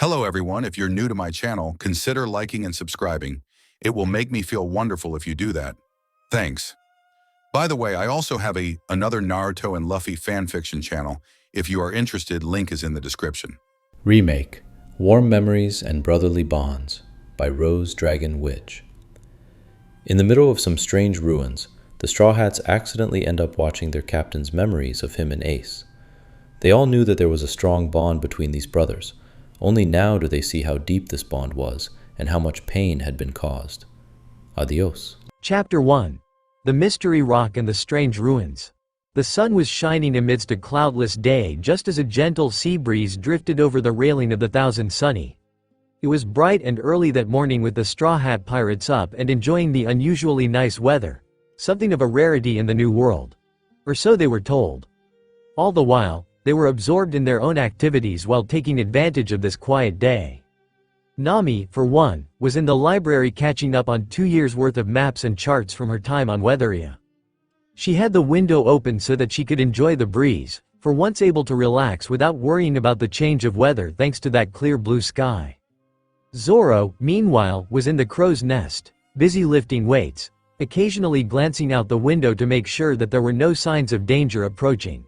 Hello everyone, if you're new to my channel, consider liking and subscribing. It will make me feel wonderful if you do that. Thanks. By the way, I also have another Naruto and Luffy fanfiction channel. If you are interested, link is in the description. Remake, Warm Memories and Brotherly Bonds by RoseDragonWitch. In the middle of some strange ruins, the Straw Hats accidentally end up watching their captain's memories of him and Ace. They all knew that there was a strong bond between these brothers. Only now do they see how deep this bond was and how much pain had been caused. Adios. Chapter 1. The Mystery Rock and the Strange Ruins. The sun was shining amidst a cloudless day just as a gentle sea breeze drifted over the railing of the Thousand Sunny. It was bright and early that morning with the Straw Hat Pirates up and enjoying the unusually nice weather, something of a rarity in the New World. Or so they were told. All the while, they were absorbed in their own activities while taking advantage of this quiet day. Nami, for one, was in the library catching up on 2 years' worth of maps and charts from her time on Weatheria. She had the window open so that she could enjoy the breeze, for once able to relax without worrying about the change of weather thanks to that clear blue sky. Zoro, meanwhile, was in the crow's nest, busy lifting weights, occasionally glancing out the window to make sure that there were no signs of danger approaching.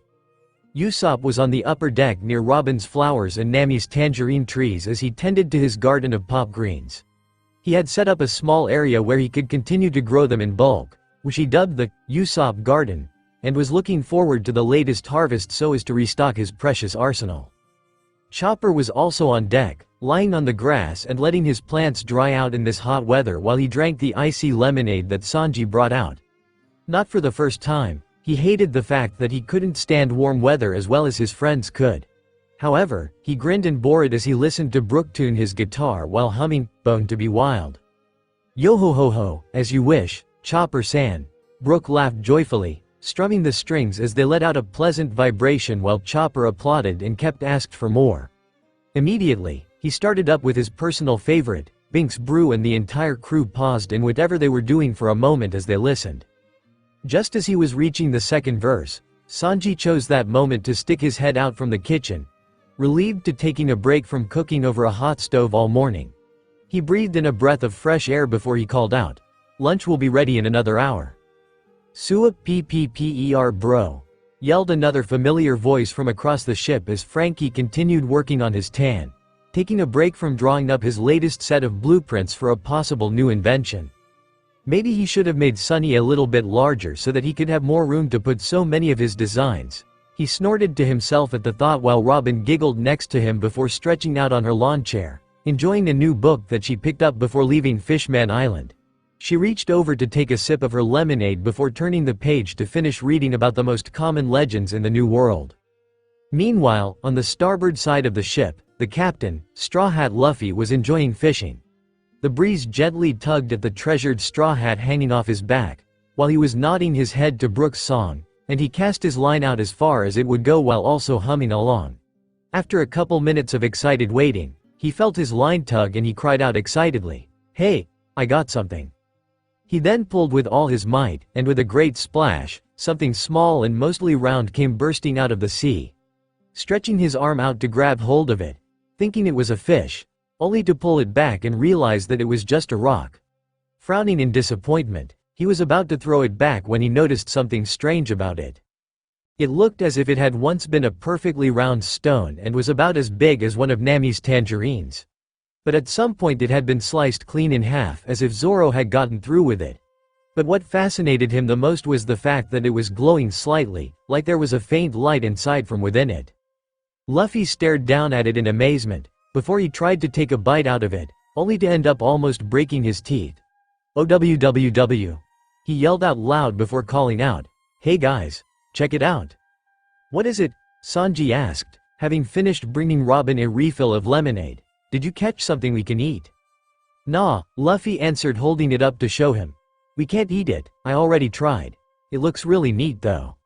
Usopp was on the upper deck near Robin's flowers and Nami's tangerine trees as he tended to his garden of pop greens. He had set up a small area where he could continue to grow them in bulk, which he dubbed the Usopp Garden, and was looking forward to the latest harvest so as to restock his precious arsenal. Chopper was also on deck, lying on the grass and letting his plants dry out in this hot weather while he drank the icy lemonade that Sanji brought out. Not for the first time, he hated the fact that he couldn't stand warm weather as well as his friends could. However, he grinned and bore it as he listened to Brook tune his guitar while humming, "Bone to be Wild." "Yo-ho-ho-ho, as you wish, Chopper-san," Brook laughed joyfully, strumming the strings as they let out a pleasant vibration while Chopper applauded and kept asked for more. Immediately, he started up with his personal favorite, Bink's Brew, and the entire crew paused in whatever they were doing for a moment as they listened. Just as he was reaching the second verse, Sanji chose that moment to stick his head out from the kitchen, relieved to taking a break from cooking over a hot stove all morning. He breathed in a breath of fresh air before he called out, "Lunch will be ready in another hour." "Sup pper bro," yelled another familiar voice from across the ship as Frankie continued working on his tan, taking a break from drawing up his latest set of blueprints for a possible new invention. Maybe he should have made Sunny a little bit larger so that he could have more room to put so many of his designs. He snorted to himself at the thought while Robin giggled next to him before stretching out on her lawn chair, enjoying a new book that she picked up before leaving Fishman Island. She reached over to take a sip of her lemonade before turning the page to finish reading about the most common legends in the New World. Meanwhile, on the starboard side of the ship, the captain, Straw Hat Luffy, was enjoying fishing. The breeze gently tugged at the treasured straw hat hanging off his back, while he was nodding his head to Brook's song, and he cast his line out as far as it would go while also humming along. After a couple minutes of excited waiting, he felt his line tug and he cried out excitedly, "Hey, I got something." He then pulled with all his might, and with a great splash, something small and mostly round came bursting out of the sea. Stretching his arm out to grab hold of it, thinking it was a fish, only to pull it back and realize that it was just a rock. Frowning in disappointment, he was about to throw it back when he noticed something strange about it. It looked as if it had once been a perfectly round stone and was about as big as one of Nami's tangerines. But at some point it had been sliced clean in half as if Zoro had gotten through with it. But what fascinated him the most was the fact that it was glowing slightly, like there was a faint light inside from within it. Luffy stared down at it in amazement, before he tried to take a bite out of it, only to end up almost breaking his teeth. "OWWW!" he yelled out loud before calling out, "Hey guys, check it out." "What is it?" Sanji asked, having finished bringing Robin a refill of lemonade. "Did you catch something we can eat?" "Nah," Luffy answered, holding it up to show him. "We can't eat it, I already tried. It looks really neat though."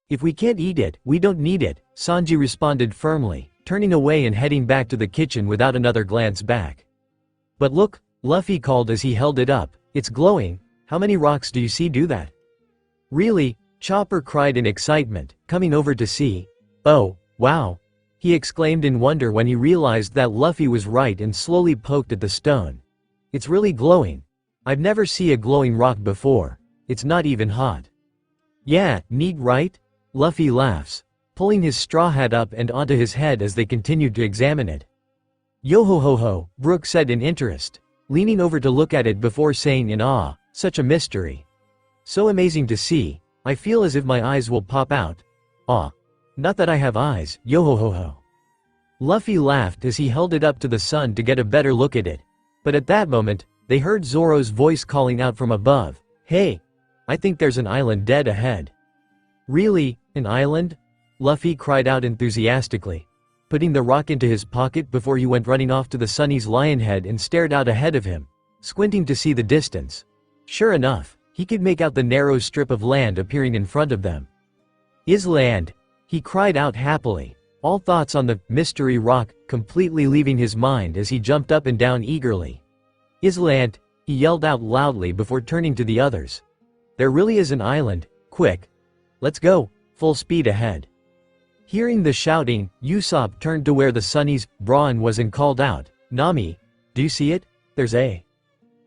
"If we can't eat it, we don't need it," Sanji responded firmly, turning away and heading back to the kitchen without another glance back. "But look," Luffy called as he held it up, "it's glowing. How many rocks do you see do that?" "Really?" Chopper cried in excitement, coming over to see. "Oh, wow. he exclaimed in wonder when he realized that Luffy was right and slowly poked at the stone. It's really glowing. I've never seen a glowing rock before. It's not even hot. Yeah, neat right? Luffy laughs, pulling his straw hat up and onto his head as they continued to examine it. Yo ho ho ho, Brook said in interest, leaning over to look at it before saying in awe, such a mystery. So amazing to see, I feel as if my eyes will pop out. Aw. Not that I have eyes, yo ho ho ho. Luffy laughed as he held it up to the sun to get a better look at it. But at that moment, they heard Zoro's voice calling out from above, hey! I think there's an island dead ahead. Really, an island? Luffy cried out enthusiastically, putting the rock into his pocket before he went running off to the Sunny's lion head and stared out ahead of him, squinting to see the distance. Sure enough, he could make out the narrow strip of land appearing in front of them. Is land? He cried out happily, all thoughts on the mystery rock completely leaving his mind as he jumped up and down eagerly. Is land? He yelled out loudly before turning to the others. There really is an island, quick. Let's go, full speed ahead. Hearing the shouting, Usopp turned to where the Sunny's Brawn was and called out, Nami, do you see it? There's a.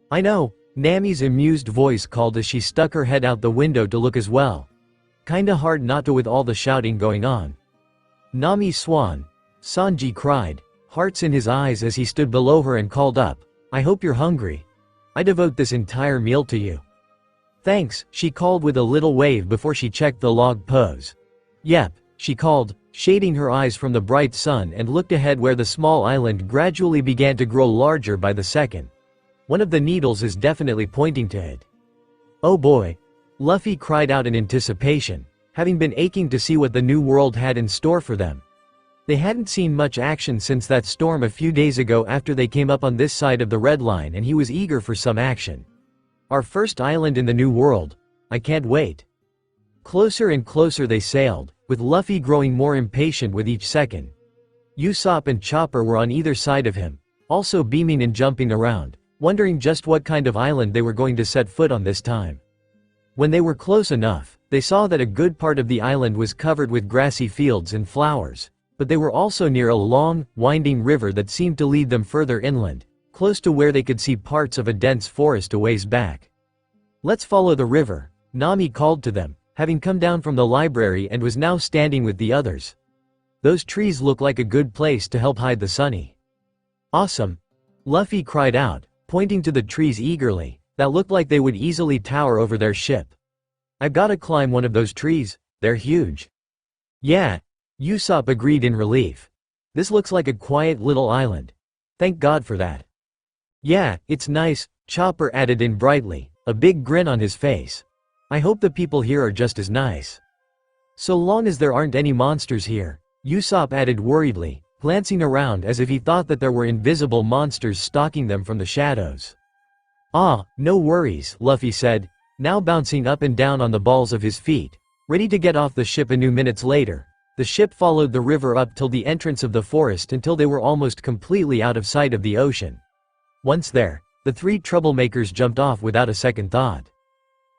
I know, Nami's amused voice called as she stuck her head out the window to look as well. Kinda hard not to with all the shouting going on. Nami Swan, Sanji cried, hearts in his eyes as he stood below her and called up, I hope you're hungry. I devote this entire meal to you. Thanks, she called with a little wave before she checked the log pose. Yep, she called, shading her eyes from the bright sun and looked ahead where the small island gradually began to grow larger by the second. One of the needles is definitely pointing to it. Oh boy. Luffy cried out in anticipation, having been aching to see what the new world had in store for them. They hadn't seen much action since that storm a few days ago after they came up on this side of the red line, and he was eager for some action. Our first island in the new world. I can't wait. Closer and closer they sailed, with Luffy growing more impatient with each second. Usopp and Chopper were on either side of him, also beaming and jumping around, wondering just what kind of island they were going to set foot on this time. When they were close enough, they saw that a good part of the island was covered with grassy fields and flowers, but they were also near a long, winding river that seemed to lead them further inland, close to where they could see parts of a dense forest a ways back. Let's follow the river, Nami called to them, having come down from the library and was now standing with the others. Those trees look like a good place to help hide the Sunny. Awesome! Luffy cried out, pointing to the trees eagerly, that looked like they would easily tower over their ship. I've gotta climb one of those trees, they're huge. Yeah, Usopp agreed in relief. This looks like a quiet little island. Thank God for that. Yeah, it's nice, Chopper added in brightly, a big grin on his face. I hope the people here are just as nice. So long as there aren't any monsters here, Usopp added worriedly, glancing around as if he thought that there were invisible monsters stalking them from the shadows. Ah, no worries, Luffy said, now bouncing up and down on the balls of his feet, ready to get off the ship. A few minutes later, the ship followed the river up till the entrance of the forest until they were almost completely out of sight of the ocean. Once there, the three troublemakers jumped off without a second thought.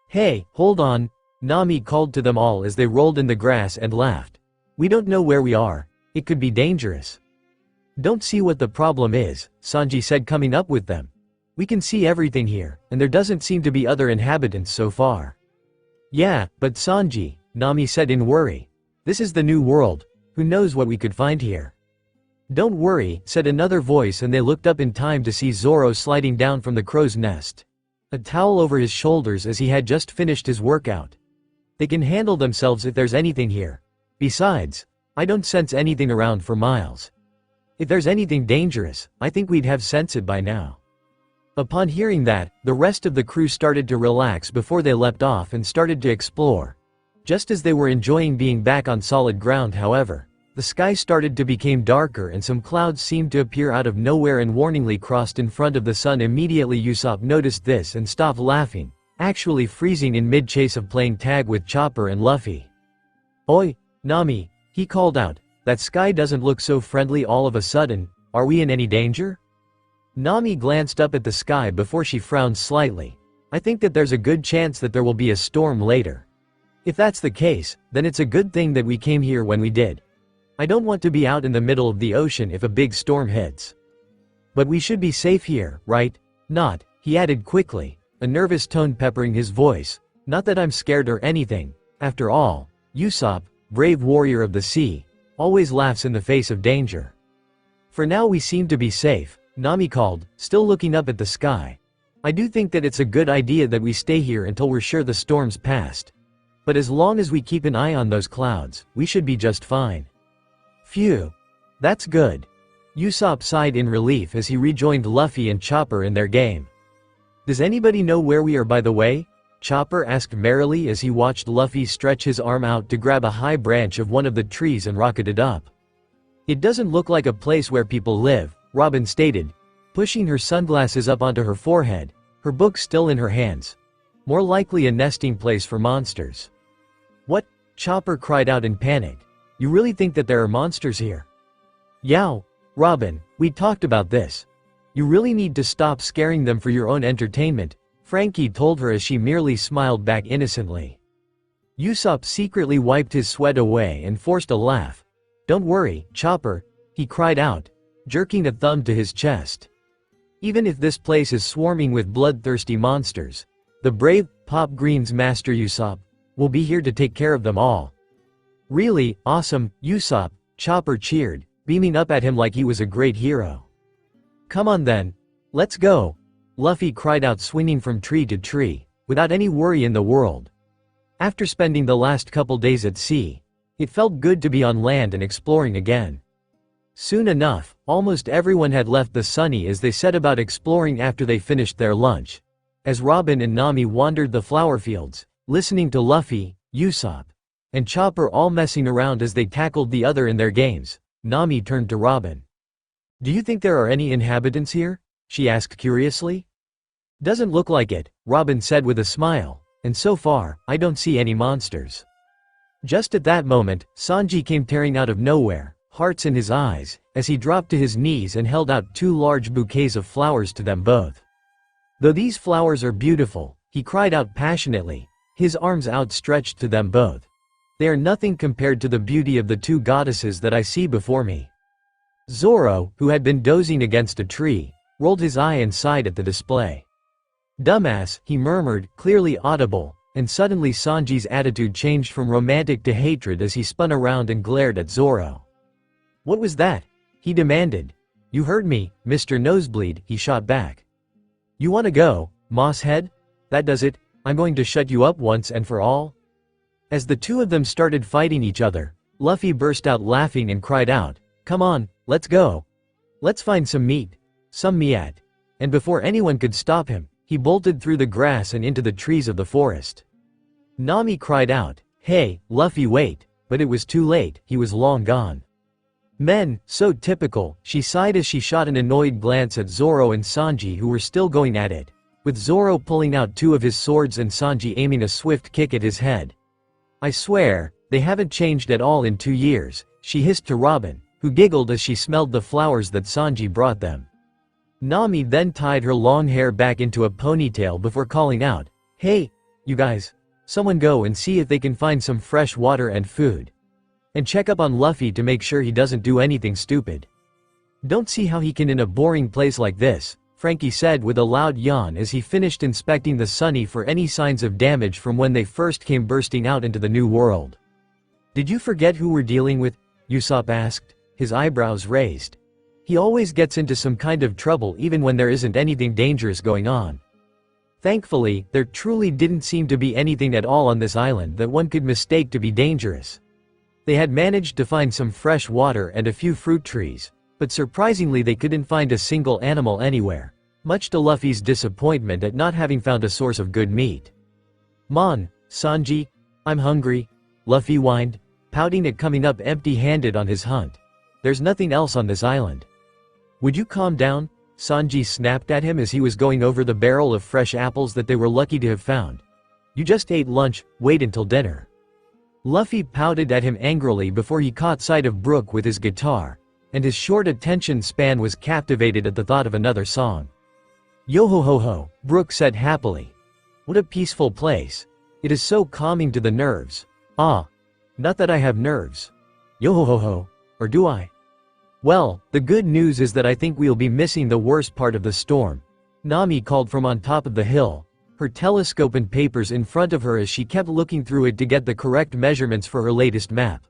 Hey, hold on, Nami called to them all as they rolled in the grass and laughed. We don't know where we are. It could be dangerous. Don't see what the problem is, Sanji said, coming up with them. We can see everything here, and there doesn't seem to be other inhabitants so far. Yeah, but Sanji, Nami said in worry. This is the new world, who knows what we could find here. Don't worry, said another voice, and they looked up in time to see Zoro sliding down from the crow's nest, a towel over his shoulders as he had just finished his workout. They can handle themselves if there's anything here. Besides, I don't sense anything around for miles. If there's anything dangerous, I think we'd have sensed it by now. Upon hearing that, the rest of the crew started to relax before they leapt off and started to explore. Just as they were enjoying being back on solid ground, however, the sky started to become darker and some clouds seemed to appear out of nowhere and warningly crossed in front of the sun. Immediately Usopp noticed this and stopped laughing, actually freezing in mid-chase of playing tag with Chopper and Luffy. Oi, Nami, he called out, that sky doesn't look so friendly all of a sudden. Are we in any danger? Nami glanced up at the sky before she frowned slightly. I think that there's a good chance that there will be a storm later. If that's the case, then it's a good thing that we came here when we did. I don't want to be out in the middle of the ocean if a big storm hits. But we should be safe here, right? Not, he added quickly, a nervous tone peppering his voice. Not that I'm scared or anything. After all, Usopp, brave warrior of the sea, always laughs in the face of danger. For now we seem to be safe, Nami called, still looking up at the sky. I do think that it's a good idea that we stay here until we're sure the storm's passed. But as long as we keep an eye on those clouds, we should be just fine. Phew. That's good. Usopp sighed in relief as he rejoined Luffy and Chopper in their game. Does anybody know where we are, by the way? Chopper asked merrily as he watched Luffy stretch his arm out to grab a high branch of one of the trees and rocket it up. It doesn't look like a place where people live, Robin stated, pushing her sunglasses up onto her forehead, her book still in her hands. More likely a nesting place for monsters. What? Chopper cried out in panic. You really think that there are monsters here? Yow, Robin, we talked about this. You really need to stop scaring them for your own entertainment, Frankie told her as she merely smiled back innocently. Usopp secretly wiped his sweat away and forced a laugh. Don't worry, Chopper, he cried out, jerking a thumb to his chest. Even if this place is swarming with bloodthirsty monsters, the brave, Pop Green's master Usopp, will be here to take care of them all. Really, awesome, Usopp, Chopper cheered, beaming up at him like he was a great hero. Come on then. Let's go. Luffy cried out, swinging from tree to tree, without any worry in the world. After spending the last couple days at sea, it felt good to be on land and exploring again. Soon enough, almost everyone had left the Sunny as they set about exploring after they finished their lunch. As Robin and Nami wandered the flower fields, listening to Luffy, Usopp, and Chopper all messing around as they tackled the other in their games, Nami turned to Robin. Do you think there are any inhabitants here? She asked curiously. Doesn't look like it, Robin said with a smile, and so far, I don't see any monsters. Just at that moment, Sanji came tearing out of nowhere, hearts in his eyes, as he dropped to his knees and held out 2 large bouquets of flowers to them both. Though these flowers are beautiful, he cried out passionately, his arms outstretched to them both. They are nothing compared to the beauty of the 2 goddesses that I see before me. Zoro, who had been dozing against a tree, rolled his eye and sighed at the display. Dumbass, he murmured, clearly audible, and suddenly Sanji's attitude changed from romantic to hatred as he spun around and glared at Zoro. What was that? He demanded. You heard me, Mr. Nosebleed, he shot back. You wanna go, Mosshead? That does it, I'm going to shut you up once and for all. As the 2 of them started fighting each other, Luffy burst out laughing and cried out, come on, let's go. Let's find some meat. Some meat. And before anyone could stop him, he bolted through the grass and into the trees of the forest. Nami cried out, hey, Luffy, wait, but it was too late, he was long gone. Men, so typical, she sighed as she shot an annoyed glance at Zoro and Sanji, who were still going at it, with Zoro pulling out 2 of his swords and Sanji aiming a swift kick at his head. I swear, they haven't changed at all in 2 years, she hissed to Robin, who giggled as she smelled the flowers that Sanji brought them. Nami then tied her long hair back into a ponytail before calling out, hey, you guys, someone go and see if they can find some fresh water and food. And check up on Luffy to make sure he doesn't do anything stupid. Don't see how he can in a boring place like this, Frankie said with a loud yawn as he finished inspecting the Sunny for any signs of damage from when they first came bursting out into the new world. Did you forget who we're dealing with? Usopp asked, his eyebrows raised. He always gets into some kind of trouble even when there isn't anything dangerous going on. Thankfully, there truly didn't seem to be anything at all on this island that one could mistake to be dangerous. They had managed to find some fresh water and a few fruit trees, but surprisingly they couldn't find a single animal anywhere, much to Luffy's disappointment at not having found a source of good meat. Mon, Sanji, I'm hungry, Luffy whined, pouting at coming up empty-handed on his hunt. There's nothing else on this island. Would you calm down? Sanji snapped at him as he was going over the barrel of fresh apples that they were lucky to have found. You just ate lunch, wait until dinner. Luffy pouted at him angrily before he caught sight of Brook with his guitar, and his short attention span was captivated at the thought of another song. Yo-ho-ho-ho, Brook said happily. What a peaceful place. It is so calming to the nerves. Ah. Not that I have nerves. Yo-ho-ho-ho. Or do I? Well, the good news is that I think we'll be missing the worst part of the storm. Nami called from on top of the hill, her telescope and papers in front of her as she kept looking through it to get the correct measurements for her latest map.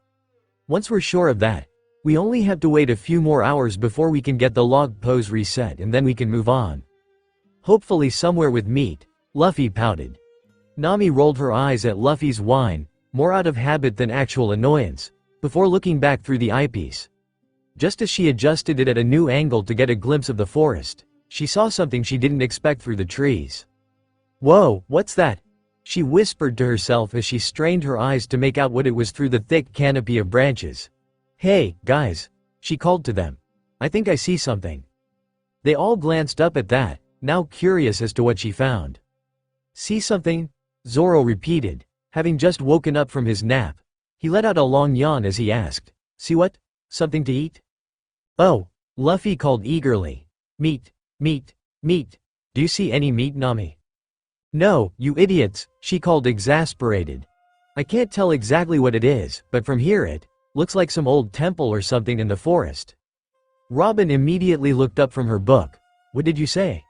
Once we're sure of that, we only have to wait a few more hours before we can get the log pose reset and then we can move on. Hopefully somewhere with meat, Luffy pouted. Nami rolled her eyes at Luffy's whine, more out of habit than actual annoyance, before looking back through the eyepiece. Just as she adjusted it at a new angle to get a glimpse of the forest, she saw something she didn't expect through the trees. "Whoa, what's that?" she whispered to herself as she strained her eyes to make out what it was through the thick canopy of branches. "Hey, guys," she called to them. "I think I see something." They all glanced up at that, now curious as to what she found. "See something?" Zoro repeated, having just woken up from his nap. He let out a long yawn as he asked, "See what? Something to eat?" "Oh," Luffy called eagerly. "Meat, meat, meat. Do you see any meat, Nami?" "No, you idiots," she called exasperated. "I can't tell exactly what it is, but from here it looks like some old temple or something in the forest." Robin immediately looked up from her book. "What did you say?"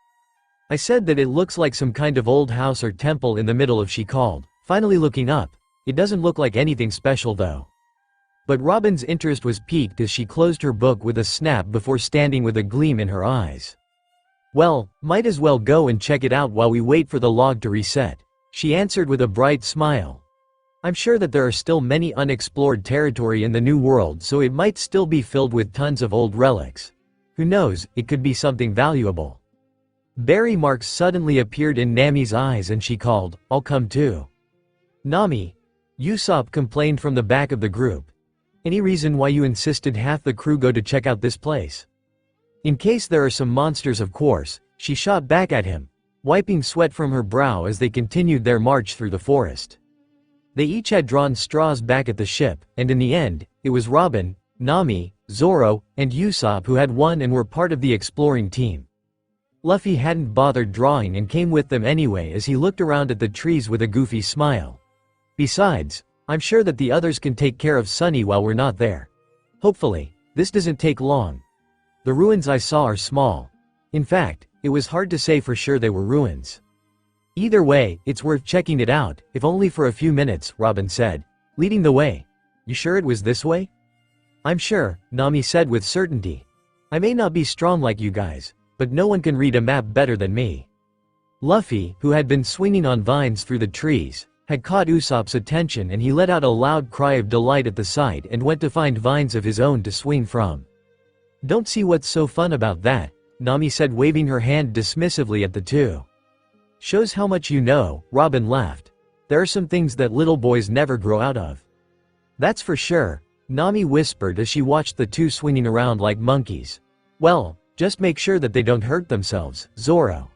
"I said that it looks like some kind of old house or temple in the middle of," she called, finally looking up. "It doesn't look like anything special though." But Robin's interest was piqued as she closed her book with a snap before standing with a gleam in her eyes. "Well, might as well go and check it out while we wait for the log to reset," she answered with a bright smile. "I'm sure that there are still many unexplored territory in the New World, so it might still be filled with tons of old relics. Who knows, it could be something valuable." Berry marks suddenly appeared in Nami's eyes and she called, "I'll come too." "Nami," Usopp complained from the back of the group. "Any reason why you insisted half the crew go to check out this place?" "In case there are some monsters, of course," she shot back at him, wiping sweat from her brow as they continued their march through the forest. They each had drawn straws back at the ship, and in the end, it was Robin, Nami, Zoro, and Usopp who had won and were part of the exploring team. Luffy hadn't bothered drawing and came with them anyway as he looked around at the trees with a goofy smile. "Besides, I'm sure that the others can take care of Sunny while we're not there. Hopefully, this doesn't take long. The ruins I saw are small. In fact, it was hard to say for sure they were ruins. Either way, it's worth checking it out, if only for a few minutes," Robin said, leading the way. "You sure it was this way?" "I'm sure," Nami said with certainty. "I may not be strong like you guys, but no one can read a map better than me." Luffy, who had been swinging on vines through the trees, had caught Usopp's attention and he let out a loud cry of delight at the sight and went to find vines of his own to swing from. "Don't see what's so fun about that," Nami said, waving her hand dismissively at the two. "Shows how much you know," Robin laughed. "There are some things that little boys never grow out of." "That's for sure," Nami whispered as she watched the two swinging around like monkeys. "Well, just make sure that they don't hurt themselves, Zoro."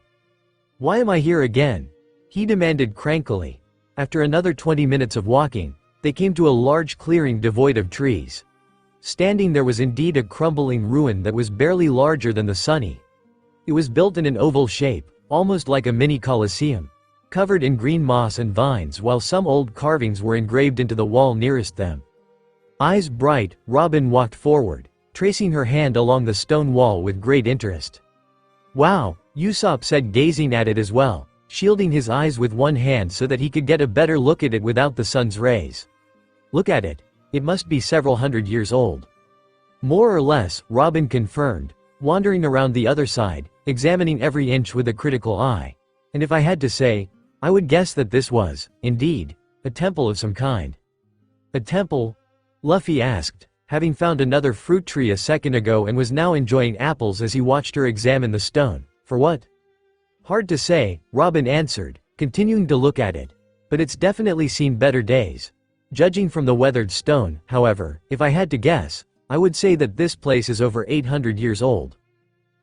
"Why am I here again?" he demanded crankily. After another 20 minutes of walking, they came to a large clearing devoid of trees. Standing there was indeed a crumbling ruin that was barely larger than the Sunny. It was built in an oval shape, almost like a mini coliseum, covered in green moss and vines while some old carvings were engraved into the wall nearest them. Eyes bright, Robin walked forward, tracing her hand along the stone wall with great interest. "Wow," Usopp said, gazing at it as well, shielding his eyes with one hand so that he could get a better look at it without the sun's rays. "Look at it. It must be several hundred years old." "More or less," Robin confirmed, wandering around the other side, examining every inch with a critical eye. "And if I had to say, I would guess that this was, indeed, a temple of some kind." "A temple?" Luffy asked, having found another fruit tree a second ago and was now enjoying apples as he watched her examine the stone. "For what?" "Hard to say," Robin answered, continuing to look at it. "But it's definitely seen better days. Judging from the weathered stone, however, if I had to guess, I would say that this place is over 800 years old."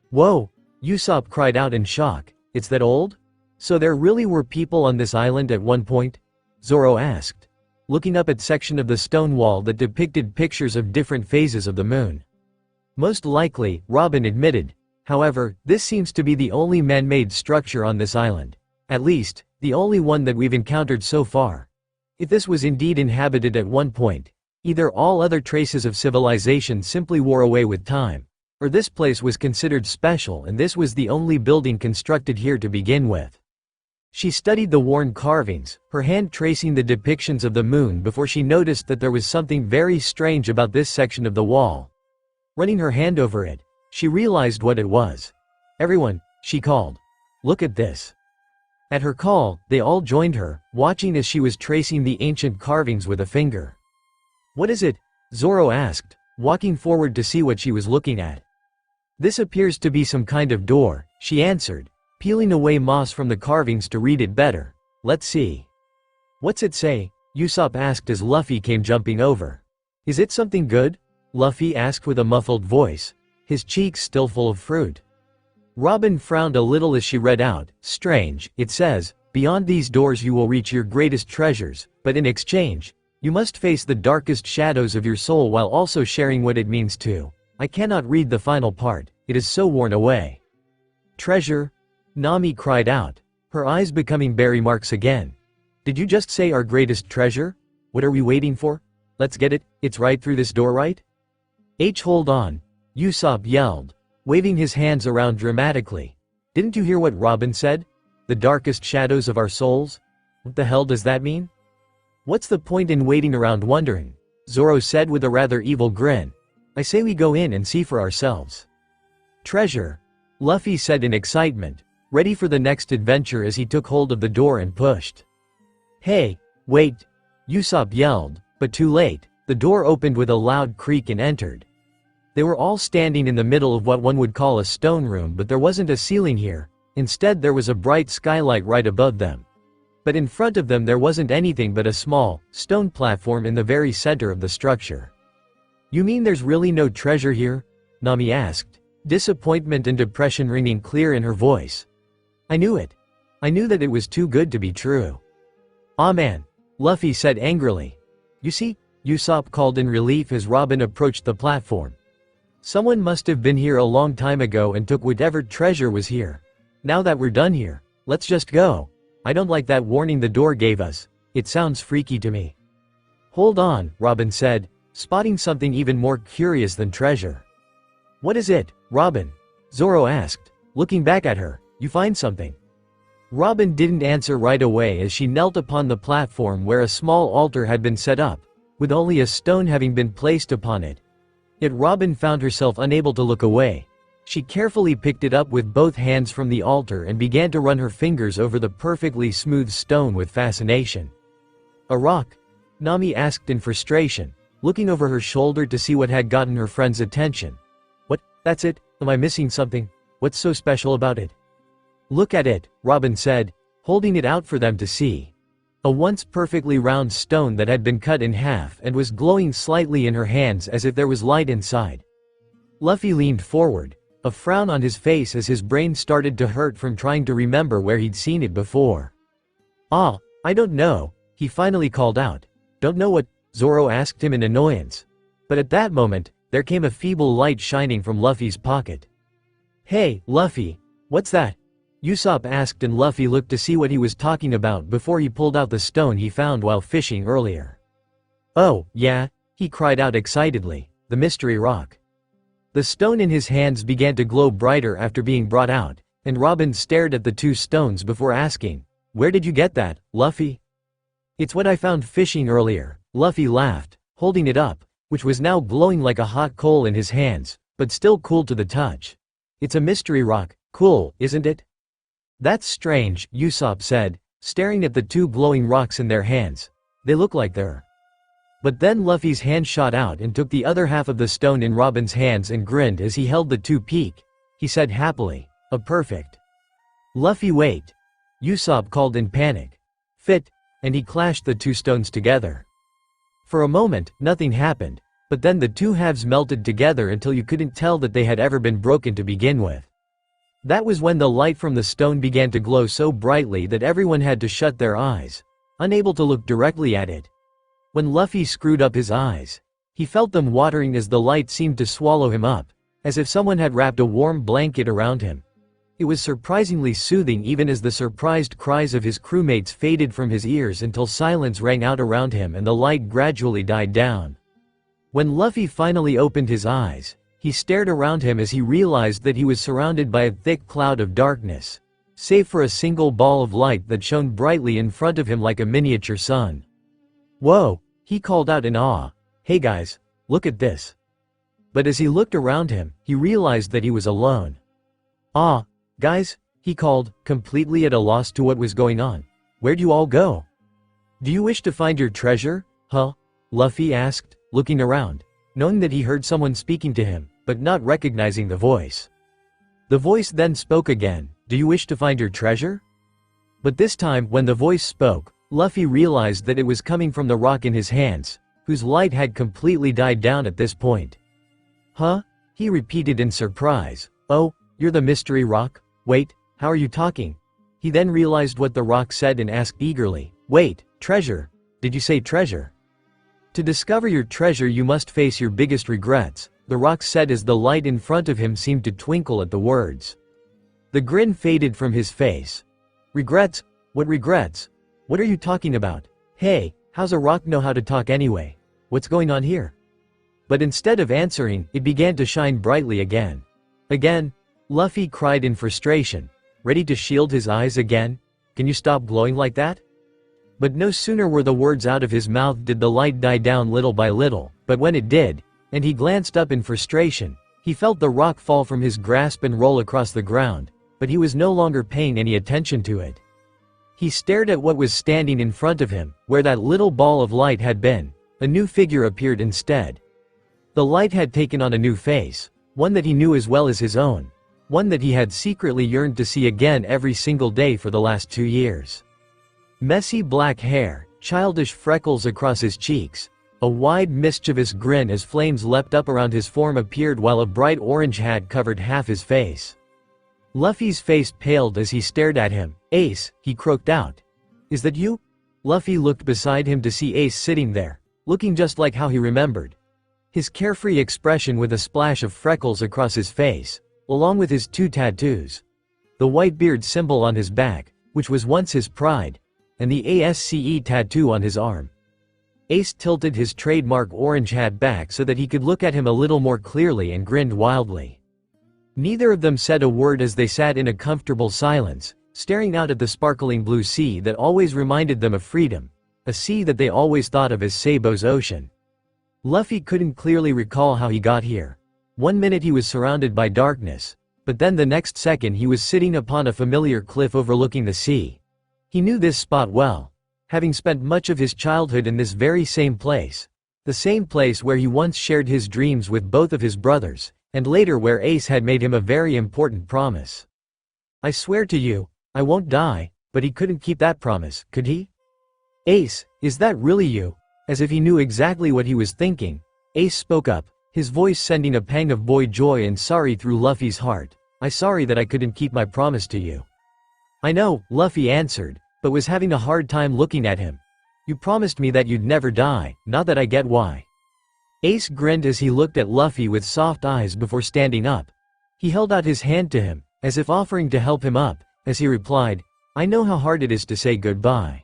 "Whoa!" Usopp cried out in shock. "It's that old? So there really were people on this island at one point?" Zoro asked, looking up at section of the stone wall that depicted pictures of different phases of the moon. "Most likely," Robin admitted. "However, this seems to be the only man-made structure on this island. At least, the only one that we've encountered so far. If this was indeed inhabited at one point, Either all other traces of civilization simply wore away with time, or this place was considered special and this was the only building constructed here to begin with. She studied the worn carvings, her hand tracing the depictions of the moon before she noticed that there was something very strange about this section of the wall. Running her hand over it, she realized what it was. "Everyone," she called. "Look at this." At her call, they all joined her, watching as she was tracing the ancient carvings with a finger. "What is it?" Zoro asked, walking forward to see what she was looking at. "This appears to be some kind of door," she answered, peeling away moss from the carvings to read it better. "Let's see." "What's it say?" Usopp asked as Luffy came jumping over. "Is it something good?" Luffy asked with a muffled voice, his cheeks still full of fruit. Robin frowned a little as she read out, "Strange, it says, beyond these doors you will reach your greatest treasures, but in exchange, you must face the darkest shadows of your soul while also sharing what it means to. I cannot read the final part, it is so worn away." "Treasure?" Nami cried out, her eyes becoming berry marks again. "Did you just say our greatest treasure? What are we waiting for? Let's get it, it's right through this door, right?" Hold on," Usopp yelled, waving his hands around dramatically. "Didn't you hear what Robin said? The darkest shadows of our souls? What the hell does that mean?" "What's the point in waiting around wondering?" Zoro said with a rather evil grin. "I say we go in and see for ourselves." "Treasure," Luffy said in excitement, ready for the next adventure as he took hold of the door and pushed. "Hey, wait!" Usopp yelled, but too late. The door opened with a loud creak and entered. They were all standing in the middle of what one would call a stone room, but there wasn't a ceiling here. Instead there was a bright skylight right above them. But in front of them there wasn't anything but a small, stone platform in the very center of the structure. "You mean there's really no treasure here?" Nami asked, disappointment and depression ringing clear in her voice. "I knew it. I knew that it was too good to be true." "Aw man," Luffy said angrily. "You see," Usopp called in relief as Robin approached the platform. "Someone must have been here a long time ago and took whatever treasure was here. Now that we're done here, let's just go. I don't like that warning the door gave us. It sounds freaky to me." "Hold on," Robin said, spotting something even more curious than treasure. "What is it, Robin?" Zoro asked, looking back at her. "You find something?" Robin didn't answer right away as she knelt upon the platform where a small altar had been set up, with only a stone having been placed upon it. Yet Robin found herself unable to look away. She carefully picked it up with both hands from the altar and began to run her fingers over the perfectly smooth stone with fascination. "A rock?" Nami asked in frustration, looking over her shoulder to see what had gotten her friend's attention. "What, that's it? Am I missing something? What's so special about it?" "Look at it," Robin said, holding it out for them to see. A once perfectly round stone that had been cut in half and was glowing slightly in her hands as if there was light inside. Luffy leaned forward, a frown on his face as his brain started to hurt from trying to remember where he'd seen it before. "Ah, I don't know," he finally called out. "Don't know what?" Zoro asked him in annoyance. But at that moment, there came a feeble light shining from Luffy's pocket. "Hey, Luffy, what's that?" Usopp asked, and Luffy looked to see what he was talking about before he pulled out the stone he found while fishing earlier. "Oh, yeah," he cried out excitedly, "the mystery rock." The stone in his hands began to glow brighter after being brought out, and Robin stared at the two stones before asking, "Where did you get that, Luffy?" "It's what I found fishing earlier," Luffy laughed, holding it up, which was now glowing like a hot coal in his hands, but still cool to the touch. "It's a mystery rock, cool, isn't it?" "That's strange," Usopp said, staring at the two glowing rocks in their hands. "They look like they're—" But then Luffy's hand shot out and took the other half of the stone in Robin's hands and grinned as he held the two peak. He said happily, "A perfect." "Luffy, wait!" Usopp called in panic. "Fit," and he clashed the two stones together. For a moment, nothing happened, but then the two halves melted together until you couldn't tell that they had ever been broken to begin with. That was when the light from the stone began to glow so brightly that everyone had to shut their eyes, unable to look directly at it. When Luffy screwed up his eyes, he felt them watering as the light seemed to swallow him up, as if someone had wrapped a warm blanket around him. It was surprisingly soothing, even as the surprised cries of his crewmates faded from his ears until silence rang out around him and the light gradually died down. When Luffy finally opened his eyes, he stared around him as he realized that he was surrounded by a thick cloud of darkness, save for a single ball of light that shone brightly in front of him like a miniature sun. "Whoa," he called out in awe. "Hey guys, look at this." But as he looked around him, he realized that he was alone. "Ah, guys," he called, completely at a loss to what was going on. "Where'd you all go? Do you wish to find your treasure, huh?" Luffy asked, looking around, knowing that he heard someone speaking to him, but not recognizing the voice. The voice then spoke again, "Do you wish to find your treasure?" But this time, when the voice spoke, Luffy realized that it was coming from the rock in his hands, whose light had completely died down at this point. "Huh?" he repeated in surprise. "Oh, you're the mystery rock? Wait, how are you talking?" He then realized what the rock said and asked eagerly, "Wait, treasure? Did you say treasure?" "To discover your treasure you must face your biggest regrets," the rock said as the light in front of him seemed to twinkle at the words. The grin faded from his face. "Regrets? What regrets? What are you talking about? Hey, how's a rock know how to talk anyway? What's going on here?" But instead of answering, it began to shine brightly again. Again, Luffy cried in frustration, ready to shield his eyes again. "Can you stop glowing like that?" But no sooner were the words out of his mouth did the light die down little by little, but when it did, and he glanced up in frustration, he felt the rock fall from his grasp and roll across the ground, but he was no longer paying any attention to it. He stared at what was standing in front of him, where that little ball of light had been. A new figure appeared instead. The light had taken on a new face, one that he knew as well as his own, one that he had secretly yearned to see again every single day for the last 2 years. Messy black hair, childish freckles across his cheeks, a wide mischievous grin as flames leapt up around his form appeared while a bright orange hat covered half his face. Luffy's face paled as he stared at him. "Ace," he croaked out. "Is that you?" Luffy looked beside him to see Ace sitting there, looking just like how he remembered. His carefree expression with a splash of freckles across his face, along with his 2 tattoos. The white beard symbol on his back, which was once his pride, and the ASCE tattoo on his arm. Ace tilted his trademark orange hat back so that he could look at him a little more clearly and grinned wildly. Neither of them said a word as they sat in a comfortable silence, staring out at the sparkling blue sea that always reminded them of freedom, a sea that they always thought of as Sabo's ocean. Luffy couldn't clearly recall how he got here. One minute he was surrounded by darkness, but then the next second he was sitting upon a familiar cliff overlooking the sea. He knew this spot well, having spent much of his childhood in this very same place. The same place where he once shared his dreams with both of his brothers, and later where Ace had made him a very important promise. "I swear to you, I won't die," but he couldn't keep that promise, could he? "Ace, is that really you?" As if he knew exactly what he was thinking, Ace spoke up, his voice sending a pang of boy joy and sorry through Luffy's heart. "I'm sorry that I couldn't keep my promise to you." "I know," Luffy answered, but was having a hard time looking at him. "You promised me that you'd never die, not that I get why." Ace grinned as he looked at Luffy with soft eyes before standing up. He held out his hand to him, as if offering to help him up, as he replied, "I know how hard it is to say goodbye."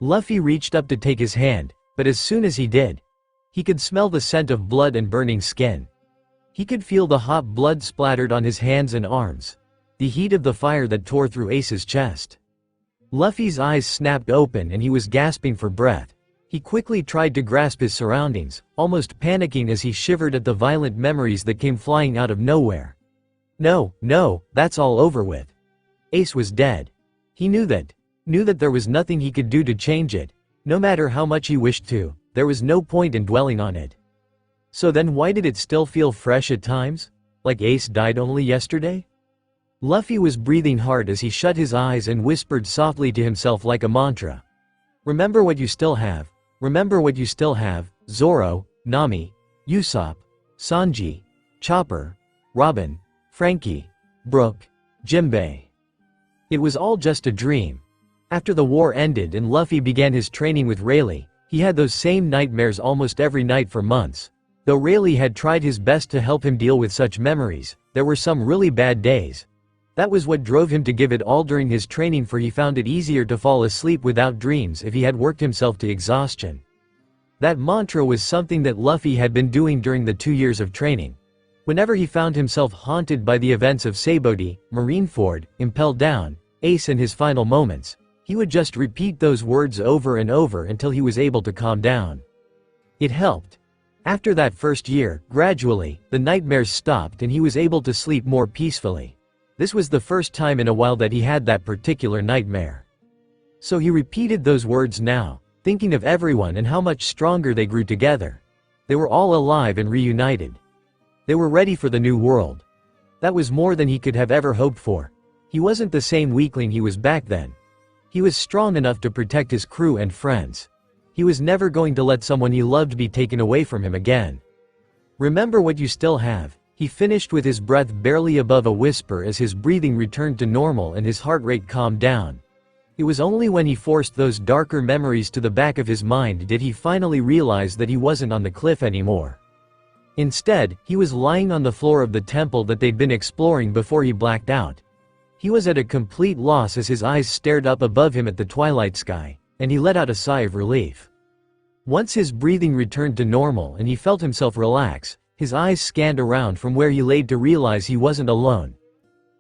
Luffy reached up to take his hand, but as soon as he did, he could smell the scent of blood and burning skin. He could feel the hot blood splattered on his hands and arms, the heat of the fire that tore through Ace's chest. Luffy's eyes snapped open and he was gasping for breath. He quickly tried to grasp his surroundings, almost panicking as he shivered at the violent memories that came flying out of nowhere. No, that's all over with. Ace was dead. He knew that there was nothing he could do to change it. No matter how much he wished to, there was no point in dwelling on it. So then why did it still feel fresh at times? Like Ace died only yesterday? Luffy was breathing hard as he shut his eyes and whispered softly to himself like a mantra. Remember what you still have. Remember what you still have. Zoro, Nami, Usopp, Sanji, Chopper, Robin, Frankie, Brook, Jinbei. It was all just a dream. After the war ended and Luffy began his training with Rayleigh, he had those same nightmares almost every night for months. Though Rayleigh had tried his best to help him deal with such memories, there were some really bad days. That was what drove him to give it all during his training, for he found it easier to fall asleep without dreams if he had worked himself to exhaustion. That mantra was something that Luffy had been doing during the 2 years of training. Whenever he found himself haunted by the events of Sabaody, Marineford, Impelled Down, Ace and his final moments, he would just repeat those words over and over until he was able to calm down. It helped. After that first year, gradually, the nightmares stopped and he was able to sleep more peacefully. This was the first time in a while that he had that particular nightmare. So he repeated those words now, thinking of everyone and how much stronger they grew together. They were all alive and reunited. They were ready for the new world. That was more than he could have ever hoped for. He wasn't the same weakling he was back then. He was strong enough to protect his crew and friends. He was never going to let someone he loved be taken away from him again. Remember what you still have, he finished with his breath barely above a whisper as his breathing returned to normal and his heart rate calmed down. It was only when he forced those darker memories to the back of his mind did he finally realize that he wasn't on the cliff anymore. Instead, he was lying on the floor of the temple that they'd been exploring before he blacked out. He was at a complete loss as his eyes stared up above him at the twilight sky, and he let out a sigh of relief. Once his breathing returned to normal and he felt himself relax, his eyes scanned around from where he laid to realize he wasn't alone.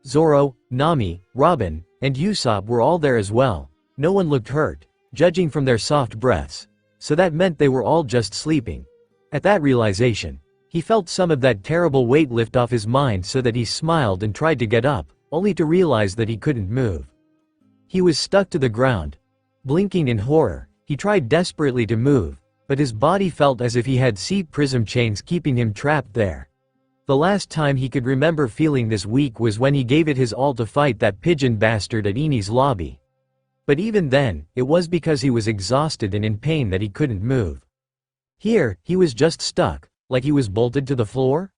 Zoro, Nami, Robin, and Usopp were all there as well. No one looked hurt, judging from their soft breaths. So that meant they were all just sleeping. At that realization, he felt some of that terrible weight lift off his mind so that he smiled and tried to get up, only to realize that he couldn't move. He was stuck to the ground. Blinking in horror, he tried desperately to move, but his body felt as if he had sea prism chains keeping him trapped there. The last time he could remember feeling this weak was when he gave it his all to fight that pigeon bastard at Eni's lobby. But even then, it was because he was exhausted and in pain that he couldn't move. Here, he was just stuck, like he was bolted to the floor?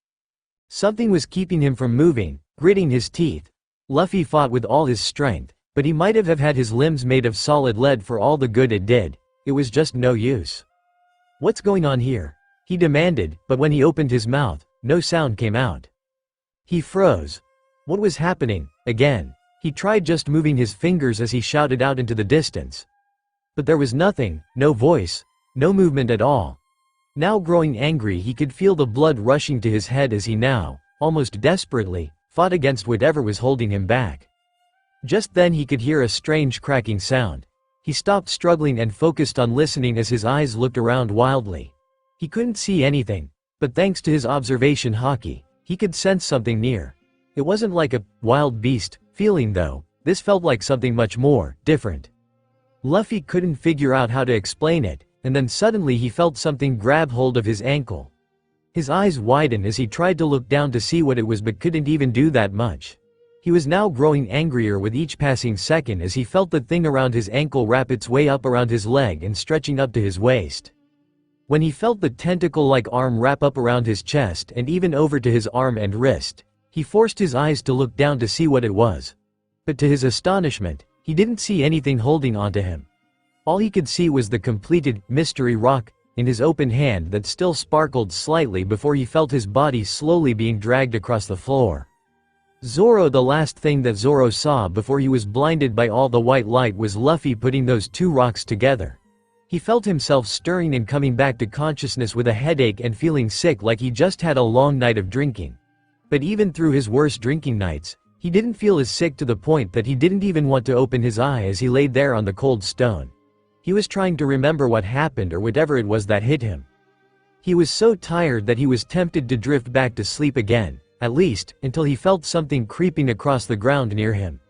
Something was keeping him from moving, gritting his teeth. Luffy fought with all his strength, but he might have had his limbs made of solid lead for all the good it did. It was just no use. "What's going on here?" he demanded, but when he opened his mouth, no sound came out. He froze. What was happening? Again, he tried just moving his fingers as he shouted out into the distance. But there was nothing, no voice, no movement at all. Now growing angry, he could feel the blood rushing to his head as he now, almost desperately, fought against whatever was holding him back. Just then he could hear a strange cracking sound. He stopped struggling and focused on listening as his eyes looked around wildly. He couldn't see anything, but thanks to his observation haki, he could sense something near. It wasn't like a wild beast feeling though, this felt like something much more different. Luffy couldn't figure out how to explain it, and then suddenly he felt something grab hold of his ankle. His eyes widened as he tried to look down to see what it was but couldn't even do that much. He was now growing angrier with each passing second as he felt the thing around his ankle wrap its way up around his leg and stretching up to his waist. When he felt the tentacle-like arm wrap up around his chest and even over to his arm and wrist, he forced his eyes to look down to see what it was. But to his astonishment, he didn't see anything holding onto him. All he could see was the completed mystery rock in his open hand that still sparkled slightly before he felt his body slowly being dragged across the floor. Zoro, the last thing that Zoro saw before he was blinded by all the white light was Luffy putting those two rocks together. He felt himself stirring and coming back to consciousness with a headache and feeling sick like he just had a long night of drinking. But even through his worst drinking nights, he didn't feel as sick to the point that he didn't even want to open his eye as he laid there on the cold stone. He was trying to remember what happened or whatever it was that hit him. He was so tired that he was tempted to drift back to sleep again, at least, until he felt something creeping across the ground near him.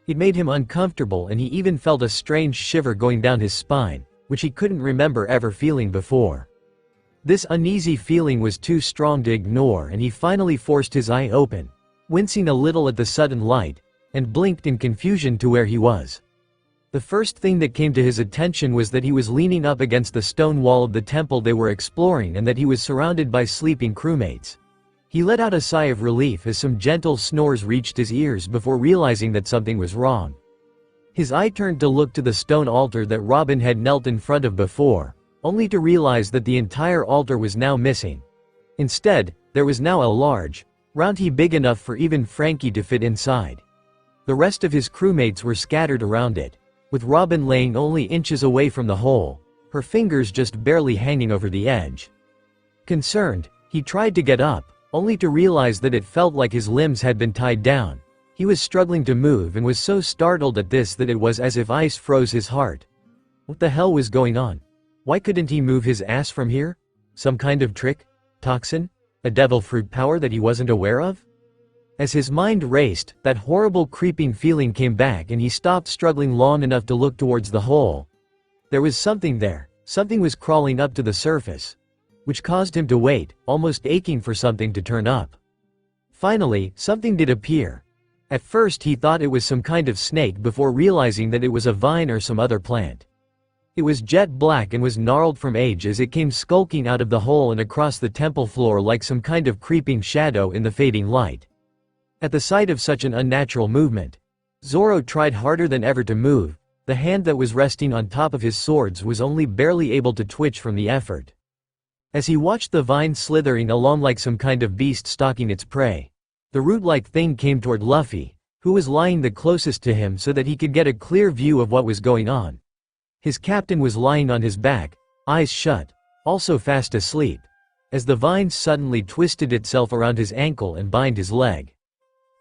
It made him uncomfortable and he even felt a strange shiver going down his spine, which he couldn't remember ever feeling before. This uneasy feeling was too strong to ignore and he finally forced his eye open, wincing a little at the sudden light, and blinked in confusion to where he was. The first thing that came to his attention was that he was leaning up against the stone wall of the temple they were exploring and that he was surrounded by sleeping crewmates. He let out a sigh of relief as some gentle snores reached his ears before realizing that something was wrong. His eye turned to look to the stone altar that Robin had knelt in front of before, only to realize that the entire altar was now missing. Instead, there was now a large, round heap big enough for even Frankie to fit inside. The rest of his crewmates were scattered around it, with Robin laying only inches away from the hole, her fingers just barely hanging over the edge. Concerned, he tried to get up, only to realize that it felt like his limbs had been tied down. He was struggling to move and was so startled at this that it was as if ice froze his heart. What the hell was going on? Why couldn't he move his ass from here? Some kind of trick? Toxin? A devil fruit power that he wasn't aware of? As his mind raced, that horrible creeping feeling came back and he stopped struggling long enough to look towards the hole. There was something there. Something was crawling up to the surface, which caused him to wait, almost aching for something to turn up. Finally, something did appear. At first he thought it was some kind of snake before realizing that it was a vine or some other plant. It was jet black and was gnarled from age as it came skulking out of the hole and across the temple floor like some kind of creeping shadow in the fading light. At the sight of such an unnatural movement, Zoro tried harder than ever to move. The hand that was resting on top of his swords was only barely able to twitch from the effort. As he watched the vine slithering along like some kind of beast stalking its prey, the root-like thing came toward Luffy, who was lying the closest to him so that he could get a clear view of what was going on. His captain was lying on his back, eyes shut, also fast asleep, as the vine suddenly twisted itself around his ankle and bind his leg.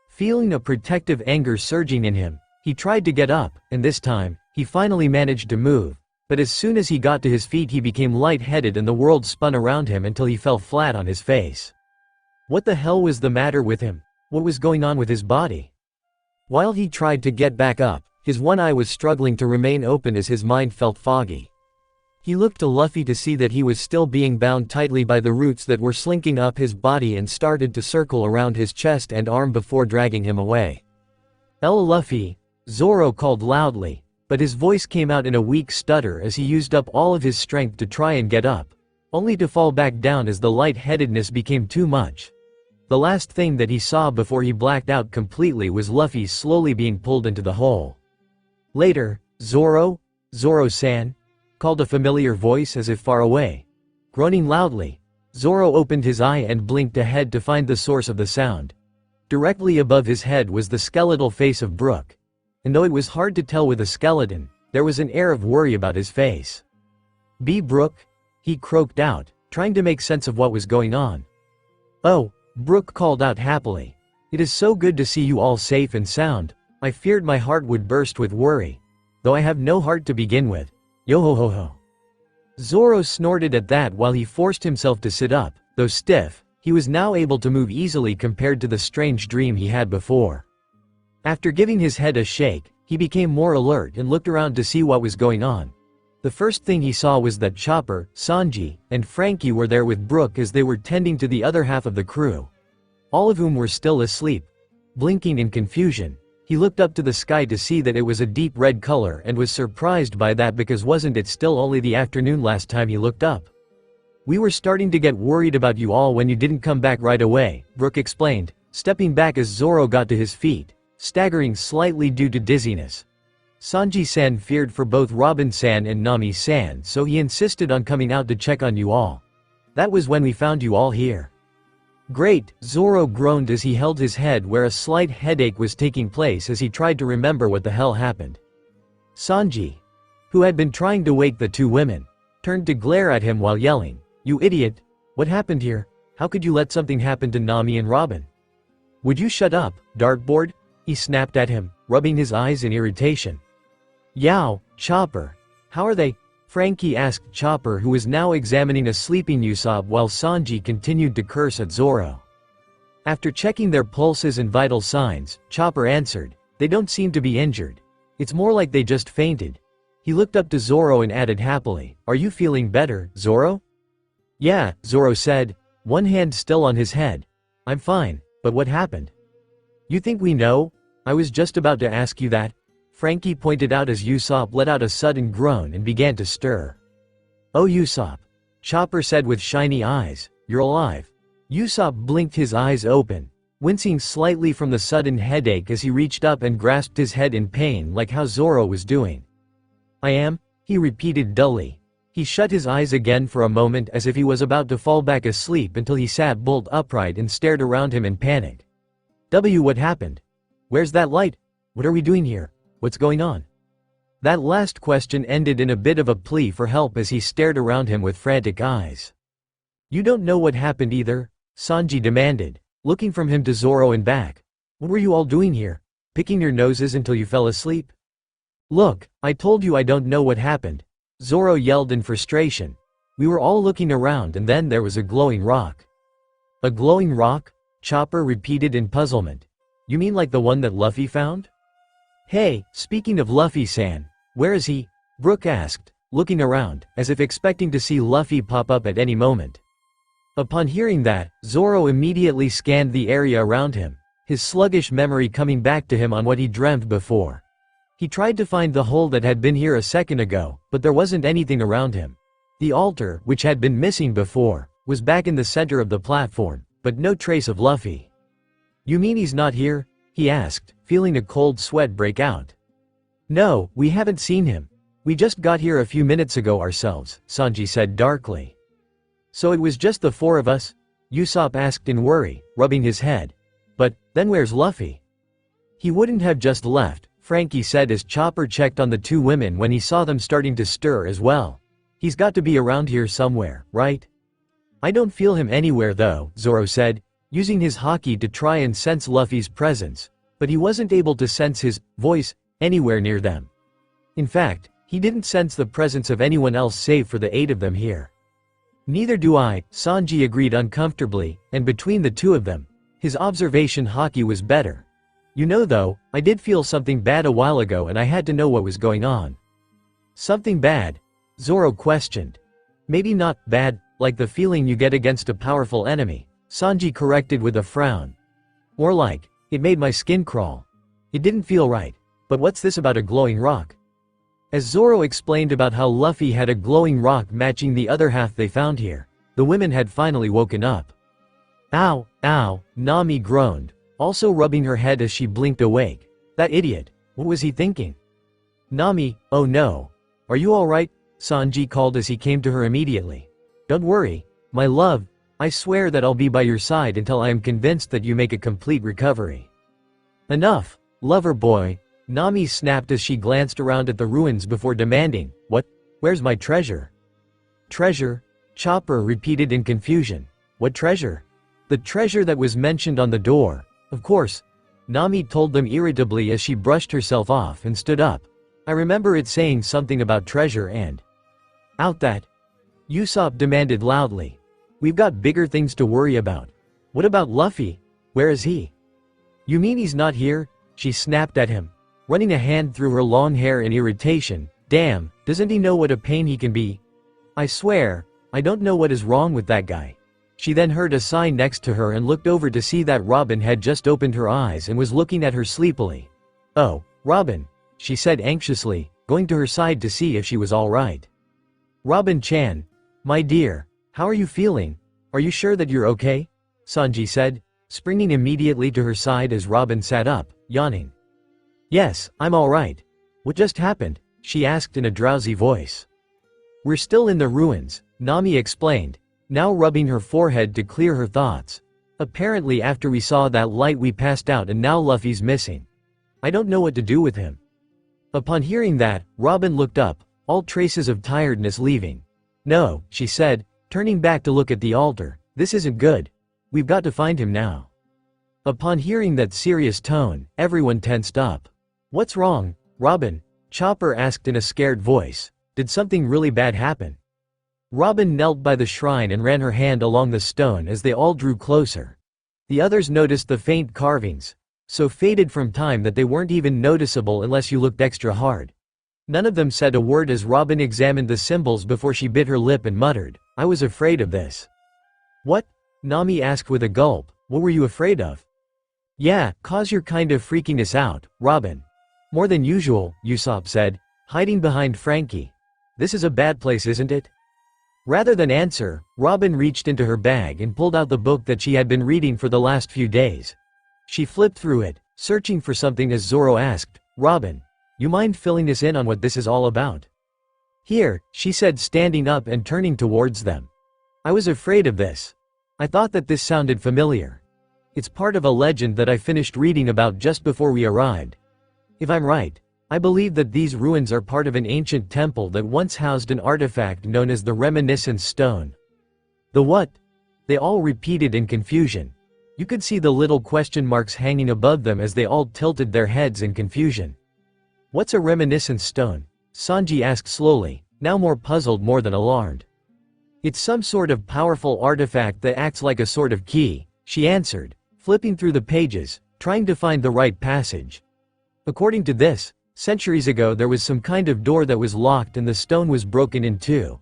Feeling a protective anger surging in him, he tried to get up, and this time, he finally managed to move, but as soon as he got to his feet he became lightheaded and the world spun around him until he fell flat on his face. What the hell was the matter with him? What was going on with his body? While he tried to get back up, his one eye was struggling to remain open as his mind felt foggy. He looked to Luffy to see that he was still being bound tightly by the roots that were slinking up his body and started to circle around his chest and arm before dragging him away. Luffy," Zoro called loudly, but his voice came out in a weak stutter as he used up all of his strength to try and get up, only to fall back down as the lightheadedness became too much. The last thing that he saw before he blacked out completely was Luffy slowly being pulled into the hole. Later, Zoro-san, called a familiar voice as if far away. Groaning loudly, Zoro opened his eye and blinked ahead to find the source of the sound. Directly above his head was the skeletal face of Brook. And though it was hard to tell with a skeleton, there was an air of worry about his face. "Be Brook?" he croaked out, trying to make sense of what was going on. "Oh," Brook called out happily. "It is so good to see you all safe and sound. I feared my heart would burst with worry. Though I have no heart to begin with. Yo-ho-ho-ho." Zoro snorted at that while he forced himself to sit up. Though stiff, he was now able to move easily compared to the strange dream he had before. After giving his head a shake, he became more alert and looked around to see what was going on. The first thing he saw was that Chopper, Sanji, and Frankie were there with Brook as they were tending to the other half of the crew, all of whom were still asleep. Blinking in confusion, he looked up to the sky to see that it was a deep red color and was surprised by that because wasn't it still only the afternoon last time he looked up? "We were starting to get worried about you all when you didn't come back right away," Brook explained, stepping back as Zoro got to his feet, staggering slightly due to dizziness. Sanji-san feared for both Robin-san and Nami-san, so he insisted on coming out to check on you all. That was when we found you all here. "Great," Zoro groaned as he held his head where a slight headache was taking place as he tried to remember what the hell happened. Sanji, who had been trying to wake the two women, turned to glare at him while yelling, "You idiot! What happened here? How could you let something happen to Nami and Robin?" "Would you shut up, dartboard?" he snapped at him, rubbing his eyes in irritation. "Yow, Chopper. How are they?" Frankie asked Chopper, who was now examining a sleeping Usopp while Sanji continued to curse at Zoro. After checking their pulses and vital signs, Chopper answered, "They don't seem to be injured. It's more like they just fainted." He looked up to Zoro and added happily, "Are you feeling better, Zoro?" "Yeah," Zoro said, one hand still on his head. "I'm fine, but what happened?" "You think we know? I was just about to ask you that," Frankie pointed out as Usopp let out a sudden groan and began to stir. "Oh Usopp," Chopper said with shiny eyes, "you're alive." Usopp blinked his eyes open, wincing slightly from the sudden headache as he reached up and grasped his head in pain like how Zoro was doing. "I am," he repeated dully. He shut his eyes again for a moment as if he was about to fall back asleep until he sat bolt upright and stared around him in panic. What happened? Where's that light? What are we doing here? What's going on?" That last question ended in a bit of a plea for help as he stared around him with frantic eyes. You don't know what happened either? Sanji demanded, looking from him to Zoro and back. What were you all doing here? Picking your noses until you fell asleep? Look, I told you I don't know what happened, Zoro yelled in frustration. We were all looking around and then there was a glowing rock. A glowing rock? Chopper repeated in puzzlement. You mean like the one that Luffy found? Hey, speaking of Luffy-san, where is he? Brook asked, looking around, as if expecting to see Luffy pop up at any moment. Upon hearing that, Zoro immediately scanned the area around him, his sluggish memory coming back to him on what he dreamt before. He tried to find the hole that had been here a second ago, but there wasn't anything around him. The altar, which had been missing before, was back in the center of the platform, but no trace of Luffy. You mean he's not here? He asked, feeling a cold sweat break out. No, we haven't seen him. We just got here a few minutes ago ourselves, Sanji said darkly. So it was just the four of us? Usopp asked in worry, rubbing his head. But, then where's Luffy? He wouldn't have just left, Frankie said as Chopper checked on the two women when he saw them starting to stir as well. He's got to be around here somewhere, right? I don't feel him anywhere though, Zoro said, using his haki to try and sense Luffy's presence, but he wasn't able to sense his voice anywhere near them. In fact, he didn't sense the presence of anyone else save for the eight of them here. Neither do I, Sanji agreed uncomfortably, and between the two of them, his observation haki was better. You know though, I did feel something bad a while ago and I had to know what was going on. Something bad? Zoro questioned. Maybe not bad, like the feeling you get against a powerful enemy, Sanji corrected with a frown. More like, it made my skin crawl. It didn't feel right. But what's this about a glowing rock? As Zoro explained about how Luffy had a glowing rock matching the other half they found here, the women had finally woken up. Ow, ow, Nami groaned, also rubbing her head as she blinked awake. That idiot, what was he thinking? Nami, oh no. Are you alright? Sanji called as he came to her immediately. Don't worry, my love, I swear that I'll be by your side until I am convinced that you make a complete recovery. Enough, lover boy, Nami snapped as she glanced around at the ruins before demanding, what? Where's my treasure? Treasure? Chopper repeated in confusion. What treasure? The treasure that was mentioned on the door, of course. Nami told them irritably as she brushed herself off and stood up. I remember it saying something about treasure and… Out that! Usopp demanded loudly. We've got bigger things to worry about. What about Luffy? Where is he? You mean he's not here? She snapped at him, running a hand through her long hair in irritation. Damn, doesn't he know what a pain he can be? I swear, I don't know what is wrong with that guy. She then heard a sigh next to her and looked over to see that Robin had just opened her eyes and was looking at her sleepily. Oh, Robin, she said anxiously, going to her side to see if she was all right. Robin-chan, my dear, how are you feeling? Are you sure that you're okay? Sanji said, springing immediately to her side as Robin sat up, yawning. Yes, I'm all right. What just happened? She asked in a drowsy voice. We're still in the ruins, Nami explained, now rubbing her forehead to clear her thoughts. Apparently after we saw that light we passed out and now Luffy's missing. I don't know what to do with him. Upon hearing that, Robin looked up, all traces of tiredness leaving. No, she said, turning back to look at the altar, this isn't good. We've got to find him now. Upon hearing that serious tone, everyone tensed up. What's wrong, Robin? Chopper asked in a scared voice. Did something really bad happen? Robin knelt by the shrine and ran her hand along the stone as they all drew closer. The others noticed the faint carvings, so faded from time that they weren't even noticeable unless you looked extra hard. None of them said a word as Robin examined the symbols before she bit her lip and muttered, I was afraid of this. What? Nami asked with a gulp, what were you afraid of? Yeah, 'cause you're kind of freaking us out, Robin. More than usual, Usopp said, hiding behind Frankie. This is a bad place, isn't it? Rather than answer, Robin reached into her bag and pulled out the book that she had been reading for the last few days. She flipped through it, searching for something as Zoro asked, Robin, you mind filling us in on what this is all about? Here, she said standing up and turning towards them. I was afraid of this. I thought that this sounded familiar. It's part of a legend that I finished reading about just before we arrived. If I'm right, I believe that these ruins are part of an ancient temple that once housed an artifact known as the Reminiscence Stone. The what? They all repeated in confusion. You could see the little question marks hanging above them as they all tilted their heads in confusion. What's a Reminiscence Stone? Sanji asked slowly, now more puzzled more than alarmed. It's some sort of powerful artifact that acts like a sort of key, she answered, flipping through the pages, trying to find the right passage. According to this, centuries ago there was some kind of door that was locked and the stone was broken in two.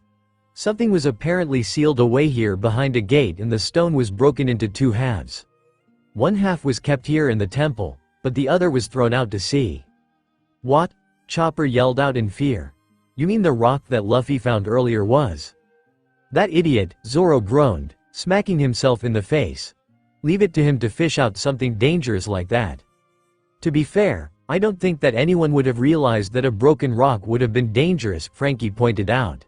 Something was apparently sealed away here behind a gate and the stone was broken into two halves. One half was kept here in the temple, but the other was thrown out to sea. What? Chopper yelled out in fear. You mean the rock that Luffy found earlier was? That idiot, Zoro groaned, smacking himself in the face. Leave it to him to fish out something dangerous like that. To be fair, I don't think that anyone would have realized that a broken rock would have been dangerous, Frankie pointed out.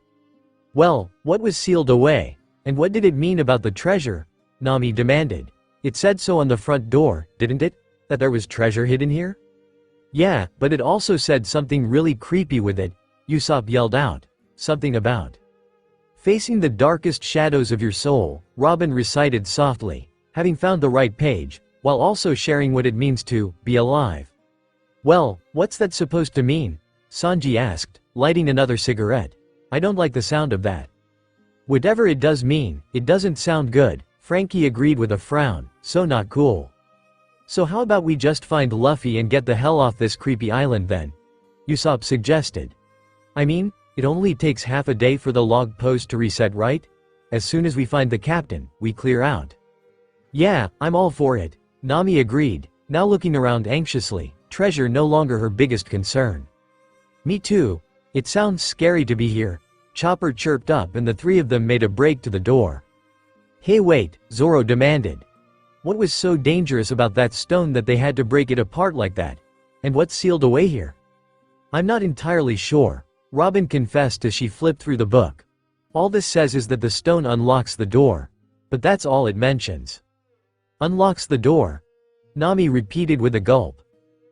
Well, what was sealed away? And what did it mean about the treasure? Nami demanded. It said so on the front door, didn't it? That there was treasure hidden here? Yeah, but it also said something really creepy with it, Usopp yelled out. Something about facing the darkest shadows of your soul, Robin recited softly, having found the right page, while also sharing what it means to be alive. Well, what's that supposed to mean? Sanji asked, lighting another cigarette. I don't like the sound of that. Whatever it does mean, it doesn't sound good, Frankie agreed with a frown, so not cool. So how about we just find Luffy and get the hell off this creepy island then? Usopp suggested. I mean, it only takes half a day for the log post to reset, right? As soon as we find the captain, we clear out. Yeah, I'm all for it, Nami agreed, now looking around anxiously, treasure no longer her biggest concern. Me too. It sounds scary to be here, Chopper chirped up and the three of them made a break to the door. Hey wait, Zoro demanded. What was so dangerous about that stone that they had to break it apart like that? And what's sealed away here? I'm not entirely sure, Robin confessed as she flipped through the book. All this says is that the stone unlocks the door. But that's all it mentions. Unlocks the door? Nami repeated with a gulp.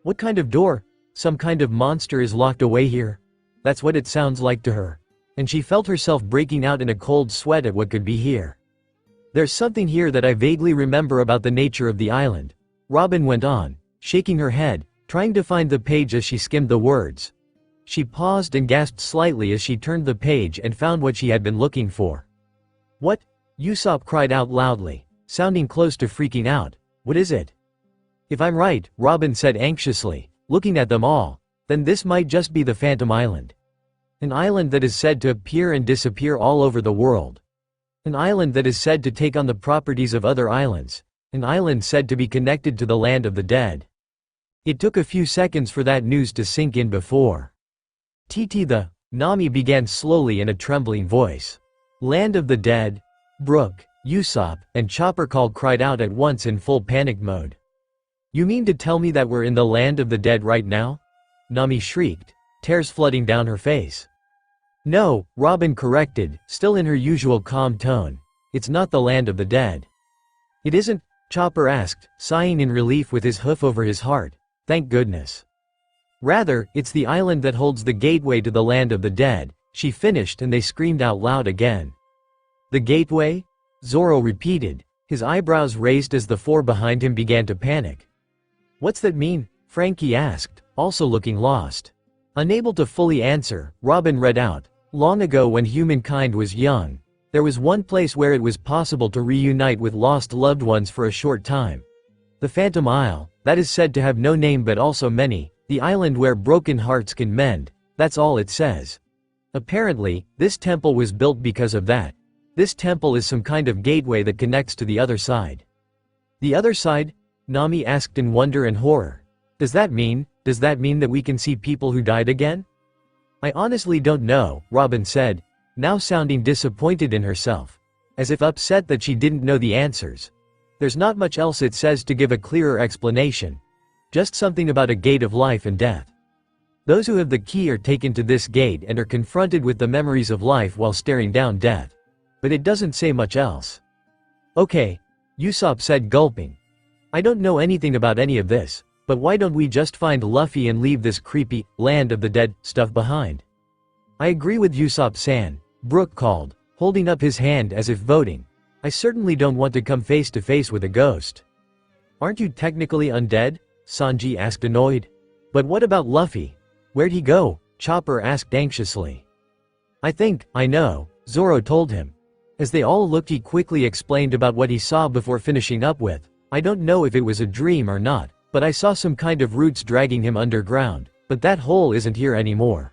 What kind of door? Some kind of monster is locked away here? That's what it sounds like to her. And she felt herself breaking out in a cold sweat at what could be here. There's something here that I vaguely remember about the nature of the island, Robin went on, shaking her head, trying to find the page as she skimmed the words. She paused and gasped slightly as she turned the page and found what she had been looking for. What? Usopp cried out loudly, sounding close to freaking out. What is it? If I'm right, Robin said anxiously, looking at them all, then this might just be the Phantom Island. An island that is said to appear and disappear all over the world. An island that is said to take on the properties of other islands. An island said to be connected to the land of the dead. It took a few seconds for that news to sink in before. Nami began slowly in a trembling voice. Land of the dead? Brook, Usopp, and Chopper cried out at once in full panic mode. You mean to tell me that we're in the land of the dead right now? Nami shrieked, tears flooding down her face. No, Robin corrected, still in her usual calm tone. It's not the land of the dead. It isn't? Chopper asked, sighing in relief with his hoof over his heart. Thank goodness. Rather, it's the island that holds the gateway to the land of the dead, she finished and they screamed out loud again. The gateway? Zoro repeated, his eyebrows raised as the four behind him began to panic. What's that mean? Frankie asked, also looking lost. Unable to fully answer, Robin read out, long ago when humankind was young, there was one place where it was possible to reunite with lost loved ones for a short time. The Phantom Isle, that is said to have no name but also many, the island where broken hearts can mend, that's all it says. Apparently, this temple was built because of that. This temple is some kind of gateway that connects to the other side. The other side? Nami asked in wonder and horror. Does that mean that we can see people who died again? I honestly don't know, Robin said, now sounding disappointed in herself. As if upset that she didn't know the answers. There's not much else it says to give a clearer explanation. Just something about a gate of life and death. Those who have the key are taken to this gate and are confronted with the memories of life while staring down death. But it doesn't say much else. Okay, Usopp said, gulping. I don't know anything about any of this. But why don't we just find Luffy and leave this creepy, land of the dead, stuff behind? I agree with Usopp-san, Brook called, holding up his hand as if voting. I certainly don't want to come face to face with a ghost. Aren't you technically undead? Sanji asked annoyed. But what about Luffy? Where'd he go? Chopper asked anxiously. I know, Zoro told him. As they all looked, he quickly explained about what he saw before finishing up with. I don't know if it was a dream or not, but I saw some kind of roots dragging him underground, but that hole isn't here anymore.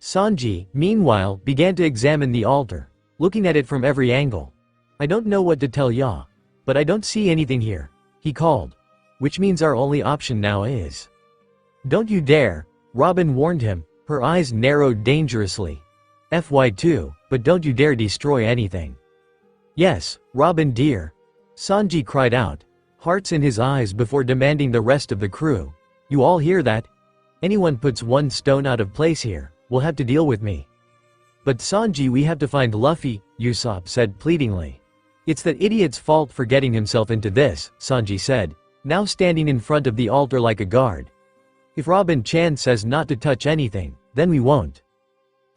Sanji, meanwhile, began to examine the altar, looking at it from every angle. I don't know what to tell ya, but I don't see anything here, he called. Which means our only option now is. Don't you dare, Robin warned him, her eyes narrowed dangerously. FY2, but don't you dare destroy anything. Yes, Robin dear. Sanji cried out, hearts in his eyes before demanding the rest of the crew. You all hear that? Anyone puts one stone out of place here, will have to deal with me. But Sanji, we have to find Luffy, Usopp said pleadingly. It's that idiot's fault for getting himself into this, Sanji said, now standing in front of the altar like a guard. If Robin-chan says not to touch anything, then we won't.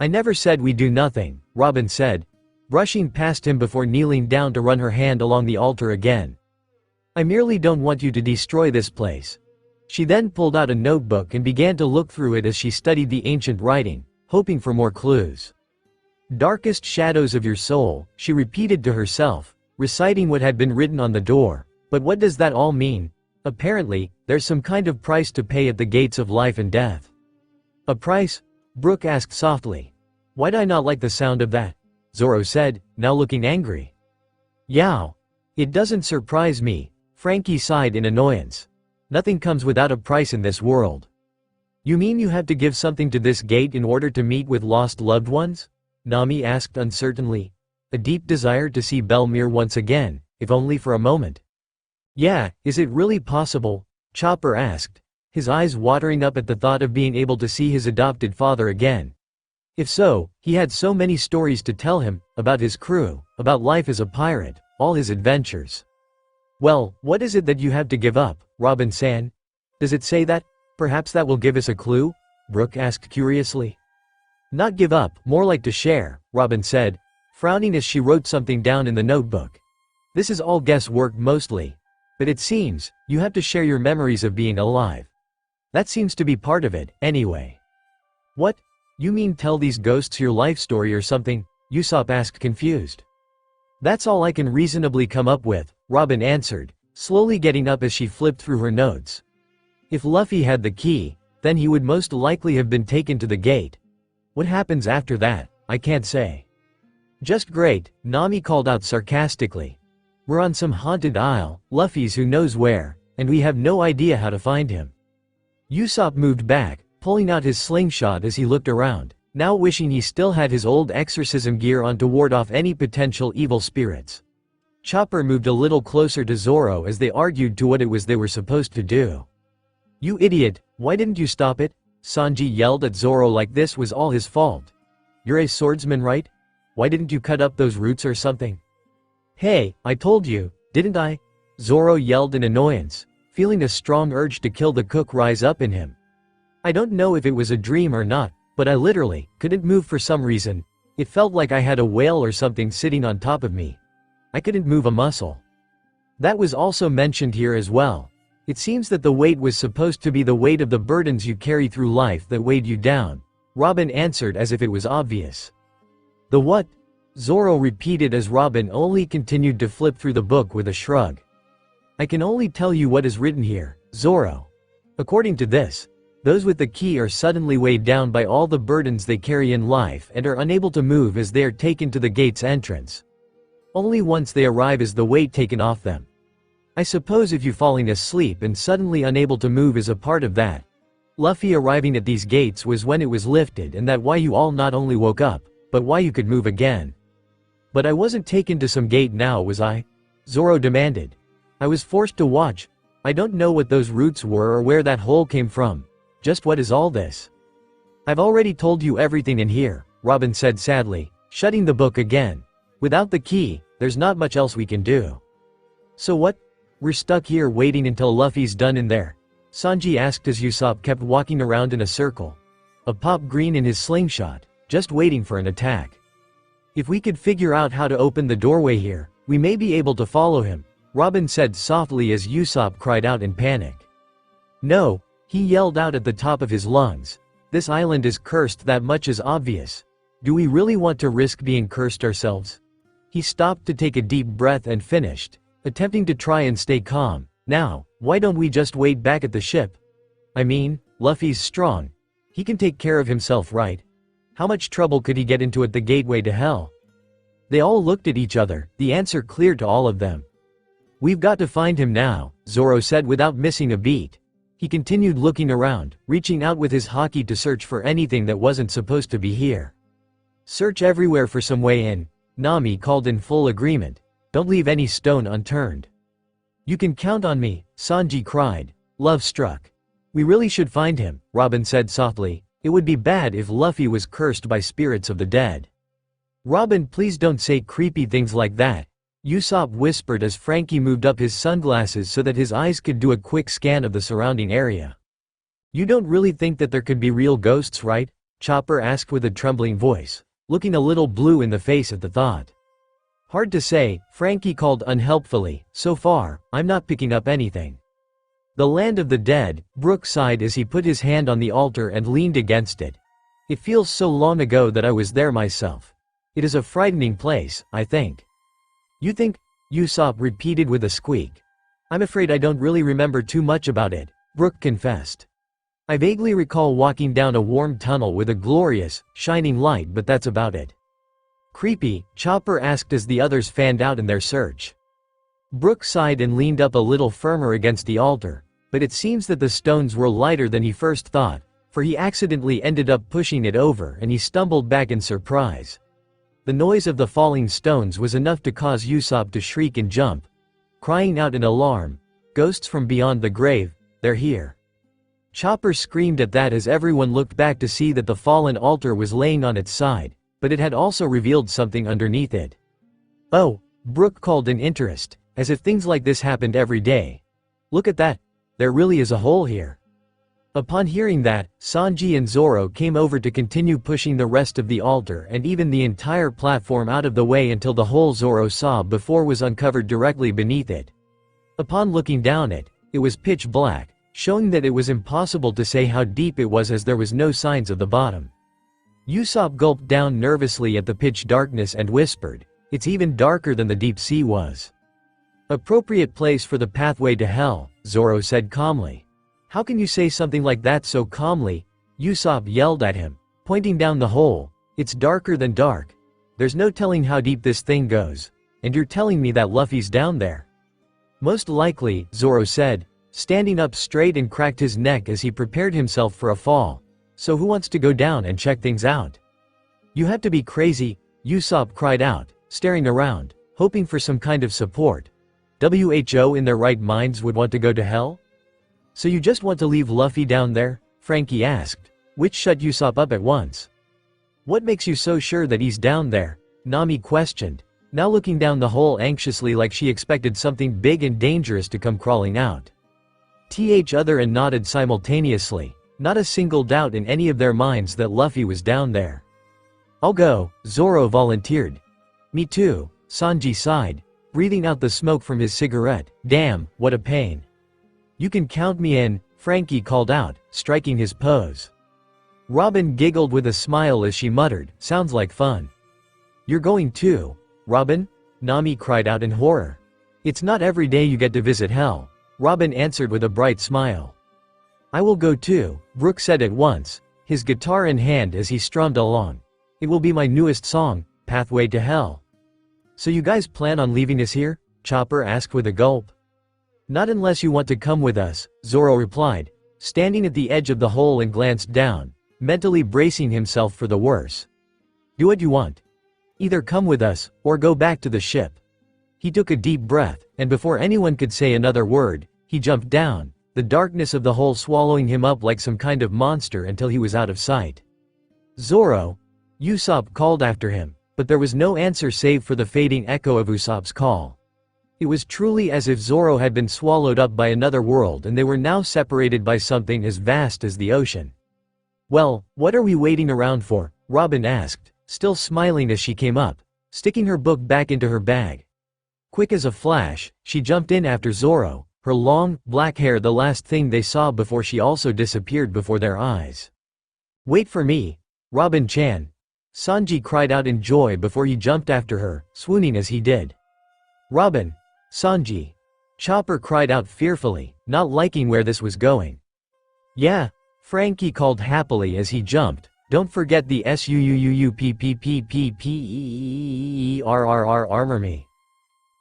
I never said we do nothing, Robin said, brushing past him before kneeling down to run her hand along the altar again. I merely don't want you to destroy this place. She then pulled out a notebook and began to look through it as she studied the ancient writing, hoping for more clues. Darkest shadows of your soul, she repeated to herself, reciting what had been written on the door. But what does that all mean? Apparently, there's some kind of price to pay at the gates of life and death. A price? Brook asked softly. Why'd I not like the sound of that? Zoro said, now looking angry. Yow. It doesn't surprise me, Frankie sighed in annoyance. Nothing comes without a price in this world. You mean you have to give something to this gate in order to meet with lost loved ones? Nami asked uncertainly. A deep desire to see Belmere once again, if only for a moment. Yeah, is it really possible? Chopper asked, his eyes watering up at the thought of being able to see his adopted father again. If so, he had so many stories to tell him, about his crew, about life as a pirate, all his adventures. Well, what is it that you have to give up, Robin-san? Does it say that? Perhaps that will give us a clue? Brook asked curiously. Not give up, more like to share, Robin said, frowning as she wrote something down in the notebook. This is all guesswork mostly. But it seems, you have to share your memories of being alive. That seems to be part of it, anyway. What? You mean tell these ghosts your life story or something? Usopp asked confused. That's all I can reasonably come up with, Robin answered, slowly getting up as she flipped through her notes. If Luffy had the key, then he would most likely have been taken to the gate. What happens after that, I can't say. Just great, Nami called out sarcastically. We're on some haunted isle, Luffy's who knows where, and we have no idea how to find him. Usopp moved back, pulling out his slingshot as he looked around, now wishing he still had his old exorcism gear on to ward off any potential evil spirits. Chopper moved a little closer to Zoro as they argued to what it was they were supposed to do. You idiot, why didn't you stop it? Sanji yelled at Zoro like this was all his fault. You're a swordsman, right? Why didn't you cut up those roots or something? Hey, I told you, didn't I? Zoro yelled in annoyance, feeling a strong urge to kill the cook rise up in him. I don't know if it was a dream or not, but I literally couldn't move for some reason. It felt like I had a whale or something sitting on top of me. I couldn't move a muscle. That was also mentioned here as well. It seems that the weight was supposed to be the weight of the burdens you carry through life that weighed you down, Robin answered as if it was obvious. The what? Zoro repeated as Robin only continued to flip through the book with a shrug. I can only tell you what is written here, Zoro. According to this, those with the key are suddenly weighed down by all the burdens they carry in life and are unable to move as they are taken to the gate's entrance. Only once they arrive is the weight taken off them. I suppose if you falling asleep and suddenly unable to move is a part of that. Luffy arriving at these gates was when it was lifted, and that why you all not only woke up, but why you could move again. But I wasn't taken to some gate now, was I? Zoro demanded. I was forced to watch. I don't know what those roots were or where that hole came from. Just what is all this? I've already told you everything in here, Robin said sadly, shutting the book again. Without the key, there's not much else we can do. So what? We're stuck here waiting until Luffy's done in there. Sanji asked as Usopp kept walking around in a circle. A pop green in his slingshot, just waiting for an attack. If we could figure out how to open the doorway here, we may be able to follow him, Robin said softly as Usopp cried out in panic. No, he yelled out at the top of his lungs. This island is cursed, that much is obvious. Do we really want to risk being cursed ourselves? He stopped to take a deep breath and finished, attempting to try and stay calm. Now, why don't we just wait back at the ship? I mean, Luffy's strong. He can take care of himself, right? How much trouble could he get into at the gateway to hell? They all looked at each other, the answer clear to all of them. We've got to find him now, Zoro said without missing a beat. He continued looking around, reaching out with his haki to search for anything that wasn't supposed to be here. Search everywhere for some way in, Nami called in full agreement. Don't leave any stone unturned. You can count on me, Sanji cried, love struck. We really should find him, Robin said softly. It would be bad if Luffy was cursed by spirits of the dead. Robin, please don't say creepy things like that, Usopp whispered as Frankie moved up his sunglasses so that his eyes could do a quick scan of the surrounding area. You don't really think that there could be real ghosts, right? Chopper asked with a trembling voice, looking a little blue in the face at the thought. Hard to say, Frankie called unhelpfully. So far, I'm not picking up anything. The land of the dead, Brook sighed as he put his hand on the altar and leaned against it. It feels so long ago that I was there myself. It is a frightening place, I think. You think? Usopp repeated with a squeak. I'm afraid I don't really remember too much about it, Brook confessed. I vaguely recall walking down a warm tunnel with a glorious, shining light, but that's about it. Creepy, Chopper asked as the others fanned out in their search. Brook sighed and leaned up a little firmer against the altar, but it seems that the stones were lighter than he first thought, for he accidentally ended up pushing it over and he stumbled back in surprise. The noise of the falling stones was enough to cause Usopp to shriek and jump, crying out in alarm, "Ghosts from beyond the grave, they're here." Chopper screamed at that as everyone looked back to see that the fallen altar was laying on its side, but it had also revealed something underneath it. Oh, Brook called in interest, as if things like this happened every day. Look at that, there really is a hole here. Upon hearing that, Sanji and Zoro came over to continue pushing the rest of the altar and even the entire platform out of the way until the hole Zoro saw before was uncovered directly beneath it. Upon looking down it was pitch black, showing that it was impossible to say how deep it was as there was no signs of the bottom. Usopp gulped down nervously at the pitch darkness and whispered, "It's even darker than the deep sea was." "Appropriate place for the pathway to hell," Zoro said calmly. "How can you say something like that so calmly?" Usopp yelled at him, pointing down the hole. "It's darker than dark. There's no telling how deep this thing goes. And you're telling me that Luffy's down there?" "Most likely," Zoro said, standing up straight and cracked his neck as he prepared himself for a fall. "So who wants to go down and check things out?" "You have to be crazy," Usopp cried out, staring around, hoping for some kind of support. "Who in their right minds would want to go to hell?" "So you just want to leave Luffy down there?" Frankie asked, which shut Usopp up at once. "What makes you so sure that he's down there?" Nami questioned, now looking down the hole anxiously like she expected something big and dangerous to come crawling out. Other and nodded simultaneously, not a single doubt in any of their minds that Luffy was down there. "I'll go," Zoro volunteered. "Me too," Sanji sighed, breathing out the smoke from his cigarette. "Damn, what a pain." "You can count me in," Frankie called out, striking his pose. Robin giggled with a smile as she muttered, "Sounds like fun." "You're going too, Robin?" Nami cried out in horror. "It's not every day you get to visit hell," Robin answered with a bright smile. "I will go too," Brook said at once, his guitar in hand as he strummed along. "It will be my newest song, Pathway to Hell." "So you guys plan on leaving us here?" Chopper asked with a gulp. "Not unless you want to come with us," Zoro replied, standing at the edge of the hole and glanced down, mentally bracing himself for the worst. "Do what you want. Either come with us, or go back to the ship." He took a deep breath, and before anyone could say another word, he jumped down, the darkness of the hole swallowing him up like some kind of monster until he was out of sight. "Zoro!" Usopp called after him, but there was no answer save for the fading echo of Usopp's call. It was truly as if Zoro had been swallowed up by another world and they were now separated by something as vast as the ocean. "Well, what are we waiting around for?" Robin asked, still smiling as she came up, sticking her book back into her bag. Quick as a flash, she jumped in after Zoro, her long, black hair the last thing they saw before she also disappeared before their eyes. "Wait for me, Robin-chan!" Sanji cried out in joy before he jumped after her, swooning as he did. "Robin! Sanji!" Chopper cried out fearfully, not liking where this was going. "Yeah," Frankie called happily as he jumped, "don't forget the SUUUPPPPPERRR armor me."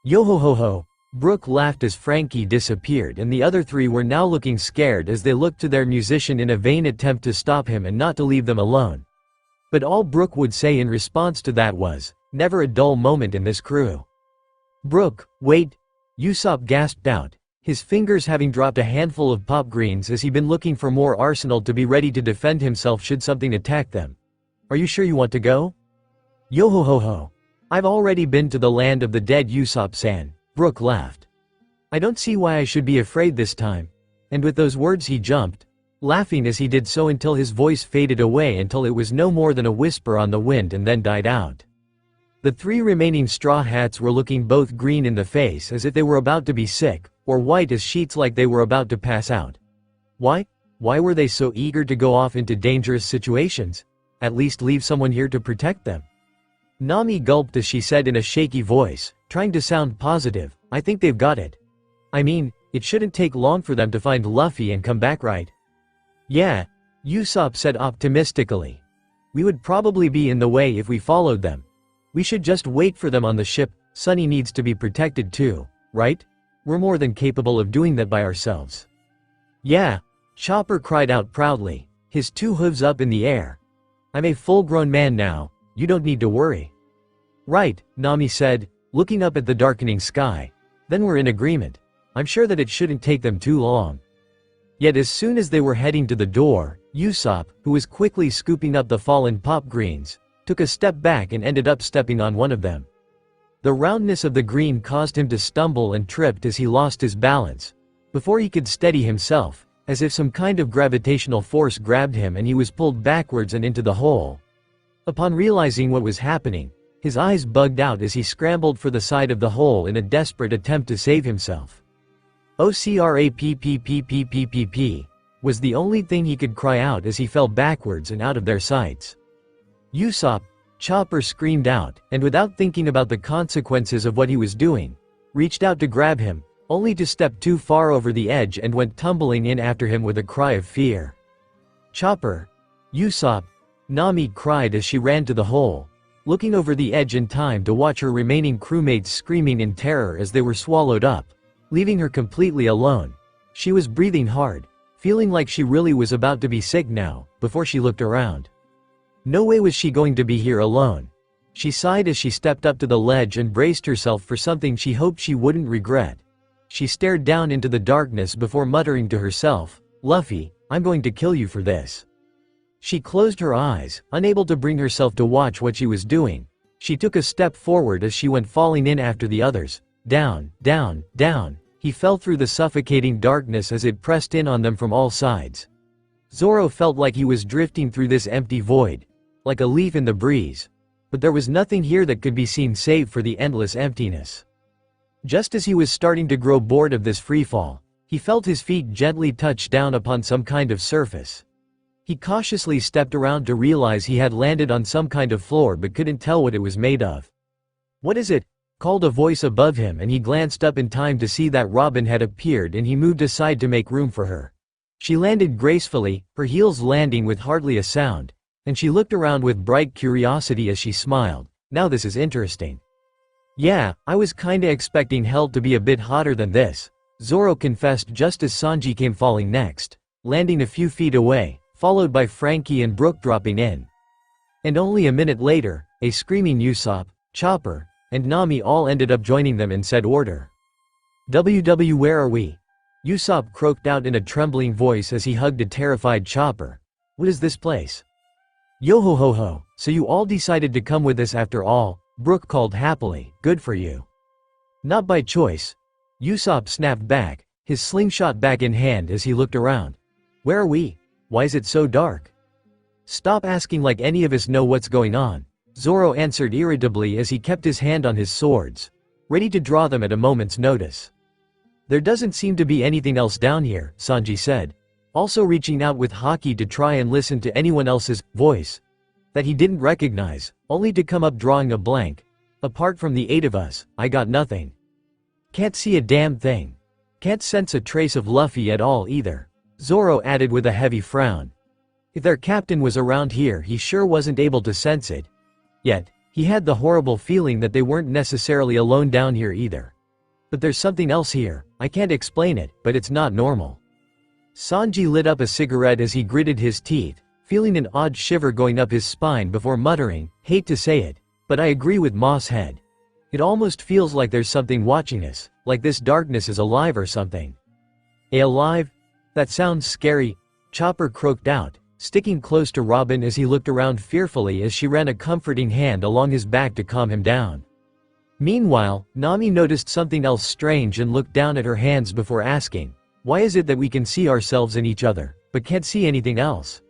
Yo-ho-ho-ho! Brook laughed as Frankie disappeared and the other three were now looking scared as they looked to their musician in a vain attempt to stop him and not to leave them alone. But all Brook would say in response to that was, "Never a dull moment in this crew." "Brook, wait!" Usopp gasped out, his fingers having dropped a handful of pop greens as he'd been looking for more arsenal to be ready to defend himself should something attack them. "Are you sure you want to go?" "Yo-ho-ho-ho! I've already been to the land of the dead, Usopp-san," Brook laughed. "I don't see why I should be afraid this time." And with those words he jumped, laughing as he did so until his voice faded away until it was no more than a whisper on the wind and then died out. The three remaining Straw Hats were looking both green in the face as if they were about to be sick, or white as sheets like they were about to pass out. Why were they so eager to go off into dangerous situations? At least leave someone here to protect them. Nami gulped as she said in a shaky voice, trying to sound positive, "I think they've got it. I mean, it shouldn't take long for them to find Luffy and come back, right?" "Yeah," Usopp said optimistically. "We would probably be in the way if we followed them. We should just wait for them on the ship. Sunny needs to be protected too, right? We're more than capable of doing that by ourselves." "Yeah," Chopper cried out proudly, his two hooves up in the air. "I'm a full-grown man now, you don't need to worry." "Right," Nami said, looking up at the darkening sky. "Then we're in agreement. I'm sure that it shouldn't take them too long." Yet as soon as they were heading to the door, Usopp, who was quickly scooping up the fallen pop greens, took a step back and ended up stepping on one of them. The roundness of the green caused him to stumble and tripped as he lost his balance. Before he could steady himself, as if some kind of gravitational force grabbed him and he was pulled backwards and into the hole. Upon realizing what was happening, his eyes bugged out as he scrambled for the side of the hole in a desperate attempt to save himself. "OCRAPPPPPPP" was the only thing he could cry out as he fell backwards and out of their sights. "Usopp!" Chopper screamed out, and without thinking about the consequences of what he was doing, reached out to grab him, only to step too far over the edge and went tumbling in after him with a cry of fear. "Chopper! Usopp!" Nami cried as she ran to the hole, looking over the edge in time to watch her remaining crewmates screaming in terror as they were swallowed up, leaving her completely alone. She was breathing hard, feeling like she really was about to be sick now, before she looked around. No way was she going to be here alone. She sighed as she stepped up to the ledge and braced herself for something she hoped she wouldn't regret. She stared down into the darkness before muttering to herself, "Luffy, I'm going to kill you for this." She closed her eyes, unable to bring herself to watch what she was doing. She took a step forward as she went falling in after the others. Down, down, down. He fell through the suffocating darkness as it pressed in on them from all sides. Zoro felt like he was drifting through this empty void, like a leaf in the breeze. But there was nothing here that could be seen save for the endless emptiness. Just as he was starting to grow bored of this freefall, he felt his feet gently touch down upon some kind of surface. He cautiously stepped around to realize he had landed on some kind of floor but couldn't tell what it was made of. "What is it?" called a voice above him, and he glanced up in time to see that Robin had appeared and he moved aside to make room for her. She landed gracefully, her heels landing with hardly a sound, and she looked around with bright curiosity as she smiled. "Now this is interesting." "Yeah, I was kinda expecting hell to be a bit hotter than this," Zoro confessed just as Sanji came falling next, landing a few feet away, followed by Frankie and Brook dropping in. And only a minute later, a screaming Usopp, Chopper, and Nami all ended up joining them in said order. "WW, where are we?" Usopp croaked out in a trembling voice as he hugged a terrified Chopper. "What is this place?" "Yo-ho-ho-ho, so you all decided to come with us after all," Brook called happily. "Good for you." Not by choice. Usopp snapped back, his slingshot back in hand as he looked around. Where are we? Why is it so dark? Stop asking like any of us know what's going on, Zoro answered irritably as he kept his hand on his swords, ready to draw them at a moment's notice. There doesn't seem to be anything else down here, Sanji said, also reaching out with Haki to try and listen to anyone else's voice that he didn't recognize, only to come up drawing a blank. Apart from the 8 of us, I got nothing. Can't see a damn thing. Can't sense a trace of Luffy at all either, Zoro added with a heavy frown. If their captain was around here, he sure wasn't able to sense it. Yet, he had the horrible feeling that they weren't necessarily alone down here either. But there's something else here, I can't explain it, but it's not normal. Sanji lit up a cigarette as he gritted his teeth, feeling an odd shiver going up his spine before muttering, hate to say it, but I agree with Mosshead. It almost feels like there's something watching us, like this darkness is alive or something. Alive? That sounds scary, Chopper croaked out, sticking close to Robin as he looked around fearfully as she ran a comforting hand along his back to calm him down. Meanwhile, Nami noticed something else strange and looked down at her hands before asking, why is it that we can see ourselves in each other, but can't see anything else?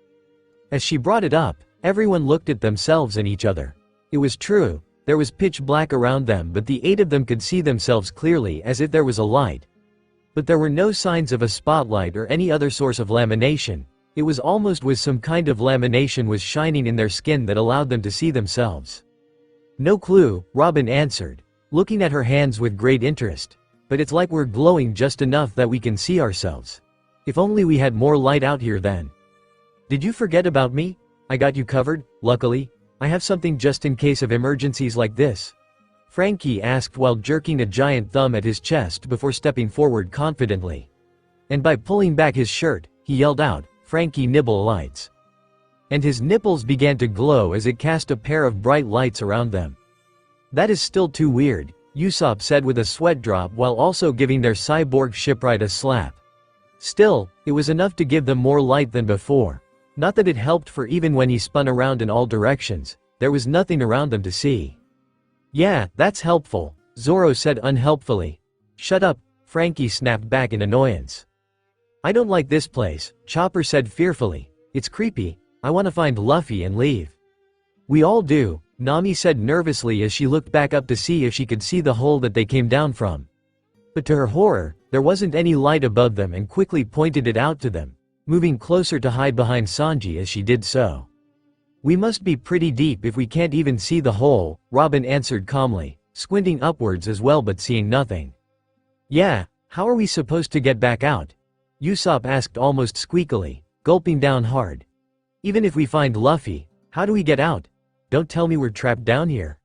As she brought it up, everyone looked at themselves and each other. It was true, there was pitch black around them, but the 8 of them could see themselves clearly as if there was a light. But there were no signs of a spotlight or any other source of lamination. It was almost as some kind of lamination was shining in their skin that allowed them to see themselves. No clue, Robin answered, looking at her hands with great interest. But it's like we're glowing just enough that we can see ourselves. If only we had more light out here then. Did you forget about me? I got you covered, luckily. I have something just in case of emergencies like this. Frankie asked while jerking a giant thumb at his chest before stepping forward confidently. And by pulling back his shirt, he yelled out, Frankie nibble lights. And his nipples began to glow as it cast a pair of bright lights around them. That is still too weird, Usopp said with a sweat drop while also giving their cyborg shipwright a slap. Still, it was enough to give them more light than before. Not that it helped, for even when he spun around in all directions, there was nothing around them to see. Yeah, that's helpful, Zoro said unhelpfully. Shut up, Frankie snapped back in annoyance. I don't like this place, Chopper said fearfully. It's creepy, I want to find Luffy and leave. We all do, Nami said nervously as she looked back up to see if she could see the hole that they came down from. But to her horror, there wasn't any light above them and quickly pointed it out to them, moving closer to hide behind Sanji as she did so. We must be pretty deep if we can't even see the hole, Robin answered calmly, squinting upwards as well but seeing nothing. Yeah, how are we supposed to get back out? Usopp asked almost squeakily, gulping down hard. Even if we find Luffy, how do we get out? Don't tell me we're trapped down here.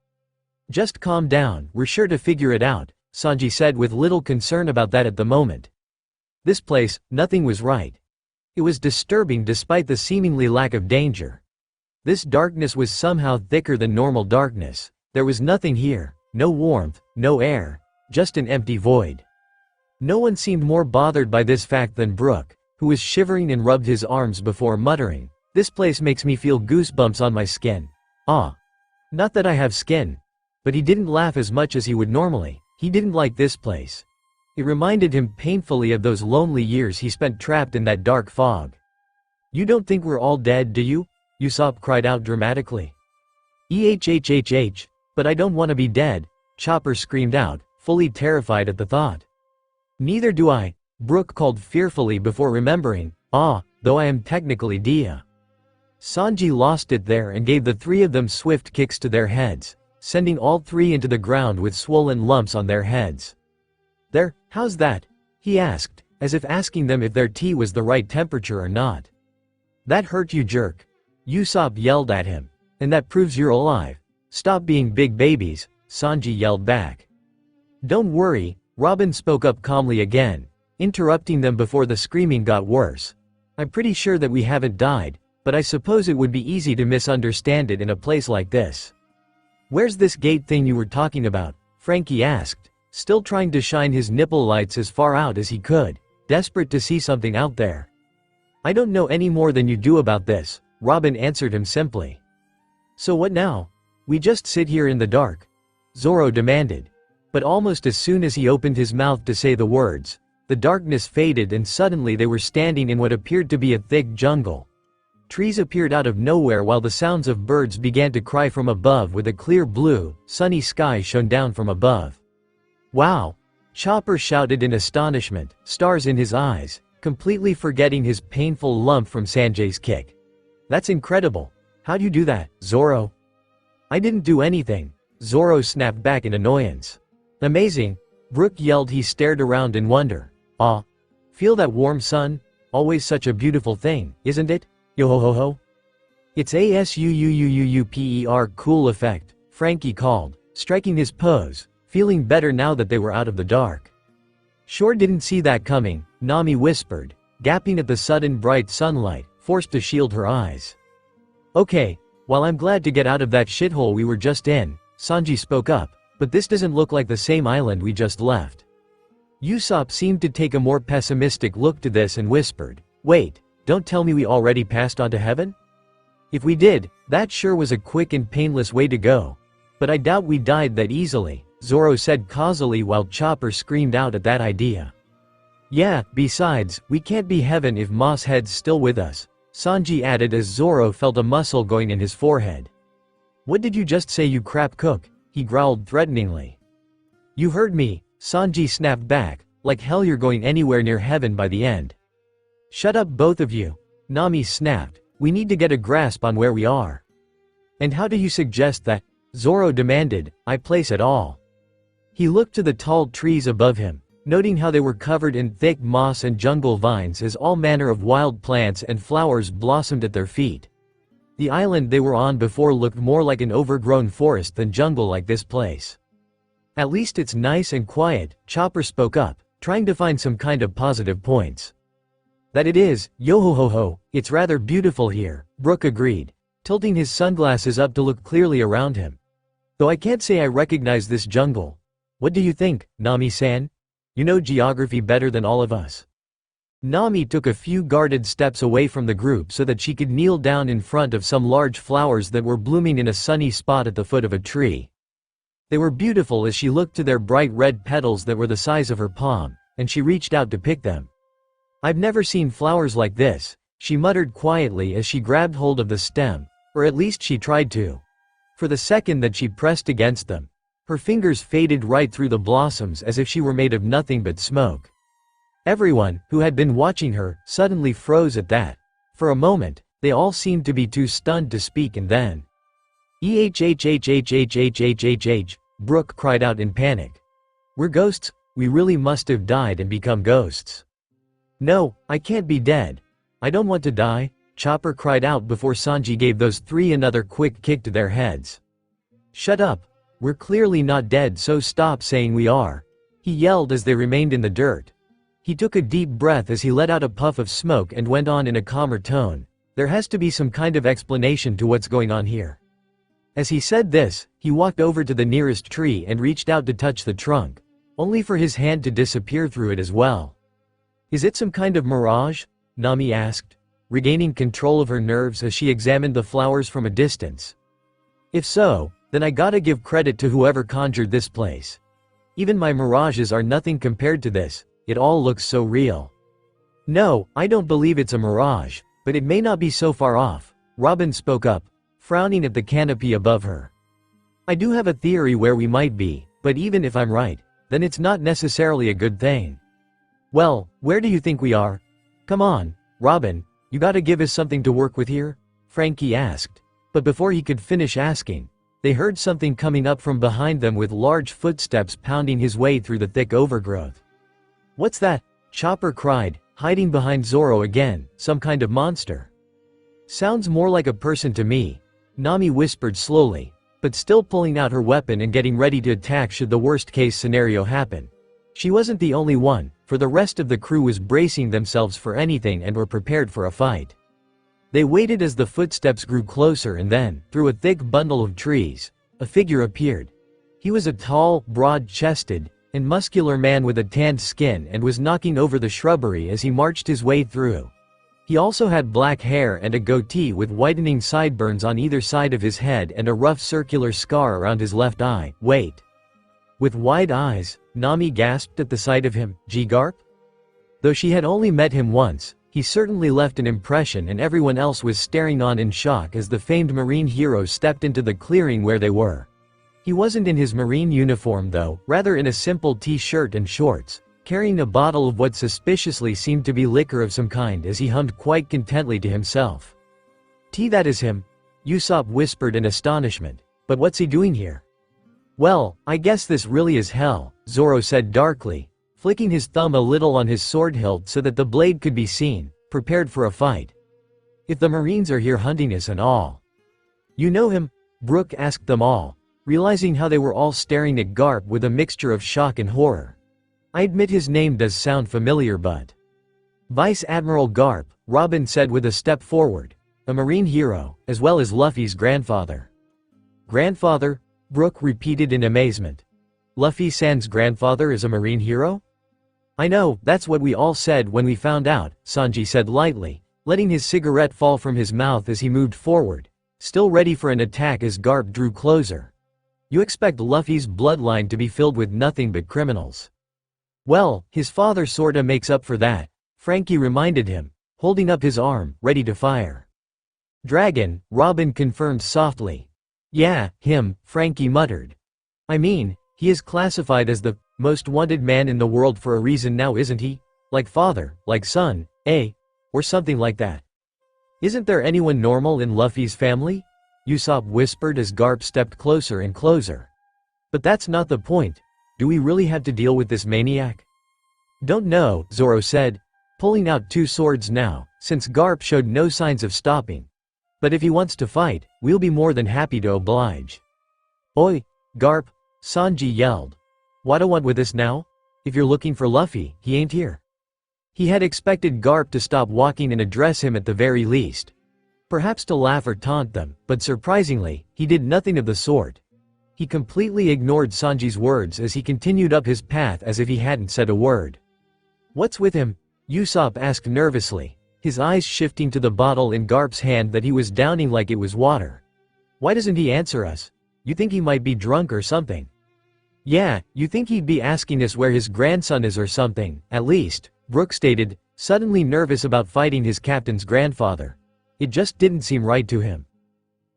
Just calm down, we're sure to figure it out, Sanji said with little concern about that at the moment. This place, nothing was right. It was disturbing despite the seemingly lack of danger. This darkness was somehow thicker than normal darkness. There was nothing here, no warmth, no air, just an empty void. No one seemed more bothered by this fact than Brook, who was shivering and rubbed his arms before muttering, this place makes me feel goosebumps on my skin. Ah. Not that I have skin. But he didn't laugh as much as he would normally. He didn't like this place. It reminded him painfully of those lonely years he spent trapped in that dark fog. You don't think we're all dead, do you? Usopp cried out dramatically. Ehhhh, but I don't want to be dead, Chopper screamed out, fully terrified at the thought. Neither do I, Brook called fearfully before remembering, though I am technically Dia. Sanji lost it there and gave the 3 of them swift kicks to their heads, sending all 3 into the ground with swollen lumps on their heads. There, how's that? He asked, as if asking them if their tea was the right temperature or not. That hurt you jerk. Usopp yelled at him. And that proves you're alive. Stop being big babies, Sanji yelled back. Don't worry, Robin spoke up calmly again, interrupting them before the screaming got worse. I'm pretty sure that we haven't died, but I suppose it would be easy to misunderstand it in a place like this. Where's this gate thing you were talking about? Frankie asked, still trying to shine his nipple lights as far out as he could, desperate to see something out there. I don't know any more than you do about this, Robin answered him simply. So what now? We just sit here in the dark? Zoro demanded. But almost as soon as he opened his mouth to say the words, the darkness faded and suddenly they were standing in what appeared to be a thick jungle. Trees appeared out of nowhere while the sounds of birds began to cry from above with a clear blue, sunny sky shone down from above. Wow! Chopper shouted in astonishment, stars in his eyes, completely forgetting his painful lump from Sanjay's kick. That's incredible. How'd you do that, Zoro? I didn't do anything, Zoro snapped back in annoyance. Amazing, Brook yelled. He stared around in wonder. Ah. Feel that warm sun? Always such a beautiful thing, isn't it? Yo ho ho ho. It's a super cool effect, Frankie called, striking his pose, feeling better now that they were out of the dark. Sure didn't see that coming, Nami whispered, gasping at the sudden bright sunlight, forced to shield her eyes. Okay, well I'm glad to get out of that shithole we were just in, Sanji spoke up, but this doesn't look like the same island we just left. Usopp seemed to take a more pessimistic look to this and whispered, wait, don't tell me we already passed on to heaven? If we did, that sure was a quick and painless way to go. But I doubt we died that easily, Zoro said causally while Chopper screamed out at that idea. Yeah, besides, we can't be heaven if Moss Head's still with us, Sanji added as Zoro felt a muscle going in his forehead. What did you just say, you crap cook? He growled threateningly. You heard me, Sanji snapped back, like hell you're going anywhere near heaven by the end. Shut up both of you, Nami snapped, we need to get a grasp on where we are. And how do you suggest that? Zoro demanded, I place it all. He looked to the tall trees above him, noting how they were covered in thick moss and jungle vines as all manner of wild plants and flowers blossomed at their feet. The island they were on before looked more like an overgrown forest than jungle like this place. At least it's nice and quiet, Chopper spoke up, trying to find some kind of positive points. That it is, yo-ho-ho-ho, it's rather beautiful here, Brook agreed, tilting his sunglasses up to look clearly around him. Though I can't say I recognize this jungle. What do you think, Nami-san? You know geography better than all of us. Nami took a few guarded steps away from the group so that she could kneel down in front of some large flowers that were blooming in a sunny spot at the foot of a tree. They were beautiful as she looked to their bright red petals that were the size of her palm, and she reached out to pick them. I've never seen flowers like this, she muttered quietly as she grabbed hold of the stem, or at least she tried to. For the second that she pressed against them, her fingers faded right through the blossoms as if she were made of nothing but smoke. Everyone, who had been watching her, suddenly froze at that. For a moment, they all seemed to be too stunned to speak, and then Brook cried out in panic. We're ghosts, we really must have died and become ghosts. No, I can't be dead. I don't want to die, Chopper cried out before Sanji gave those three another quick kick to their heads. Shut up, we're clearly not dead, so stop saying we are, he yelled as they remained in the dirt. He took a deep breath as he let out a puff of smoke and went on in a calmer tone. There has to be some kind of explanation to what's going on here. As he said this, he walked over to the nearest tree and reached out to touch the trunk, only for his hand to disappear through it as well. Is it some kind of mirage? Nami asked, regaining control of her nerves as she examined the flowers from a distance. If so, then I gotta give credit to whoever conjured this place. Even my mirages are nothing compared to this, it all looks so real. No, I don't believe it's a mirage, but it may not be so far off, Robin spoke up, frowning at the canopy above her. I do have a theory where we might be, but even if I'm right, then it's not necessarily a good thing. Well, where do you think we are? Come on, Robin, you gotta give us something to work with here? Frankie asked. But before he could finish asking, they heard something coming up from behind them with large footsteps pounding his way through the thick overgrowth. What's that? Chopper cried, hiding behind Zoro again, some kind of monster. Sounds more like a person to me, Nami whispered slowly, but still pulling out her weapon and getting ready to attack should the worst-case scenario happen. She wasn't the only one, for the rest of the crew was bracing themselves for anything and were prepared for a fight. They waited as the footsteps grew closer, and then, through a thick bundle of trees, a figure appeared. He was a tall, broad-chested, and muscular man with a tanned skin and was knocking over the shrubbery as he marched his way through. He also had black hair and a goatee with whitening sideburns on either side of his head and a rough circular scar around his left eye. Wait. With wide eyes, Nami gasped at the sight of him. Garp? Though she had only met him once, he certainly left an impression, and everyone else was staring on in shock as the famed marine hero stepped into the clearing where they were. He wasn't in his marine uniform though, rather in a simple t-shirt and shorts, carrying a bottle of what suspiciously seemed to be liquor of some kind as he hummed quite contentedly to himself. "Tea, that is him," Usopp whispered in astonishment. "But what's he doing here?" "Well, I guess this really is hell," Zoro said darkly, flicking his thumb a little on his sword hilt so that the blade could be seen, prepared for a fight. "If the Marines are here hunting us and all." "You know him?" Brook asked them all, realizing how they were all staring at Garp with a mixture of shock and horror. "I admit his name does sound familiar, but—" "Vice Admiral Garp," Robin said with a step forward. "A marine hero, as well as Luffy's grandfather." "Grandfather?" Brook repeated in amazement. "Luffy-san's grandfather is a marine hero?" "I know, that's what we all said when we found out," Sanji said lightly, letting his cigarette fall from his mouth as he moved forward, still ready for an attack as Garp drew closer. "You expect Luffy's bloodline to be filled with nothing but criminals." "Well, his father sorta makes up for that," Frankie reminded him, holding up his arm, ready to fire. "Dragon," Robin confirmed softly. "Yeah, him," Frankie muttered. "I mean, he is classified as the most wanted man in the world for a reason now, isn't he? Like father, like son, eh? Or something like that." "Isn't there anyone normal in Luffy's family?" Usopp whispered as Garp stepped closer and closer. "But that's not the point. Do we really have to deal with this maniac?" "Don't know," Zoro said, pulling out two swords now, since Garp showed no signs of stopping. "But if he wants to fight, we'll be more than happy to oblige." "Oi, Garp," Sanji yelled. "Wada want with us now? If you're looking for Luffy, he ain't here." He had expected Garp to stop walking and address him at the very least. Perhaps to laugh or taunt them, but surprisingly, he did nothing of the sort. He completely ignored Sanji's words as he continued up his path as if he hadn't said a word. "What's with him?" Usopp asked nervously, his eyes shifting to the bottle in Garp's hand that he was downing like it was water. "Why doesn't he answer us? You think he might be drunk or something?" "Yeah, you think he'd be asking us where his grandson is or something, at least," Brook stated, suddenly nervous about fighting his captain's grandfather. It just didn't seem right to him.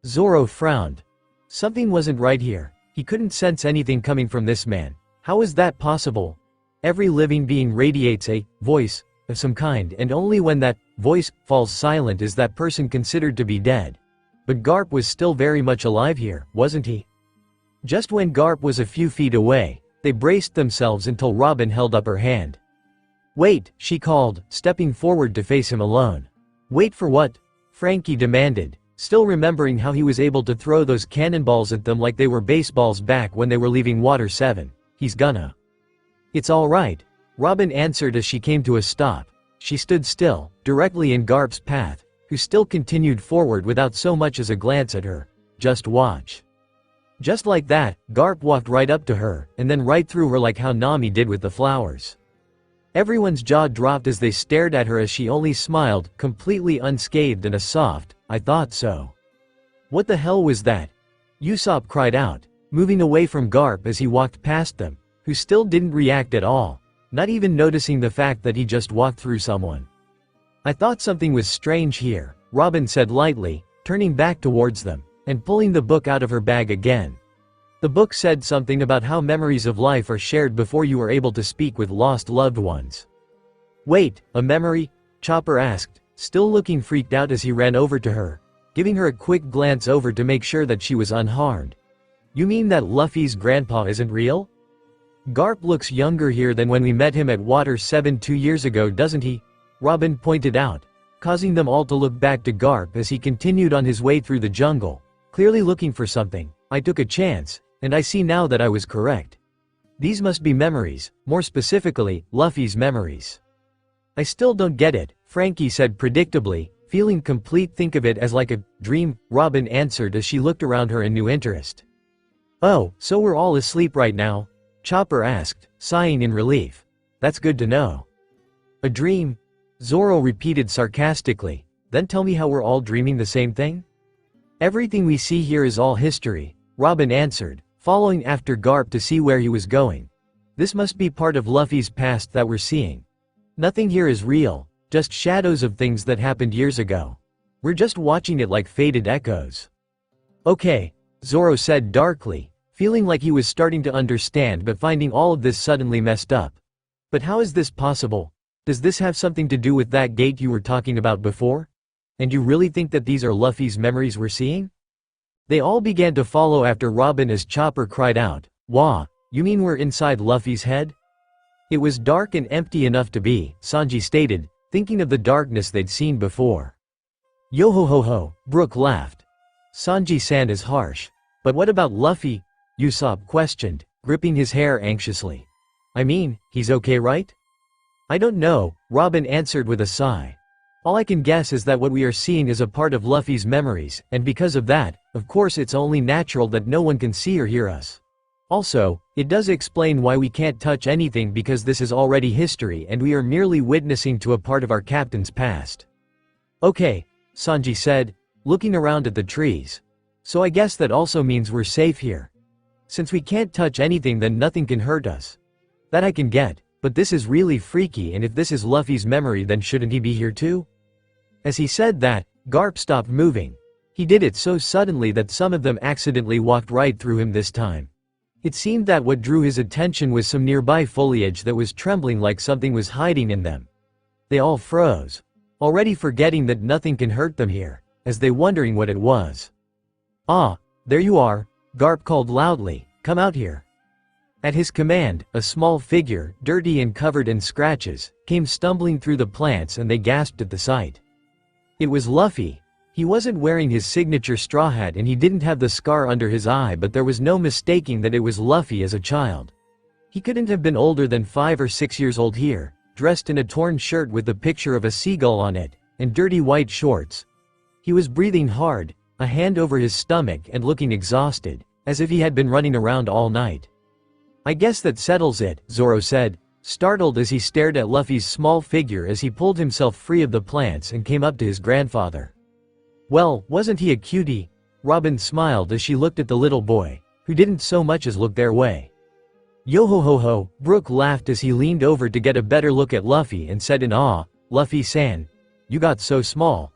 Zoro frowned. Something wasn't right here. He couldn't sense anything coming from this man. How is that possible? Every living being radiates a voice of some kind, and only when that voice falls silent is that person considered to be dead. But Garp was still very much alive here, wasn't he? Just when Garp was a few feet away, they braced themselves until Robin held up her hand. "Wait," she called, stepping forward to face him alone. "Wait for what?" Frankie demanded, still remembering how he was able to throw those cannonballs at them like they were baseballs back when they were leaving Water 7. "He's gonna." "It's all right," Robin answered as she came to a stop. She stood still, directly in Garp's path, who still continued forward without so much as a glance at her. "Just watch." Just like that, Garp walked right up to her, and then right through her like how Nami did with the flowers. Everyone's jaw dropped as they stared at her as she only smiled, completely unscathed and a soft, "I thought so." "What the hell was that?" Usopp cried out, moving away from Garp as he walked past them, who still didn't react at all, not even noticing the fact that he just walked through someone. "I thought something was strange here," Robin said lightly, turning back towards them, and pulling the book out of her bag again. The book said something about how memories of life are shared before you are able to speak with lost loved ones. "Wait, a memory?" Chopper asked, still looking freaked out as he ran over to her, giving her a quick glance over to make sure that she was unharmed. "You mean that Luffy's grandpa isn't real? Garp looks younger here than when we met him at Water 7 2 years ago, doesn't he?" Robin pointed out, causing them all to look back to Garp as he continued on his way through the jungle, clearly looking for something. "I took a chance, and I see now that I was correct. These must be memories, more specifically, Luffy's memories." "I still don't get it," Frankie said predictably, feeling complete. "Think of it as like a dream," Robin answered as she looked around her in new interest. "Oh, so we're all asleep right now?" Chopper asked, sighing in relief. "That's good to know." "A dream?" Zoro repeated sarcastically. "Then tell me how we're all dreaming the same thing?" "Everything we see here is all history," Robin answered, following after Garp to see where he was going. This must be part of Luffy's past that we're seeing. Nothing here is real, just shadows of things that happened years ago. We're just watching it like faded echoes. Okay, Zoro said darkly, feeling like he was starting to understand but finding all of this suddenly messed up. But how is this possible? Does this have something to do with that gate you were talking about before? And you really think that these are Luffy's memories we're seeing? They all began to follow after Robin as Chopper cried out, "Wah, you mean we're inside Luffy's head?" It was dark and empty enough to be, Sanji stated, thinking of the darkness they'd seen before. Yo ho ho ho, Brook laughed. Sanji-san is harsh. But what about Luffy? Usopp questioned, gripping his hair anxiously. I mean, he's okay, right? I don't know, Robin answered with a sigh. All I can guess is that what we are seeing is a part of Luffy's memories, and because of that, of course it's only natural that no one can see or hear us. Also, it does explain why we can't touch anything because this is already history and we are merely witnessing to a part of our captain's past. Okay, Sanji said, looking around at the trees. So I guess that also means we're safe here. Since we can't touch anything, then nothing can hurt us. That I can get, but this is really freaky, and if this is Luffy's memory, then shouldn't he be here too? As he said that, Garp stopped moving. He did it so suddenly that some of them accidentally walked right through him this time. It seemed that what drew his attention was some nearby foliage that was trembling like something was hiding in them. They all froze, already forgetting that nothing can hurt them here, as they wondering what it was. Ah, there you are, Garp called loudly, come out here. At his command, a small figure, dirty and covered in scratches, came stumbling through the plants and they gasped at the sight. It was Luffy. He wasn't wearing his signature straw hat and he didn't have the scar under his eye, but there was no mistaking that it was Luffy as a child. He couldn't have been older than 5 or 6 years old here, dressed in a torn shirt with the picture of a seagull on it, and dirty white shorts. He was breathing hard, a hand over his stomach and looking exhausted, as if he had been running around all night. I guess that settles it, Zoro said, startled as he stared at Luffy's small figure as he pulled himself free of the plants and came up to his grandfather. Well, wasn't he a cutie? Robin smiled as she looked at the little boy, who didn't so much as look their way. Yo ho ho ho, Brook laughed as he leaned over to get a better look at Luffy and said in awe, Luffy-san, you got so small.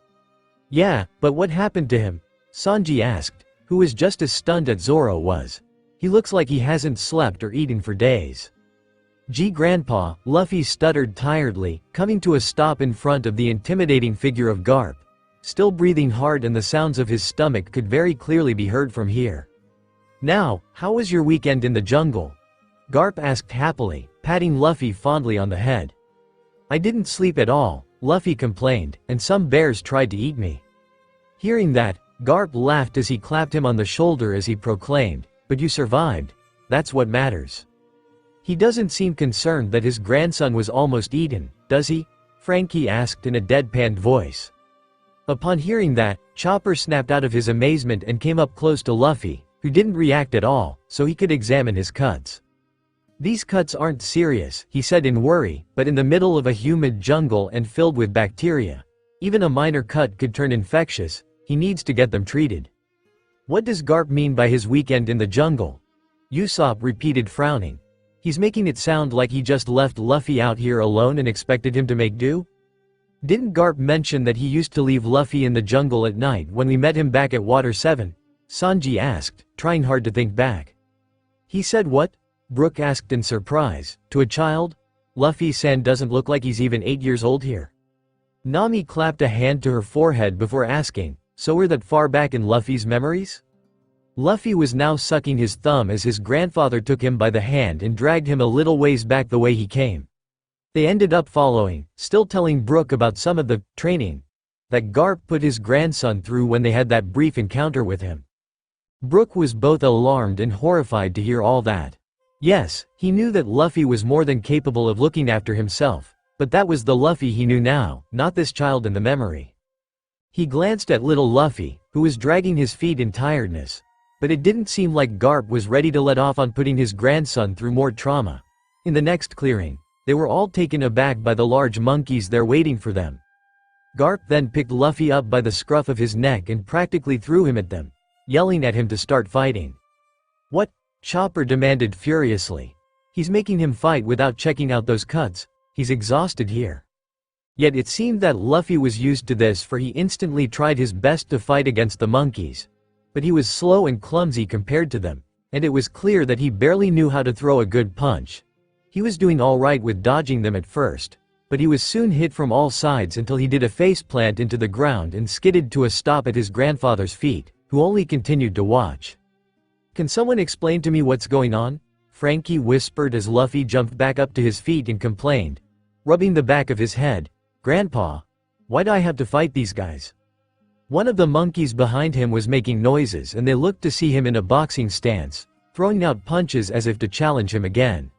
Yeah, but what happened to him? Sanji asked, who was just as stunned as Zoro was. He looks like he hasn't slept or eaten for days. Gee grandpa, Luffy stuttered tiredly, coming to a stop in front of the intimidating figure of Garp. Still breathing hard and the sounds of his stomach could very clearly be heard from here. Now, how was your weekend in the jungle? Garp asked happily, patting Luffy fondly on the head. I didn't sleep at all, Luffy complained, and some bears tried to eat me. Hearing that, Garp laughed as he clapped him on the shoulder as he proclaimed, but you survived. That's what matters. He doesn't seem concerned that his grandson was almost eaten, does he? Frankie asked in a deadpanned voice. Upon hearing that, Chopper snapped out of his amazement and came up close to Luffy, who didn't react at all, so he could examine his cuts. These cuts aren't serious, he said in worry, but in the middle of a humid jungle and filled with bacteria. Even a minor cut could turn infectious, he needs to get them treated. What does Garp mean by his weekend in the jungle? Usopp repeated frowning. He's making it sound like he just left Luffy out here alone and expected him to make do? Didn't Garp mention that he used to leave Luffy in the jungle at night when we met him back at Water 7? Sanji asked, trying hard to think back. He said what? Brook asked in surprise. To a child? Luffy-san doesn't look like he's even 8 years old here. Nami clapped a hand to her forehead before asking, so we're that far back in Luffy's memories? Luffy was now sucking his thumb as his grandfather took him by the hand and dragged him a little ways back the way he came. They ended up following, still telling Brook about some of the training that Garp put his grandson through when they had that brief encounter with him. Brook was both alarmed and horrified to hear all that. Yes, he knew that Luffy was more than capable of looking after himself, but that was the Luffy he knew now, not this child in the memory. He glanced at little Luffy, who was dragging his feet in tiredness, but it didn't seem like Garp was ready to let off on putting his grandson through more trauma. In the next clearing, they were all taken aback by the large monkeys there waiting for them. Garp then picked Luffy up by the scruff of his neck and practically threw him at them, yelling at him to start fighting. What? Chopper demanded furiously. He's making him fight without checking out those cuts. He's exhausted here. Yet it seemed that Luffy was used to this, for he instantly tried his best to fight against the monkeys. But he was slow and clumsy compared to them, and it was clear that he barely knew how to throw a good punch. He was doing alright with dodging them at first, but he was soon hit from all sides until he did a faceplant into the ground and skidded to a stop at his grandfather's feet, who only continued to watch. "Can someone explain to me what's going on?" Frankie whispered as Luffy jumped back up to his feet and complained, rubbing the back of his head, "Grandpa, why do I have to fight these guys?" One of the monkeys behind him was making noises, and they looked to see him in a boxing stance, throwing out punches as if to challenge him again.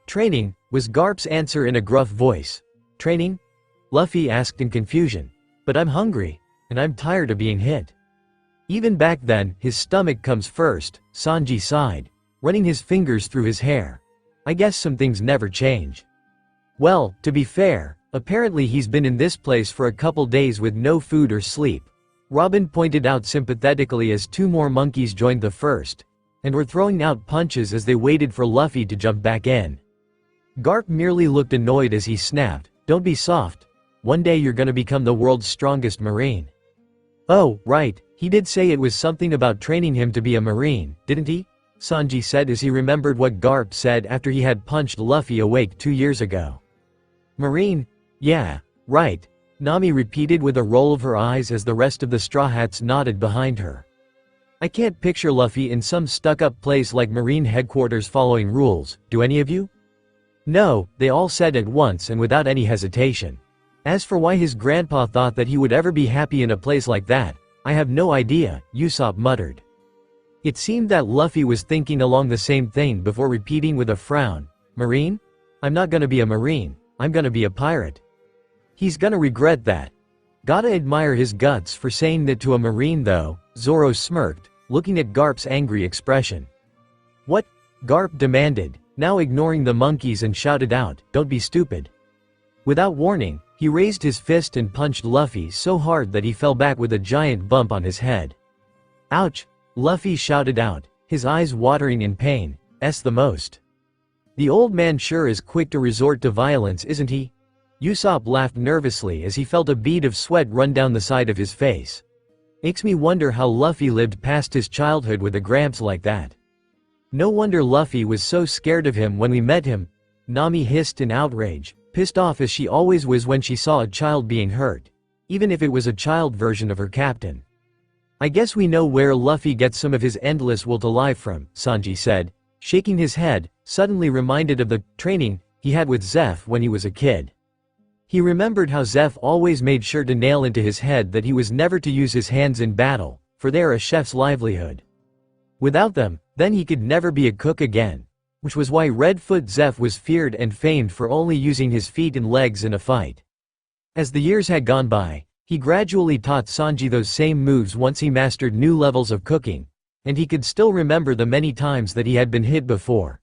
"Training," was Garp's answer in a gruff voice. "Training?" Luffy asked in confusion. "But I'm hungry, and I'm tired of being hit." Even back then, his stomach comes first, Sanji sighed, running his fingers through his hair. "I guess some things never change." "Well, to be fair, apparently he's been in this place for a couple days with no food or sleep," Robin pointed out sympathetically as two more monkeys joined the first, and were throwing out punches as they waited for Luffy to jump back in. Garp merely looked annoyed as he snapped, "Don't be soft. One day you're gonna become the world's strongest marine." "Oh, right, he did say it was something about training him to be a marine, didn't he?" Sanji said as he remembered what Garp said after he had punched Luffy awake 2 years ago. "Marine? Yeah, right," Nami repeated with a roll of her eyes as the rest of the Straw Hats nodded behind her. "I can't picture Luffy in some stuck-up place like Marine headquarters following rules, do any of you?" "No," they all said at once and without any hesitation. As for why his grandpa thought that he would ever be happy in a place like that, I have no idea, Usopp muttered. It seemed that Luffy was thinking along the same thing before repeating with a frown, "Marine? I'm not gonna be a marine, I'm gonna be a pirate." He's gonna regret that. Gotta admire his guts for saying that to a marine though, Zoro smirked, looking at Garp's angry expression. "What?" Garp demanded, now ignoring the monkeys, and shouted out, "Don't be stupid." Without warning, he raised his fist and punched Luffy so hard that he fell back with a giant bump on his head. "Ouch!" Luffy shouted out, his eyes watering in pain. "S the most. The old man sure is quick to resort to violence, isn't he?" Usopp laughed nervously as he felt a bead of sweat run down the side of his face. "Makes me wonder how Luffy lived past his childhood with a gramps like that. No wonder Luffy was so scared of him when we met him," Nami hissed in outrage, pissed off as she always was when she saw a child being hurt, even if it was a child version of her captain. "I guess we know where Luffy gets some of his endless will to live from," Sanji said, shaking his head, suddenly reminded of the training he had with Zeph when he was a kid. He remembered how Zeph always made sure to nail into his head that he was never to use his hands in battle, for they are a chef's livelihood. Without them, then he could never be a cook again, which was why Redfoot Zeph was feared and famed for only using his feet and legs in a fight. As the years had gone by, he gradually taught Sanji those same moves once he mastered new levels of cooking, and he could still remember the many times that he had been hit before.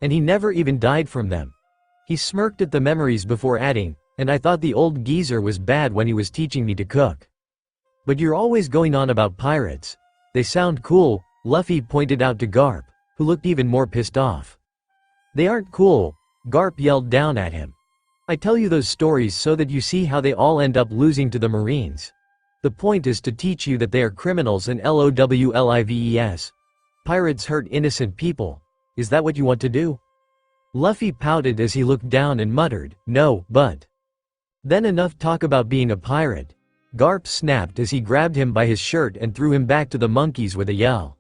And he never even died from them. He smirked at the memories before adding, "And I thought the old geezer was bad when he was teaching me to cook." "But you're always going on about pirates. They sound cool," Luffy pointed out to Garp, who looked even more pissed off. "They aren't cool," Garp yelled down at him. "I tell you those stories so that you see how they all end up losing to the Marines. The point is to teach you that they are criminals and LOWLIVES. Pirates hurt innocent people. Is that what you want to do?" Luffy pouted as he looked down and muttered, "No, but..." "Then enough talk about being a pirate," Garp snapped as he grabbed him by his shirt and threw him back to the monkeys with a yell.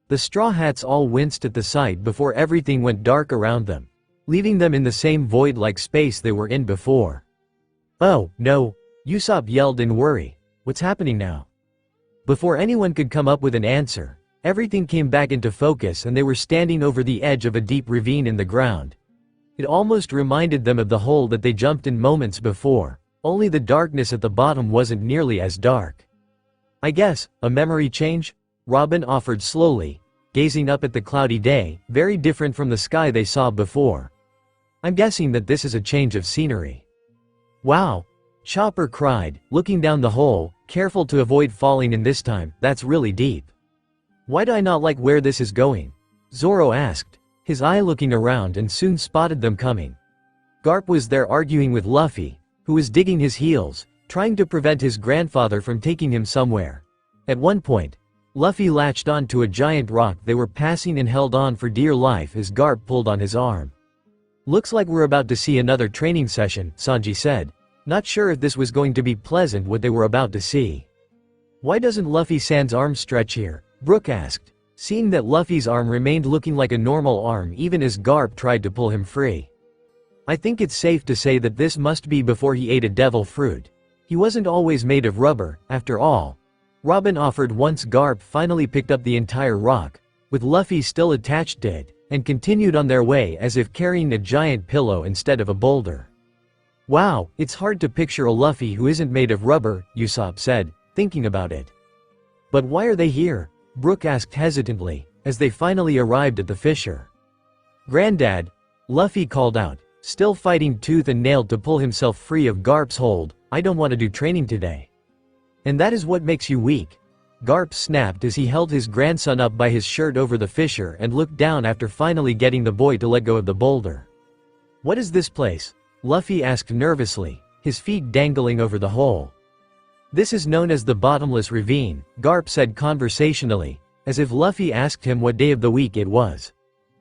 The Straw Hats all winced at the sight before everything went dark around them, leaving them in the same void-like space they were in before. "Oh, no," Usopp yelled in worry. "What's happening now?" Before anyone could come up with an answer, everything came back into focus and they were standing over the edge of a deep ravine in the ground. It almost reminded them of the hole that they jumped in moments before, only the darkness at the bottom wasn't nearly as dark. "I guess, a memory change?" Robin offered slowly, gazing up at the cloudy day, very different from the sky they saw before. "I'm guessing that this is a change of scenery." "Wow!" Chopper cried, looking down the hole, careful to avoid falling in this time. "That's really deep. Why do I not like where this is going?" Zoro asked, his eye looking around, and soon spotted them coming. Garp was there arguing with Luffy, who was digging his heels, trying to prevent his grandfather from taking him somewhere. At one point, Luffy latched onto a giant rock they were passing and held on for dear life as Garp pulled on his arm. "Looks like we're about to see another training session," Sanji said, not sure if this was going to be pleasant what they were about to see. "Why doesn't Luffy-san's arm stretch here?" Brook asked, seeing that Luffy's arm remained looking like a normal arm even as Garp tried to pull him free. "I think it's safe to say that this must be before he ate a devil fruit. He wasn't always made of rubber, after all," Robin offered once Garp finally picked up the entire rock, with Luffy still attached to it, and continued on their way as if carrying a giant pillow instead of a boulder. "Wow, it's hard to picture a Luffy who isn't made of rubber," Usopp said, thinking about it. "But why are they here?" Brook asked hesitantly, as they finally arrived at the fissure. "Granddad," Luffy called out, still fighting tooth and nail to pull himself free of Garp's hold, "I don't want to do training today." "And that is what makes you weak," Garp snapped as he held his grandson up by his shirt over the fissure and looked down after finally getting the boy to let go of the boulder. "What is this place?" Luffy asked nervously, his feet dangling over the hole. "This is known as the Bottomless Ravine," Garp said conversationally, as if Luffy asked him what day of the week it was.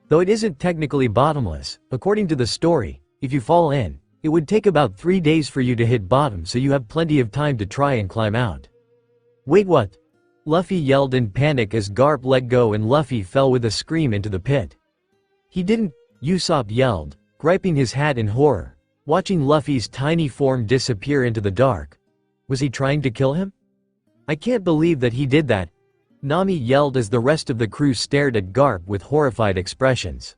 "Though it isn't technically bottomless, according to the story, if you fall in, it would take about 3 days for you to hit bottom, so you have plenty of time to try and climb out." "Wait, what?" Luffy yelled in panic as Garp let go and Luffy fell with a scream into the pit. "He didn't," Usopp yelled, griping his hat in horror, watching Luffy's tiny form disappear into the dark. "Was he trying to kill him?" "I can't believe that he did that," Nami yelled as the rest of the crew stared at Garp with horrified expressions.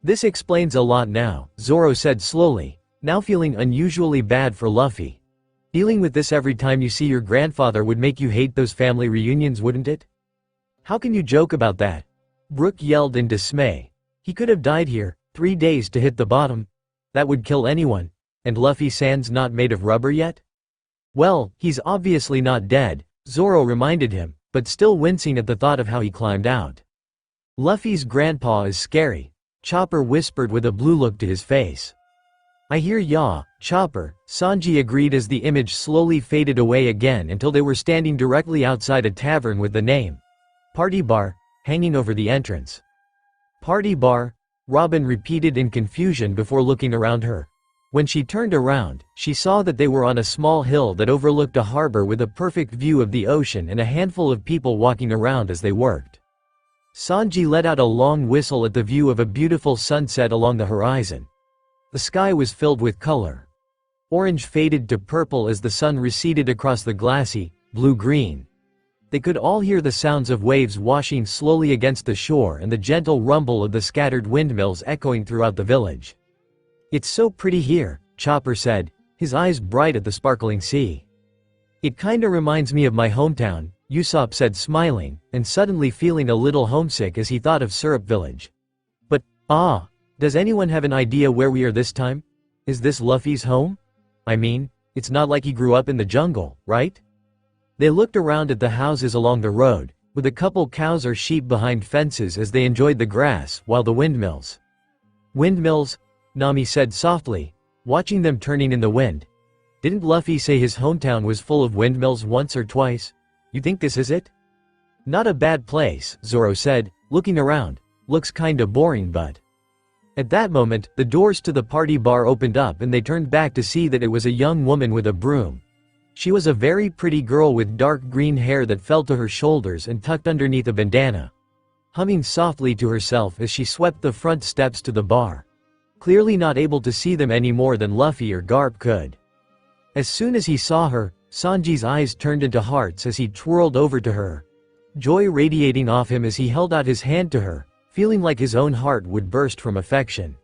"This explains a lot now," Zoro said slowly, now feeling unusually bad for Luffy. "Dealing with this every time you see your grandfather would make you hate those family reunions, wouldn't it?" "How can you joke about that?" Brook yelled in dismay. "He could have died here, 3 days to hit the bottom. That would kill anyone. And Luffy-san's not made of rubber yet?" "Well, he's obviously not dead," Zoro reminded him, but still wincing at the thought of how he climbed out. "Luffy's grandpa is scary," Chopper whispered with a blue look to his face. "I hear ya, Chopper," Sanji agreed as the image slowly faded away again until they were standing directly outside a tavern with the name Party Bar hanging over the entrance. "Party Bar?" Robin repeated in confusion before looking around her. When she turned around, she saw that they were on a small hill that overlooked a harbor with a perfect view of the ocean and a handful of people walking around as they worked. Sanji let out a long whistle at the view of a beautiful sunset along the horizon. The sky was filled with color. Orange faded to purple as the sun receded across the glassy, blue-green. They could all hear the sounds of waves washing slowly against the shore and the gentle rumble of the scattered windmills echoing throughout the village. "It's so pretty here," Chopper said, his eyes bright at the sparkling sea. "It kinda reminds me of my hometown," Usopp said smiling, and suddenly feeling a little homesick as he thought of Syrup Village. "But, does anyone have an idea where we are this time? Is this Luffy's home? I mean, it's not like he grew up in the jungle, right?" They looked around at the houses along the road, with a couple cows or sheep behind fences as they enjoyed the grass, while the windmills. "Windmills?" Nami said softly, watching them turning in the wind. "Didn't Luffy say his hometown was full of windmills once or twice? You think this is it?" "Not a bad place," Zoro said, looking around. "Looks kinda boring, but..." At that moment, the doors to the party bar opened up and they turned back to see that it was a young woman with a broom. She was a very pretty girl with dark green hair that fell to her shoulders and tucked underneath a bandana, humming softly to herself as she swept the front steps to the bar, clearly not able to see them any more than Luffy or Garp could. As soon as he saw her, Sanji's eyes turned into hearts as he twirled over to her, joy radiating off him as he held out his hand to her, feeling like his own heart would burst from affection.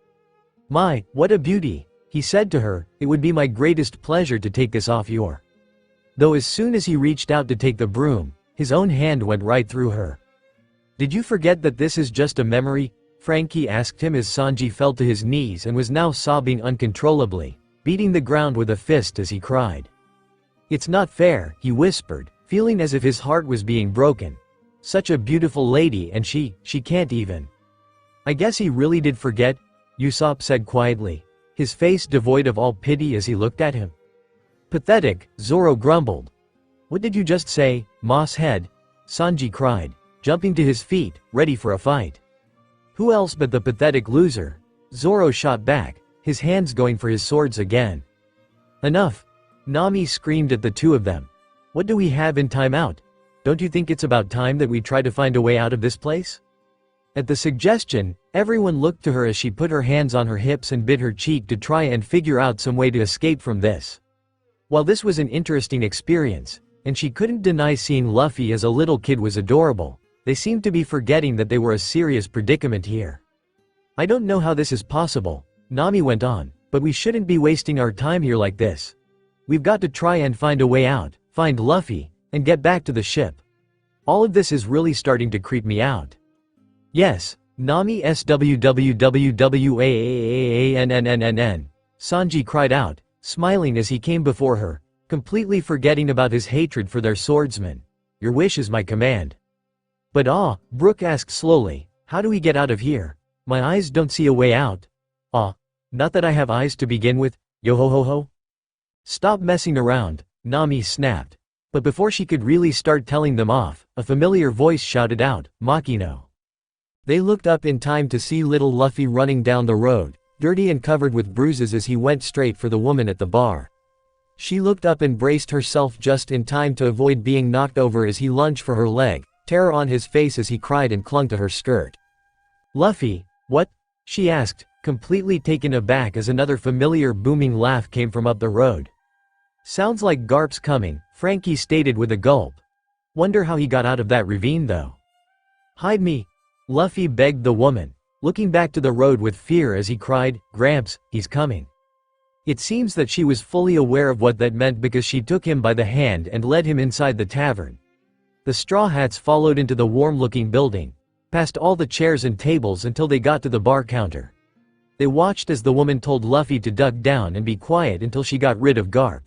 "My, what a beauty," he said to her, "it would be my greatest pleasure to take this off your..." Though as soon as he reached out to take the broom, his own hand went right through her. "Did you forget that this is just a memory?" Frankie asked him as Sanji fell to his knees and was now sobbing uncontrollably, beating the ground with a fist as he cried. "It's not fair," he whispered, feeling as if his heart was being broken. "Such a beautiful lady and she can't even..." I guess he really did forget, Usopp said quietly, his face devoid of all pity as he looked at him. Pathetic, Zoro grumbled. What did you just say, Moss Head? Sanji cried, jumping to his feet, ready for a fight. Who else but the pathetic loser? Zoro shot back, his hands going for his swords again. Enough! Nami screamed at the two of them. What do we have in timeout? Don't you think it's about time that we try to find a way out of this place? At the suggestion, everyone looked to her as she put her hands on her hips and bit her cheek to try and figure out some way to escape from this. While this was an interesting experience, and she couldn't deny seeing Luffy as a little kid was adorable, they seemed to be forgetting that they were a serious predicament here. I don't know how this is possible, Nami went on, but we shouldn't be wasting our time here like this. We've got to try and find a way out, find Luffy, and get back to the ship. All of this is really starting to creep me out. Yes, Nami swwwwannnnn. Sanji cried out, smiling as he came before her, completely forgetting about his hatred for their swordsman. Your wish is my command. But Brook asked slowly, how do we get out of here? My eyes don't see a way out. Not that I have eyes to begin with, yo-ho-ho-ho. Stop messing around, Nami snapped. But before she could really start telling them off, a familiar voice shouted out, Makino. They looked up in time to see little Luffy running down the road, dirty and covered with bruises as he went straight for the woman at the bar. She looked up and braced herself just in time to avoid being knocked over as he lunged for her leg, terror on his face as he cried and clung to her skirt. Luffy, what? She asked, completely taken aback as another familiar booming laugh came from up the road. Sounds like Garp's coming, Frankie stated with a gulp. Wonder how he got out of that ravine though. Hide me, Luffy begged the woman, looking back to the road with fear as he cried, Gramps, he's coming. It seems that she was fully aware of what that meant because she took him by the hand and led him inside the tavern. The Straw Hats followed into the warm-looking building, past all the chairs and tables until they got to the bar counter. They watched as the woman told Luffy to duck down and be quiet until she got rid of Garp.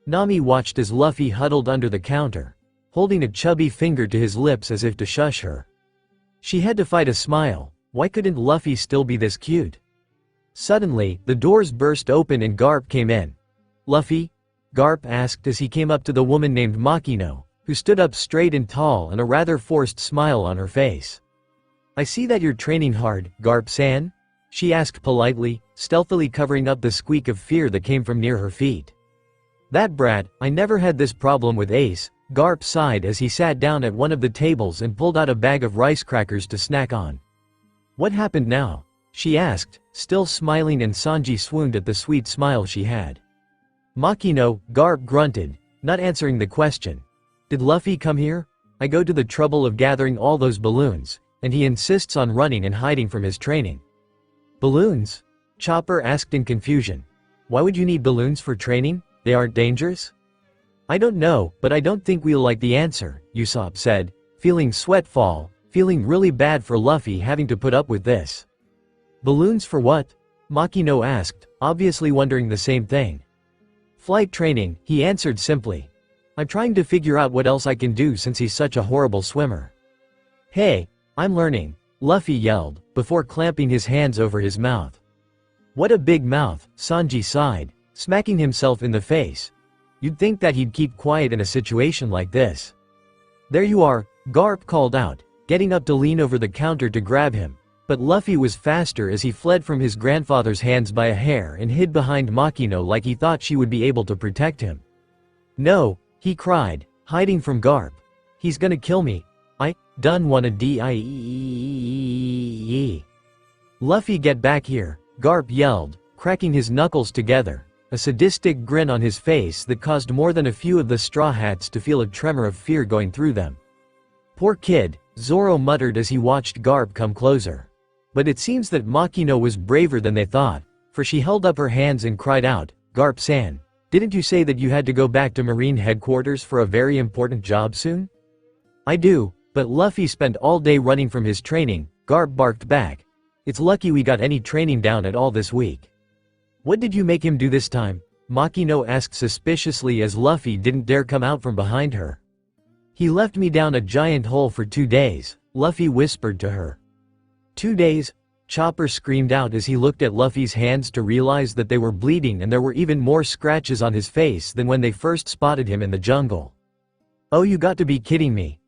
Nami watched as Luffy huddled under the counter, holding a chubby finger to his lips as if to shush her. She had to fight a smile. Why couldn't Luffy still be this cute? Suddenly, the doors burst open and Garp came in. Luffy? Garp asked as he came up to the woman named Makino, who stood up straight and tall and a rather forced smile on her face. I see that you're training hard, Garp-san? She asked politely, stealthily covering up the squeak of fear that came from near her feet. That brat, I never had this problem with Ace, Garp sighed as he sat down at one of the tables and pulled out a bag of rice crackers to snack on. What happened now? She asked, still smiling, and Sanji swooned at the sweet smile she had. Makino, Garp grunted, not answering the question. Did Luffy come here? I go to the trouble of gathering all those balloons, and he insists on running and hiding from his training. Balloons? Chopper asked in confusion. Why would you need balloons for training? They aren't dangerous? I don't know, but I don't think we'll like the answer, Usopp said, feeling sweat fall, feeling really bad for Luffy having to put up with this. Balloons for what? Makino asked, obviously wondering the same thing. Flight training, he answered simply. I'm trying to figure out what else I can do since he's such a horrible swimmer. Hey, I'm learning, Luffy yelled, before clamping his hands over his mouth. What a big mouth, Sanji sighed, smacking himself in the face. You'd think that he'd keep quiet in a situation like this. There you are, Garp called out, getting up to lean over the counter to grab him, but Luffy was faster as he fled from his grandfather's hands by a hair and hid behind Makino like he thought she would be able to protect him. No, he cried, hiding from Garp. He's gonna kill me. I done wanna die. Luffy, get back here, Garp yelled, cracking his knuckles together, a sadistic grin on his face that caused more than a few of the Straw Hats to feel a tremor of fear going through them. Poor kid, Zoro muttered as he watched Garp come closer. But it seems that Makino was braver than they thought, for she held up her hands and cried out, Garp-san, didn't you say that you had to go back to Marine headquarters for a very important job soon? I do, but Luffy spent all day running from his training, Garp barked back. It's lucky we got any training down at all this week. What did you make him do this time? Makino asked suspiciously as Luffy didn't dare come out from behind her. He left me down a giant hole for 2 days, Luffy whispered to her. 2 days? Chopper screamed out as he looked at Luffy's hands to realize that they were bleeding and there were even more scratches on his face than when they first spotted him in the jungle. "Oh, you got to be kidding me,"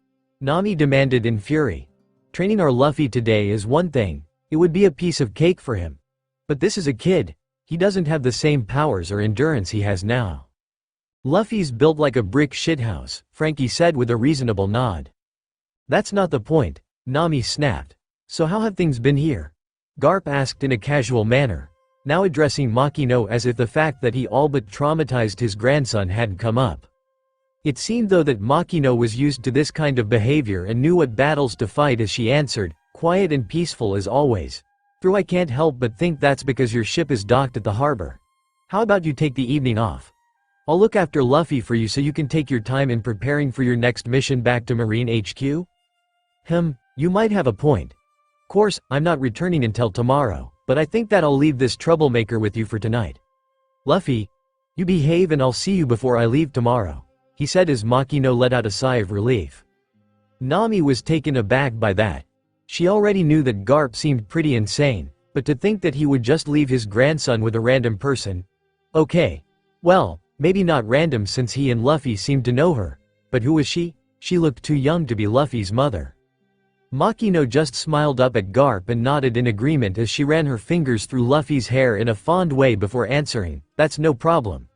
Nami demanded in fury. "Training our Luffy today is one thing, it would be a piece of cake for him. But this is a kid, he doesn't have the same powers or endurance he has now." "Luffy's built like a brick shithouse," Frankie said with a reasonable nod. "That's not the point," Nami snapped. "So how have things been here?" Garp asked in a casual manner, now addressing Makino as if the fact that he all but traumatized his grandson hadn't come up. It seemed though that Makino was used to this kind of behavior and knew what battles to fight as she answered, quiet and peaceful as always. "I can't help but think that's because your ship is docked at the harbor. How about you take the evening off? I'll look after Luffy for you so you can take your time in preparing for your next mission back to Marine HQ? You might have a point. Course, I'm not returning until tomorrow, but I think that I'll leave this troublemaker with you for tonight. Luffy, you behave and I'll see you before I leave tomorrow," he said as Makino let out a sigh of relief. Nami was taken aback by that. She already knew that Garp seemed pretty insane, but to think that he would just leave his grandson with a random person. Okay. Well, maybe not random since he and Luffy seemed to know her, but who was she? She looked too young to be Luffy's mother. Makino just smiled up at Garp and nodded in agreement as she ran her fingers through Luffy's hair in a fond way before answering, "That's no problem.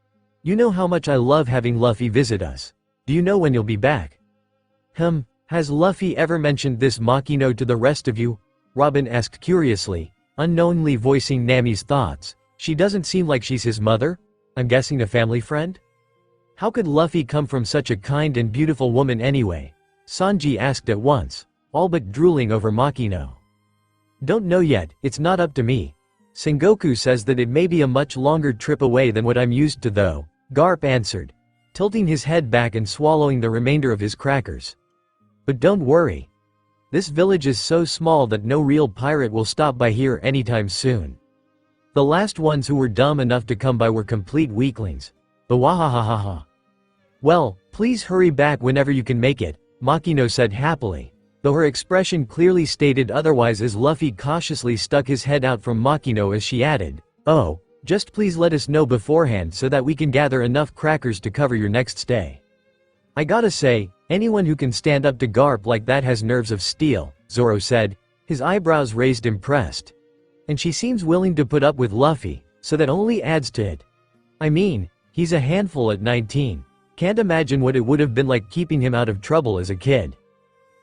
You know how much I love having Luffy visit us. Do you know when you'll be back?" Has Luffy ever mentioned this Makino to the rest of you?" Robin asked curiously, unknowingly voicing Nami's thoughts. "She doesn't seem like she's his mother? I'm guessing a family friend? How could Luffy come from such a kind and beautiful woman anyway?" Sanji asked at once, all but drooling over Makino. "Don't know yet, it's not up to me. Sengoku says that it may be a much longer trip away than what I'm used to though," Garp answered, tilting his head back and swallowing the remainder of his crackers. "But don't worry. This village is so small that no real pirate will stop by here anytime soon. The last ones who were dumb enough to come by were complete weaklings. Bawahahaha. Well, please hurry back whenever you can make it," Makino said happily, though her expression clearly stated otherwise as Luffy cautiously stuck his head out from Makino as she added, "Oh, just please let us know beforehand so that we can gather enough crackers to cover your next stay." "I gotta say, anyone who can stand up to Garp like that has nerves of steel," Zoro said, his eyebrows raised impressed. "And she seems willing to put up with Luffy, so that only adds to it. I mean, he's a handful at 19. Can't imagine what it would have been like keeping him out of trouble as a kid."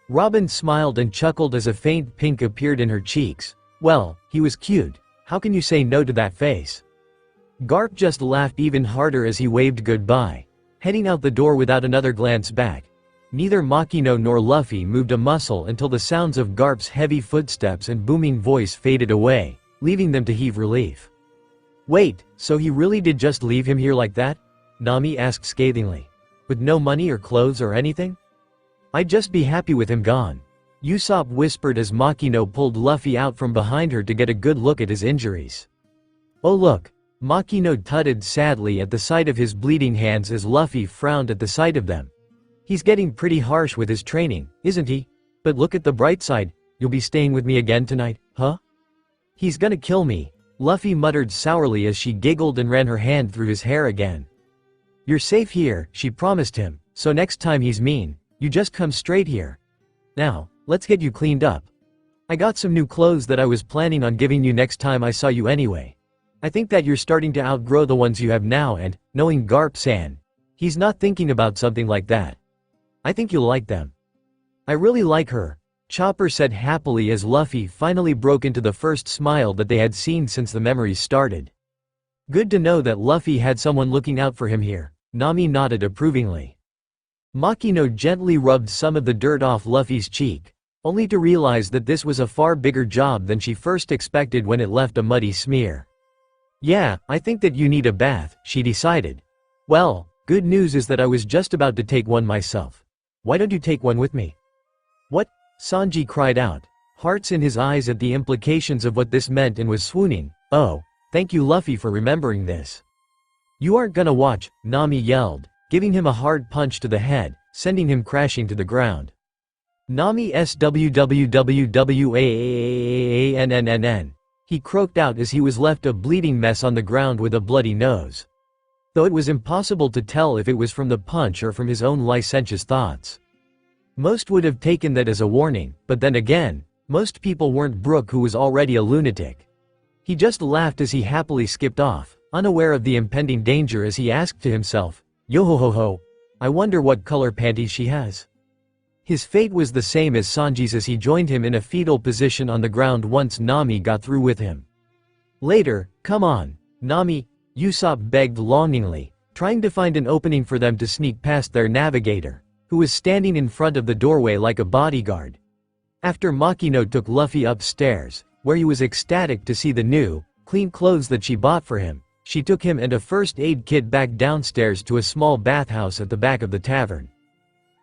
Robin smiled and chuckled as a faint pink appeared in her cheeks. "Well, he was cute. How can you say no to that face?" Garp just laughed even harder as he waved goodbye, heading out the door without another glance back. Neither Makino nor Luffy moved a muscle until the sounds of Garp's heavy footsteps and booming voice faded away, leaving them to heave relief. "Wait, so he really did just leave him here like that?" Nami asked scathingly. "With no money or clothes or anything? I'd just be happy with him gone," Usopp whispered as Makino pulled Luffy out from behind her to get a good look at his injuries. "Oh look," Makino tutted sadly at the sight of his bleeding hands as Luffy frowned at the sight of them. "He's getting pretty harsh with his training, isn't he? But look at the bright side, you'll be staying with me again tonight, huh?" "He's gonna kill me," Luffy muttered sourly as she giggled and ran her hand through his hair again. "You're safe here," she promised him, "so next time he's mean, you just come straight here. Now, let's get you cleaned up. I got some new clothes that I was planning on giving you next time I saw you anyway. I think that you're starting to outgrow the ones you have now and, knowing Garp-san, he's not thinking about something like that. I think you'll like them." "I really like her," Chopper said happily as Luffy finally broke into the first smile that they had seen since the memories started. "Good to know that Luffy had someone looking out for him here," Nami nodded approvingly. Makino gently rubbed some of the dirt off Luffy's cheek, only to realize that this was a far bigger job than she first expected when it left a muddy smear. "Yeah, I think that you need a bath," she decided. "Well, good news is that I was just about to take one myself. Why don't you take one with me?" "What?" Sanji cried out, hearts in his eyes at the implications of what this meant and was swooning. "Oh, thank you Luffy for remembering this." "You aren't gonna watch," Nami yelled, giving him a hard punch to the head, sending him crashing to the ground. Nami SWWWWAANNNN. he croaked out as he was left a bleeding mess on the ground with a bloody nose. Though it was impossible to tell if it was from the punch or from his own licentious thoughts. Most would have taken that as a warning, but then again, most people weren't Brook, who was already a lunatic. He just laughed as he happily skipped off, unaware of the impending danger, as he asked to himself, "Yo-ho-ho-ho, I wonder what color panties she has." His fate was the same as Sanji's, as he joined him in a fetal position on the ground once Nami got through with him. Later, "Come on, Nami," Usopp begged longingly, trying to find an opening for them to sneak past their navigator, who was standing in front of the doorway like a bodyguard. After Makino took Luffy upstairs, where he was ecstatic to see the new, clean clothes that she bought for him, she took him and a first aid kit back downstairs to a small bathhouse at the back of the tavern.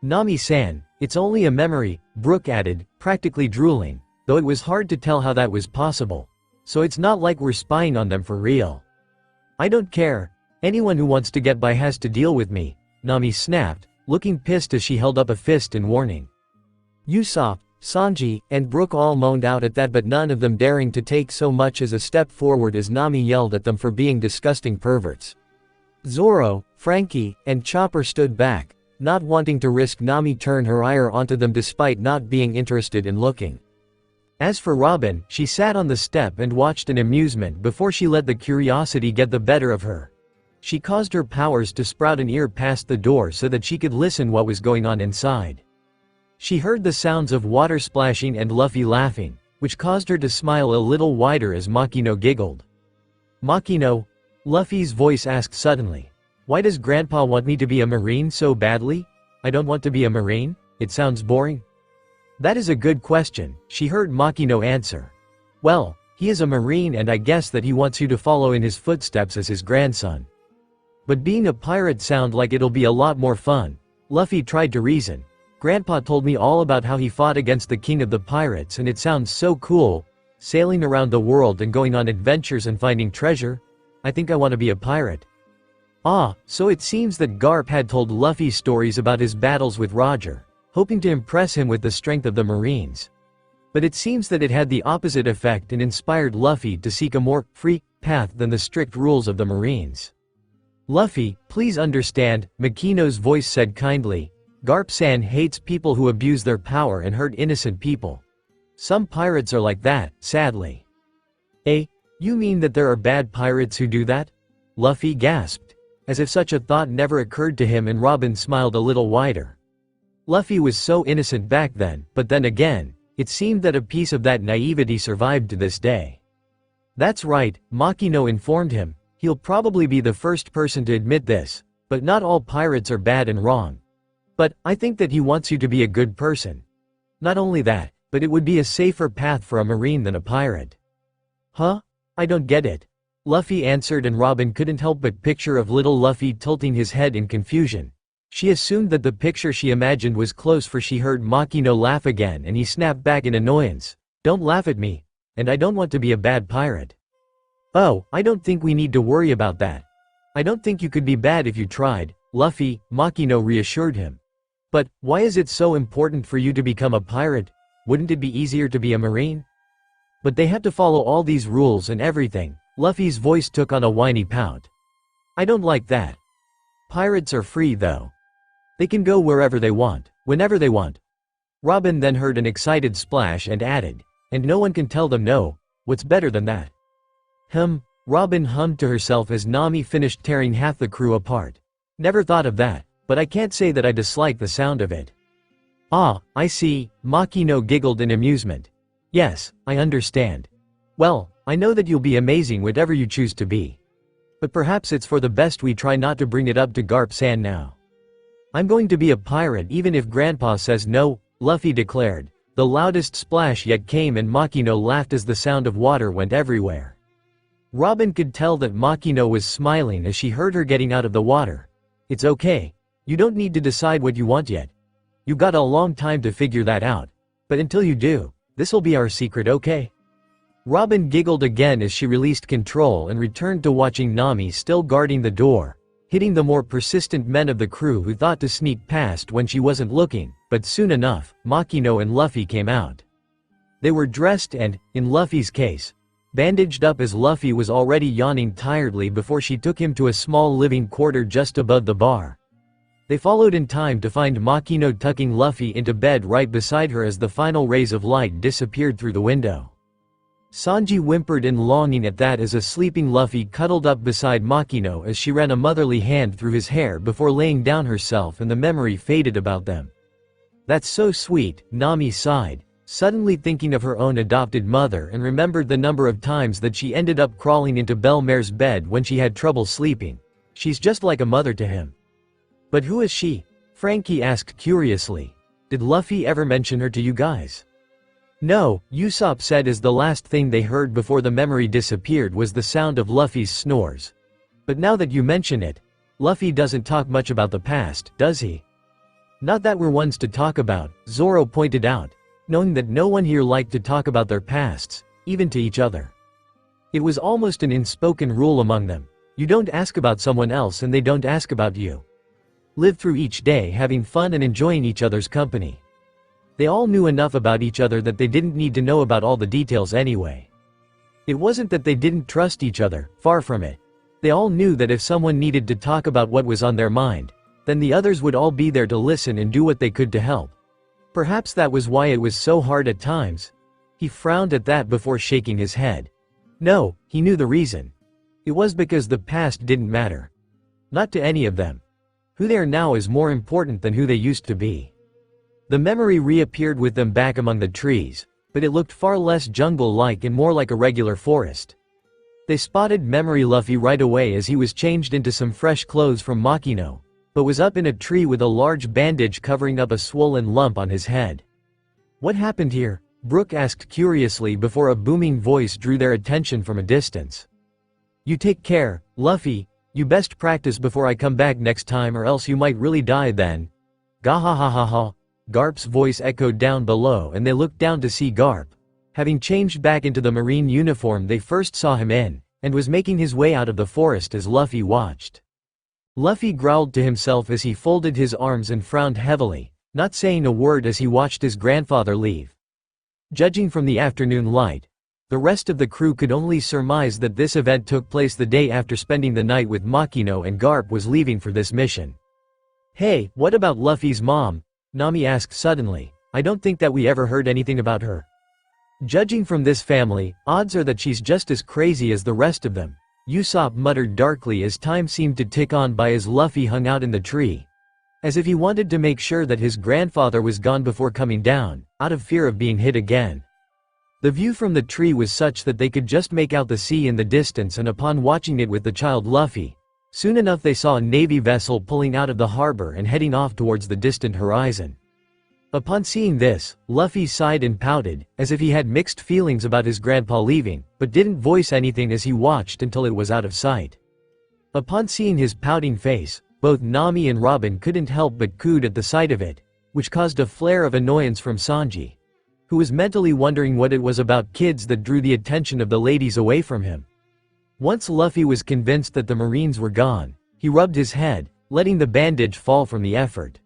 "Nami-san, it's only a memory," Brook added, practically drooling, though it was hard to tell how that was possible. "So it's not like we're spying on them for real." "I don't care. Anyone who wants to get by has to deal with me," Nami snapped, looking pissed as she held up a fist in warning. Usopp, Sanji, and Brook all moaned out at that, but none of them daring to take so much as a step forward as Nami yelled at them for being disgusting perverts. Zoro, Frankie, and Chopper stood back, not wanting to risk Nami turn her ire onto them despite not being interested in looking. As for Robin, she sat on the step and watched in amusement before she let the curiosity get the better of her. She caused her powers to sprout an ear past the door so that she could listen what was going on inside. She heard the sounds of water splashing and Luffy laughing, which caused her to smile a little wider as Makino giggled. "Makino?" Luffy's voice asked suddenly. "Why does Grandpa want me to be a Marine so badly?" "I don't want to be a Marine, it sounds boring." "That is a good question," she heard Makino answer. "Well, he is a Marine and I guess that he wants you to follow in his footsteps as his grandson. But being a pirate sounds like it'll be a lot more fun." Luffy tried to reason. "Grandpa told me all about how he fought against the king of the pirates and it sounds so cool, sailing around the world and going on adventures and finding treasure. I think I want to be a pirate." Ah, so it seems that Garp had told Luffy stories about his battles with Roger, hoping to impress him with the strength of the Marines. But it seems that it had the opposite effect and inspired Luffy to seek a more free path than the strict rules of the Marines. "Luffy, please understand," Makino's voice said kindly. "Garp-san hates people who abuse their power and hurt innocent people. Some pirates are like that, sadly." "Eh? You mean that there are bad pirates who do that?" Luffy gasped, as if such a thought never occurred to him, and Robin smiled a little wider. Luffy was so innocent back then, but then again, it seemed that a piece of that naivety survived to this day. "That's right," Makino informed him. "He'll probably be the first person to admit this, but not all pirates are bad and wrong. But I think that he wants you to be a good person. Not only that, but it would be a safer path for a Marine than a pirate." "Huh? I don't get it," Luffy answered, and Robin couldn't help but picture of little Luffy tilting his head in confusion. She assumed that the picture she imagined was close, for she heard Makino laugh again and he snapped back in annoyance. "Don't laugh at me. And I don't want to be a bad pirate." "Oh, I don't think we need to worry about that. I don't think you could be bad if you tried, Luffy," Makino reassured him. "But, why is it so important for you to become a pirate? Wouldn't it be easier to be a Marine?" "But they have to follow all these rules and everything." Luffy's voice took on a whiny pout. "I don't like that. Pirates are free though. They can go wherever they want, whenever they want." Robin then heard an excited splash and added, "And no one can tell them no. What's better than that?" Robin hummed to herself as Nami finished tearing half the crew apart. "Never thought of that, but I can't say that I dislike the sound of it." "Ah, I see," Makino giggled in amusement. "Yes, I understand. Well, I know that you'll be amazing whatever you choose to be. But perhaps it's for the best we try not to bring it up to Garp-san now." "I'm going to be a pirate even if Grandpa says no," Luffy declared. The loudest splash yet came and Makino laughed as the sound of water went everywhere. Robin could tell that Makino was smiling as she heard her getting out of the water. "It's okay. You don't need to decide what you want yet. You got a long time to figure that out. But until you do, this'll be our secret, okay?" Robin giggled again as she released control and returned to watching Nami still guarding the door, hitting the more persistent men of the crew who thought to sneak past when she wasn't looking, but soon enough, Makino and Luffy came out. They were dressed and, in Luffy's case, bandaged up as Luffy was already yawning tiredly before she took him to a small living quarter just above the bar. They followed in time to find Makino tucking Luffy into bed right beside her as the final rays of light disappeared through the window. Sanji whimpered in longing at that as a sleeping Luffy cuddled up beside Makino as she ran a motherly hand through his hair before laying down herself, and the memory faded about them. "That's so sweet," Nami sighed, suddenly thinking of her own adopted mother, and remembered the number of times that she ended up crawling into Belle-Mare's bed when she had trouble sleeping. She's just like a mother to him. "But who is she?" Frankie asked curiously. "Did Luffy ever mention her to you guys?" "No," Usopp said as the last thing they heard before the memory disappeared was the sound of Luffy's snores. "But now that you mention it, Luffy doesn't talk much about the past, does he?" "Not that we're ones to talk about," Zoro pointed out, knowing that no one here liked to talk about their pasts, even to each other. It was almost an unspoken rule among them. You don't ask about someone else and they don't ask about you. Live through each day having fun and enjoying each other's company. They all knew enough about each other that they didn't need to know about all the details anyway. It wasn't that they didn't trust each other, far from it. They all knew that if someone needed to talk about what was on their mind, then the others would all be there to listen and do what they could to help. Perhaps that was why it was so hard at times. He frowned at that before shaking his head. No, he knew the reason. It was because the past didn't matter. Not to any of them. Who they are now is more important than who they used to be. The memory reappeared with them back among the trees, but it looked far less jungle-like and more like a regular forest. They spotted Memory Luffy right away as he was changed into some fresh clothes from Makino, but was up in a tree with a large bandage covering up a swollen lump on his head. "What happened here?" Brook asked curiously before a booming voice drew their attention from a distance. "You take care, Luffy, you best practice before I come back next time or else you might really die then." "Gahahaha." Garp's voice echoed down below and they looked down to see Garp, having changed back into the marine uniform they first saw him in, and was making his way out of the forest as Luffy watched. Luffy growled to himself as he folded his arms and frowned heavily, not saying a word as he watched his grandfather leave. Judging from the afternoon light, the rest of the crew could only surmise that this event took place the day after spending the night with Makino and Garp was leaving for this mission. "Hey, what about Luffy's mom?" Nami asked suddenly. "I don't think that we ever heard anything about her." "Judging from this family, odds are that she's just as crazy as the rest of them," Usopp muttered darkly as time seemed to tick on by as Luffy hung out in the tree. As if he wanted to make sure that his grandfather was gone before coming down, out of fear of being hit again. The view from the tree was such that they could just make out the sea in the distance, and upon watching it with the child Luffy, soon enough they saw a Navy vessel pulling out of the harbor and heading off towards the distant horizon. Upon seeing this, Luffy sighed and pouted, as if he had mixed feelings about his grandpa leaving, but didn't voice anything as he watched until it was out of sight. Upon seeing his pouting face, both Nami and Robin couldn't help but cooed at the sight of it, which caused a flare of annoyance from Sanji, who was mentally wondering what it was about kids that drew the attention of the ladies away from him. Once Luffy was convinced that the Marines were gone, he rubbed his head, letting the bandage fall from the effort.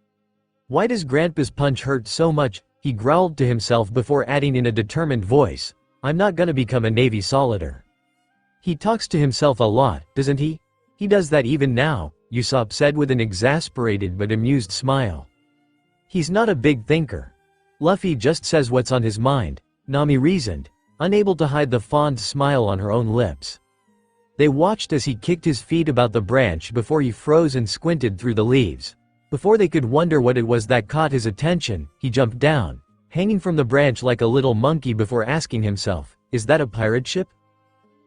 "Why does Grandpa's punch hurt so much?" he growled to himself before adding in a determined voice, "I'm not gonna become a Navy solider." "He talks to himself a lot, doesn't he?" "He does that even now," Usopp said with an exasperated but amused smile. "He's not a big thinker. Luffy just says what's on his mind," Nami reasoned, unable to hide the fond smile on her own lips. They watched as he kicked his feet about the branch before he froze and squinted through the leaves. Before they could wonder what it was that caught his attention, he jumped down, hanging from the branch like a little monkey before asking himself, "Is that a pirate ship?"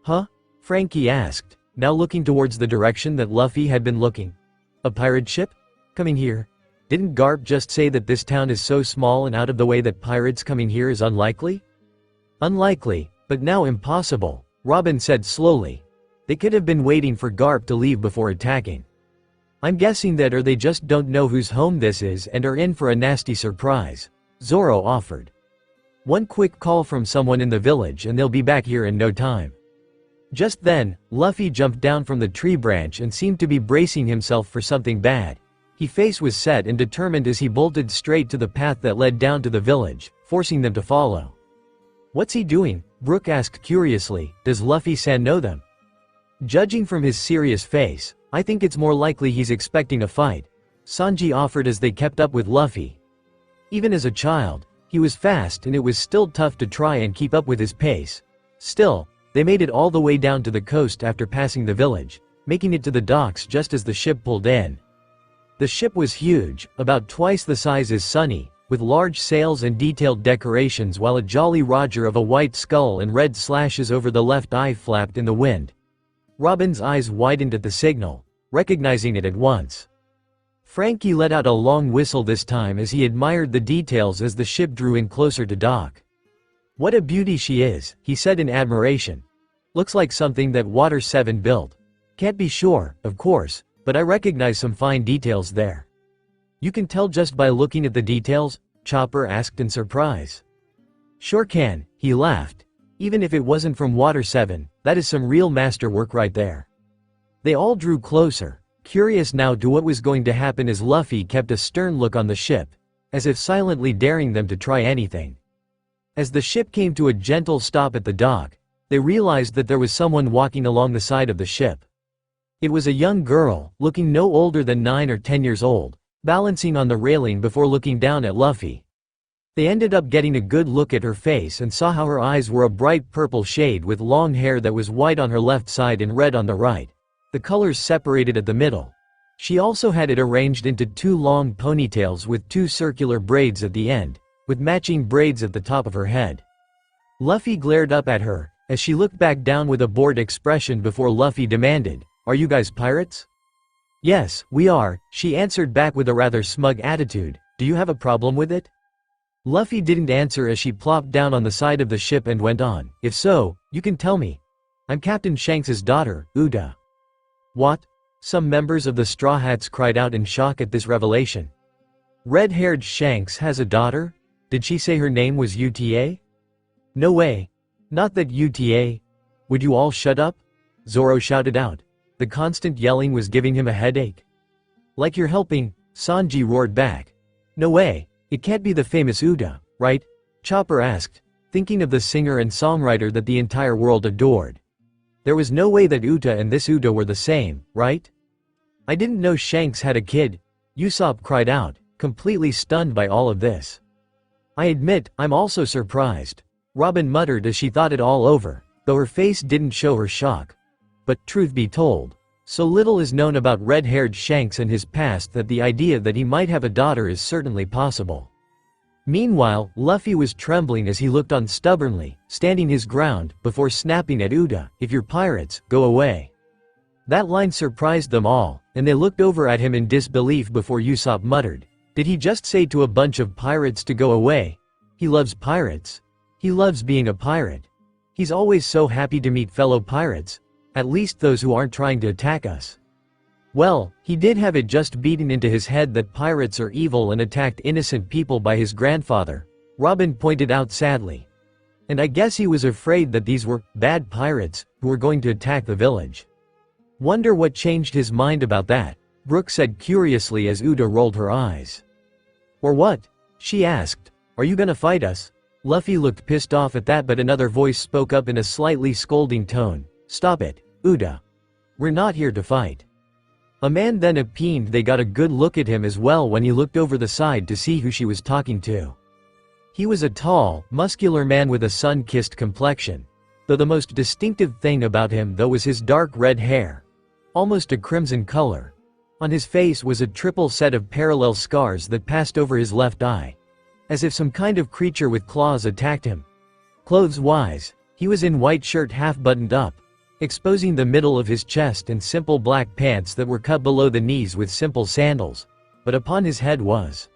"Huh?" Frankie asked, now looking towards the direction that Luffy had been looking. "A pirate ship? Coming here? Didn't Garp just say that this town is so small and out of the way that pirates coming here is unlikely?" "Unlikely, but now impossible," Robin said slowly. "They could have been waiting for Garp to leave before attacking. I'm guessing that, or they just don't know whose home this is and are in for a nasty surprise," Zoro offered. "One quick call from someone in the village and they'll be back here in no time." Just then, Luffy jumped down from the tree branch and seemed to be bracing himself for something bad. His face was set and determined as he bolted straight to the path that led down to the village, forcing them to follow. "What's he doing?" Brook asked curiously, does Luffy-san know them? Judging from his serious face, I think it's more likely he's expecting a fight, Sanji offered as they kept up with Luffy. Even as a child, he was fast and it was still tough to try and keep up with his pace. Still, they made it all the way down to the coast after passing the village, making it to the docks just as the ship pulled in. The ship was huge, about twice the size as Sunny, with large sails and detailed decorations, while a Jolly Roger of a white skull and red slashes over the left eye flapped in the wind. Robin's eyes widened at the signal, recognizing it at once. Frankie let out a long whistle this time as he admired the details as the ship drew in closer to dock. "What a beauty she is," he said in admiration. "Looks like something that Water 7 built. Can't be sure, of course, but I recognize some fine details there." "You can tell just by looking at the details?" Chopper asked in surprise. "Sure can," he laughed. "Even if it wasn't from Water 7, that is some real masterwork right there." They all drew closer, curious now to what was going to happen as Luffy kept a stern look on the ship, as if silently daring them to try anything. As the ship came to a gentle stop at the dock, they realized that there was someone walking along the side of the ship. It was a young girl, looking no older than 9 or 10 years old, balancing on the railing before looking down at Luffy. They ended up getting a good look at her face and saw how her eyes were a bright purple shade with long hair that was white on her left side and red on the right. The colors separated at the middle. She also had it arranged into 2 long ponytails with 2 circular braids at the end, with matching braids at the top of her head. Luffy glared up at her, as she looked back down with a bored expression before Luffy demanded, "Are you guys pirates?" "Yes, we are," she answered back with a rather smug attitude. "Do you have a problem with it?" Luffy didn't answer as she plopped down on the side of the ship and went on, "If so, you can tell me. I'm Captain Shanks's daughter, Uda." "What?" Some members of the Straw Hats cried out in shock at this revelation. "Red-haired Shanks has a daughter? Did she say her name was Uta?" "No way. Not that Uta. Would you all shut up?" Zoro shouted out. The constant yelling was giving him a headache. "Like you're helping," Sanji roared back. "No way. It can't be the famous Uda, right?" Chopper asked, thinking of the singer and songwriter that the entire world adored. There was no way that Uta and this Uda were the same, right? "I didn't know Shanks had a kid," Usopp cried out, completely stunned by all of this. "I admit, I'm also surprised," Robin muttered as she thought it all over, though her face didn't show her shock. But, truth be told, so little is known about red-haired Shanks and his past that the idea that he might have a daughter is certainly possible. Meanwhile, Luffy was trembling as he looked on stubbornly, standing his ground, before snapping at Uda, "If you're pirates, go away." That line surprised them all, and they looked over at him in disbelief before Usopp muttered, "Did he just say to a bunch of pirates to go away? He loves pirates. He loves being a pirate. He's always so happy to meet fellow pirates, at least those who aren't trying to attack us." Well, he did have it just beaten into his head that pirates are evil and attacked innocent people by his grandfather, Robin pointed out sadly. And I guess he was afraid that these were bad pirates who were going to attack the village. "Wonder what changed his mind about that," Brooke said curiously as Uda rolled her eyes. "Or what?" she asked. "Are you gonna fight us?" Luffy looked pissed off at that, but another voice spoke up in a slightly scolding tone. "Stop it, Uda. We're not here to fight." A man then opined they got a good look at him as well when he looked over the side to see who she was talking to. He was a tall, muscular man with a sun-kissed complexion, though the most distinctive thing about him though was his dark red hair, almost a crimson color. On his face was a triple set of parallel scars that passed over his left eye, as if some kind of creature with claws attacked him. Clothes-wise, he was in white shirt half buttoned up, exposing the middle of his chest, and simple black pants that were cut below the knees with simple sandals, but upon his head was.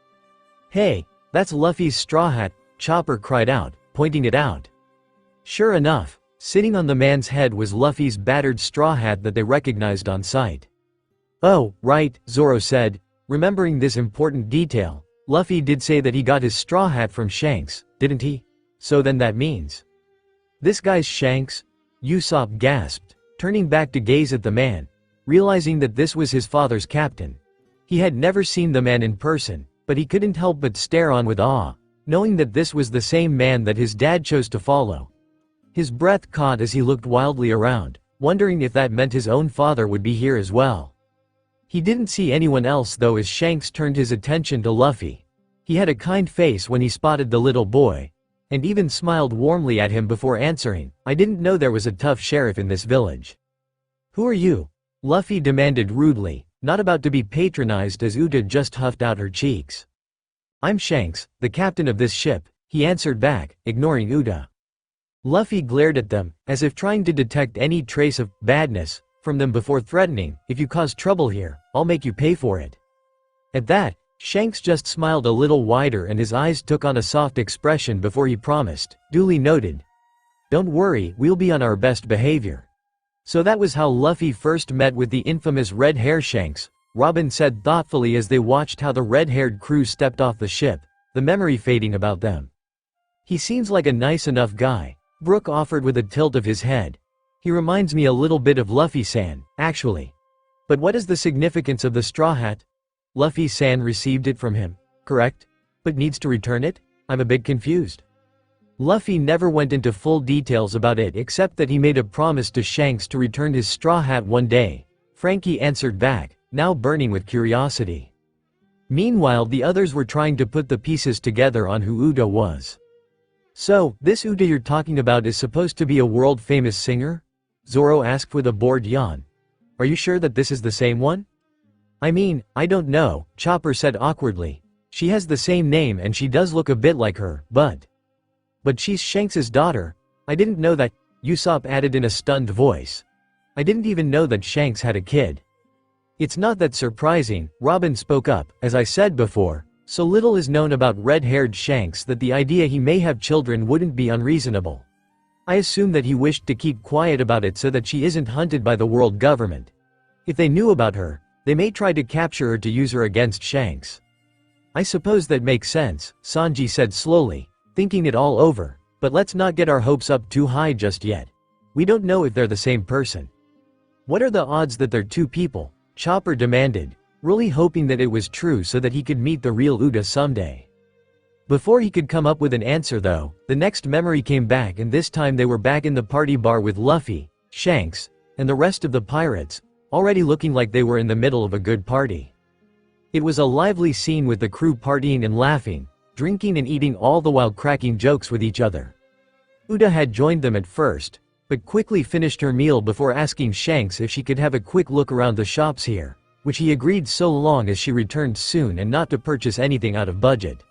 "Hey, that's Luffy's straw hat," Chopper cried out, pointing it out. Sure enough, sitting on the man's head was Luffy's battered straw hat that they recognized on sight. "Oh, right," Zoro said, remembering this important detail. "Luffy did say that he got his straw hat from Shanks, didn't he? So then that means this guy's Shanks?" Usopp gasped, turning back to gaze at the man, realizing that this was his father's captain. He had never seen the man in person, but he couldn't help but stare on with awe, knowing that this was the same man that his dad chose to follow. His breath caught as he looked wildly around, wondering if that meant his own father would be here as well. He didn't see anyone else though as Shanks turned his attention to Luffy. He had a kind face when he spotted the little boy, and even smiled warmly at him before answering, "I didn't know there was a tough sheriff in this village." "Who are you?" Luffy demanded rudely, not about to be patronized as Uda just huffed out her cheeks. "I'm Shanks, the captain of this ship," he answered back, ignoring Uda. Luffy glared at them, as if trying to detect any trace of badness from them before threatening, "If you cause trouble here, I'll make you pay for it." At that, Shanks just smiled a little wider and his eyes took on a soft expression before he promised, "Duly noted. Don't worry, we'll be on our best behavior." So that was how Luffy first met with the infamous red hair Shanks, Robin said thoughtfully as they watched how the red-haired crew stepped off the ship, the memory fading about them. "He seems like a nice enough guy," Brook offered with a tilt of his head. "He reminds me a little bit of Luffy-san, actually." "But what is the significance of the straw hat?" "Luffy-san received it from him, correct? But needs to return it? I'm a bit confused." Luffy never went into full details about it except that he made a promise to Shanks to return his straw hat one day. Frankie answered back, now burning with curiosity. Meanwhile the others were trying to put the pieces together on who Uda was. "So, this Uda you're talking about is supposed to be a world-famous singer?" Zoro asked with a bored yawn. "Are you sure that this is the same one?" "I mean, I don't know," Chopper said awkwardly. "She has the same name and she does look a bit like her, but she's Shanks's daughter. I didn't know that," Usopp added in a stunned voice. "I didn't even know that Shanks had a kid." "It's not that surprising," Robin spoke up, "as I said before, so little is known about red-haired Shanks that the idea he may have children wouldn't be unreasonable. I assume that he wished to keep quiet about it so that she isn't hunted by the world government. If they knew about her, they may try to capture her to use her against Shanks." "I suppose that makes sense," Sanji said slowly, thinking it all over, "but let's not get our hopes up too high just yet. We don't know if they're the same person." "What are the odds that they're two people?" Chopper demanded, really hoping that it was true so that he could meet the real Uda someday. Before he could come up with an answer though, the next memory came back and this time they were back in the party bar with Luffy, Shanks, and the rest of the pirates, already looking like they were in the middle of a good party. It was a lively scene with the crew partying and laughing, drinking and eating all the while cracking jokes with each other. Uda had joined them at first, but quickly finished her meal before asking Shanks if she could have a quick look around the shops here, which he agreed so long as she returned soon and not to purchase anything out of budget.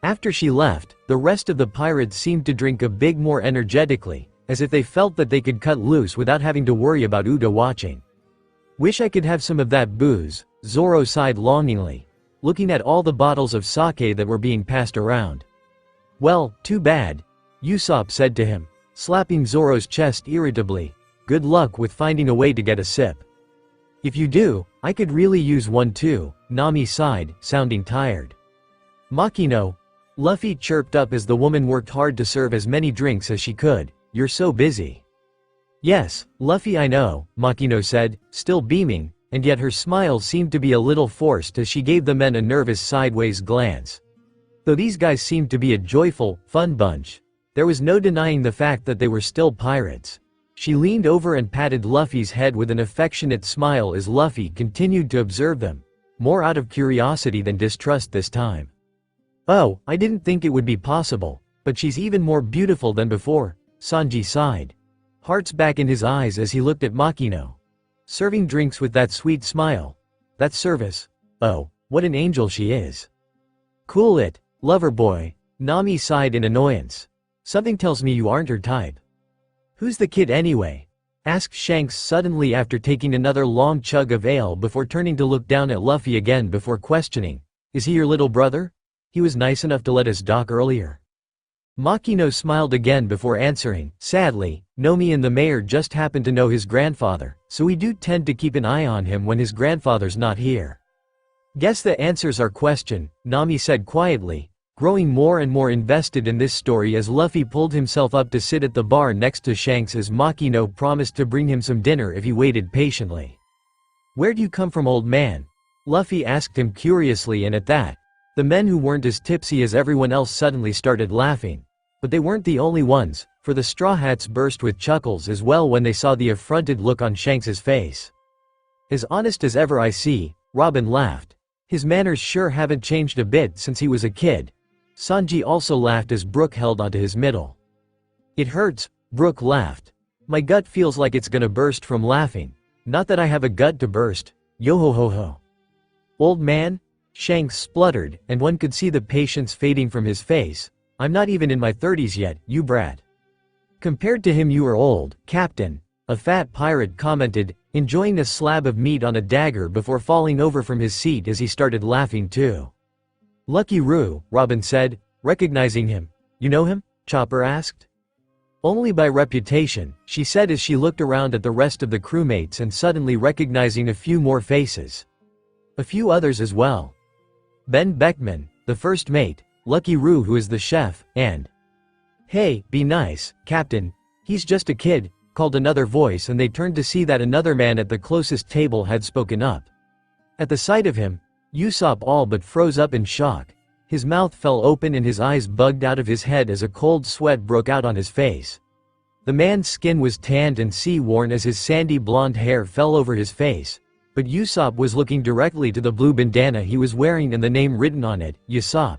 After she left, the rest of the pirates seemed to drink a bit more energetically, as if they felt that they could cut loose without having to worry about Uda watching. "Wish I could have some of that booze," Zoro sighed longingly, looking at all the bottles of sake that were being passed around. "Well, too bad," Usopp said to him, slapping Zoro's chest irritably. "Good luck with finding a way to get a sip." "If you do, I could really use one too," Nami sighed, sounding tired. "Makino," Luffy chirped up as the woman worked hard to serve as many drinks as she could, "you're so busy." "Yes, Luffy, I know," Makino said, still beaming, and yet her smile seemed to be a little forced as she gave the men a nervous sideways glance. Though these guys seemed to be a joyful, fun bunch, there was no denying the fact that they were still pirates. She leaned over and patted Luffy's head with an affectionate smile as Luffy continued to observe them, more out of curiosity than distrust this time. "Oh, I didn't think it would be possible, but she's even more beautiful than before," Sanji sighed, hearts back in his eyes as he looked at Makino. Serving drinks with that sweet smile. That service. Oh, what an angel she is. "Cool it, lover boy," Nami sighed in annoyance. "Something tells me you aren't her type." "Who's the kid anyway?" asked Shanks suddenly after taking another long chug of ale before turning to look down at Luffy again before questioning. "Is he your little brother? He was nice enough to let us dock earlier." Makino smiled again before answering, "Sadly, Nomi and the mayor just happen to know his grandfather, so we do tend to keep an eye on him when his grandfather's not here." "Guess that answers our question," Nami said quietly, growing more and more invested in this story as Luffy pulled himself up to sit at the bar next to Shanks as Makino promised to bring him some dinner if he waited patiently. "Where'd you come from, old man?" Luffy asked him curiously, and at that, the men who weren't as tipsy as everyone else suddenly started laughing. But they weren't the only ones, for the Straw Hats burst with chuckles as well when they saw the affronted look on Shanks's face. As honest as ever I see, Robin laughed. His manners sure haven't changed a bit since he was a kid. Sanji also laughed as Brook held onto his middle. It hurts, Brook laughed. My gut feels like it's gonna burst from laughing. Not that I have a gut to burst. Yo ho ho ho. Old man? Shanks spluttered, and one could see the patience fading from his face. I'm not even in my 30s yet, you brat. Compared to him you are old, Captain, a fat pirate commented, enjoying a slab of meat on a dagger before falling over from his seat as he started laughing too. Lucky Roo, Robin said, recognizing him. You know him? Chopper asked. Only by reputation, she said as she looked around at the rest of the crewmates and suddenly recognizing a few more faces. A few others as well. Ben Beckman, the first mate, Lucky Roo who is the chef, and Hey, be nice, Captain, he's just a kid, called another voice, and they turned to see that another man at the closest table had spoken up. At the sight of him, Usopp all but froze up in shock. His mouth fell open and his eyes bugged out of his head as a cold sweat broke out on his face. The man's skin was tanned and sea-worn as his sandy blonde hair fell over his face, but Usopp was looking directly to the blue bandana he was wearing and the name written on it, Usopp.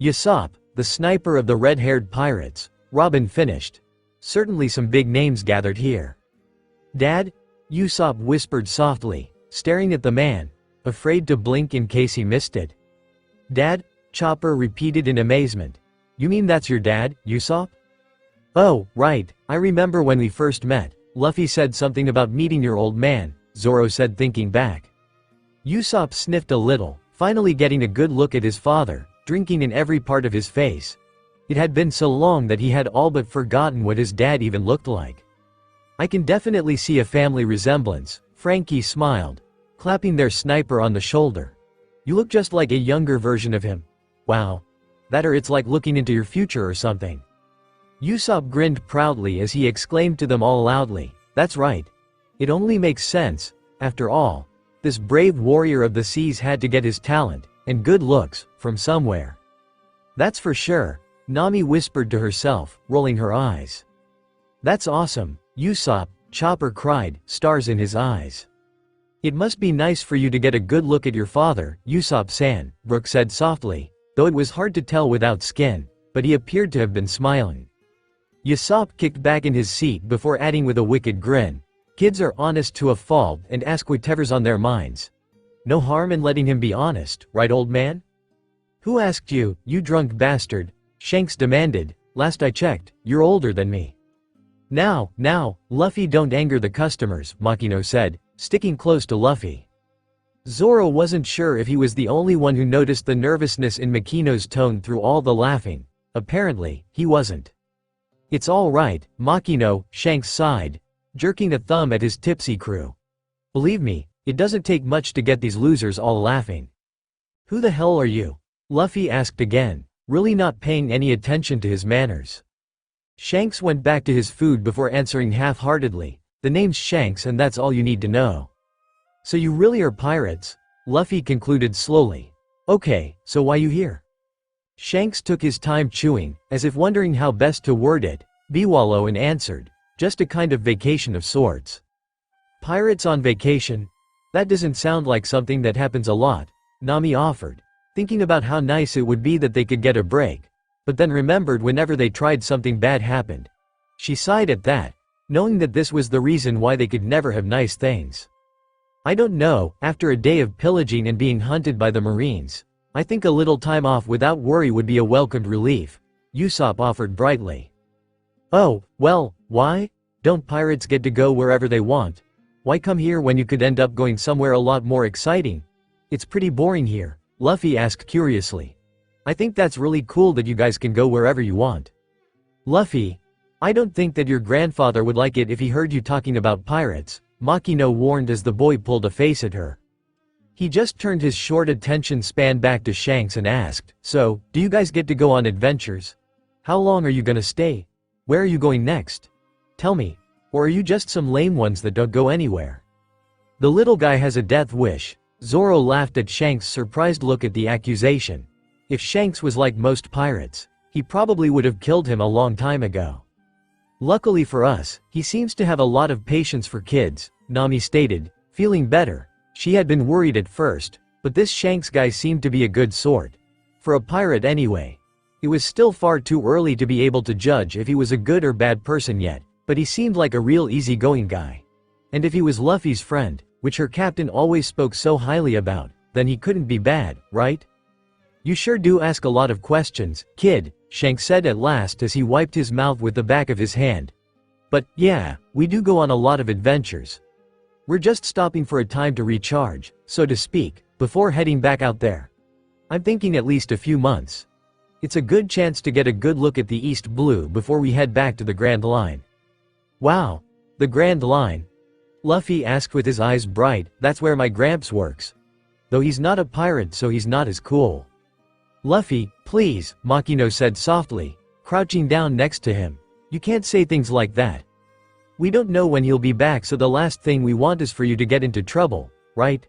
Usopp, the sniper of the red-haired pirates, Robin finished. Certainly some big names gathered here. Dad? Usopp whispered softly, staring at the man, afraid to blink in case he missed it. Dad? Chopper repeated in amazement. You mean that's your dad, Usopp? Oh, right, I remember when we first met, Luffy said something about meeting your old man, Zoro said thinking back. Usopp sniffed a little, finally getting a good look at his father, drinking in every part of his face. It had been so long that he had all but forgotten what his dad even looked like. I can definitely see a family resemblance, Frankie smiled, clapping their sniper on the shoulder. You look just like a younger version of him. Wow. That or it's like looking into your future or something. Usopp grinned proudly as he exclaimed to them all loudly, that's right. It only makes sense, after all. This brave warrior of the seas had to get his talent, and good looks, from somewhere. That's for sure, Nami whispered to herself, rolling her eyes. That's awesome, Usopp, Chopper cried, stars in his eyes. It must be nice for you to get a good look at your father, Usopp-san, Brook said softly, though it was hard to tell without skin, but he appeared to have been smiling. Usopp kicked back in his seat before adding with a wicked grin, kids are honest to a fault and ask whatever's on their minds. No harm in letting him be honest, right old man? Who asked you, you drunk bastard? Shanks demanded, last I checked, you're older than me. Now, Luffy don't anger the customers, Makino said, sticking close to Luffy. Zoro wasn't sure if he was the only one who noticed the nervousness in Makino's tone through all the laughing. Apparently, he wasn't. It's all right, Makino, Shanks sighed, jerking a thumb at his tipsy crew. Believe me, it doesn't take much to get these losers all laughing. Who the hell are you? Luffy asked again, really not paying any attention to his manners. Shanks went back to his food before answering half-heartedly, the name's Shanks and that's all you need to know. So you really are pirates? Luffy concluded slowly. Okay, so why you here? Shanks took his time chewing, as if wondering how best to word it, Bewallow and answered, just a kind of vacation of sorts. Pirates on vacation? That doesn't sound like something that happens a lot, Nami offered, thinking about how nice it would be that they could get a break, but then remembered whenever they tried something bad happened. She sighed at that, knowing that this was the reason why they could never have nice things. I don't know, after a day of pillaging and being hunted by the Marines, I think a little time off without worry would be a welcomed relief, Usopp offered brightly. Oh, well, why? Don't pirates get to go wherever they want? Why come here when you could end up going somewhere a lot more exciting? It's pretty boring here, Luffy asked curiously. I think that's really cool that you guys can go wherever you want. Luffy, I don't think that your grandfather would like it if he heard you talking about pirates, Makino warned as the boy pulled a face at her. He just turned his short attention span back to Shanks and asked, so, do you guys get to go on adventures? How long are you gonna stay? Where are you going next? Tell me, or are you just some lame ones that don't go anywhere? The little guy has a death wish, Zoro laughed at Shanks' surprised look at the accusation. If Shanks was like most pirates, he probably would have killed him a long time ago. Luckily for us, he seems to have a lot of patience for kids, Nami stated, feeling better. She had been worried at first, but this Shanks guy seemed to be a good sort. For a pirate anyway. It was still far too early to be able to judge if he was a good or bad person yet, but he seemed like a real easygoing guy. And if he was Luffy's friend, which her captain always spoke so highly about, then he couldn't be bad, right? You sure do ask a lot of questions, kid, Shanks said at last as he wiped his mouth with the back of his hand. But, yeah, we do go on a lot of adventures. We're just stopping for a time to recharge, so to speak, before heading back out there. I'm thinking at least a few months. It's a good chance to get a good look at the East Blue before we head back to the Grand Line. Wow, the Grand Line? Luffy asked with his eyes bright. That's where my Gramps works. Though he's not a pirate, so he's not as cool. Luffy, please, Makino said softly, crouching down next to him. You can't say things like that. We don't know when he'll be back, so the last thing we want is for you to get into trouble, right?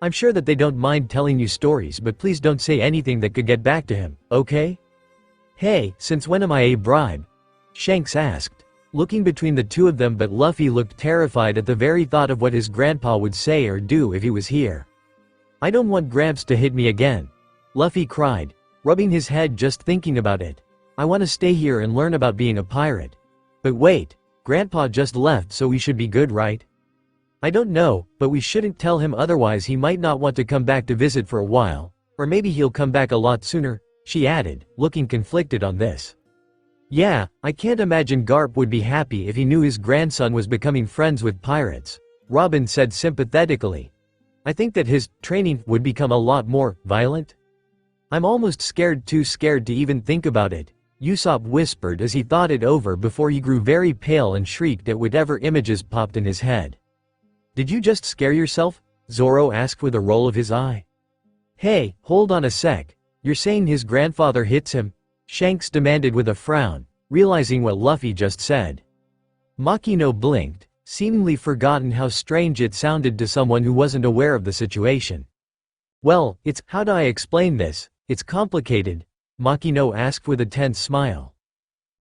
I'm sure that they don't mind telling you stories, but please don't say anything that could get back to him, okay? Hey, since when am I a bribe? Shanks asked, looking between the two of them, but Luffy looked terrified at the very thought of what his grandpa would say or do if he was here. I don't want Gramps to hit me again, Luffy cried, rubbing his head just thinking about it. I want to stay here and learn about being a pirate. But wait, Grandpa just left, so we should be good, right? I don't know, but we shouldn't tell him, otherwise he might not want to come back to visit for a while, or maybe he'll come back a lot sooner, she added, looking conflicted on this. Yeah, I can't imagine Garp would be happy if he knew his grandson was becoming friends with pirates, Robin said sympathetically. I think that his training would become a lot more violent. I'm almost scared, too scared to even think about it, Usopp whispered as he thought it over before he grew very pale and shrieked at whatever images popped in his head. Did you just scare yourself? Zoro asked with a roll of his eye. Hey, hold on a sec. You're saying his grandfather hits him? Shanks demanded with a frown, realizing what Luffy just said. Makino blinked, seemingly forgotten how strange it sounded to someone who wasn't aware of the situation. Well, how do I explain this? It's complicated, Makino asked with a tense smile.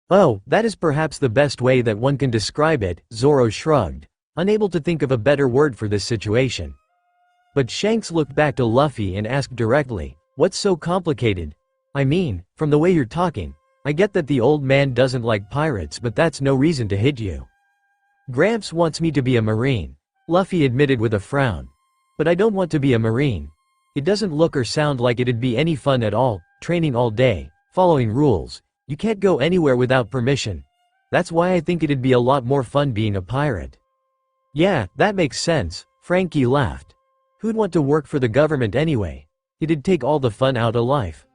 Oh, that is perhaps the best way that one can describe it, Zoro shrugged, unable to think of a better word for this situation. But Shanks looked back to Luffy and asked directly, what's so complicated? I mean, from the way you're talking, I get that the old man doesn't like pirates, but that's no reason to hit you. Gramps wants me to be a Marine, Luffy admitted with a frown. But I don't want to be a Marine. It doesn't look or sound like it'd be any fun at all, training all day, following rules. You can't go anywhere without permission. That's why I think it'd be a lot more fun being a pirate. Yeah, that makes sense, Frankie laughed. Who'd want to work for the government anyway? It'd take all the fun out of life.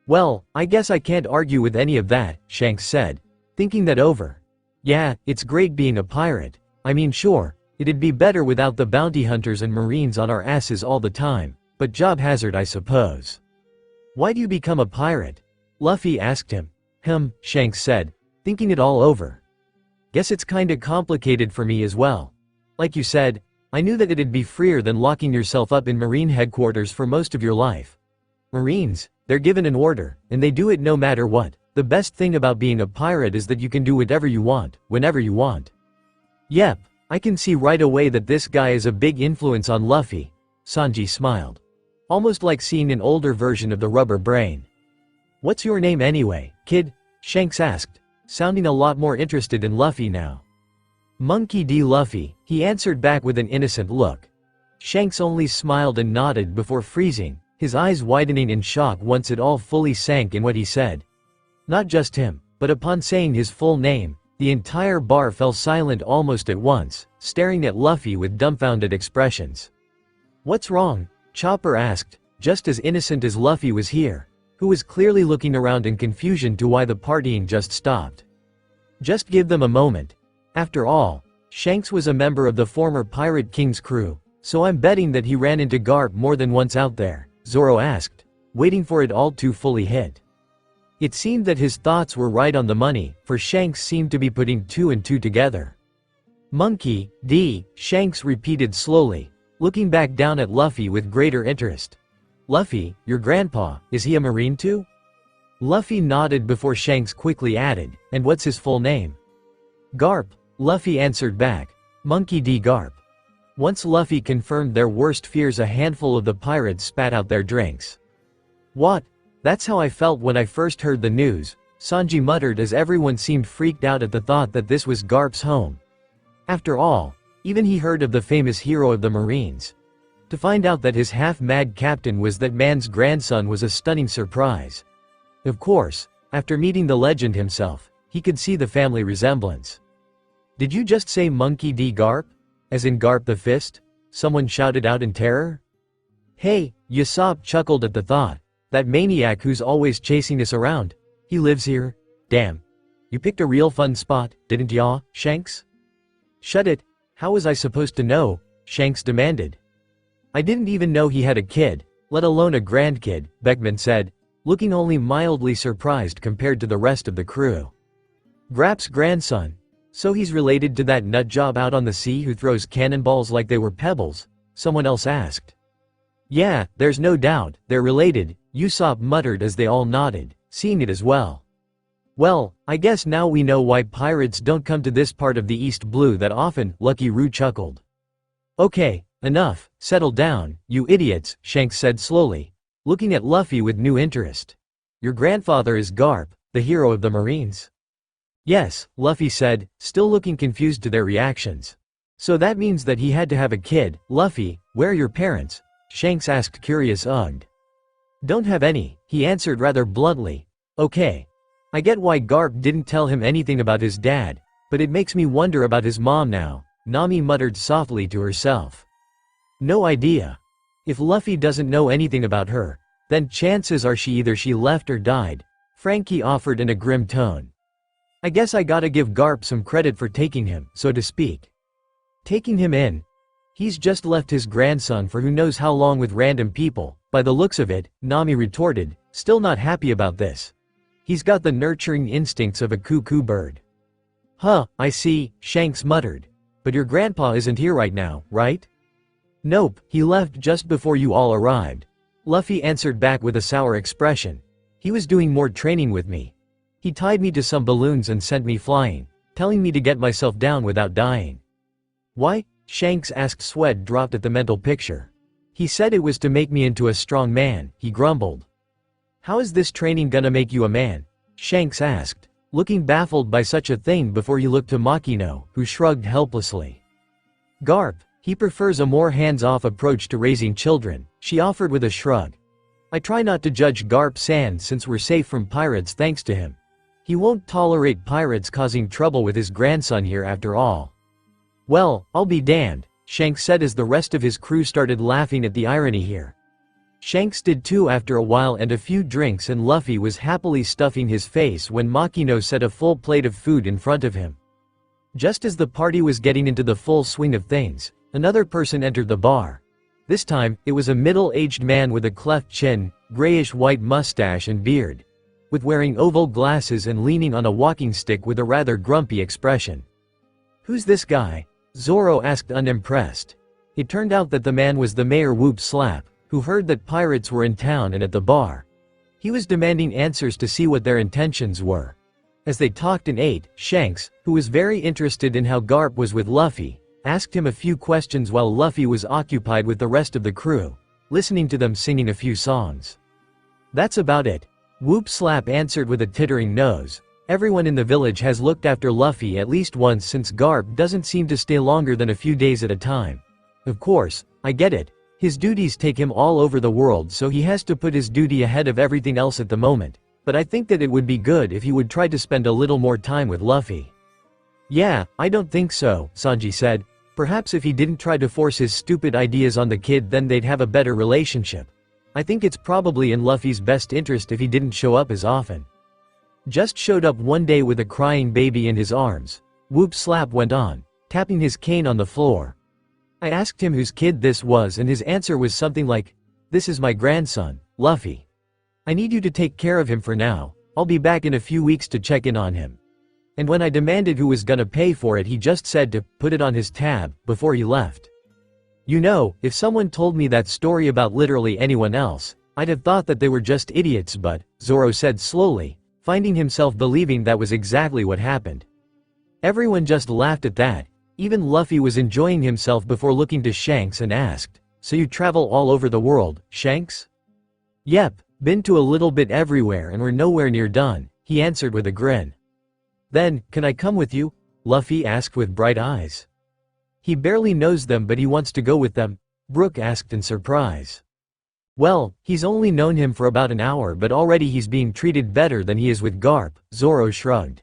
Well, I guess I can't argue with any of that, Shanks said, thinking that over. Yeah, it's great being a pirate. I mean, sure, it'd be better without the bounty hunters and marines on our asses all the time, but job hazard, I suppose. Why do you become a pirate? Luffy asked him. Shanks said, thinking it all over. Guess it's kinda complicated for me as well. Like you said, I knew that it'd be freer than locking yourself up in Marine headquarters for most of your life. Marines, they're given an order, and they do it no matter what. The best thing about being a pirate is that you can do whatever you want, whenever you want. Yep, I can see right away that this guy is a big influence on Luffy, Sanji smiled. Almost like seeing an older version of the rubber brain. What's your name anyway, kid? Shanks asked, sounding a lot more interested in Luffy now. Monkey D. Luffy, he answered back with an innocent look. Shanks only smiled and nodded before freezing, his eyes widening in shock once it all fully sank in what he said. Not just him, but upon saying his full name, the entire bar fell silent almost at once, staring at Luffy with dumbfounded expressions. What's wrong? Chopper asked, just as innocent as Luffy was here, who was clearly looking around in confusion to why the partying just stopped. Just give them a moment. After all, Shanks was a member of the former Pirate King's crew, so I'm betting that he ran into Garp more than once out there, Zoro asked, waiting for it all to fully hit. It seemed that his thoughts were right on the money, for Shanks seemed to be putting two and two together. Monkey, D, Shanks repeated slowly, looking back down at Luffy with greater interest. Luffy, your grandpa, is he a Marine too? Luffy nodded before Shanks quickly added, "And what's his full name?" "Garp," Luffy answered back. "Monkey D. Garp." Once Luffy confirmed their worst fears, a handful of the pirates spat out their drinks. "What? That's how I felt when I first heard the news," Sanji muttered as everyone seemed freaked out at the thought that this was Garp's home. After all, even he heard of the famous hero of the Marines. To find out that his half-mad captain was that man's grandson was a stunning surprise. Of course, after meeting the legend himself, he could see the family resemblance. "Did you just say Monkey D. Garp? As in Garp the Fist?" someone shouted out in terror. "Hey," Usopp chuckled at the thought. "That maniac who's always chasing us around. He lives here? Damn. You picked a real fun spot, didn't ya, Shanks?" "Shut it. How was I supposed to know?" Shanks demanded. "I didn't even know he had a kid, let alone a grandkid," Beckman said, looking only mildly surprised compared to the rest of the crew. "Grap's grandson? So he's related to that nutjob out on the sea who throws cannonballs like they were pebbles?" someone else asked. "Yeah, there's no doubt, they're related," Usopp muttered as they all nodded, seeing it as well. "Well, I guess now we know why pirates don't come to this part of the East Blue that often," Lucky Roo chuckled. "Okay, enough, settle down, you idiots," Shanks said slowly, looking at Luffy with new interest. "Your grandfather is Garp, the hero of the Marines?" "Yes," Luffy said, still looking confused to their reactions. "So that means that he had to have a kid. Luffy, where are your parents?" Shanks asked, curious. "Ugh. Don't have any," he answered rather bluntly. "Okay. I get why Garp didn't tell him anything about his dad, but it makes me wonder about his mom now," Nami muttered softly to herself. "No idea. If Luffy doesn't know anything about her, then chances are she left or died," Frankie offered in a grim tone. "I guess I gotta give Garp some credit for taking him, so to speak." "Taking him in? He's just left his grandson for who knows how long with random people, by the looks of it," Nami retorted, still not happy about this. "He's got the nurturing instincts of a cuckoo bird." "Huh, I see," Shanks muttered. "But your grandpa isn't here right now, right?" "Nope, he left just before you all arrived," Luffy answered back with a sour expression. "He was doing more training with me. He tied me to some balloons and sent me flying, telling me to get myself down without dying." "Why?" Shanks asked. Sweat dropped at the mental picture. "He said it was to make me into a strong man," he grumbled. "How is this training gonna make you a man?" Shanks asked, looking baffled by such a thing before he looked to Makino, who shrugged helplessly. "Garp, he prefers a more hands-off approach to raising children," she offered with a shrug. "I try not to judge Garp-san since we're safe from pirates thanks to him. He won't tolerate pirates causing trouble with his grandson here after all." "Well, I'll be damned," Shanks said as the rest of his crew started laughing at the irony here. Shanks did too after a while, and a few drinks and Luffy was happily stuffing his face when Makino set a full plate of food in front of him. Just as the party was getting into the full swing of things, another person entered the bar. This time, it was a middle-aged man with a cleft chin, grayish-white mustache and beard, with wearing oval glasses and leaning on a walking stick with a rather grumpy expression. "Who's this guy?" Zoro asked, unimpressed. It turned out that the man was the mayor, Whoop Slap, who heard that pirates were in town and at the bar. He was demanding answers to see what their intentions were. As they talked and ate, Shanks, who was very interested in how Garp was with Luffy, asked him a few questions while Luffy was occupied with the rest of the crew, listening to them singing a few songs. "That's about it," Whoop Slap answered with a tittering nose. "Everyone in the village has looked after Luffy at least once since Garp doesn't seem to stay longer than a few days at a time. Of course, I get it. His duties take him all over the world, so he has to put his duty ahead of everything else at the moment. But I think that it would be good if he would try to spend a little more time with Luffy." "Yeah, I don't think so," Sanji said. "Perhaps if he didn't try to force his stupid ideas on the kid, then they'd have a better relationship. I think it's probably in Luffy's best interest if he didn't show up as often. Just showed up one day with a crying baby in his arms," Whoop Slap went on, tapping his cane on the floor. "I asked him whose kid this was and his answer was something like, 'This is my grandson, Luffy. I need you to take care of him for now, I'll be back in a few weeks to check in on him.' And when I demanded who was gonna pay for it, he just said to put it on his tab before he left. You know, if someone told me that story about literally anyone else, I'd have thought that they were just idiots, but, Zoro said slowly, finding himself believing that was exactly what happened. Everyone just laughed at that. Even Luffy was enjoying himself before looking to Shanks and asked, "So you travel all over the world, Shanks?" "Yep, been to a little bit everywhere and we're nowhere near done," he answered with a grin. "Then, can I come with you?" Luffy asked with bright eyes. He barely knows them but he wants to go with them, Brook asked in surprise. Well, he's only known him for about an hour but already he's being treated better than he is with Garp, Zoro shrugged.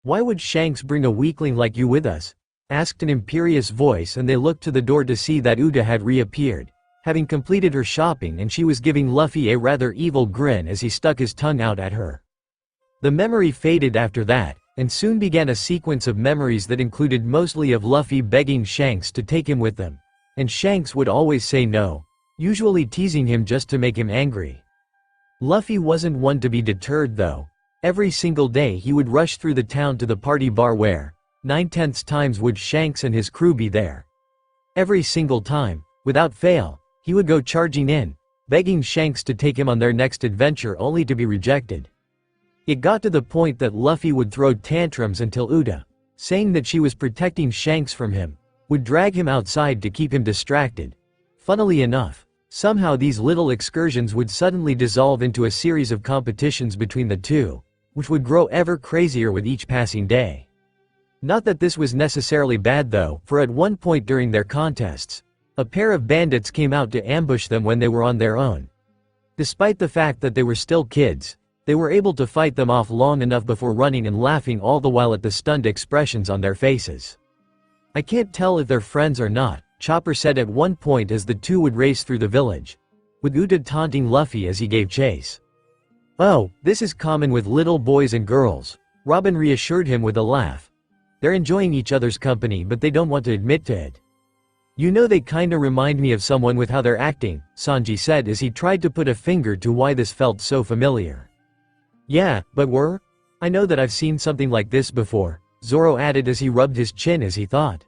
"Why would Shanks bring a weakling like you with us?" asked an imperious voice and they looked to the door to see that Uda had reappeared, having completed her shopping and she was giving Luffy a rather evil grin as he stuck his tongue out at her. The memory faded after that, and soon began a sequence of memories that included mostly of Luffy begging Shanks to take him with them. And Shanks would always say no, usually teasing him just to make him angry. Luffy wasn't one to be deterred though. Every single day he would rush through the town to the party bar where, 9/10 times would Shanks and his crew be there. Every single time, without fail, he would go charging in, begging Shanks to take him on their next adventure only to be rejected. It got to the point that Luffy would throw tantrums until Uda, saying that she was protecting Shanks from him, would drag him outside to keep him distracted. Funnily enough, somehow these little excursions would suddenly dissolve into a series of competitions between the two, which would grow ever crazier with each passing day. Not that this was necessarily bad though, for at one point during their contests, a pair of bandits came out to ambush them when they were on their own. Despite the fact that they were still kids, they were able to fight them off long enough before running and laughing all the while at the stunned expressions on their faces. "I can't tell if they're friends or not," Chopper said at one point as the two would race through the village, with Uda taunting Luffy as he gave chase. "Oh, this is common with little boys and girls," Robin reassured him with a laugh. "They're enjoying each other's company but they don't want to admit to it." "You know they kinda remind me of someone with how they're acting," Sanji said as he tried to put a finger to why this felt so familiar. "Yeah, but I know that I've seen something like this before," Zoro added as he rubbed his chin as he thought.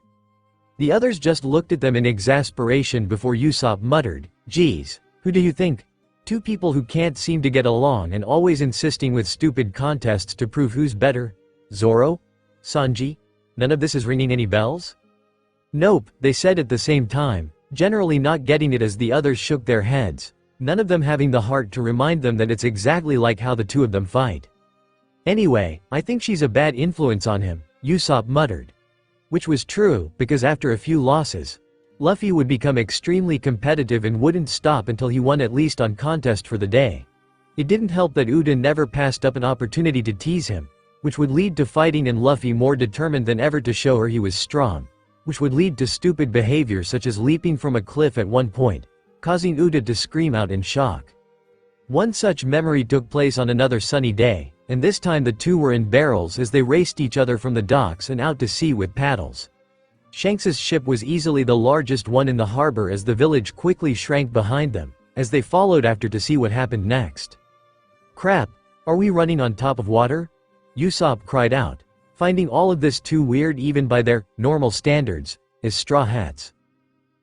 The others just looked at them in exasperation before Usopp muttered, "Geez, who do you think? Two people who can't seem to get along and always insisting with stupid contests to prove who's better? Zoro? Sanji? None of this is ringing any bells?" "Nope," they said at the same time, generally not getting it as the others shook their heads, none of them having the heart to remind them that it's exactly like how the two of them fight. "Anyway, I think she's a bad influence on him," Usopp muttered. Which was true, because after a few losses, Luffy would become extremely competitive and wouldn't stop until he won at least on contest for the day. It didn't help that Uda never passed up an opportunity to tease him, which would lead to fighting and Luffy more determined than ever to show her he was strong, which would lead to stupid behavior such as leaping from a cliff at one point, causing Uda to scream out in shock. One such memory took place on another sunny day, and this time the two were in barrels as they raced each other from the docks and out to sea with paddles. Shanks's ship was easily the largest one in the harbor as the village quickly shrank behind them, as they followed after to see what happened next. "Crap, are we running on top of water?" Usopp cried out, finding all of this too weird even by their normal standards, as Straw Hats.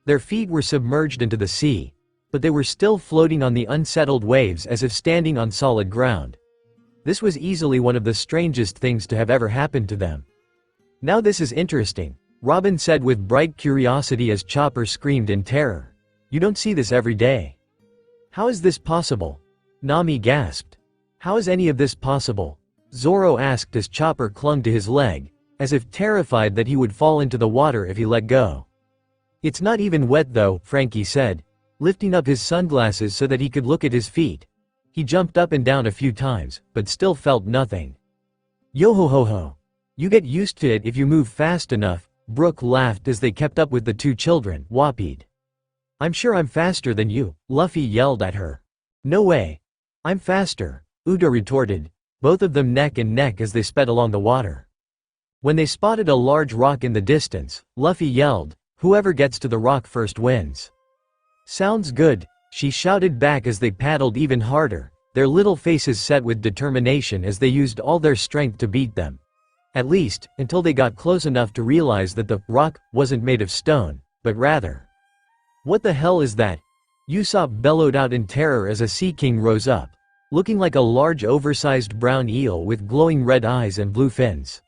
Their feet were submerged into the sea, but they were still floating on the unsettled waves as if standing on solid ground. This was easily one of the strangest things to have ever happened to them. "Now this is interesting," Robin said with bright curiosity as Chopper screamed in terror. "You don't see this every day." "How is this possible?" Nami gasped. "How is any of this possible?" Zoro asked as Chopper clung to his leg, as if terrified that he would fall into the water if he let go. "It's not even wet though," Frankie said, lifting up his sunglasses so that he could look at his feet. He jumped up and down a few times, but still felt nothing. "Yo-ho-ho-ho. You get used to it if you move fast enough," Brook laughed as they kept up with the two children, whoppied. "I'm sure I'm faster than you," Luffy yelled at her. "No way. I'm faster," Uda retorted, both of them neck and neck as they sped along the water. When they spotted a large rock in the distance, Luffy yelled, "Whoever gets to the rock first wins." "Sounds good," she shouted back as they paddled even harder, their little faces set with determination as they used all their strength to beat them. At least, until they got close enough to realize that the rock wasn't made of stone, but rather. "What the hell is that?" Usopp bellowed out in terror as a sea king rose up, looking like a large oversized brown eel with glowing red eyes and blue fins.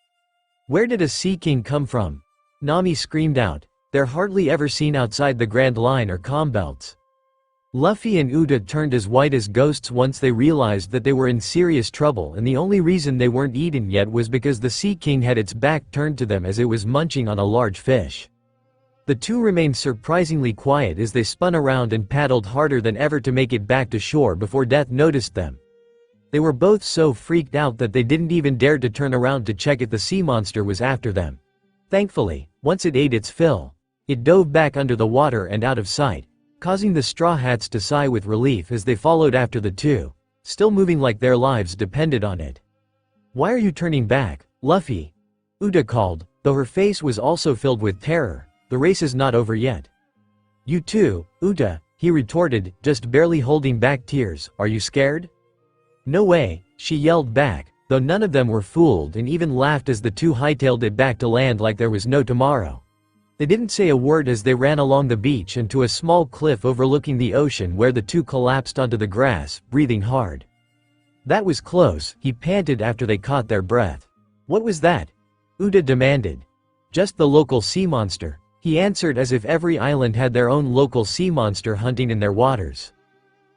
Where did a sea king come from? Nami screamed out. They're hardly ever seen outside the Grand Line or calm belts. Luffy and Uda turned as white as ghosts once they realized that they were in serious trouble, and the only reason they weren't eaten yet was because the Sea King had its back turned to them as it was munching on a large fish. The two remained surprisingly quiet as they spun around and paddled harder than ever to make it back to shore before Death noticed them. They were both so freaked out that they didn't even dare to turn around to check if the sea monster was after them. Thankfully, once it ate its fill, it dove back under the water and out of sight, causing the Straw Hats to sigh with relief as they followed after the two, still moving like their lives depended on it. "Why are you turning back, Luffy?" Uda called, though her face was also filled with terror. "The race is not over yet." "You too, Uda," he retorted, just barely holding back tears. "Are you scared?" "No way," she yelled back, though none of them were fooled and even laughed as the two hightailed it back to land like there was no tomorrow. They didn't say a word as they ran along the beach and to a small cliff overlooking the ocean where the two collapsed onto the grass, breathing hard. "That was close," he panted after they caught their breath. "What was that?" Uda demanded. "Just the local sea monster," he answered as if every island had their own local sea monster hunting in their waters.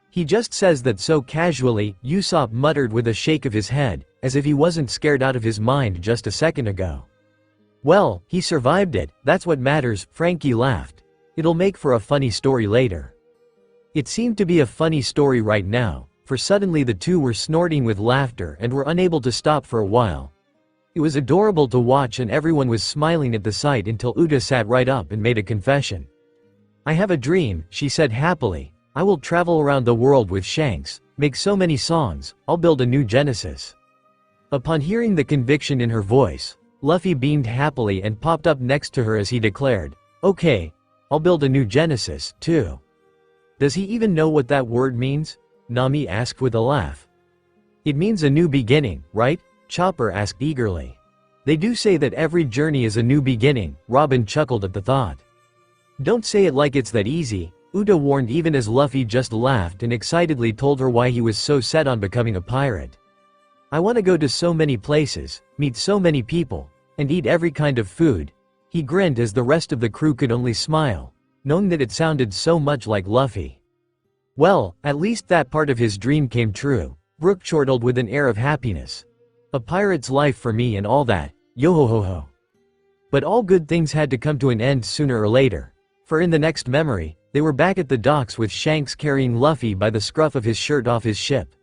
"He just says that so casually," Usopp muttered with a shake of his head, as if he wasn't scared out of his mind just a second ago. "Well, he survived it, that's what matters," Frankie laughed. "It'll make for a funny story later." It seemed to be a funny story right now, for suddenly the two were snorting with laughter and were unable to stop for a while. It was adorable to watch and everyone was smiling at the sight until Uda sat right up and made a confession. "I have a dream," she said happily. "I will travel around the world with Shanks, make so many songs, I'll build a new Genesis." Upon hearing the conviction in her voice, Luffy beamed happily and popped up next to her as he declared, "Okay, I'll build a new Genesis, too." "Does he even know what that word means?" Nami asked with a laugh. "It means a new beginning, right?" Chopper asked eagerly. "They do say that every journey is a new beginning," Robin chuckled at the thought. "Don't say it like it's that easy," Uda warned even as Luffy just laughed and excitedly told her why he was so set on becoming a pirate. "I want to go to so many places, meet so many people, and eat every kind of food." He grinned as the rest of the crew could only smile, knowing that it sounded so much like Luffy. "Well, at least that part of his dream came true," Brook chortled with an air of happiness. "A pirate's life for me and all that, yo-ho-ho-ho." But all good things had to come to an end sooner or later, for in the next memory, they were back at the docks with Shanks carrying Luffy by the scruff of his shirt off his ship,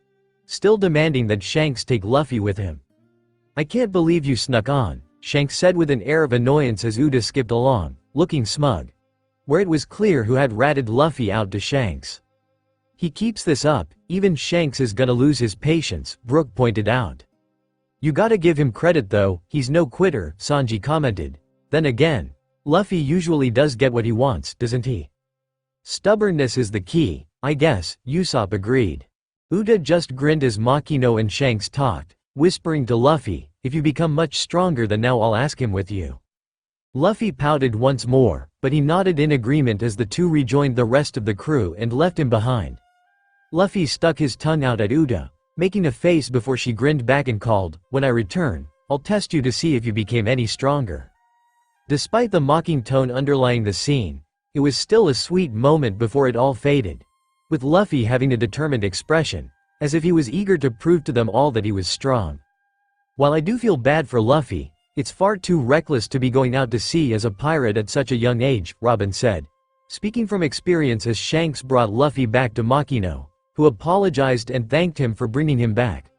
still demanding that Shanks take Luffy with him. "I can't believe you snuck on," Shanks said with an air of annoyance as Uda skipped along, looking smug. Where it was clear who had ratted Luffy out to Shanks. "He keeps this up, even Shanks is gonna lose his patience," Brook pointed out. "You gotta give him credit though, he's no quitter," Sanji commented. "Then again, Luffy usually does get what he wants, doesn't he?" "Stubbornness is the key, I guess," Usopp agreed. Uda just grinned as Makino and Shanks talked, whispering to Luffy, "If you become much stronger than now I'll ask him with you." Luffy pouted once more, but he nodded in agreement as the two rejoined the rest of the crew and left him behind. Luffy stuck his tongue out at Uda, making a face before she grinned back and called, "When I return, I'll test you to see if you became any stronger." Despite the mocking tone underlying the scene, it was still a sweet moment before it all faded, with Luffy having a determined expression, as if he was eager to prove to them all that he was strong. "While I do feel bad for Luffy, it's far too reckless to be going out to sea as a pirate at such a young age," Robin said, speaking from experience as Shanks brought Luffy back to Makino, who apologized and thanked him for bringing him back.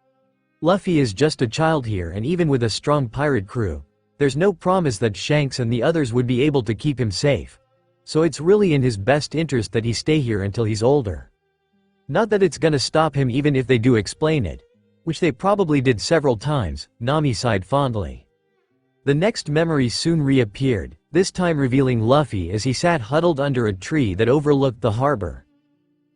"Luffy is just a child here, and even with a strong pirate crew, there's no promise that Shanks and the others would be able to keep him safe. So it's really in his best interest that he stay here until he's older. Not that it's gonna stop him even if they do explain it, which they probably did several times," Nami sighed fondly. The next memory soon reappeared, this time revealing Luffy as he sat huddled under a tree that overlooked the harbor.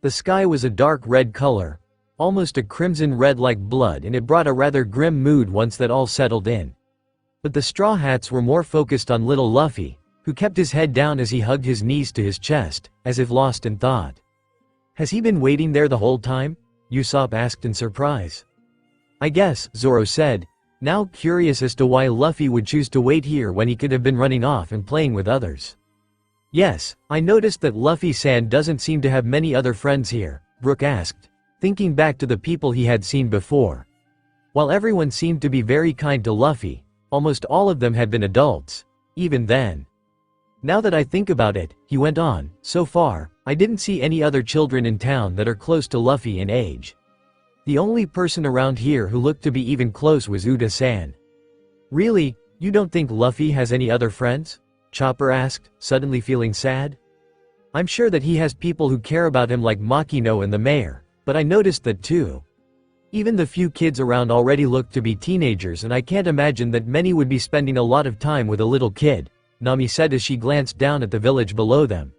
The sky was a dark red color, almost a crimson red like blood, and it brought a rather grim mood once that all settled in. But the Straw Hats were more focused on little Luffy, who kept his head down as he hugged his knees to his chest, as if lost in thought. Has he been waiting there the whole time? Usopp asked in surprise. I guess, Zoro said, now curious as to why Luffy would choose to wait here when he could have been running off and playing with others. Yes, I noticed that Luffy-san doesn't seem to have many other friends here, Brook asked, thinking back to the people he had seen before. While everyone seemed to be very kind to Luffy, almost all of them had been adults, even then. Now that I think about it, he went on, so far, I didn't see any other children in town that are close to Luffy in age. The only person around here who looked to be even close was Uda-san. Really, you don't think Luffy has any other friends? Chopper asked, suddenly feeling sad. I'm sure that he has people who care about him like Makino and the mayor, but I noticed that too. Even the few kids around already looked to be teenagers and I can't imagine that many would be spending a lot of time with a little kid, Nami said as she glanced down at the village below them.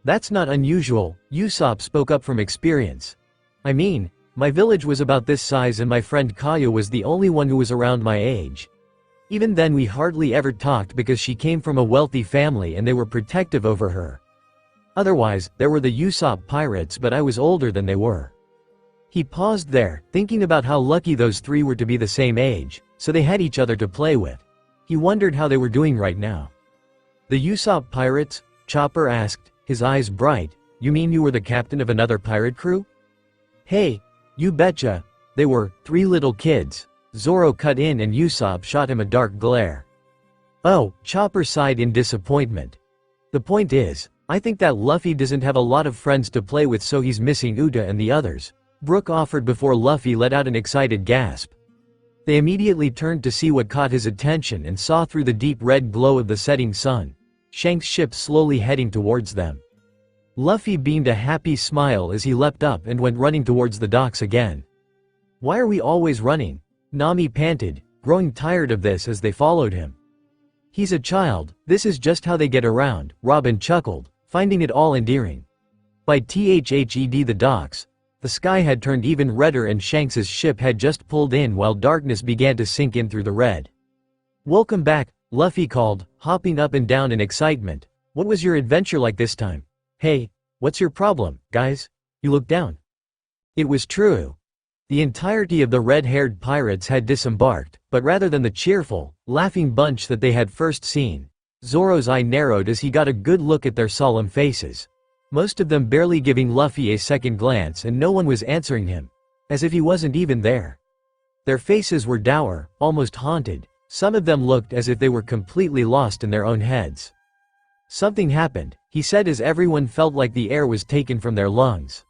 That's not unusual, Usopp spoke up from experience. I mean, my village was about this size and my friend Kaya was the only one who was around my age. Even then we hardly ever talked because she came from a wealthy family and they were protective over her. Otherwise, there were the Usopp pirates but I was older than they were. He paused there, thinking about how lucky those three were to be the same age, so they had each other to play with. He wondered how they were doing right now. The Usopp pirates? Chopper asked, his eyes bright. You mean you were the captain of another pirate crew? Hey, you betcha. They were 3 little kids. Zoro cut in and Usopp shot him a dark glare. Oh, Chopper sighed in disappointment. The point is, I think that Luffy doesn't have a lot of friends to play with so he's missing Uda and the others, Brook offered before Luffy let out an excited gasp. They immediately turned to see what caught his attention and saw through the deep red glow of the setting sun, Shanks' ship slowly heading towards them. Luffy beamed a happy smile as he leapt up and went running towards the docks again. Why are we always running? Nami panted, growing tired of this as they followed him. He's a child, this is just how they get around, Robin chuckled, finding it all endearing. By THED the docks, the sky had turned even redder and Shanks's ship had just pulled in while darkness began to sink in through the red. Welcome back, Luffy called, hopping up and down in excitement. What was your adventure like this time? Hey, what's your problem, guys? You look down. It was true. The entirety of the red-haired pirates had disembarked, but rather than the cheerful, laughing bunch that they had first seen, Zoro's eye narrowed as he got a good look at their solemn faces. Most of them barely giving Luffy a second glance and no one was answering him. As if he wasn't even there. Their faces were dour, almost haunted. Some of them looked as if they were completely lost in their own heads. Something happened, he said as everyone felt like the air was taken from their lungs.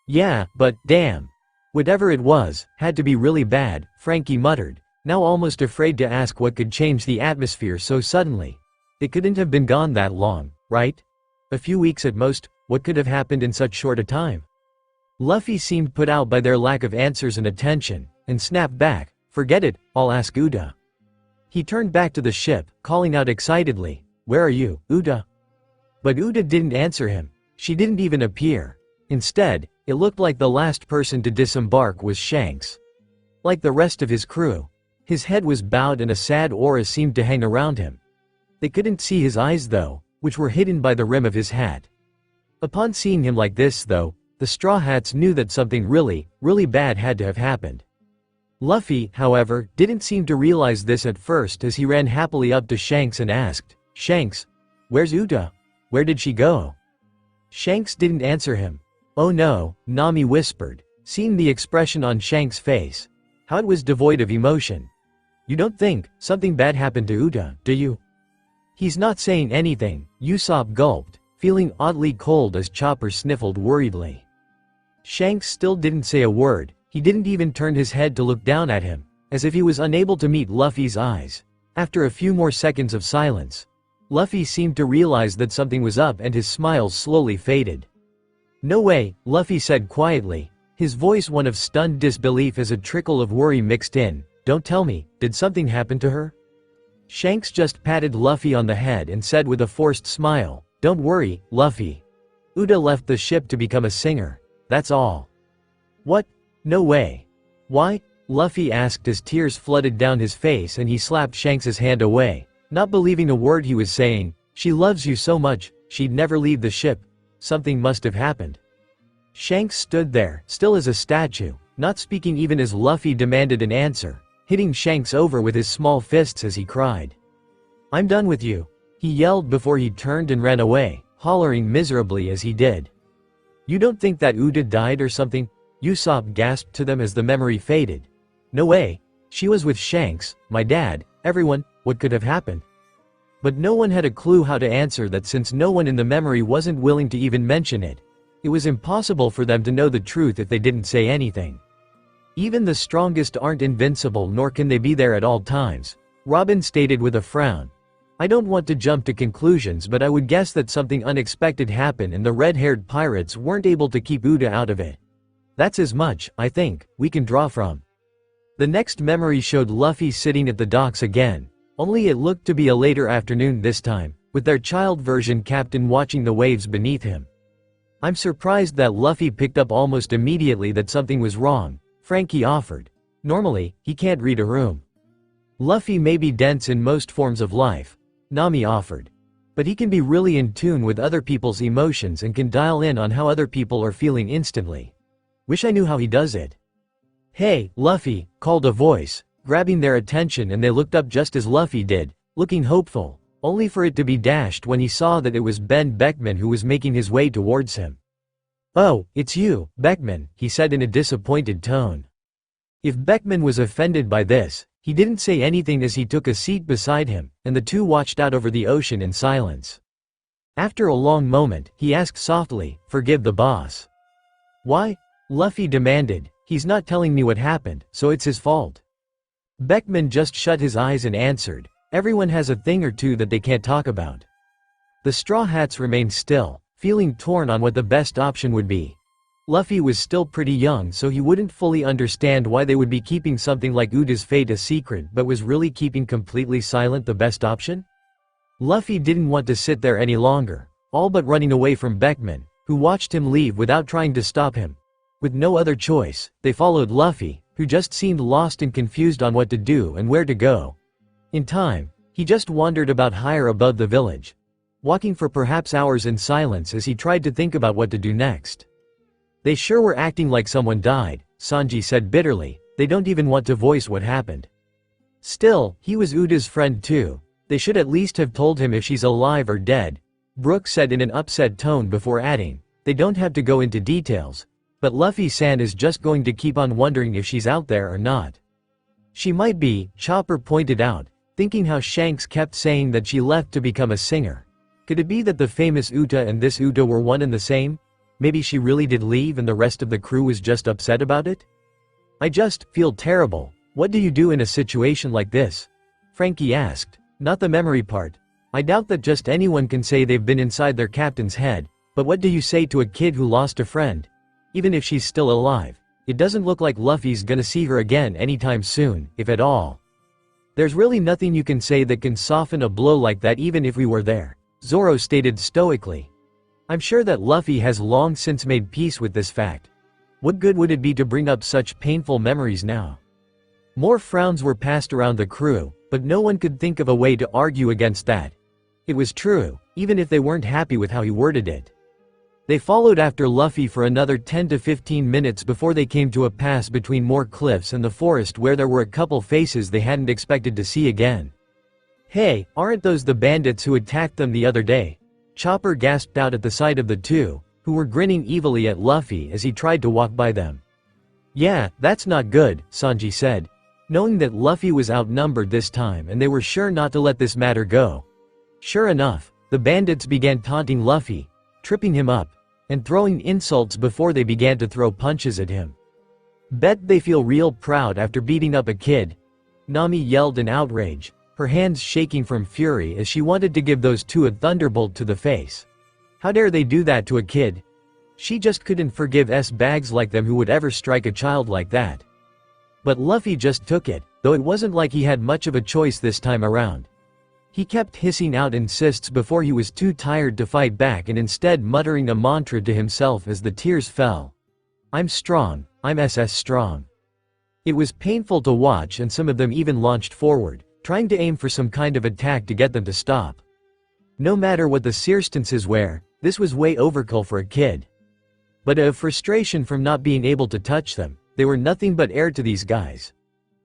Yeah, but, damn. Whatever it was, had to be really bad, Frankie muttered, now almost afraid to ask what could change the atmosphere so suddenly. It couldn't have been gone that long, right? A few weeks at most, what could have happened in such short a time? Luffy seemed put out by their lack of answers and attention, and snapped back, forget it, I'll ask Uda. He turned back to the ship, calling out excitedly, where are you, Uda? But Uda didn't answer him. She didn't even appear. Instead, it looked like the last person to disembark was Shanks. Like the rest of his crew. His head was bowed and a sad aura seemed to hang around him. They couldn't see his eyes though, which were hidden by the rim of his hat. Upon seeing him like this though, the Straw Hats knew that something really, really bad had to have happened. Luffy, however, didn't seem to realize this at first as he ran happily up to Shanks and asked, Shanks, where's Uda? Where did she go? Shanks didn't answer him. Oh no, Nami whispered, seeing the expression on Shanks' face. How it was devoid of emotion. You don't think something bad happened to Uda, do you? He's not saying anything, Usopp gulped, feeling oddly cold as Chopper sniffled worriedly. Shanks still didn't say a word, he didn't even turn his head to look down at him, as if he was unable to meet Luffy's eyes. After a few more seconds of silence, Luffy seemed to realize that something was up and his smile slowly faded. No way, Luffy said quietly, his voice one of stunned disbelief as a trickle of worry mixed in, don't tell me, did something happen to her? Shanks just patted Luffy on the head and said with a forced smile, don't worry, Luffy. Uda left the ship to become a singer, that's all. What? No way. Why? Luffy asked as tears flooded down his face and he slapped Shanks's hand away, not believing a word he was saying. She loves you so much, she'd never leave the ship. Something must have happened. Shanks stood there, still as a statue, not speaking even as Luffy demanded an answer, hitting Shanks over with his small fists as he cried. "I'm done with you," he yelled before he turned and ran away, hollering miserably as he did. "You don't think that Uda died or something?" Usopp gasped to them as the memory faded. "No way. She was with Shanks, my dad, everyone, what could have happened?" But no one had a clue how to answer that since no one in the memory wasn't willing to even mention it. It was impossible for them to know the truth if they didn't say anything. Even the strongest aren't invincible, nor can they be there at all times, Robin stated with a frown. "I don't want to jump to conclusions, but I would guess that something unexpected happened and the red-haired pirates weren't able to keep Uda out of it. That's as much, I think, we can draw from." The next memory showed Luffy sitting at the docks again, only it looked to be a later afternoon this time, with their child version captain watching the waves beneath him. "I'm surprised that Luffy picked up almost immediately that something was wrong," Frankie offered. "Normally, he can't read a room." "Luffy may be dense in most forms of life," Nami offered. "But he can be really in tune with other people's emotions and can dial in on how other people are feeling instantly. Wish I knew how he does it." "Hey, Luffy," called a voice, grabbing their attention, and they looked up just as Luffy did, looking hopeful, only for it to be dashed when he saw that it was Ben Beckman who was making his way towards him. "Oh, it's you, Beckman," he said in a disappointed tone. If Beckman was offended by this, he didn't say anything as he took a seat beside him, and the two watched out over the ocean in silence. After a long moment, he asked softly, "Forgive the boss." "Why?" Luffy demanded. "He's not telling me what happened, so it's his fault." Beckman just shut his eyes and answered, "Everyone has a thing or two that they can't talk about." The Straw Hats remained still, feeling torn on what the best option would be. Luffy was still pretty young, so he wouldn't fully understand why they would be keeping something like Uda's fate a secret, but was really keeping completely silent the best option? Luffy didn't want to sit there any longer, all but running away from Beckman, who watched him leave without trying to stop him. With no other choice, they followed Luffy, who just seemed lost and confused on what to do and where to go. In time, he just wandered about higher above the village, walking for perhaps hours in silence as he tried to think about what to do next. "They sure were acting like someone died," Sanji said bitterly. "They don't even want to voice what happened." "Still, he was Uda's friend too. They should at least have told him if she's alive or dead," Brooke said in an upset tone before adding, "They don't have to go into details. But Luffy-san is just going to keep on wondering if she's out there or not." "She might be," Chopper pointed out, thinking how Shanks kept saying that she left to become a singer. Could it be that the famous Uta and this Uta were one and the same? Maybe she really did leave and the rest of the crew was just upset about it? "I just feel terrible. What do you do in a situation like this?" Frankie asked. "Not the memory part. I doubt that just anyone can say they've been inside their captain's head, but what do you say to a kid who lost a friend? Even if she's still alive, it doesn't look like Luffy's gonna see her again anytime soon, if at all. There's really nothing you can say that can soften a blow like that even if we were there," Zoro stated stoically. "I'm sure that Luffy has long since made peace with this fact. What good would it be to bring up such painful memories now?" More frowns were passed around the crew, but no one could think of a way to argue against that. It was true, even if they weren't happy with how he worded it. They followed after Luffy for another 10 to 15 minutes before they came to a pass between more cliffs and the forest where there were a couple faces they hadn't expected to see again. "Hey, aren't those the bandits who attacked them the other day?" Chopper gasped out at the sight of the two, who were grinning evilly at Luffy as he tried to walk by them. "Yeah, that's not good," Sanji said, knowing that Luffy was outnumbered this time and they were sure not to let this matter go. Sure enough, the bandits began taunting Luffy, tripping him up, and throwing insults before they began to throw punches at him. "Bet they feel real proud after beating up a kid," Nami yelled in outrage, her hands shaking from fury as she wanted to give those two a thunderbolt to the face. How dare they do that to a kid? She just couldn't forgive bags like them who would ever strike a child like that. But Luffy just took it, though it wasn't like he had much of a choice this time around. He kept hissing out insists before he was too tired to fight back and instead muttering a mantra to himself as the tears fell. "I'm strong, I'm SS strong." It was painful to watch and some of them even launched forward, trying to aim for some kind of attack to get them to stop. No matter what the circumstances were, this was way overkill for a kid. but a frustration from not being able to touch them. They were nothing but air to these guys.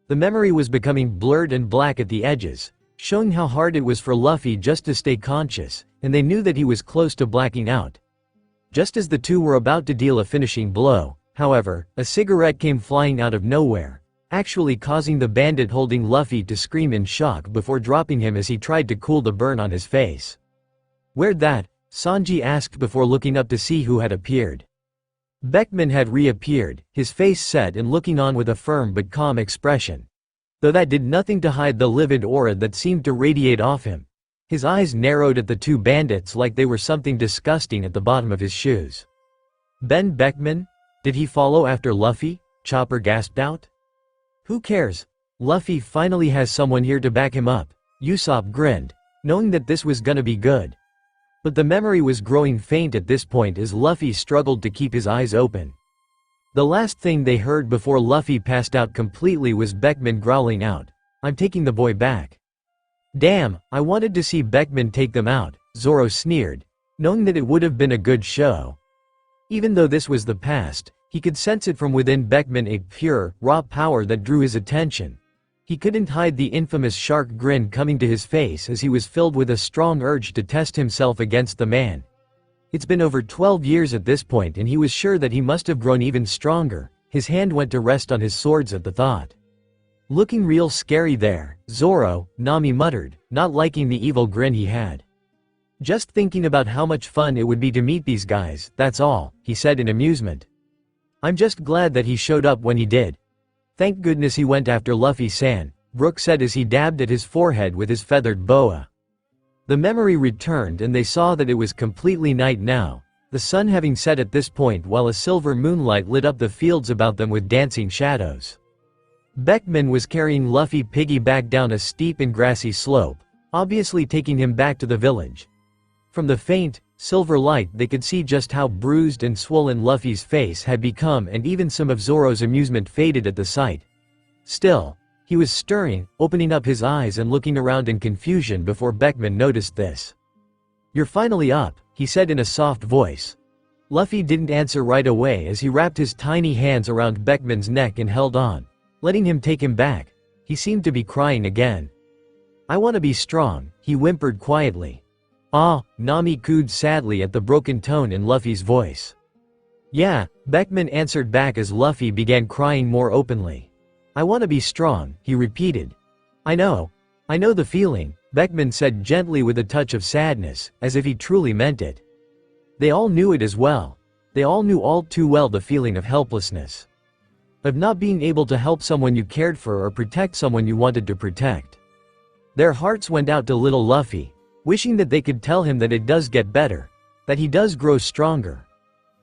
The memory was becoming blurred and black at the edges, showing how hard it was for Luffy just to stay conscious, and they knew that he was close to blacking out. Just as the two were about to deal a finishing blow, however, a cigarette came flying out of nowhere, actually causing the bandit holding Luffy to scream in shock before dropping him as he tried to cool the burn on his face. "Where'd that?" Sanji asked before looking up to see who had appeared. Beckman had reappeared, his face set and looking on with a firm but calm expression. Though that did nothing to hide the livid aura that seemed to radiate off him. His eyes narrowed at the two bandits like they were something disgusting at the bottom of his shoes. "Ben Beckman? Did he follow after Luffy?" Chopper gasped out. "Who cares? Luffy finally has someone here to back him up," Usopp grinned, knowing that this was gonna be good. But the memory was growing faint at this point as Luffy struggled to keep his eyes open. The last thing they heard before Luffy passed out completely was Beckman growling out, "I'm taking the boy back." "Damn, I wanted to see Beckman take them out," Zoro sneered, knowing that it would have been a good show. Even though this was the past, he could sense it from within Beckman, a pure, raw power that drew his attention. He couldn't hide the infamous shark grin coming to his face as he was filled with a strong urge to test himself against the man. It's been over 12 years at this point and he was sure that he must have grown even stronger. His hand went to rest on his swords at the thought. "Looking real scary there, Zoro," Nami muttered, not liking the evil grin he had. "Just thinking about how much fun it would be to meet these guys, that's all," he said in amusement. "I'm just glad that he showed up when he did. Thank goodness he went after Luffy-san," Brook said as he dabbed at his forehead with his feathered boa. The memory returned and they saw that it was completely night now, the sun having set at this point while a silver moonlight lit up the fields about them with dancing shadows. Beckman was carrying Luffy piggyback down a steep and grassy slope, obviously taking him back to the village. From the faint, silver light they could see just how bruised and swollen Luffy's face had become and even some of Zoro's amusement faded at the sight. Still, he was stirring, opening up his eyes and looking around in confusion before Beckman noticed this. "You're finally up," he said in a soft voice. Luffy didn't answer right away as he wrapped his tiny hands around Beckman's neck and held on, letting him take him back. He seemed to be crying again. "I want to be strong," he whimpered quietly. "Ah," Nami cooed sadly at the broken tone in Luffy's voice. "Yeah," Beckman answered back as Luffy began crying more openly. "I want to be strong," he repeated. I know the feeling," Beckman said gently with a touch of sadness, as if he truly meant it. They all knew it as well. They all knew all too well the feeling of helplessness. Of not being able to help someone you cared for or protect someone you wanted to protect. Their hearts went out to little Luffy, wishing that they could tell him that it does get better, that he does grow stronger.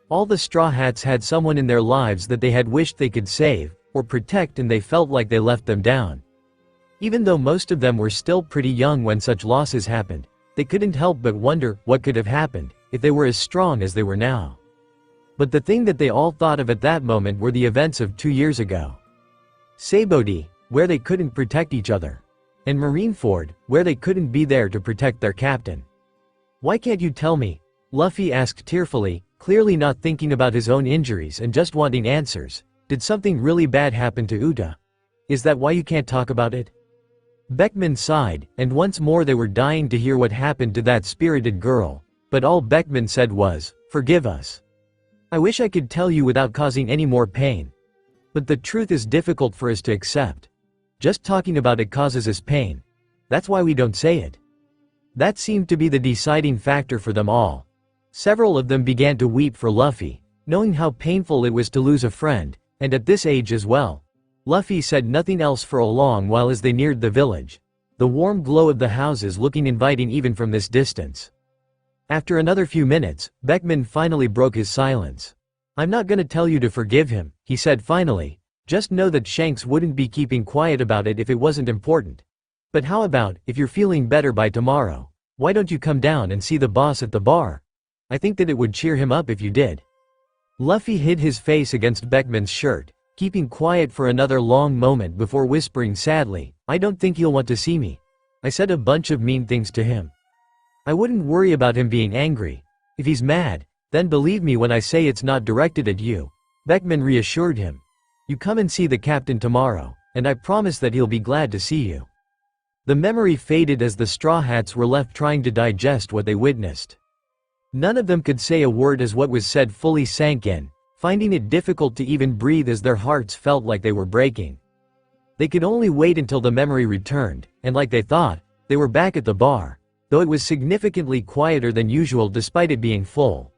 All the Straw Hats had someone in their lives that they had wished they could save, or protect, and they felt like they left them down. Even though most of them were still pretty young when such losses happened, they couldn't help but wonder what could have happened if they were as strong as they were now. But the thing that they all thought of at that moment were the events of 2 years ago. Sabaody, where they couldn't protect each other. And Marineford, where they couldn't be there to protect their captain. "Why can't you tell me?" Luffy asked tearfully, clearly not thinking about his own injuries and just wanting answers. "Did something really bad happen to Uta? Is that why you can't talk about it?" Beckman sighed, and once more they were dying to hear what happened to that spirited girl, but all Beckman said was, "Forgive us. I wish I could tell you without causing any more pain. But the truth is difficult for us to accept. Just talking about it causes us pain. That's why we don't say it." That seemed to be the deciding factor for them all. Several of them began to weep for Luffy, knowing how painful it was to lose a friend, and at this age as well. Luffy said nothing else for a long while as they neared the village, the warm glow of the houses looking inviting even from this distance. After another few minutes, Beckman finally broke his silence. "I'm not gonna tell you to forgive him," he said finally. "Just know that Shanks wouldn't be keeping quiet about it if it wasn't important. But how about, if you're feeling better by tomorrow, why don't you come down and see the boss at the bar? I think that it would cheer him up if you did." Luffy hid his face against Beckman's shirt, keeping quiet for another long moment before whispering sadly, "I don't think he'll want to see me. I said a bunch of mean things to him. I wouldn't worry about him being angry. If he's mad, Then believe me when I say it's not directed at you. Beckman reassured him. You come and see the captain tomorrow, and I promise that he'll be glad to see you. The memory faded as the Straw Hats were left trying to digest what they witnessed. None of them could say a word as what was said fully sank in, finding it difficult to even breathe as their hearts felt like they were breaking. They could only wait until the memory returned, and like they thought, they were back at the bar, though it was significantly quieter than usual despite it being full.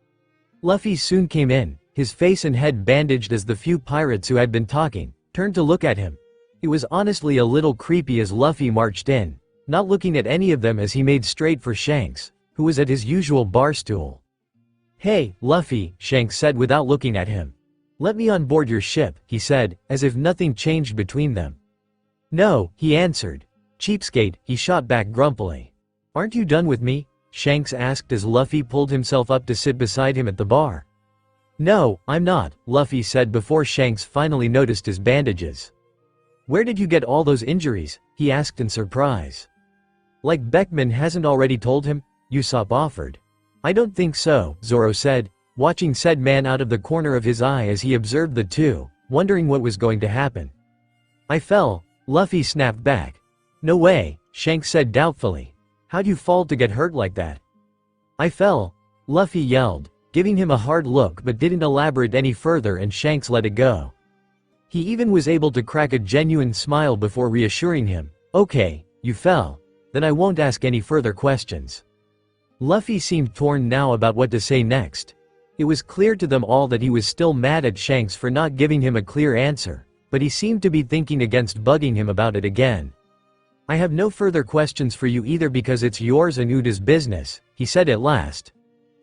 Luffy soon came in, his face and head bandaged as the few pirates who had been talking turned to look at him. It was honestly a little creepy as Luffy marched in, not looking at any of them as he made straight for Shanks, who was at his usual bar stool. Hey, Luffy, Shanks said without looking at him. Let me on board your ship, he said, as if nothing changed between them. No, he answered. Cheapskate, he shot back grumpily. Aren't you done with me? Shanks asked as Luffy pulled himself up to sit beside him at the bar. No, I'm not, Luffy said before Shanks finally noticed his bandages. Where did you get all those injuries? He asked in surprise. Like Beckman hasn't already told him? Usopp offered. I don't think so, Zoro said, watching said man out of the corner of his eye as he observed the two, wondering what was going to happen. I fell, Luffy snapped back. No way, Shanks said doubtfully. How'd you fall to get hurt like that? I fell, Luffy yelled, giving him a hard look but didn't elaborate any further and Shanks let it go. He even was able to crack a genuine smile before reassuring him. Okay, you fell. Then I won't ask any further questions. Luffy seemed torn now about what to say next. It was clear to them all that he was still mad at Shanks for not giving him a clear answer, but he seemed to be thinking against bugging him about it again. I have no further questions for you either because it's yours and Uda's business, he said at last.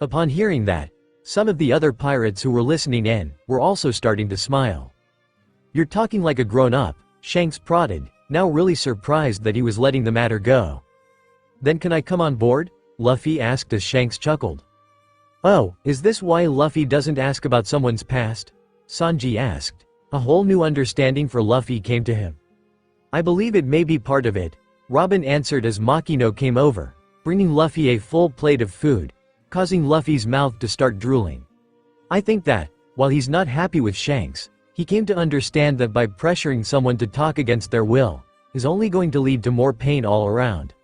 Upon hearing that, some of the other pirates who were listening in were also starting to smile. You're talking like a grown-up, Shanks prodded, now really surprised that he was letting the matter go. Then can I come on board? Luffy asked as Shanks chuckled. Oh, is this why Luffy doesn't ask about someone's past? Sanji asked. A whole new understanding for Luffy came to him. I believe it may be part of it, Robin answered as Makino came over, bringing Luffy a full plate of food, causing Luffy's mouth to start drooling. I think that, while he's not happy with Shanks, he came to understand that by pressuring someone to talk against their will, is only going to lead to more pain all around.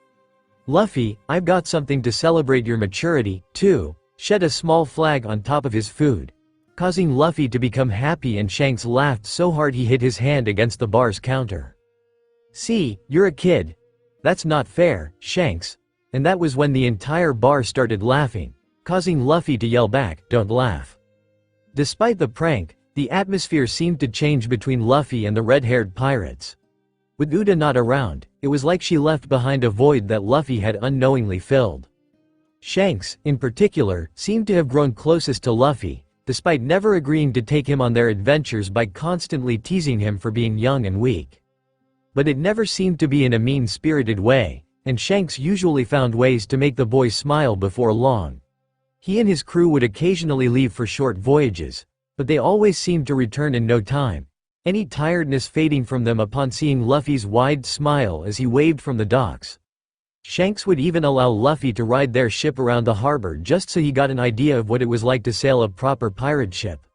Luffy, I've got something to celebrate your maturity, too, shed a small flag on top of his food, causing Luffy to become happy and Shanks laughed so hard he hit his hand against the bar's counter. See, you're a kid. That's not fair, Shanks. And that was when the entire bar started laughing, causing Luffy to yell back, don't laugh. Despite the prank, the atmosphere seemed to change between Luffy and the red-haired pirates. With Uda not around, it was like she left behind a void that Luffy had unknowingly filled. Shanks, in particular, seemed to have grown closest to Luffy, despite never agreeing to take him on their adventures by constantly teasing him for being young and weak. But it never seemed to be in a mean-spirited way, and Shanks usually found ways to make the boy smile before long. He and his crew would occasionally leave for short voyages, but they always seemed to return in no time, any tiredness fading from them upon seeing Luffy's wide smile as he waved from the docks. Shanks would even allow Luffy to ride their ship around the harbor just so he got an idea of what it was like to sail a proper pirate ship.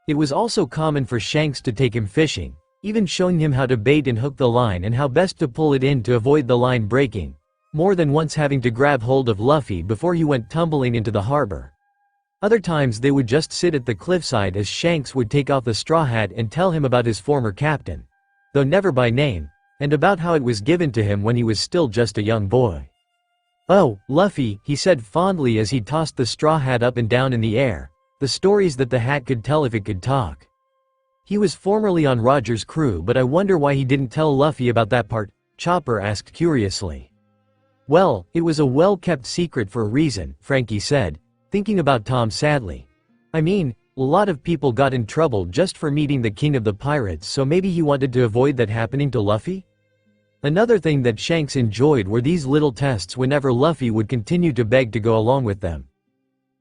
It was also common for Shanks to take him fishing, even showing him how to bait and hook the line and how best to pull it in to avoid the line breaking, more than once having to grab hold of Luffy before he went tumbling into the harbor. Other times they would just sit at the cliffside as Shanks would take off the straw hat and tell him about his former captain, though never by name, and about how it was given to him when he was still just a young boy. Oh, Luffy, he said fondly as he tossed the straw hat up and down in the air, the stories that the hat could tell if it could talk. He was formerly on Roger's crew, but I wonder why he didn't tell Luffy about that part, Chopper asked curiously. Well, it was a well-kept secret for a reason, Frankie said, thinking about Tom sadly. I mean, a lot of people got in trouble just for meeting the king of the pirates, so maybe he wanted to avoid that happening to Luffy? Another thing that Shanks enjoyed were these little tests whenever Luffy would continue to beg to go along with them.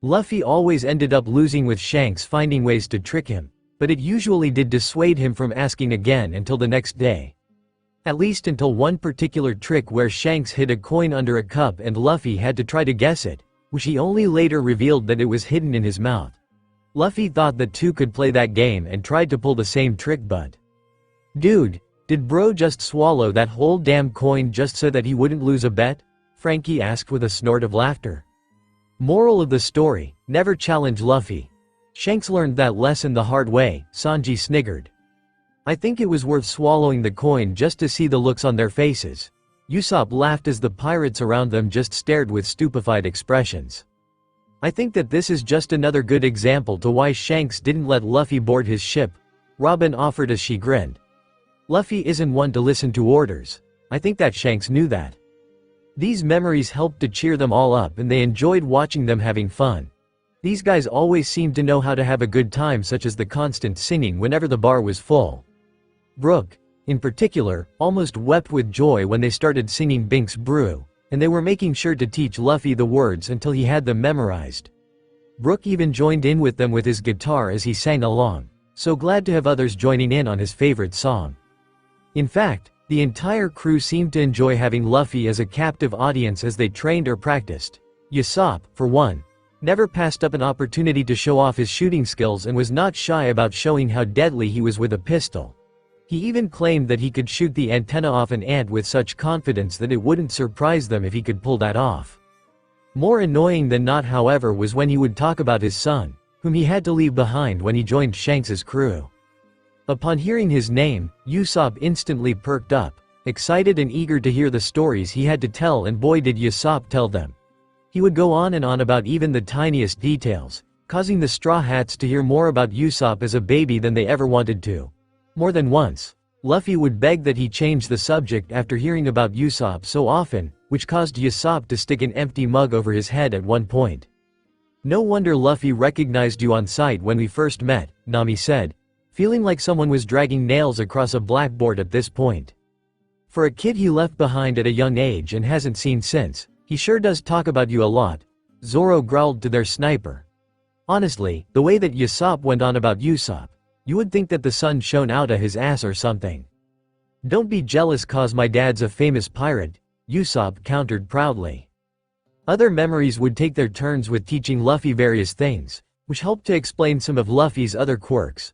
Luffy always ended up losing with Shanks finding ways to trick him, but it usually did dissuade him from asking again until the next day. At least until one particular trick where Shanks hid a coin under a cup and Luffy had to try to guess it, which he only later revealed that it was hidden in his mouth. Luffy thought the two could play that game and tried to pull the same trick, but… Dude, did bro just swallow that whole damn coin just so that he wouldn't lose a bet? Frankie asked with a snort of laughter. Moral of the story, never challenge Luffy. Shanks learned that lesson the hard way, Sanji sniggered. I think it was worth swallowing the coin just to see the looks on their faces. Usopp laughed as the pirates around them just stared with stupefied expressions. I think that this is just another good example to why Shanks didn't let Luffy board his ship, Robin offered as she grinned. Luffy isn't one to listen to orders. I think that Shanks knew that. These memories helped to cheer them all up and they enjoyed watching them having fun. These guys always seemed to know how to have a good time, such as the constant singing whenever the bar was full. Brooke, in particular, almost wept with joy when they started singing Bink's Brew, and they were making sure to teach Luffy the words until he had them memorized. Brooke even joined in with them with his guitar as he sang along, so glad to have others joining in on his favorite song. In fact, the entire crew seemed to enjoy having Luffy as a captive audience as they trained or practiced. Usopp, for one, never passed up an opportunity to show off his shooting skills and was not shy about showing how deadly he was with a pistol. He even claimed that he could shoot the antenna off an ant with such confidence that it wouldn't surprise them if he could pull that off. More annoying than not, however, was when he would talk about his son, whom he had to leave behind when he joined Shanks's crew. Upon hearing his name, Usopp instantly perked up, excited and eager to hear the stories he had to tell, and boy did Usopp tell them. He would go on and on about even the tiniest details, causing the Straw Hats to hear more about Usopp as a baby than they ever wanted to. More than once, Luffy would beg that he change the subject after hearing about Usopp so often, which caused Usopp to stick an empty mug over his head at one point. No wonder Luffy recognized you on sight when we first met, Nami said, feeling like someone was dragging nails across a blackboard at this point. For a kid he left behind at a young age and hasn't seen since, he sure does talk about you a lot, Zoro growled to their sniper. Honestly, the way that Usopp went on about Usopp, you would think that the sun shone out of his ass or something. Don't be jealous cause my dad's a famous pirate, Usopp countered proudly. Other memories would take their turns with teaching Luffy various things, which helped to explain some of Luffy's other quirks.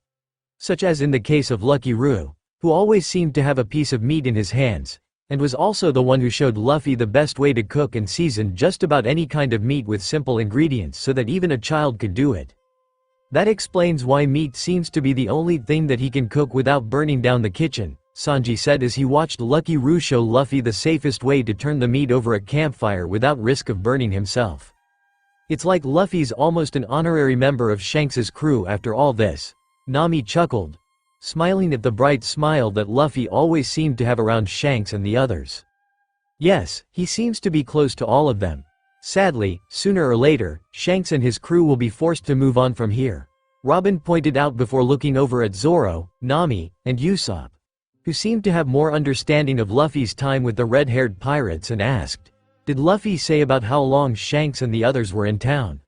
Such as in the case of Lucky Roo, who always seemed to have a piece of meat in his hands, and was also the one who showed Luffy the best way to cook and season just about any kind of meat with simple ingredients so that even a child could do it. That explains why meat seems to be the only thing that he can cook without burning down the kitchen, Sanji said as he watched Lucky Roo show Luffy the safest way to turn the meat over a campfire without risk of burning himself. It's like Luffy's almost an honorary member of Shanks's crew after all this. Nami chuckled, smiling at the bright smile that Luffy always seemed to have around Shanks and the others. Yes, he seems to be close to all of them. Sadly, sooner or later, Shanks and his crew will be forced to move on from here, Robin pointed out before looking over at Zoro, Nami, and Usopp, who seemed to have more understanding of Luffy's time with the red-haired pirates, and asked, "Did Luffy say about how long Shanks and the others were in town?"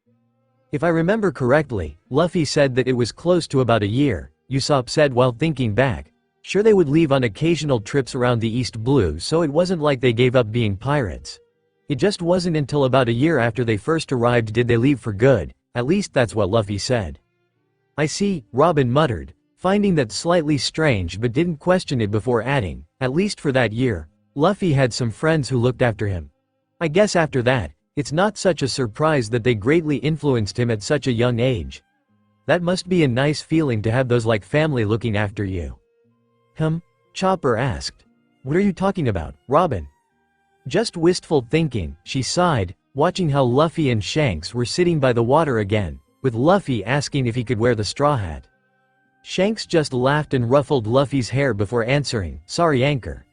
"If I remember correctly, Luffy said that it was close to about a year," Usopp said while thinking back. Sure, they would leave on occasional trips around the East Blue, so it wasn't like they gave up being pirates. It just wasn't until about a year after they first arrived did they leave for good, at least that's what Luffy said. "I see," Robin muttered, finding that slightly strange but didn't question it before adding, "At least for that year, Luffy had some friends who looked after him. I guess after that, it's not such a surprise that they greatly influenced him at such a young age. That must be a nice feeling to have those like family looking after you." Chopper asked. "What are you talking about, Robin?" "Just wistful thinking," she sighed, watching how Luffy and Shanks were sitting by the water again, with Luffy asking if he could wear the straw hat. Shanks just laughed and ruffled Luffy's hair before answering, "Sorry, Anchor.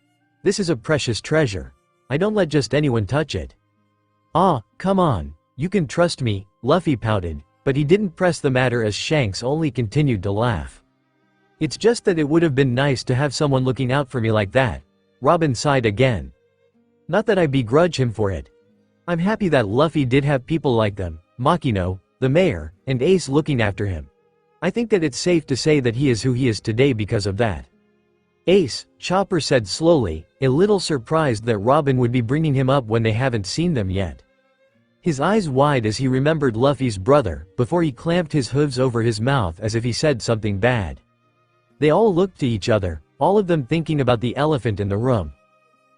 This is a precious treasure. I don't let just anyone touch it." "Ah, come on, you can trust me," Luffy pouted, but he didn't press the matter as Shanks only continued to laugh. "It's just that it would have been nice to have someone looking out for me like that." Robin sighed again. "Not that I begrudge him for it. I'm happy that Luffy did have people like them, Makino, the mayor, and Ace looking after him. I think that it's safe to say that he is who he is today because of that." "Ace," Chopper said slowly, a little surprised that Robin would be bringing him up when they haven't seen them yet. His eyes wide as he remembered Luffy's brother, before he clamped his hooves over his mouth as if he said something bad. They all looked to each other, all of them thinking about the elephant in the room.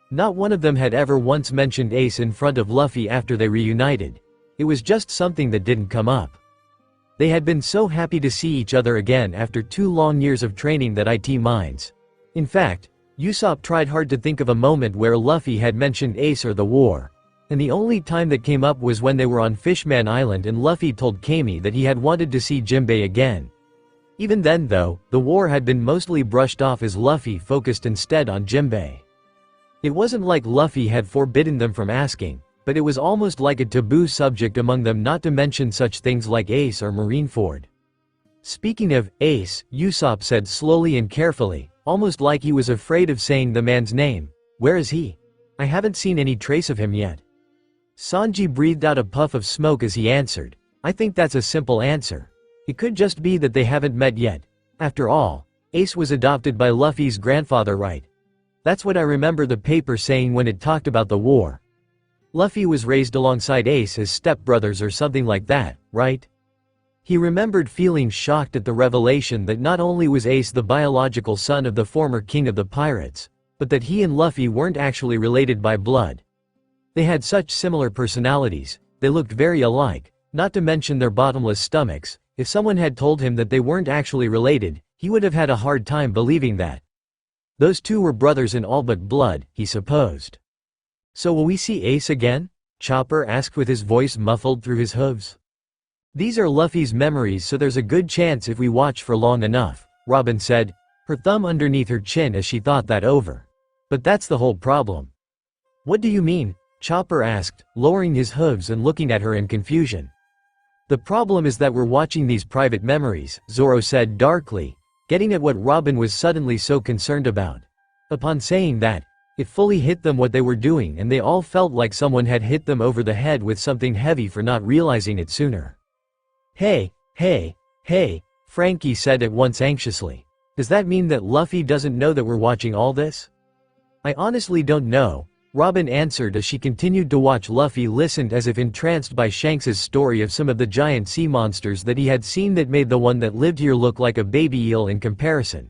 Not one of them had ever once mentioned Ace in front of Luffy after they reunited. It was just something that didn't come up. They had been so happy to see each other again after 2 long years of training that it minds. In fact, Usopp tried hard to think of a moment where Luffy had mentioned Ace or the war. And the only time that came up was when they were on Fishman Island and Luffy told Kami that he had wanted to see Jinbei again. Even then though, the war had been mostly brushed off as Luffy focused instead on Jinbei. It wasn't like Luffy had forbidden them from asking, but it was almost like a taboo subject among them not to mention such things like Ace or Marineford. Speaking of Ace, Usopp said slowly and carefully, almost like he was afraid of saying the man's name, "Where is he? I haven't seen any trace of him yet." Sanji breathed out a puff of smoke as he answered, "I think that's a simple answer. It could just be that they haven't met yet. After all, Ace was adopted by Luffy's grandfather, right? That's what I remember the paper saying when it talked about the war. Luffy was raised alongside Ace as stepbrothers or something like that, right?" He remembered feeling shocked at the revelation that not only was Ace the biological son of the former king of the pirates, but that he and Luffy weren't actually related by blood. They had such similar personalities, they looked very alike, not to mention their bottomless stomachs. If someone had told him that they weren't actually related, he would have had a hard time believing that. Those two were brothers in all but blood, he supposed. "So will we see Ace again?" Chopper asked with his voice muffled through his hooves. "These are Luffy's memories, so there's a good chance if we watch for long enough," Robin said, her thumb underneath her chin as she thought that over. "But that's the whole problem." "What do you mean?" Chopper asked, lowering his hooves and looking at her in confusion. "The problem is that we're watching these private memories," Zoro said darkly, getting at what Robin was suddenly so concerned about. Upon saying that, it fully hit them what they were doing, and they all felt like someone had hit them over the head with something heavy for not realizing it sooner. Hey, Frankie said at once anxiously. "Does that mean that Luffy doesn't know that we're watching all this?" "I honestly don't know," Robin answered as she continued to watch. Luffy listened as if entranced by Shanks's story of some of the giant sea monsters that he had seen that made the one that lived here look like a baby eel in comparison.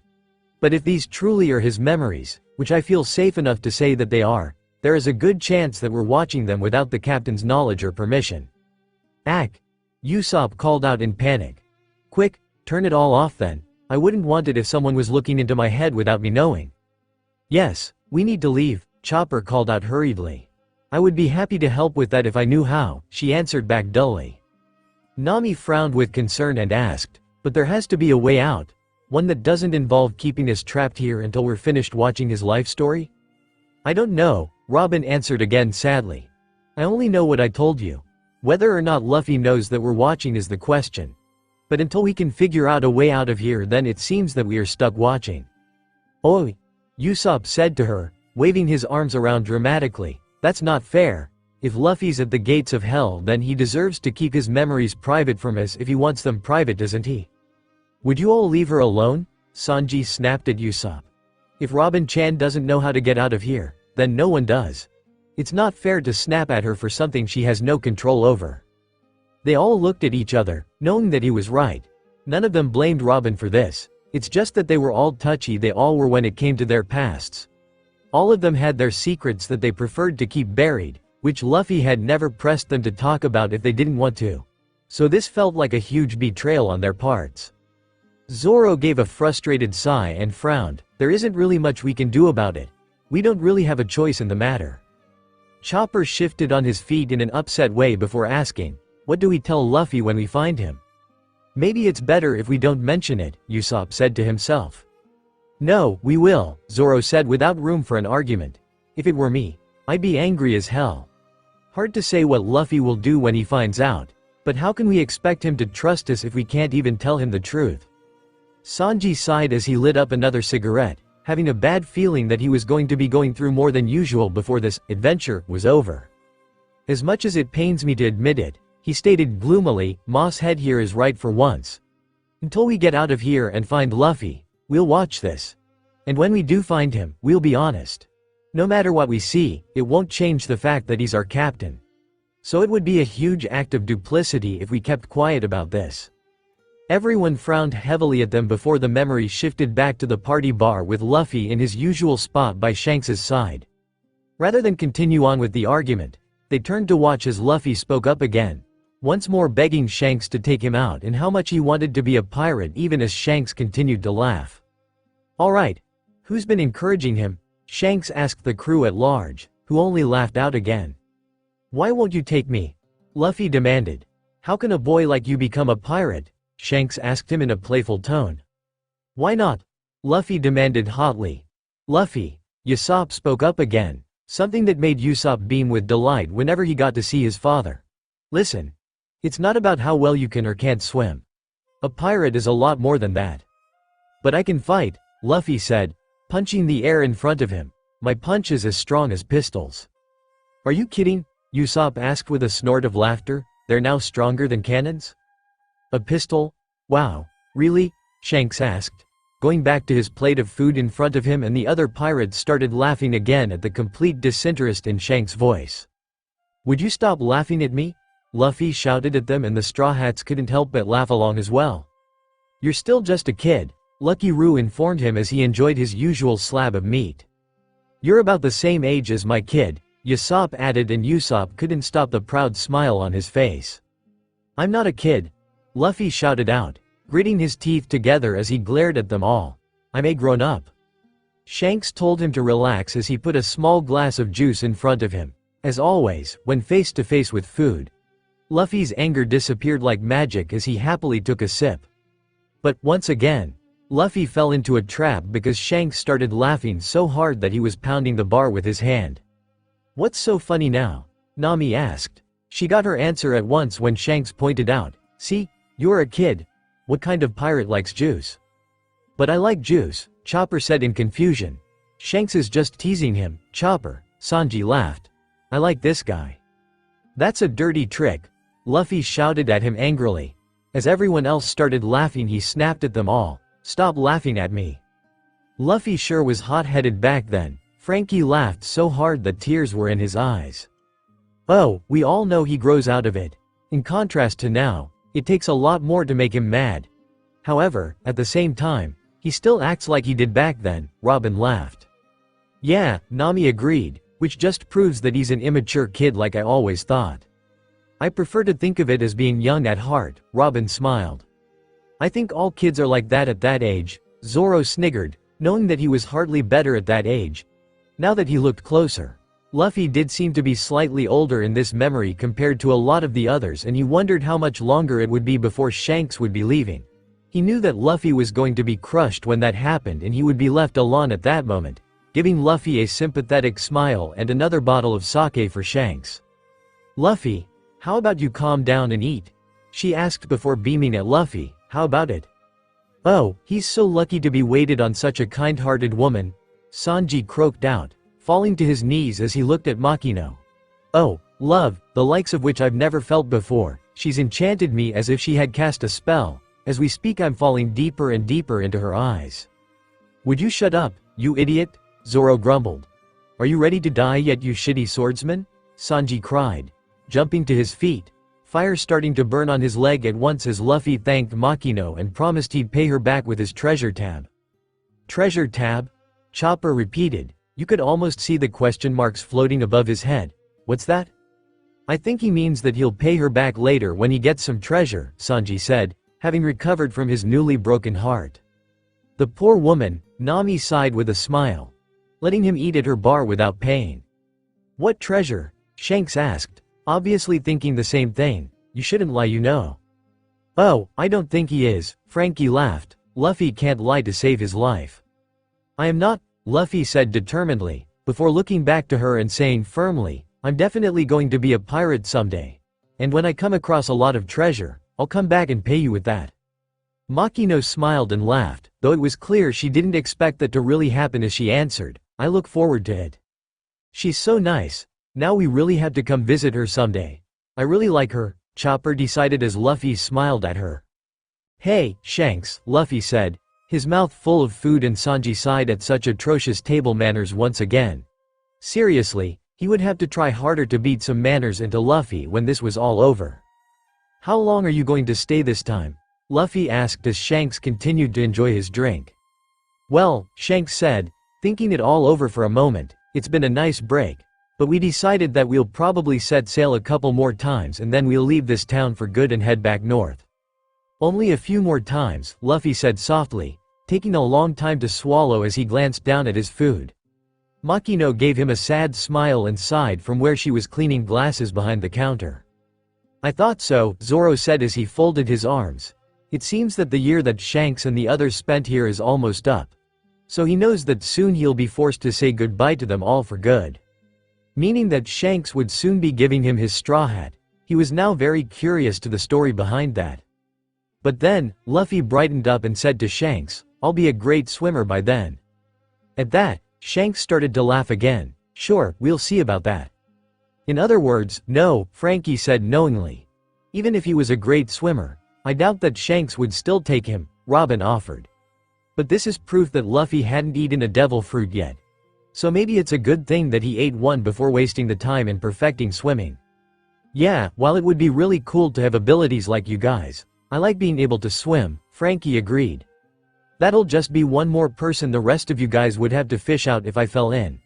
But if these truly are his memories, which I feel safe enough to say that they are, there is a good chance that we're watching them without the captain's knowledge or permission. "Ack!" Usopp called out in panic. "Quick, turn it all off then. I wouldn't want it if someone was looking into my head without me knowing." "Yes, we need to leave," Chopper called out hurriedly. "I would be happy to help with that if I knew how," she answered back dully. Nami frowned with concern and asked, "But there has to be a way out, one that doesn't involve keeping us trapped here until we're finished watching his life story?" "I don't know," Robin answered again sadly. "I only know what I told you. Whether or not Luffy knows that we're watching is the question. But until we can figure out a way out of here, then it seems that we are stuck watching." "Oi!" Usopp said to her, waving his arms around dramatically. "That's not fair. If Luffy's at the gates of hell, then he deserves to keep his memories private from us if he wants them private, doesn't he?" "Would you all leave her alone?" Sanji snapped at Usopp. "If Robin-chan doesn't know how to get out of here, then no one does. It's not fair to snap at her for something she has no control over." They all looked at each other, knowing that he was right. None of them blamed Robin for this. It's just that they were all touchy, they all were when it came to their pasts. All of them had their secrets that they preferred to keep buried, which Luffy had never pressed them to talk about if they didn't want to. So this felt like a huge betrayal on their parts. Zoro gave a frustrated sigh and frowned. "There isn't really much we can do about it. We don't really have a choice in the matter." Chopper shifted on his feet in an upset way before asking, "What do we tell Luffy when we find him?" "Maybe it's better if we don't mention it," Usopp said to himself. "No, we will," Zoro said without room for an argument. "If it were me, I'd be angry as hell." Hard to say what Luffy will do when he finds out, but how can we expect him to trust us if we can't even tell him the truth? Sanji sighed as he lit up another cigarette, having a bad feeling that he was going to be going through more than usual before this adventure was over. "As much as it pains me to admit it," he stated gloomily, "Moss Head here is right for once. Until we get out of here and find Luffy, we'll watch this. And when we do find him, we'll be honest. No matter what we see, it won't change the fact that he's our captain." So it would be a huge act of duplicity if we kept quiet about this. Everyone frowned heavily at them before the memory shifted back to the party bar with Luffy in his usual spot by Shanks' side. Rather than continue on with the argument, they turned to watch as Luffy spoke up again, once more begging Shanks to take him out and how much he wanted to be a pirate even as Shanks continued to laugh. "Alright, who's been encouraging him?" Shanks asked the crew at large, who only laughed out again. "Why won't you take me?" Luffy demanded. "How can a boy like you become a pirate?" Shanks asked him in a playful tone. "Why not?" Luffy demanded hotly. "Luffy," Usopp spoke up again, something that made Usopp beam with delight whenever he got to see his father. "Listen. It's not about how well you can or can't swim. A pirate is a lot more than that." "But I can fight," Luffy said, punching the air in front of him. "My punch is as strong as pistols." "Are you kidding?" Usopp asked with a snort of laughter. "They're now stronger than cannons?" "A pistol? Wow, really?" Shanks asked, going back to his plate of food in front of him, and the other pirates started laughing again at the complete disinterest in Shanks' voice. "Would you stop laughing at me?" Luffy shouted at them, and the Straw Hats couldn't help but laugh along as well. "You're still just a kid," Lucky Roo informed him as he enjoyed his usual slab of meat. "You're about the same age as my kid," Usopp added, and Usopp couldn't stop the proud smile on his face. "I'm not a kid," Luffy shouted out, gritting his teeth together as he glared at them all. "I'm a grown-up." Shanks told him to relax as he put a small glass of juice in front of him. As always, when face to face with food, Luffy's anger disappeared like magic as he happily took a sip. But, once again, Luffy fell into a trap because Shanks started laughing so hard that he was pounding the bar with his hand. "What's so funny now?" Nami asked. She got her answer at once when Shanks pointed out, "See, you're a kid. What kind of pirate likes juice?" "But I like juice," Chopper said in confusion. "Shanks is just teasing him, Chopper," Sanji laughed. "I like this guy." "That's a dirty trick," Luffy shouted at him angrily. As everyone else started laughing, he snapped at them all. "Stop laughing at me." Luffy sure was hot-headed back then. Frankie laughed so hard that tears were in his eyes. Oh, we all know he grows out of it. In contrast to now, it takes a lot more to make him mad. However, at the same time, he still acts like he did back then, Robin laughed. "Yeah," Nami agreed, which just proves that he's an immature kid like I always thought. "I prefer to think of it as being young at heart," Robin smiled. "I think all kids are like that at that age," Zoro sniggered, knowing that he was hardly better at that age. Now that he looked closer, Luffy did seem to be slightly older in this memory compared to a lot of the others, and he wondered how much longer it would be before Shanks would be leaving. He knew that Luffy was going to be crushed when that happened, and he would be left alone at that moment, giving Luffy a sympathetic smile and another bottle of sake for Shanks. "Luffy, how about you calm down and eat?" she asked before beaming at Luffy. "How about it?" "Oh, he's so lucky to be waited on such a kind-hearted woman," Sanji croaked out, falling to his knees as he looked at Makino. "Oh, love, the likes of which I've never felt before. She's enchanted me as if she had cast a spell. As we speak, I'm falling deeper and deeper into her eyes." "Would you shut up, you idiot?" Zoro grumbled. "Are you ready to die yet, you shitty swordsman?" Sanji cried, jumping to his feet, fire starting to burn on his leg at once as Luffy thanked Makino and promised he'd pay her back with his treasure tab. "Treasure tab?" Chopper repeated. You could almost see the question marks floating above his head. "What's that?" "I think he means that he'll pay her back later when he gets some treasure," Sanji said, having recovered from his newly broken heart. "The poor woman," Nami sighed with a smile. "Letting him eat at her bar without paying." "What treasure?" Shanks asked, obviously thinking the same thing. "You shouldn't lie, you know." "Oh, I don't think he is," Frankie laughed. "Luffy can't lie to save his life." "I am not," Luffy said determinedly, before looking back to her and saying firmly, "I'm definitely going to be a pirate someday. And when I come across a lot of treasure, I'll come back and pay you with that." Makino smiled and laughed, though it was clear she didn't expect that to really happen as she answered, "I look forward to it. She's so nice. Now we really have to come visit her someday. I really like her," Chopper decided as Luffy smiled at her. "Hey, Shanks," Luffy said, his mouth full of food, and Sanji sighed at such atrocious table manners once again. Seriously, He would have to try harder to beat some manners into Luffy when this was all over. "How long are you going to stay this time?" Luffy asked as Shanks continued to enjoy his drink. "Well," Shanks said, thinking it all over for a moment, "it's been a nice break. But we decided that we'll probably set sail a couple more times and then we'll leave this town for good and head back north." "Only a few more times," Luffy said softly, taking a long time to swallow as he glanced down at his food. Makino gave him a sad smile and sighed from where she was cleaning glasses behind the counter. "I thought so," Zoro said as he folded his arms. "It seems that the year that Shanks and the others spent here is almost up. So he knows that soon he'll be forced to say goodbye to them all for good." Meaning that Shanks would soon be giving him his straw hat. He was now very curious to the story behind that. But then, Luffy brightened up and said to Shanks, "I'll be a great swimmer by then." At that, Shanks started to laugh again. "Sure, we'll see about that." "In other words, no," Frankie said knowingly. "Even if he was a great swimmer, I doubt that Shanks would still take him," Robin offered. But this is proof that Luffy hadn't eaten a devil fruit yet. So maybe it's a good thing that he ate one before wasting the time in perfecting swimming. "Yeah, while it would be really cool to have abilities like you guys, I like being able to swim," Frankie agreed. "That'll just be one more person the rest of you guys would have to fish out if I fell in.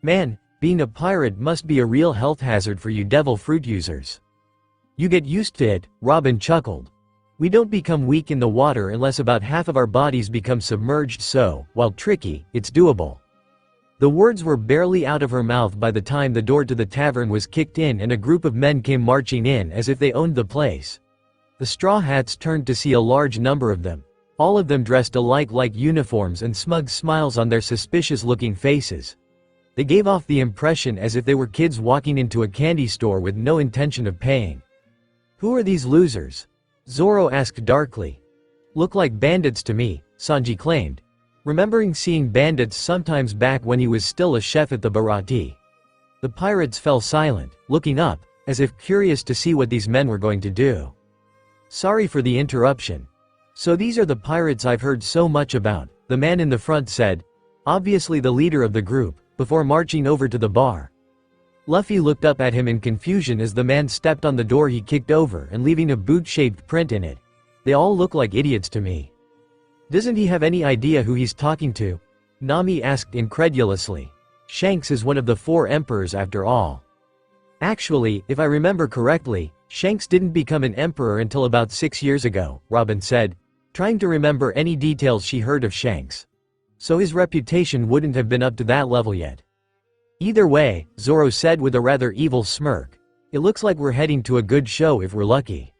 Man, being a pirate must be a real health hazard for you devil fruit users." "You get used to it," Robin chuckled. "We don't become weak in the water unless about half of our bodies become submerged, so, while tricky, it's doable." The words were barely out of her mouth by the time the door to the tavern was kicked in and a group of men came marching in as if they owned the place. The Straw Hats turned to see a large number of them, all of them dressed alike like uniforms and smug smiles on their suspicious-looking faces. They gave off the impression as if they were kids walking into a candy store with no intention of paying. "Who are these losers?" Zoro asked darkly. "Look like bandits to me," Sanji claimed, remembering seeing bandits sometimes back when he was still a chef at the Bharati. The pirates fell silent, looking up, as if curious to see what these men were going to do. "Sorry for the interruption. So these are the pirates I've heard so much about," the man in the front said, obviously the leader of the group, before marching over to the bar. Luffy looked up at him in confusion as the man stepped on the door he kicked over and leaving a boot-shaped print in it. "They all look like idiots to me." "Doesn't he have any idea who he's talking to?" Nami asked incredulously. "Shanks is one of the 4 emperors after all." "Actually, if I remember correctly, Shanks didn't become an emperor until about 6 years ago," Robin said, trying to remember any details she heard of Shanks. "So his reputation wouldn't have been up to that level yet." "Either way," Zoro said with a rather evil smirk, "it looks like we're heading to a good show if we're lucky."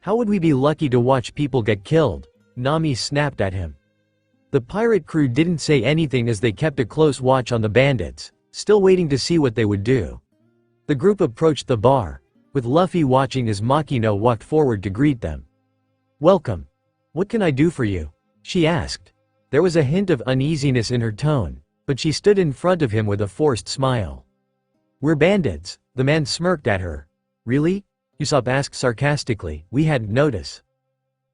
"How would we be lucky to watch people get killed?" Nami snapped at him. The pirate crew didn't say anything as they kept a close watch on the bandits, still waiting to see what they would do. The group approached the bar, with Luffy watching as Makino walked forward to greet them. "Welcome. What can I do for you?" she asked. There was a hint of uneasiness in her tone, but she stood in front of him with a forced smile. "We're bandits," the man smirked at her. "Really?" Usopp asked sarcastically, "we hadn't noticed."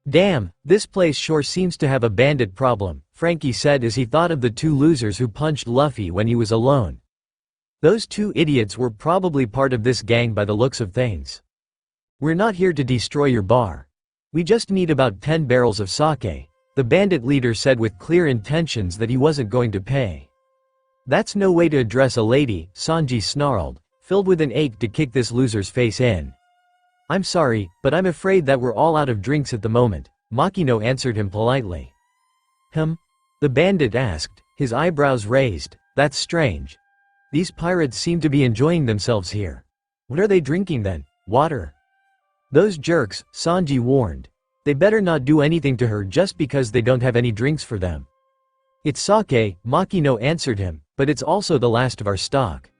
"Damn, this place sure seems to have a bandit problem," Frankie said as he thought of the 2 losers who punched Luffy when he was alone. Those 2 idiots were probably part of this gang by the looks of things. "We're not here to destroy your bar. We just need about 10 barrels of sake," the bandit leader said with clear intentions that he wasn't going to pay. "That's no way to address a lady," Sanji snarled, filled with an ache to kick this loser's face in. "I'm sorry, but I'm afraid that we're all out of drinks at the moment," Makino answered him politely. The bandit asked, his eyebrows raised. "That's strange. These pirates seem to be enjoying themselves here. What are they drinking then? Water?" "Those jerks," Sanji warned. "They better not do anything to her just because they don't have any drinks for them." "It's sake," Makino answered him, "but it's also the last of our stock."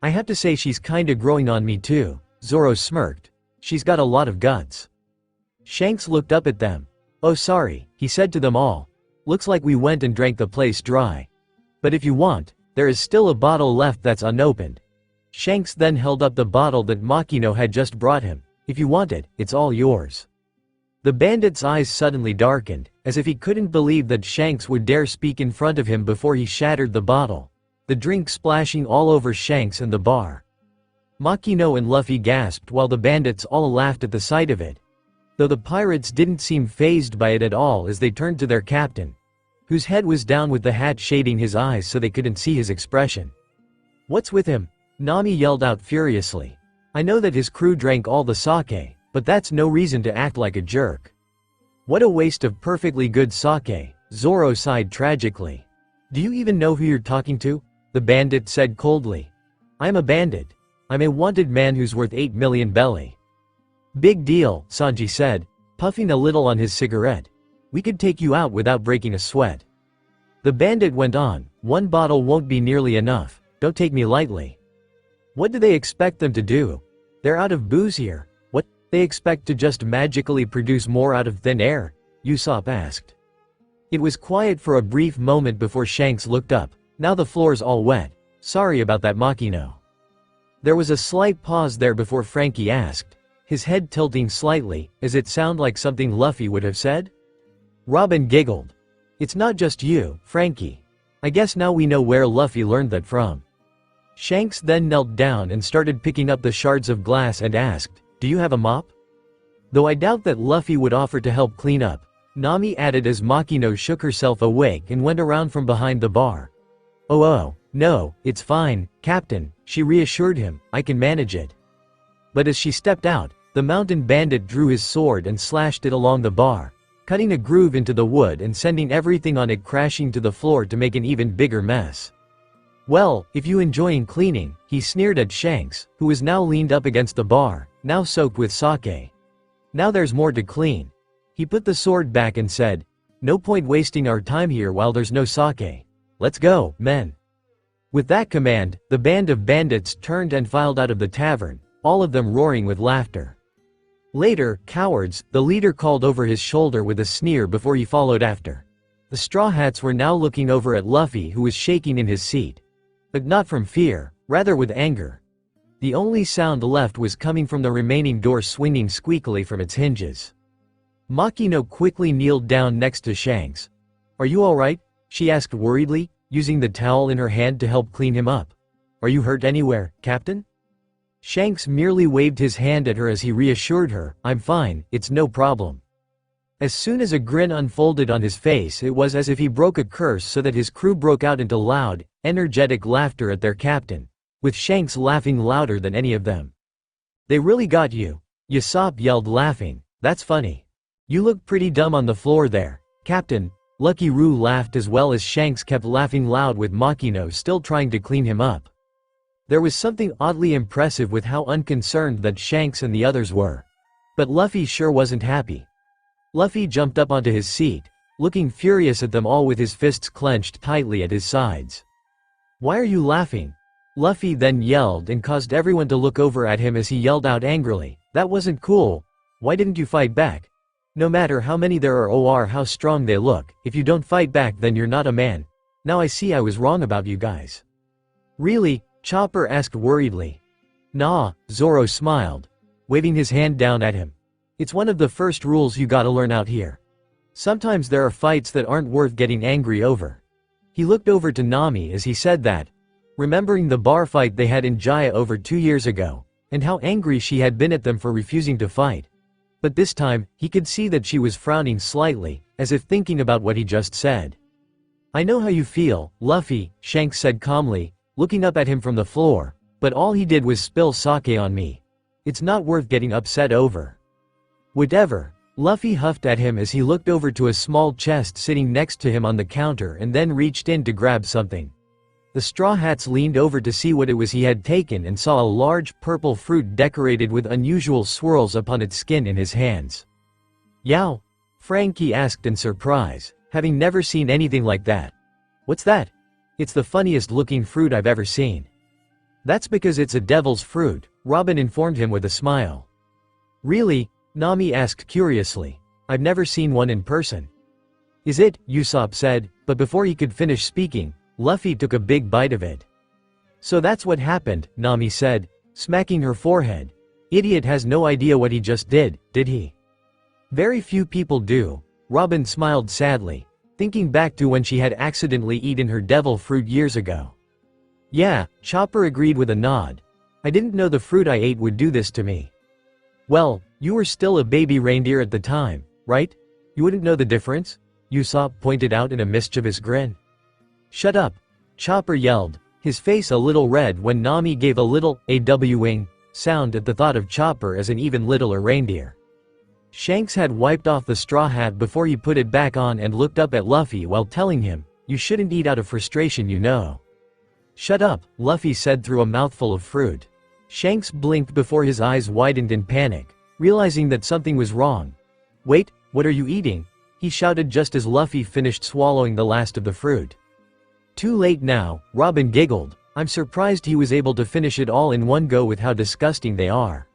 "I have to say she's kinda growing on me too," Zoro smirked. "She's got a lot of guts." Shanks looked up at them. "Oh sorry," he said to them all. "Looks like we went and drank the place dry. But if you want, there is still a bottle left that's unopened." Shanks then held up the bottle that Makino had just brought him. "If you want it, it's all yours." The bandit's eyes suddenly darkened, as if he couldn't believe that Shanks would dare speak in front of him before he shattered the bottle. the drink splashing all over Shanks and the bar. Makino and Luffy gasped while the bandits all laughed at the sight of it. Though the pirates didn't seem fazed by it at all as they turned to their captain, whose head was down with the hat shading his eyes so they couldn't see his expression. "What's with him?" Nami yelled out furiously. "I know that his crew drank all the sake, but that's no reason to act like a jerk." "What a waste of perfectly good sake," Zoro sighed tragically. "Do you even know who you're talking to?" the bandit said coldly. "I'm a bandit. I'm a wanted man who's worth 8 million belly." "Big deal," Sanji said, puffing a little on his cigarette. "We could take you out without breaking a sweat." The bandit went on, "One bottle won't be nearly enough, don't take me lightly." "What do they expect them to do? They're out of booze here. What, they expect to just magically produce more out of thin air?" Usopp asked. It was quiet for a brief moment before Shanks looked up. "Now the floor's all wet. Sorry about that, Makino." There was a slight pause there before Frankie asked, his head tilting slightly, as it sounded like something Luffy would have said. Robin giggled. "It's not just you, Frankie. I guess now we know where Luffy learned that from." Shanks then knelt down and started picking up the shards of glass and asked, "Do you have a mop?" Though I doubt that Luffy would offer to help clean up, Nami added as Makino shook herself awake and went around from behind the bar. Oh, no, it's fine, Captain," she reassured him, "I can manage it." But as she stepped out, the mountain bandit drew his sword and slashed it along the bar, cutting a groove into the wood and sending everything on it crashing to the floor to make an even bigger mess. "Well, if you enjoying cleaning," he sneered at Shanks, who was now leaned up against the bar, now soaked with sake. "Now there's more to clean." He put the sword back and said, "No point wasting our time here while there's no sake. Let's go, men." With that command, the band of bandits turned and filed out of the tavern, all of them roaring with laughter. "Later, cowards," the leader called over his shoulder with a sneer before he followed after. The Straw Hats were now looking over at Luffy, who was shaking in his seat. But not from fear, rather with anger. The only sound left was coming from the remaining door swinging squeakily from its hinges. Makino quickly kneeled down next to Shanks. "Are you alright?" she asked worriedly, using the towel in her hand to help clean him up. "Are you hurt anywhere, Captain?" Shanks merely waved his hand at her as he reassured her, "I'm fine, it's no problem." As soon as a grin unfolded on his face, it was as if he broke a curse so that his crew broke out into loud, energetic laughter at their captain, with Shanks laughing louder than any of them. "They really got you," Usopp yelled laughing. "That's funny. You look pretty dumb on the floor there, Captain." Lucky Roo laughed as well as Shanks kept laughing loud with Makino still trying to clean him up. There was something oddly impressive with how unconcerned that Shanks and the others were. But Luffy sure wasn't happy. Luffy jumped up onto his seat, looking furious at them all with his fists clenched tightly at his sides. "Why are you laughing?" Luffy then yelled and caused everyone to look over at him as he yelled out angrily, "That wasn't cool. Why didn't you fight back? No matter how many there are or how strong they look, if you don't fight back then you're not a man. Now I see I was wrong about you guys." "Really?" Chopper asked worriedly. "Nah," Zoro smiled, waving his hand down at him. "It's one of the first rules you gotta learn out here. Sometimes there are fights that aren't worth getting angry over." He looked over to Nami as he said that, remembering the bar fight they had in Jaya over 2 years ago, and how angry she had been at them for refusing to fight. But this time, he could see that she was frowning slightly, as if thinking about what he just said. "I know how you feel, Luffy," Shanks said calmly, looking up at him from the floor, "but all he did was spill sake on me. It's not worth getting upset over." "Whatever." Luffy huffed at him as he looked over to a small chest sitting next to him on the counter and then reached in to grab something. The Straw Hats leaned over to see what it was he had taken and saw a large purple fruit decorated with unusual swirls upon its skin in his hands. "Yow?" Frankie asked in surprise, having never seen anything like that. "What's that?" "It's the funniest looking fruit I've ever seen." "That's because it's a devil's fruit," Robin informed him with a smile. "Really?" Nami asked curiously. "I've never seen one in person." "Is it?" Usopp said, but before he could finish speaking, Luffy took a big bite of it. "So that's what happened," Nami said, smacking her forehead. "Idiot has no idea what he just did he?" "Very few people do." Robin smiled sadly, thinking back to when she had accidentally eaten her devil fruit years ago. Yeah, Chopper agreed with a nod. I didn't know the fruit I ate would do this to me. Well, you were still a baby reindeer at the time, right? You wouldn't know the difference? Usopp pointed out in a mischievous grin. Shut up, Chopper yelled, his face a little red when Nami gave a little "awing" sound at the thought of Chopper as an even littler reindeer. Shanks had wiped off the straw hat before he put it back on and looked up at Luffy while telling him, "You shouldn't eat out of frustration, you know." Shut up, Luffy said through a mouthful of fruit. Shanks blinked before his eyes widened in panic, realizing that something was wrong. Wait, what are you eating? He shouted just as Luffy finished swallowing the last of the fruit. Too late now, Robin giggled. I'm surprised he was able to finish it all in one go with how disgusting they are.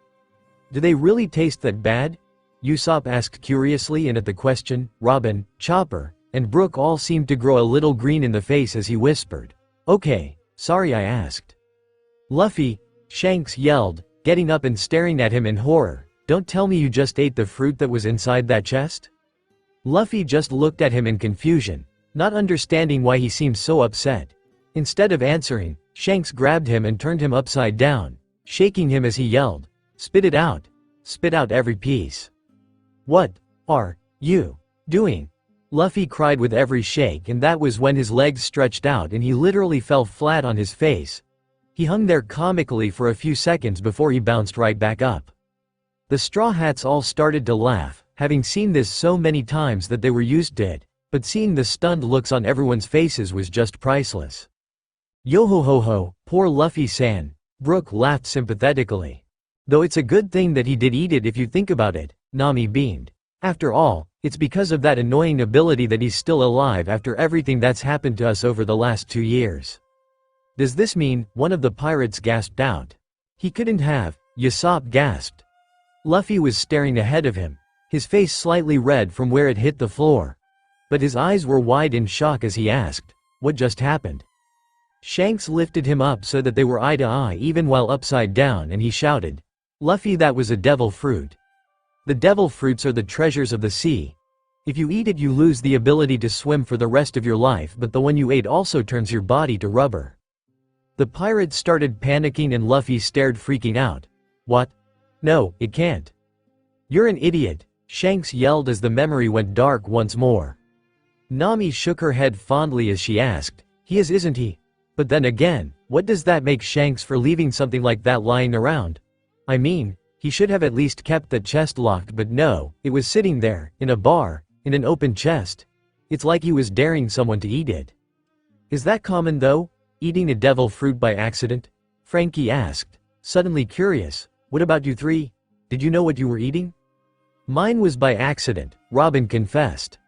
Do they really taste that bad? Usopp asked curiously, and at the question, Robin, Chopper, and Brook all seemed to grow a little green in the face as he whispered. Okay, sorry I asked. Luffy, Shanks yelled, getting up and staring at him in horror. Don't tell me you just ate the fruit that was inside that chest? Luffy just looked at him in confusion, not understanding why he seemed so upset. Instead of answering, Shanks grabbed him and turned him upside down, shaking him as he yelled, "Spit it out! Spit out every piece!" What are you doing? Luffy cried with every shake, and that was when his legs stretched out and he literally fell flat on his face. He hung there comically for a few seconds before he bounced right back up. The Straw Hats all started to laugh, having seen this so many times that they were used to it, but seeing the stunned looks on everyone's faces was just priceless. Yo-ho-ho-ho, poor Luffy-san, Brook laughed sympathetically. Though it's a good thing that he did eat it if you think about it, Nami beamed. After all, it's because of that annoying ability that he's still alive after everything that's happened to us over the last 2 years. Does this mean, one of the pirates gasped out. He couldn't have, Usopp gasped. Luffy was staring ahead of him, his face slightly red from where it hit the floor. But his eyes were wide in shock as he asked, what just happened? Shanks lifted him up so that they were eye to eye even while upside down, and he shouted, Luffy, that was a devil fruit. The devil fruits are the treasures of the sea. If you eat it you lose the ability to swim for the rest of your life, but the one you ate also turns your body to rubber. The pirates started panicking and Luffy stared, freaking out. What? No, it can't. You're an idiot, Shanks yelled as the memory went dark once more. Nami shook her head fondly as she asked, he is, isn't he? But then again, what does that make Shanks for leaving something like that lying around? I mean, he should have at least kept the chest locked, but no, it was sitting there, in a bar, in an open chest. It's like he was daring someone to eat it. Is that common though, eating a devil fruit by accident? Frankie asked, suddenly curious. What about you three? Did you know what you were eating? Mine was by accident, Robin confessed.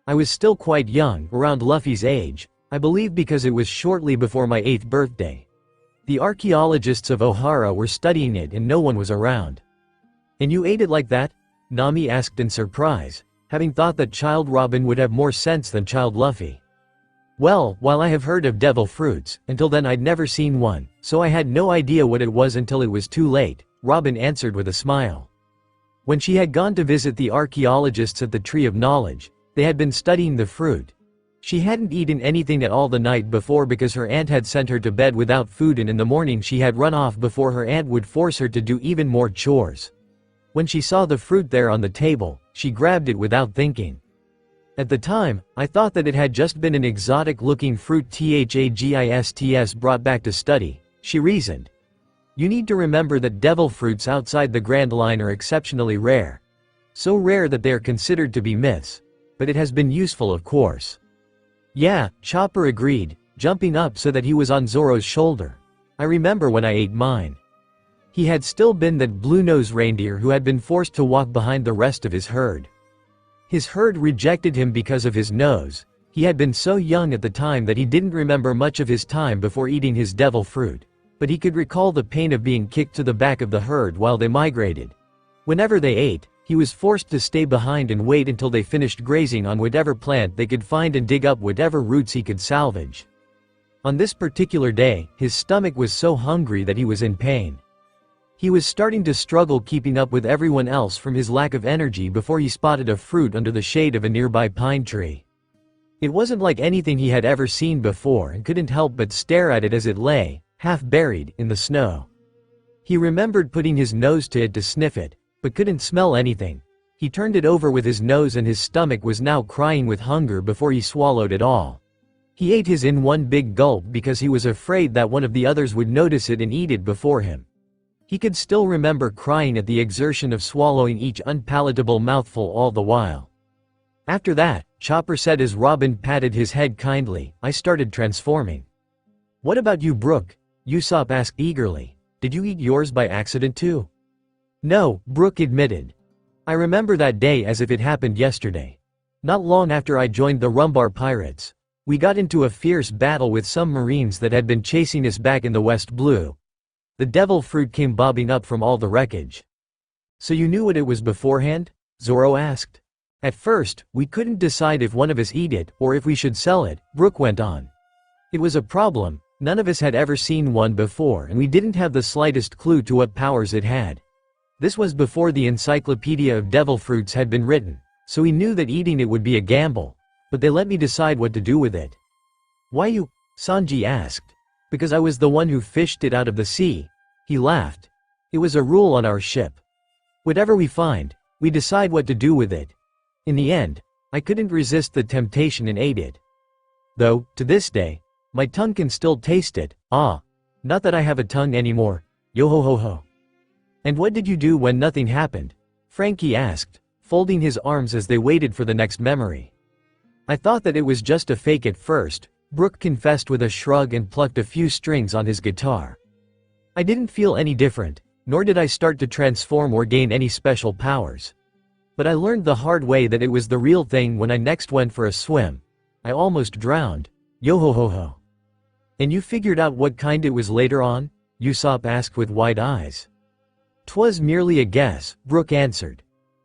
I was still quite young, around Luffy's age, I believe, because it was shortly before my 8th birthday. The archaeologists of Ohara were studying it and no one was around. And you ate it like that? Nami asked in surprise, having thought that Child Robin would have more sense than Child Luffy. Well, while I have heard of devil fruits, until then I'd never seen one, so I had no idea what it was until it was too late, Robin answered with a smile. When she had gone to visit the archaeologists at the Tree of Knowledge, they had been studying the fruit. She hadn't eaten anything at all the night before because her aunt had sent her to bed without food, and in the morning she had run off before her aunt would force her to do even more chores. When she saw the fruit there on the table, she grabbed it without thinking. At the time, I thought that it had just been an exotic-looking fruit Thagists brought back to study, she reasoned. You need to remember that devil fruits outside the Grand Line are exceptionally rare. So rare that they are considered to be myths. But it has been useful, of course. Yeah, Chopper agreed, jumping up so that he was on Zoro's shoulder. I remember when I ate mine. He had still been that blue-nosed reindeer who had been forced to walk behind the rest of his herd. His herd rejected him because of his nose. He had been so young at the time that he didn't remember much of his time before eating his devil fruit. But he could recall the pain of being kicked to the back of the herd while they migrated. Whenever they ate, he was forced to stay behind and wait until they finished grazing on whatever plant they could find and dig up whatever roots he could salvage. On this particular day, his stomach was so hungry that he was in pain. He was starting to struggle keeping up with everyone else from his lack of energy before he spotted a fruit under the shade of a nearby pine tree. It wasn't like anything he had ever seen before and couldn't help but stare at it as it lay, half buried, in the snow. He remembered putting his nose to it to sniff it, but couldn't smell anything. He turned it over with his nose and his stomach was now crying with hunger before he swallowed it all. He ate his in one big gulp because he was afraid that one of the others would notice it and eat it before him. He could still remember crying at the exertion of swallowing each unpalatable mouthful all the while. After that, Chopper said as Robin patted his head kindly, I started transforming. What about you, Brooke? Usopp asked eagerly. Did you eat yours by accident too? No, Brooke admitted. I remember that day as if it happened yesterday. Not long after I joined the Rumbar Pirates, we got into a fierce battle with some Marines that had been chasing us back in the West Blue. The devil fruit came bobbing up from all the wreckage. So you knew what it was beforehand? Zoro asked. At first, we couldn't decide if one of us eat it or if we should sell it, Brooke went on. It was a problem, none of us had ever seen one before and we didn't have the slightest clue to what powers it had. This was before the Encyclopedia of Devil Fruits had been written, so we knew that eating it would be a gamble, but they let me decide what to do with it. Why you? Sanji asked. Because I was the one who fished it out of the sea. He laughed. It was a rule on our ship. Whatever we find, we decide what to do with it. In the end, I couldn't resist the temptation and ate it. Though, to this day, my tongue can still taste it, not that I have a tongue anymore, yo ho ho ho. And what did you do when nothing happened? Frankie asked, folding his arms as they waited for the next memory. I thought that it was just a fake at first, Brooke confessed with a shrug and plucked a few strings on his guitar. I didn't feel any different, nor did I start to transform or gain any special powers. But I learned the hard way that it was the real thing when I next went for a swim. I almost drowned, yo ho ho ho. And you figured out what kind it was later on? Usopp asked with wide eyes. 'Twas merely a guess, Brooke answered.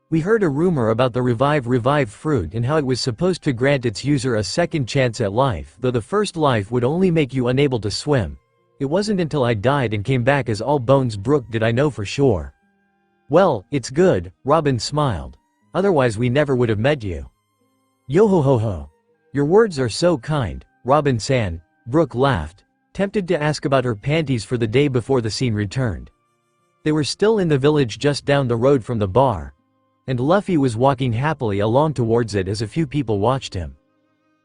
We heard a rumor about the revive fruit and how it was supposed to grant its user a second chance at life, though the first life would only make you unable to swim. It wasn't until I died and came back as all bones Brooke did I know for sure. Well, it's good, Robin smiled. Otherwise we never would have met you. Yo ho ho ho. Your words are so kind, Robin-san, Brooke laughed, tempted to ask about her panties for the day before the scene returned. They were still in the village just down the road from the bar, and Luffy was walking happily along towards it as a few people watched him.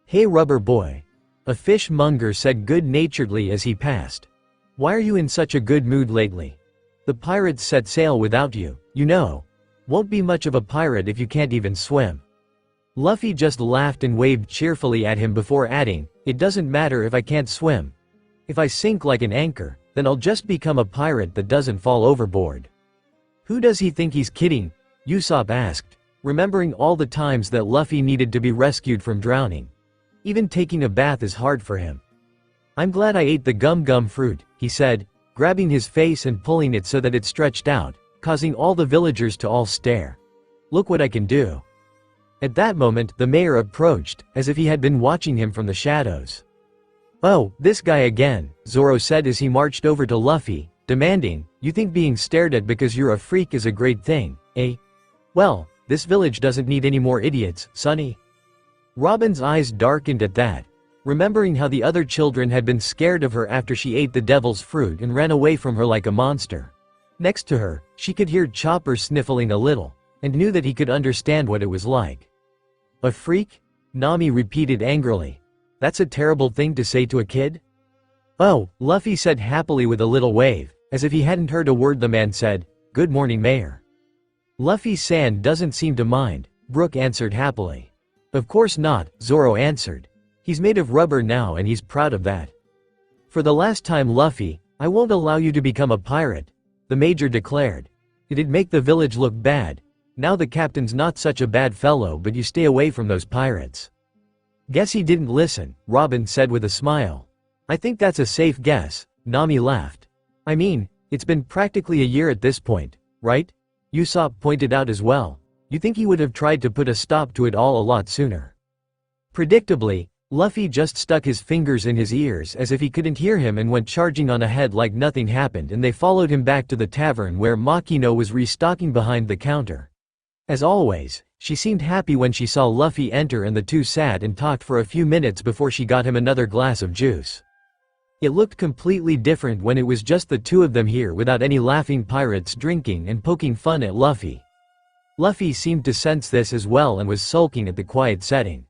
Hey rubber boy. A fishmonger said good-naturedly as he passed. Why are you in such a good mood lately? The pirates set sail without you, you know. Won't be much of a pirate if you can't even swim. Luffy just laughed and waved cheerfully at him before adding, it doesn't matter if I can't swim. If I sink like an anchor, then I'll just become a pirate that doesn't fall overboard. Who does he think he's kidding? Usopp asked, remembering all the times that Luffy needed to be rescued from drowning. Even taking a bath is hard for him. I'm glad I ate the gum fruit, he said, grabbing his face and pulling it so that it stretched out, causing all the villagers to all stare. Look what I can do. At that moment the mayor approached, as if he had been watching him from the shadows. Oh, this guy again, Zoro said as he marched over to Luffy, demanding, you think being stared at because you're a freak is a great thing, eh? Well, this village doesn't need any more idiots, sonny. Robin's eyes darkened at that, remembering how the other children had been scared of her after she ate the devil's fruit and ran away from her like a monster. Next to her, she could hear Chopper sniffling a little, and knew that he could understand what it was like. A freak? Nami repeated angrily. That's a terrible thing to say to a kid? Oh, Luffy said happily with a little wave, as if he hadn't heard a word the man said. Good morning, Mayor. Luffy-san doesn't seem to mind, Brooke answered happily. Of course not, Zoro answered. He's made of rubber now and he's proud of that. For the last time, Luffy, I won't allow you to become a pirate, the major declared. It'd make the village look bad. Now the captain's not such a bad fellow, but you stay away from those pirates. Guess he didn't listen, Robin said with a smile. I think that's a safe guess, Nami laughed. I mean, it's been practically a year at this point, right? Usopp pointed out as well. You think he would have tried to put a stop to it all a lot sooner. Predictably, Luffy just stuck his fingers in his ears as if he couldn't hear him and went charging on ahead like nothing happened, and they followed him back to the tavern where Makino was restocking behind the counter. As always, she seemed happy when she saw Luffy enter and the two sat and talked for a few minutes before she got him another glass of juice. It looked completely different when it was just the two of them here without any laughing pirates drinking and poking fun at Luffy. Luffy seemed to sense this as well and was sulking at the quiet setting.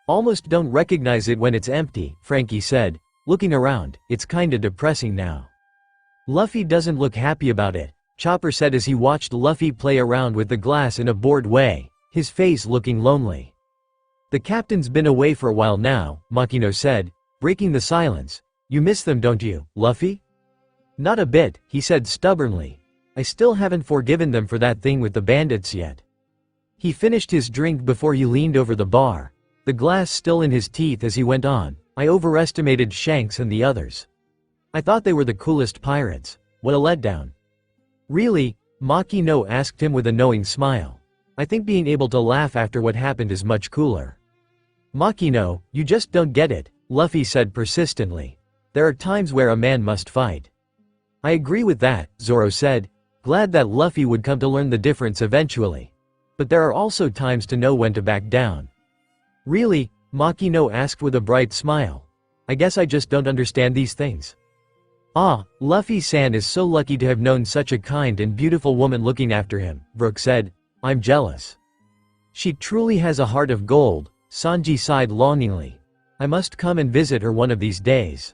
Almost don't recognize it when it's empty, Frankie said, looking around. It's kinda depressing now. Luffy doesn't look happy about it, Chopper said as he watched Luffy play around with the glass in a bored way, his face looking lonely. The captain's been away for a while now, Makino said, breaking the silence. You miss them, don't you, Luffy? Not a bit, he said stubbornly. I still haven't forgiven them for that thing with the bandits yet. He finished his drink before he leaned over the bar, the glass still in his teeth as he went on. I overestimated Shanks and the others. I thought they were the coolest pirates. What a letdown. Really? Makino asked him with a knowing smile. I think being able to laugh after what happened is much cooler. Makino, you just don't get it, Luffy said persistently. There are times where a man must fight. I agree with that, Zoro said, glad that Luffy would come to learn the difference eventually. But there are also times to know when to back down. Really? Makino asked with a bright smile. I guess I just don't understand these things. Ah, Luffy-san is so lucky to have known such a kind and beautiful woman looking after him, Brook said. I'm jealous. She truly has a heart of gold, Sanji sighed longingly. I must come and visit her one of these days.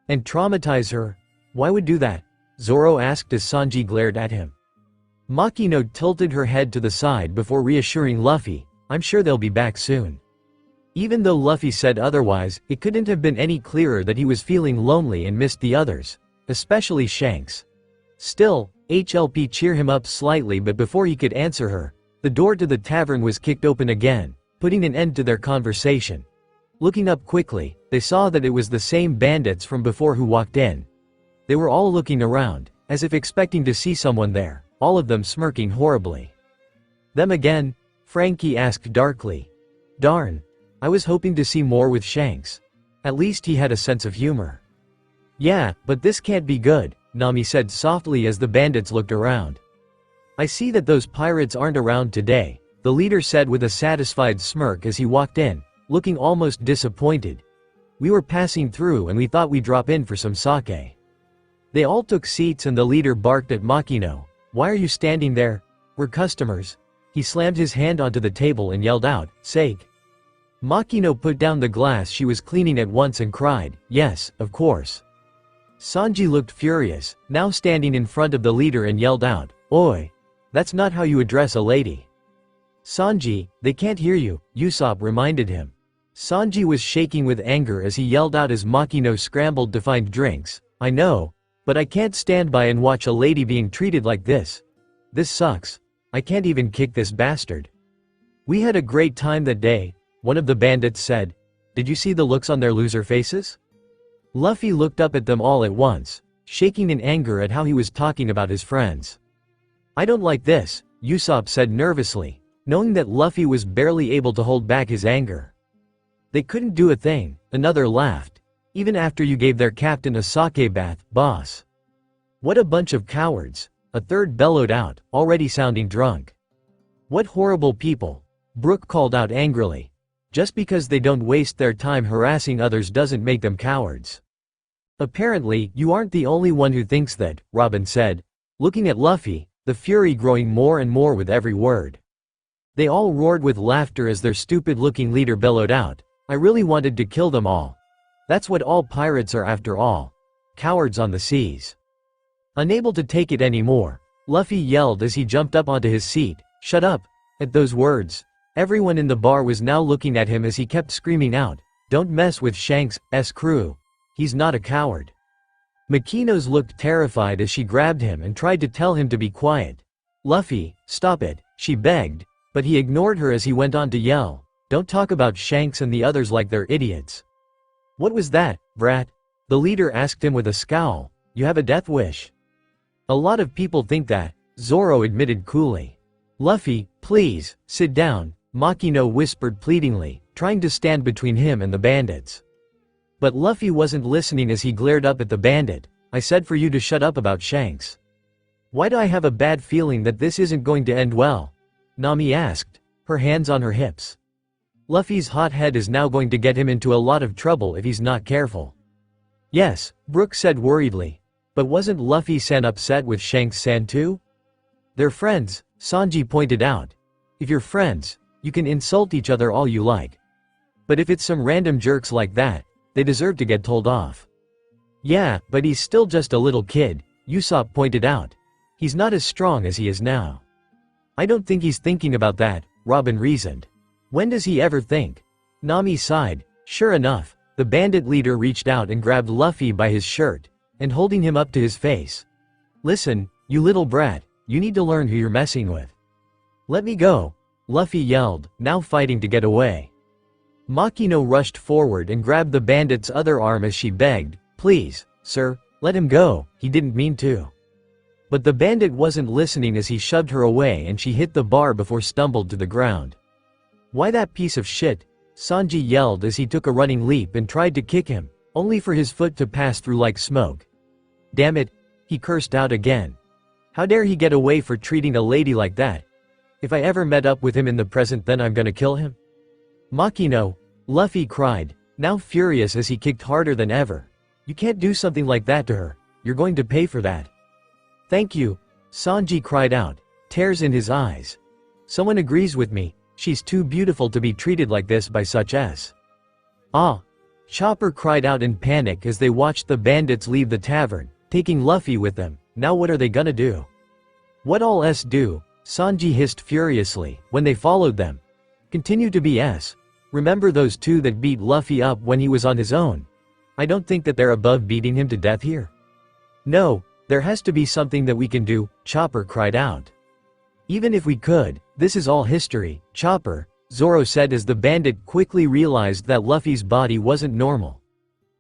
And traumatize her? Why would do that? Zoro asked as Sanji glared at him. Makino tilted her head to the side before reassuring Luffy, I'm sure they'll be back soon. Even though Luffy said otherwise, it couldn't have been any clearer that he was feeling lonely and missed the others, especially Shanks. Still, HLP cheered him up slightly, but before he could answer her, the door to the tavern was kicked open again, putting an end to their conversation. Looking up quickly, they saw that it was the same bandits from before who walked in. They were all looking around, as if expecting to see someone there, all of them smirking horribly. Them again? Frankie asked darkly. Darn. I was hoping to see more with Shanks. At least he had a sense of humor. Yeah, but this can't be good, Nami said softly as the bandits looked around. I see that those pirates aren't around today, the leader said with a satisfied smirk as he walked in, looking almost disappointed. We were passing through and we thought we'd drop in for some sake. They all took seats and the leader barked at Makino. Why are you standing there? We're customers. He slammed his hand onto the table and yelled out, Sake. Makino put down the glass she was cleaning at once and cried, yes, of course. Sanji looked furious, now standing in front of the leader and yelled out, Oi! That's not how you address a lady. Sanji, they can't hear you, Usopp reminded him. Sanji was shaking with anger as he yelled out as Makino scrambled to find drinks, I know, but I can't stand by and watch a lady being treated like this. This sucks. I can't even kick this bastard. We had a great time that day, one of the bandits said. Did you see the looks on their loser faces? Luffy looked up at them all at once, shaking in anger at how he was talking about his friends. I don't like this, Usopp said nervously, knowing that Luffy was barely able to hold back his anger. They couldn't do a thing, another laughed. Even after you gave their captain a sake bath, boss. What a bunch of cowards, a third bellowed out, already sounding drunk. What horrible people, Brook called out angrily. Just because they don't waste their time harassing others doesn't make them cowards. Apparently, you aren't the only one who thinks that, Robin said, looking at Luffy, the fury growing more and more with every word. They all roared with laughter as their stupid-looking leader bellowed out, I really wanted to kill them all. That's what all pirates are after all. Cowards on the seas. Unable to take it anymore, Luffy yelled as he jumped up onto his seat, shut up. At those words, everyone in the bar was now looking at him as he kept screaming out, don't mess with Shanks' crew. He's not a coward. Makino's looked terrified as she grabbed him and tried to tell him to be quiet. Luffy, stop it, she begged, but he ignored her as he went on to yell, don't talk about Shanks and the others like they're idiots. What was that, brat? The leader asked him with a scowl, you have a death wish. A lot of people think that, Zoro admitted coolly. Luffy, please, sit down, Makino whispered pleadingly, trying to stand between him and the bandits. But Luffy wasn't listening as he glared up at the bandit, I said for you to shut up about Shanks. Why do I have a bad feeling that this isn't going to end well? Nami asked, her hands on her hips. Luffy's hot head is now going to get him into a lot of trouble if he's not careful. Yes, Brook said worriedly. But wasn't Luffy-san upset with Shanks-san too? They're friends, Sanji pointed out. If you're friends, you can insult each other all you like. But if it's some random jerks like that, they deserve to get told off. Yeah, but he's still just a little kid, Usopp pointed out. He's not as strong as he is now. I don't think he's thinking about that, Robin reasoned. When does he ever think? Nami sighed. Sure enough, the bandit leader reached out and grabbed Luffy by his shirt, and holding him up to his face. Listen, you little brat, you need to learn who you're messing with. Let me go, Luffy yelled, now fighting to get away. Makino rushed forward and grabbed the bandit's other arm as she begged, please, sir, let him go, he didn't mean to. But the bandit wasn't listening as he shoved her away and she hit the bar before stumbled to the ground. Why that piece of shit? Sanji yelled as he took a running leap and tried to kick him, only for his foot to pass through like smoke. Damn it, he cursed out again. How dare he get away for treating a lady like that? If I ever met up with him in the present, then I'm gonna kill him. Makino, Luffy cried, now furious as he kicked harder than ever. You can't do something like that to her, you're going to pay for that. Thank you, Sanji cried out, tears in his eyes. Someone agrees with me, she's too beautiful to be treated like this by such as. Ah! Chopper cried out in panic as they watched the bandits leave the tavern, taking Luffy with them. Now what are they gonna do? What all S do? Sanji hissed furiously, when they followed them. Continue to be S. Remember those two that beat Luffy up when he was on his own? I don't think that they're above beating him to death here. No, there has to be something that we can do, Chopper cried out. Even if we could, this is all history, Chopper, Zoro said as the bandit quickly realized that Luffy's body wasn't normal.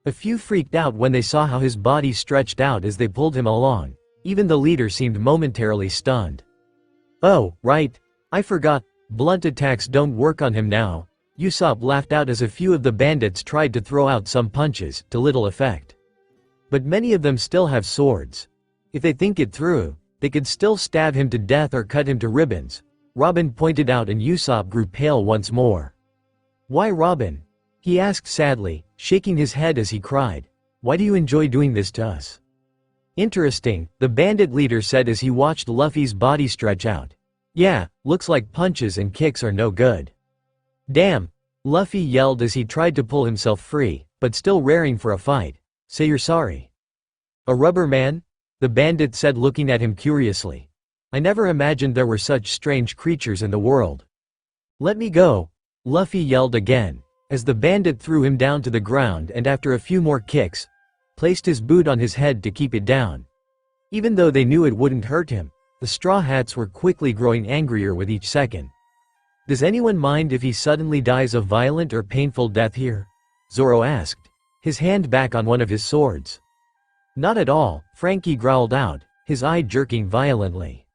A few freaked out when they saw how his body stretched out as they pulled him along. Even the leader seemed momentarily stunned. Oh, right. I forgot, blunt attacks don't work on him now. Usopp laughed out as a few of the bandits tried to throw out some punches, to little effect. But many of them still have swords. If they think it through, they could still stab him to death or cut him to ribbons, Robin pointed out, and Usopp grew pale once more. Why Robin? He asked sadly, shaking his head as he cried. Why do you enjoy doing this to us? Interesting, the bandit leader said as he watched Luffy's body stretch out. Yeah, looks like punches and kicks are no good. Damn, Luffy yelled as he tried to pull himself free, but still raring for a fight. Say you're sorry. A rubber man? The bandit said, looking at him curiously. I never imagined there were such strange creatures in the world. Let me go, Luffy yelled again, as the bandit threw him down to the ground and after a few more kicks, placed his boot on his head to keep it down. Even though they knew it wouldn't hurt him, the Straw Hats were quickly growing angrier with each second. Does anyone mind if he suddenly dies a violent or painful death here? Zoro asked, his hand back on one of his swords. Not at all, Frankie growled out, his eye jerking violently.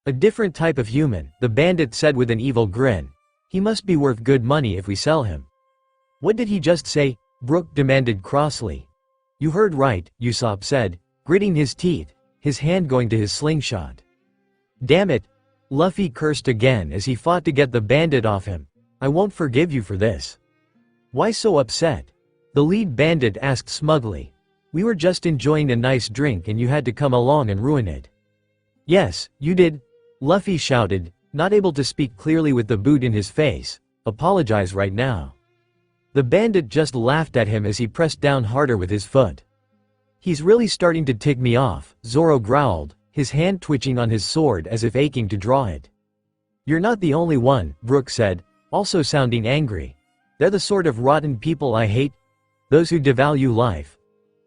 A different type of human, the bandit said with an evil grin. He must be worth good money if we sell him. What did he just say? Brook demanded crossly. You heard right, Usopp said, gritting his teeth, his hand going to his slingshot. Damn it! Luffy cursed again as he fought to get the bandit off him. I won't forgive you for this. Why so upset? The lead bandit asked smugly. We were just enjoying a nice drink and you had to come along and ruin it. Yes, you did, Luffy shouted, not able to speak clearly with the boot in his face. Apologize right now. The bandit just laughed at him as he pressed down harder with his foot. He's really starting to tick me off, Zoro growled, his hand twitching on his sword as if aching to draw it. You're not the only one, Brook said, also sounding angry. They're the sort of rotten people I hate. Those who devalue life.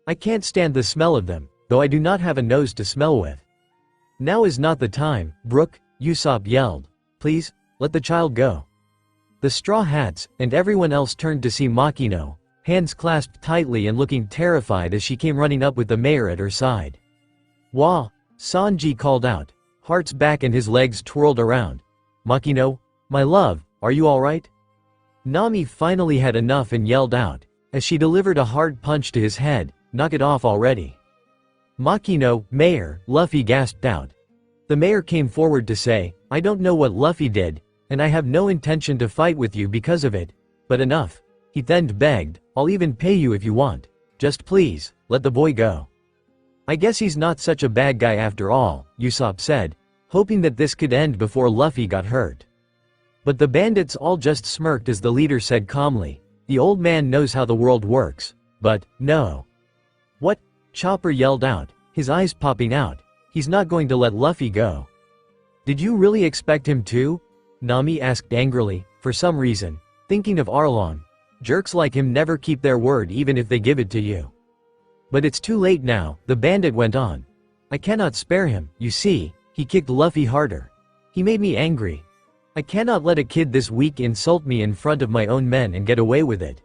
I can't stand the smell of them, though I do not have a nose to smell with. Now is not the time, Brook, Usopp yelled. Please, let the child go. The Straw Hats, and everyone else turned to see Makino, hands clasped tightly and looking terrified as she came running up with the mayor at her side. Wah! Sanji called out, heart's back and his legs twirled around. Makino, my love, are you alright? Nami finally had enough and yelled out, as she delivered a hard punch to his head, knock it off already. Makino, mayor, Luffy gasped out. The mayor came forward to say, I don't know what Luffy did, and I have no intention to fight with you because of it. But enough. He then begged, I'll even pay you if you want. Just please, let the boy go. I guess he's not such a bad guy after all, Usopp said, hoping that this could end before Luffy got hurt. But the bandits all just smirked as the leader said calmly, the old man knows how the world works. But, no. What? Chopper yelled out, his eyes popping out. He's not going to let Luffy go. Did you really expect him to? Nami asked angrily, for some reason, thinking of Arlong. Jerks like him never keep their word even if they give it to you. But it's too late now, the bandit went on. I cannot spare him, you see, he kicked Luffy harder. He made me angry. I cannot let a kid this weak insult me in front of my own men and get away with it.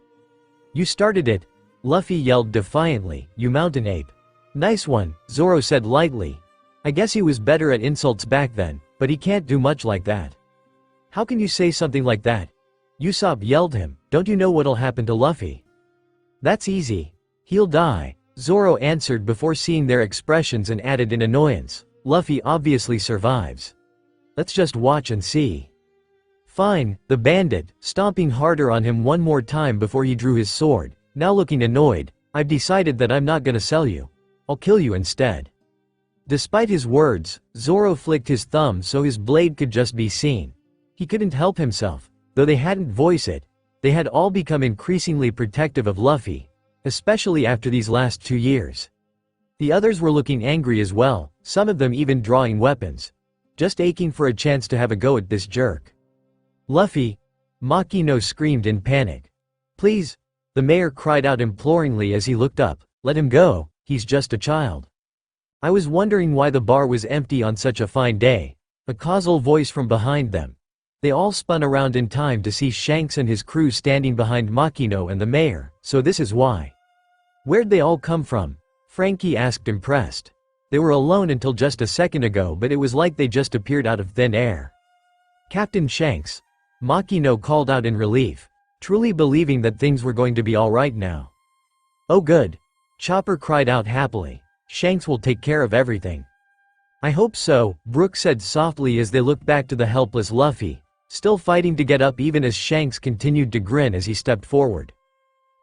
You started it, Luffy yelled defiantly, you mountain ape. Nice one, Zoro said lightly. I guess he was better at insults back then, but he can't do much like that. How can you say something like that? Usopp yelled him, don't you know what'll happen to Luffy? That's easy. He'll die, Zoro answered before seeing their expressions and added in annoyance, Luffy obviously survives. Let's just watch and see. Fine, the bandit, stomping harder on him one more time before he drew his sword, now looking annoyed, I've decided that I'm not gonna sell you. I'll kill you instead. Despite his words, Zoro flicked his thumb so his blade could just be seen. He couldn't help himself, though they hadn't voiced it. They had all become increasingly protective of Luffy, especially after these last 2 years. The others were looking angry as well, some of them even drawing weapons, just aching for a chance to have a go at this jerk. Luffy! Makino screamed in panic. Please! The mayor cried out imploringly as he looked up, let him go, he's just a child. I was wondering why the bar was empty on such a fine day. A causal voice from behind them. They all spun around in time to see Shanks and his crew standing behind Makino and the mayor, so this is why. Where'd they all come from? Frankie asked impressed. They were alone until just a second ago, but it was like they just appeared out of thin air. Captain Shanks. Makino called out in relief, truly believing that things were going to be alright now. Oh good. Chopper cried out happily. Shanks will take care of everything. I hope so, Brook said softly as they looked back to the helpless Luffy, still fighting to get up even as Shanks continued to grin as he stepped forward.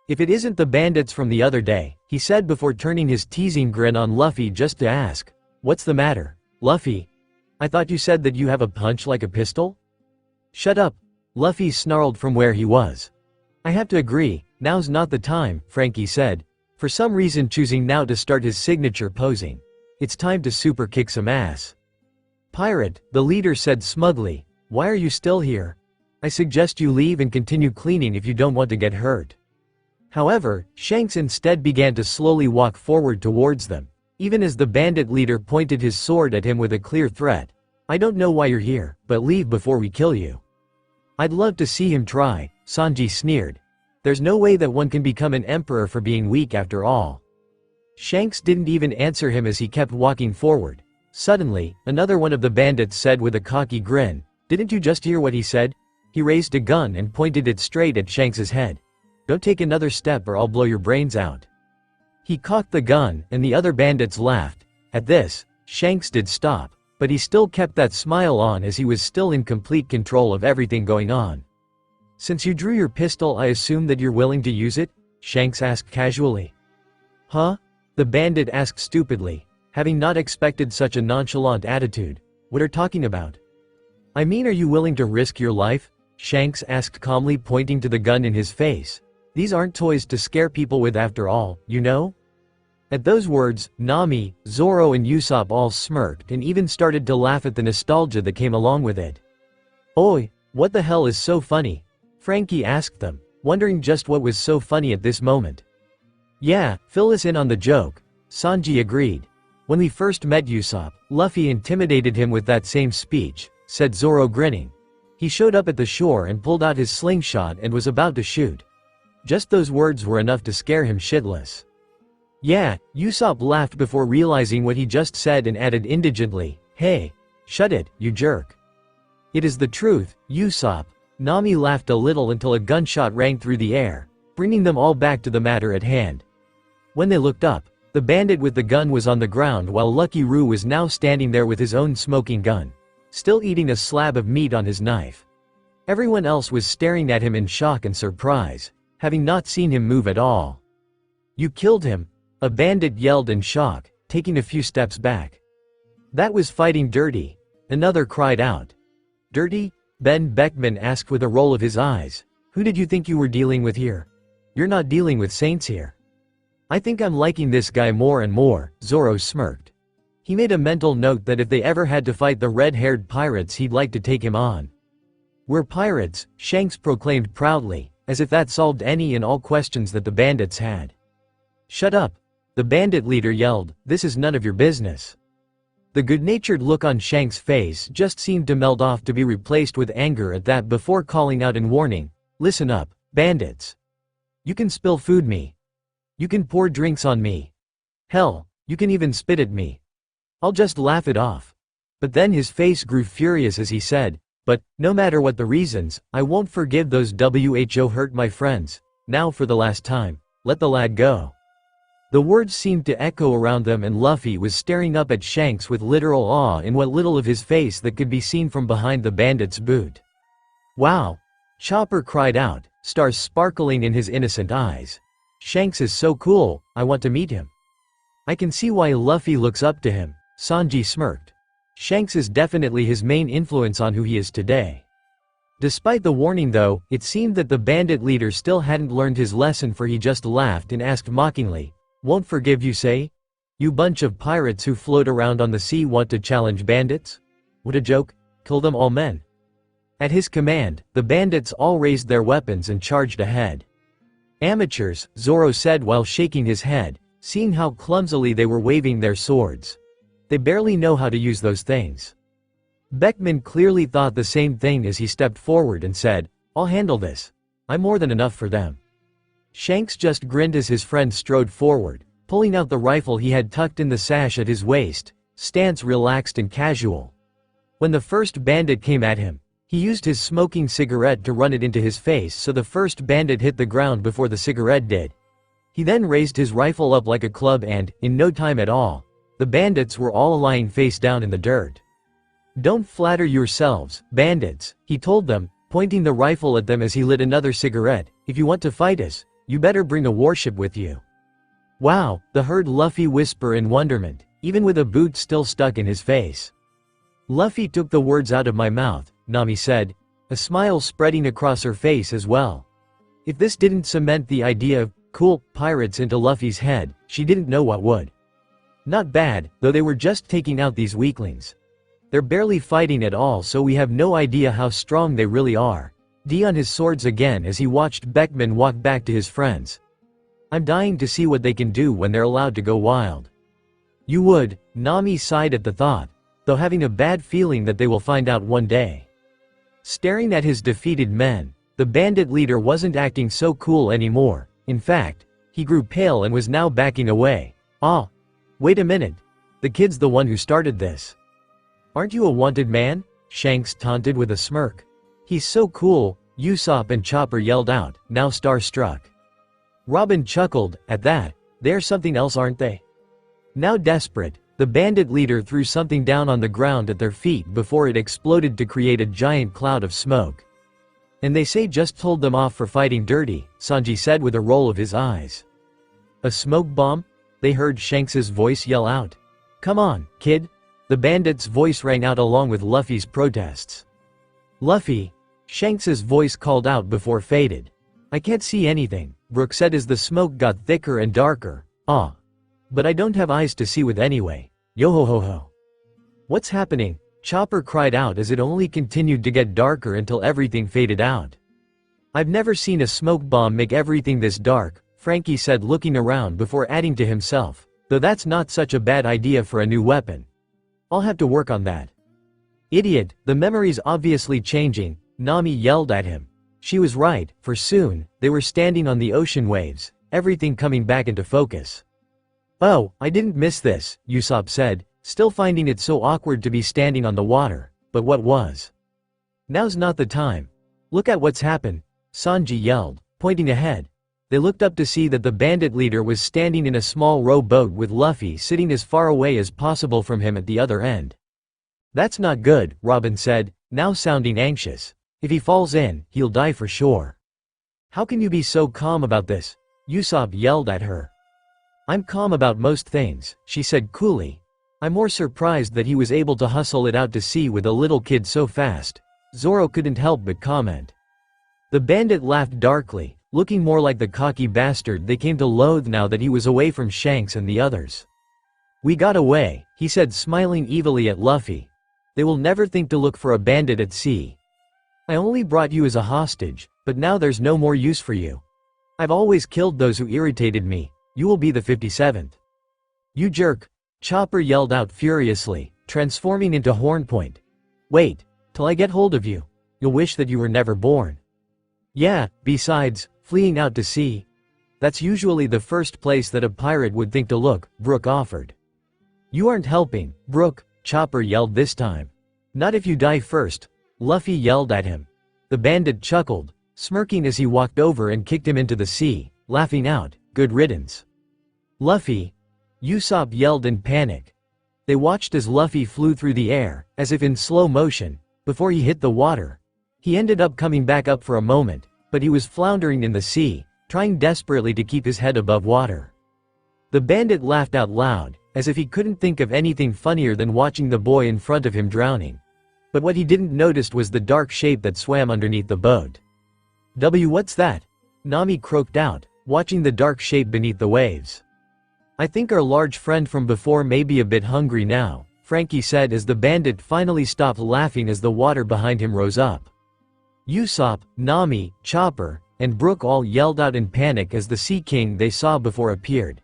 If it isn't the bandits from the other day, he said before turning his teasing grin on Luffy just to ask, what's the matter, Luffy? I thought you said that you have a punch like a pistol? Shut up, Luffy snarled from where he was. I have to agree, now's not the time, Frankie said, for some reason choosing now to start his signature posing. It's time to super kick some ass. Pirate, the leader said smugly, why are you still here? I suggest you leave and continue cleaning if you don't want to get hurt. However, Shanks instead began to slowly walk forward towards them, even as the bandit leader pointed his sword at him with a clear threat. I don't know why you're here, but leave before we kill you. I'd love to see him try, Sanji sneered. There's no way that one can become an emperor for being weak after all. Shanks didn't even answer him as he kept walking forward. Suddenly, another one of the bandits said with a cocky grin, didn't you just hear what he said? He raised a gun and pointed it straight at Shanks's head. Don't take another step or I'll blow your brains out. He cocked the gun, and the other bandits laughed. At this, Shanks did stop, but he still kept that smile on as he was still in complete control of everything going on. Since you drew your pistol, I assume that you're willing to use it? Shanks asked casually. Huh? The bandit asked stupidly, having not expected such a nonchalant attitude. What are you talking about? I mean, are you willing to risk your life? Shanks asked calmly, pointing to the gun in his face. These aren't toys to scare people with after all, you know? At those words, Nami, Zoro and Usopp all smirked and even started to laugh at the nostalgia that came along with it. Oi, what the hell is so funny? Frankie asked them, wondering just what was so funny at this moment. Yeah, fill us in on the joke, Sanji agreed. When we first met Usopp, Luffy intimidated him with that same speech, said Zoro grinning. He showed up at the shore and pulled out his slingshot and was about to shoot. Just those words were enough to scare him shitless. Yeah, Usopp laughed before realizing what he just said and added indigently, hey, shut it, you jerk. It is the truth, Usopp. Nami laughed a little until a gunshot rang through the air, bringing them all back to the matter at hand. When they looked up, The bandit with the gun was on the ground while Lucky Roo was now standing there with his own smoking gun, still eating a slab of meat on his knife. Everyone else was staring at him in shock and surprise, having not seen him move at all. "You killed him," a bandit yelled in shock, taking a few steps back. "That was fighting dirty," another cried out. "Dirty?" Ben Beckman asked with a roll of his eyes. "Who did you think you were dealing with here? You're not dealing with saints here." "I think I'm liking this guy more and more," Zoro smirked. He made a mental note that if they ever had to fight the red-haired pirates he'd like to take him on. "We're pirates," Shanks proclaimed proudly, as if that solved any and all questions that the bandits had. "Shut up," the bandit leader yelled, "this is none of your business." The good-natured look on Shanks' face just seemed to melt off to be replaced with anger at that before calling out in warning, "Listen up, bandits. You can spill food me. You can pour drinks on me. Hell, you can even spit at me. I'll just laugh it off." But then his face grew furious as he said, "But, no matter what the reasons, I won't forgive those who hurt my friends. Now for the last time, let the lad go." The words seemed to echo around them and Luffy was staring up at Shanks with literal awe in what little of his face that could be seen from behind the bandit's boot. "Wow!" Chopper cried out, stars sparkling in his innocent eyes. "Shanks is so cool, I want to meet him." "I can see why Luffy looks up to him," Sanji smirked. "Shanks is definitely his main influence on who he is today." Despite the warning though, it seemed that the bandit leader still hadn't learned his lesson for he just laughed and asked mockingly, "Won't forgive you say? You bunch of pirates who float around on the sea want to challenge bandits? What a joke, kill them all men." At his command, the bandits all raised their weapons and charged ahead. "Amateurs," Zoro said while shaking his head, seeing how clumsily they were waving their swords. "They barely know how to use those things." Beckman clearly thought the same thing as he stepped forward and said, "I'll handle this. I'm more than enough for them." Shanks just grinned as his friend strode forward, pulling out the rifle he had tucked in the sash at his waist, stance relaxed and casual. When the first bandit came at him, he used his smoking cigarette to run it into his face so the first bandit hit the ground before the cigarette did. He then raised his rifle up like a club and, in no time at all, the bandits were all lying face down in the dirt. "Don't flatter yourselves, bandits," he told them, pointing the rifle at them as he lit another cigarette. "If you want to fight us, you better bring a warship with you." "Wow," they heard Luffy whisper in wonderment, even with a boot still stuck in his face. "Luffy took the words out of my mouth," Nami said, a smile spreading across her face as well. If this didn't cement the idea of cool pirates into Luffy's head, she didn't know what would. Not bad, though they were just taking out these weaklings. They're barely fighting at all, so we have no idea how strong they really are. D on his swords again as he watched Beckman walk back to his friends. "I'm dying to see what they can do when they're allowed to go wild." "You would," Nami sighed at the thought, though having a bad feeling that they will find out one day. Staring at his defeated men, the bandit leader wasn't acting so cool anymore. In fact, he grew pale and was now backing away. "Ah, wait a minute. The kid's the one who started this." "Aren't you a wanted man?" Shanks taunted with a smirk. "He's so cool," Usopp and Chopper yelled out, now starstruck. Robin chuckled, at that. "They're something else, aren't they?" Now desperate, the bandit leader threw something down on the ground at their feet before it exploded to create a giant cloud of smoke. "And they say just told them off for fighting dirty," Sanji said with a roll of his eyes. "A smoke bomb?" they heard Shanks's voice yell out. "Come on, kid." The bandit's voice rang out along with Luffy's protests. "Luffy," Shanks's voice called out before faded. "I can't see anything," Brook said as the smoke got thicker and darker. "Ah. But I don't have eyes to see with anyway. Yo-ho-ho-ho." "What's happening?" Chopper cried out as it only continued to get darker until everything faded out. "I've never seen a smoke bomb make everything this dark," Frankie said looking around before adding to himself, "though that's not such a bad idea for a new weapon. I'll have to work on that." "Idiot, the memory's obviously changing," Nami yelled at him. She was right, for soon, they were standing on the ocean waves, everything coming back into focus. "Oh, I didn't miss this," Usopp said, still finding it so awkward to be standing on the water, but what was? "Now's not the time. Look at what's happened," Sanji yelled, pointing ahead. They looked up to see that the bandit leader was standing in a small rowboat with Luffy sitting as far away as possible from him at the other end. "That's not good," Robin said, now sounding anxious. "If he falls in, he'll die for sure." "How can you be so calm about this?" Usopp yelled at her. "I'm calm about most things," she said coolly. "I'm more surprised that he was able to hustle it out to sea with a little kid so fast." Zoro couldn't help but comment. The bandit laughed darkly, looking more like the cocky bastard they came to loathe now that he was away from Shanks and the others. "We got away," he said, smiling evilly at Luffy. "They will never think to look for a bandit at sea. I only brought you as a hostage, but now there's no more use for you. I've always killed those who irritated me. You will be the 57th. You jerk," Chopper yelled out furiously, transforming into Hornpoint. "Wait, till I get hold of you. You'll wish that you were never born." "Yeah, besides, fleeing out to sea. That's usually the first place that a pirate would think to look," Brook offered. "You aren't helping, Brook," Chopper yelled this time. "Not if you die first," Luffy yelled at him. The bandit chuckled, smirking as he walked over and kicked him into the sea, laughing out, "Good riddance." "Luffy!" Usopp yelled in panic. They watched as Luffy flew through the air, as if in slow motion, before he hit the water. He ended up coming back up for a moment, but he was floundering in the sea, trying desperately to keep his head above water. The bandit laughed out loud, as if he couldn't think of anything funnier than watching the boy in front of him drowning. But what he didn't notice was the dark shape that swam underneath the boat. What's that?" Nami croaked out, watching the dark shape beneath the waves. "I think our large friend from before may be a bit hungry now," Frankie said as the bandit finally stopped laughing as the water behind him rose up. Usopp, Nami, Chopper, and Brook all yelled out in panic as the Sea King they saw before appeared.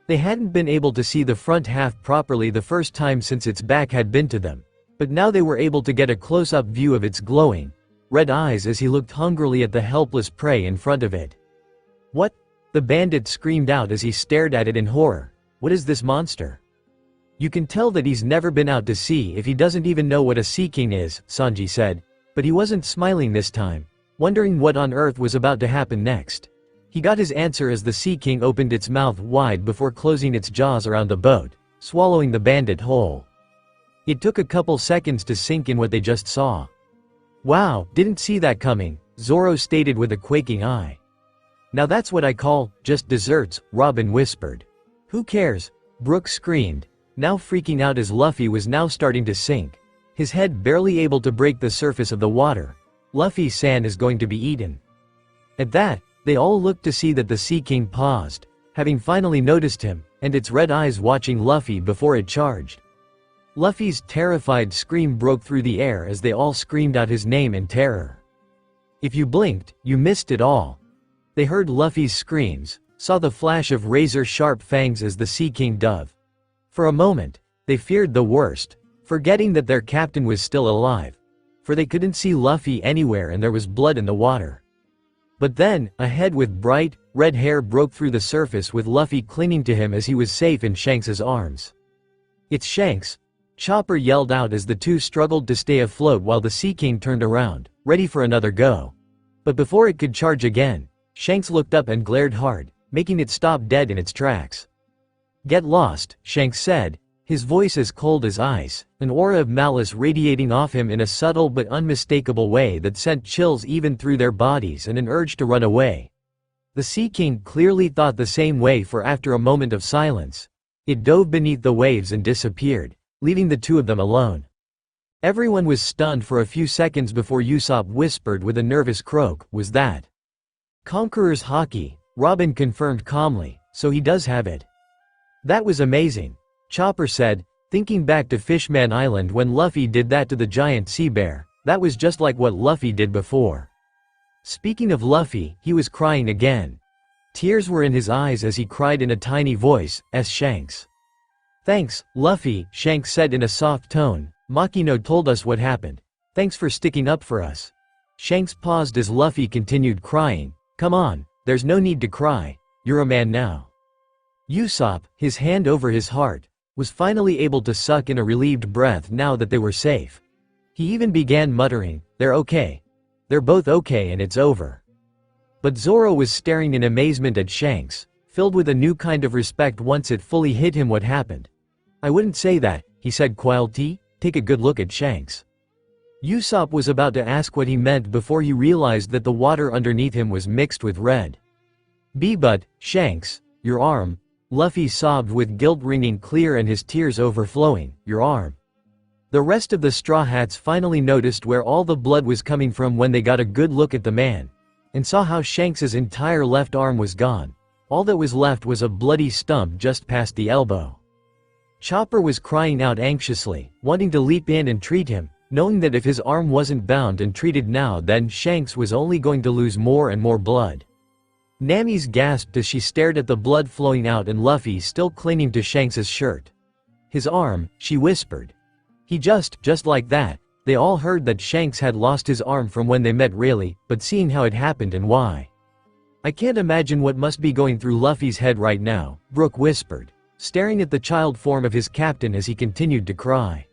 They hadn't been able to see the front half properly the first time since its back had been to them, but now they were able to get a close-up view of its glowing red eyes as he looked hungrily at the helpless prey in front of it. "What?" the bandit screamed out as he stared at it in horror. "What is this monster?" "You can tell that he's never been out to sea if he doesn't even know what a Sea King is," Sanji said, but he wasn't smiling this time, wondering what on earth was about to happen next. He got his answer as the Sea King opened its mouth wide before closing its jaws around the boat, swallowing the bandit whole. It took a couple seconds to sink in what they just saw. "Wow, didn't see that coming," Zoro stated with a quaking eye. "Now that's what I call just desserts," Robin whispered. "Who cares?" Brook screamed, now freaking out as Luffy was now starting to sink, his head barely able to break the surface of the water. "Luffy-san is going to be eaten." At that, they all looked to see that the Sea King paused, having finally noticed him, and its red eyes watching Luffy before it charged. Luffy's terrified scream broke through the air as they all screamed out his name in terror. "If you blinked, you missed it all." They heard Luffy's screams, saw the flash of razor-sharp fangs as the Sea King dove. For a moment, they feared the worst, forgetting that their captain was still alive, for they couldn't see Luffy anywhere and there was blood in the water. But then, a head with bright, red hair broke through the surface with Luffy clinging to him as he was safe in Shanks' arms. "It's Shanks!" Chopper yelled out as the two struggled to stay afloat while the Sea King turned around, ready for another go. But before it could charge again, Shanks looked up and glared hard, making it stop dead in its tracks. "Get lost," Shanks said, his voice as cold as ice, an aura of malice radiating off him in a subtle but unmistakable way that sent chills even through their bodies and an urge to run away. The Sea King clearly thought the same way, for after a moment of silence, it dove beneath the waves and disappeared, leaving the two of them alone. Everyone was stunned for a few seconds before Usopp whispered with a nervous croak, "Was that Conqueror's Haki?" Robin confirmed calmly, "So he does have it." "That was amazing," Chopper said, thinking back to Fishman Island when Luffy did that to the giant sea bear. That was just like what Luffy did before. Speaking of Luffy, he was crying again. Tears were in his eyes as he cried in a tiny voice, as Shanks. "Thanks, Luffy," Shanks said in a soft tone. "Makino told us what happened. Thanks for sticking up for us." Shanks paused as Luffy continued crying. "Come on, there's no need to cry. You're a man now." Usopp, his hand over his heart, was finally able to suck in a relieved breath now that they were safe. He even began muttering, "They're okay. They're both okay and it's over." But Zoro was staring in amazement at Shanks, filled with a new kind of respect once it fully hit him what happened. "I wouldn't say that," he said quietly. "Take a good look at Shanks." Usopp was about to ask what he meant before he realized that the water underneath him was mixed with red. But, Shanks, your arm," Luffy sobbed with guilt ringing clear and his tears overflowing, "your arm." The rest of the Straw Hats finally noticed where all the blood was coming from when they got a good look at the man, and saw how Shanks's entire left arm was gone. All that was left was a bloody stump just past the elbow. Chopper was crying out anxiously, wanting to leap in and treat him, knowing that if his arm wasn't bound and treated now then Shanks was only going to lose more and more blood. Nami's gasped as she stared at the blood flowing out and Luffy still clinging to Shanks's shirt. "His arm," she whispered. "He just like that." They all heard that Shanks had lost his arm from when they met Rayleigh, but seeing how it happened and why. "I can't imagine what must be going through Luffy's head right now," Brook whispered, staring at the child form of his captain as he continued to cry.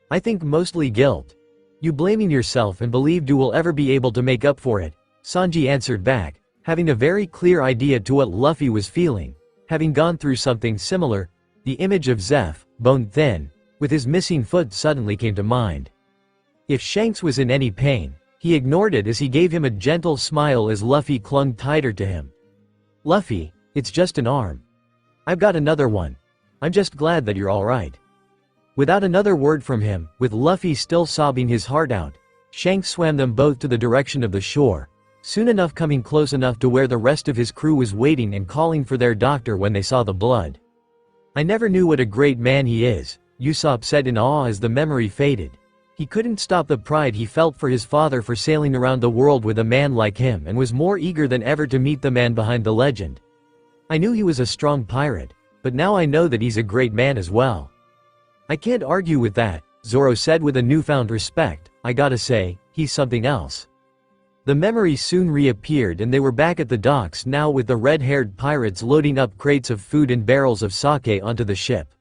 "I think mostly guilt. You blaming yourself and believed you will ever be able to make up for it," Sanji answered back, having a very clear idea to what Luffy was feeling, having gone through something similar. The image of Zeph, bone thin, with his missing foot suddenly came to mind. If Shanks was in any pain, he ignored it as he gave him a gentle smile as Luffy clung tighter to him. "Luffy, it's just an arm. I've got another one. I'm just glad that you're alright." Without another word from him, with Luffy still sobbing his heart out, Shanks swam them both to the direction of the shore, soon enough coming close enough to where the rest of his crew was waiting and calling for their doctor when they saw the blood. "I never knew what a great man he is," Usopp said in awe as the memory faded. He couldn't stop the pride he felt for his father for sailing around the world with a man like him and was more eager than ever to meet the man behind the legend. "I knew he was a strong pirate, but now I know that he's a great man as well." "I can't argue with that," Zoro said with a newfound respect. "I gotta say, he's something else." The memory soon reappeared and they were back at the docks now with the red-haired pirates loading up crates of food and barrels of sake onto the ship.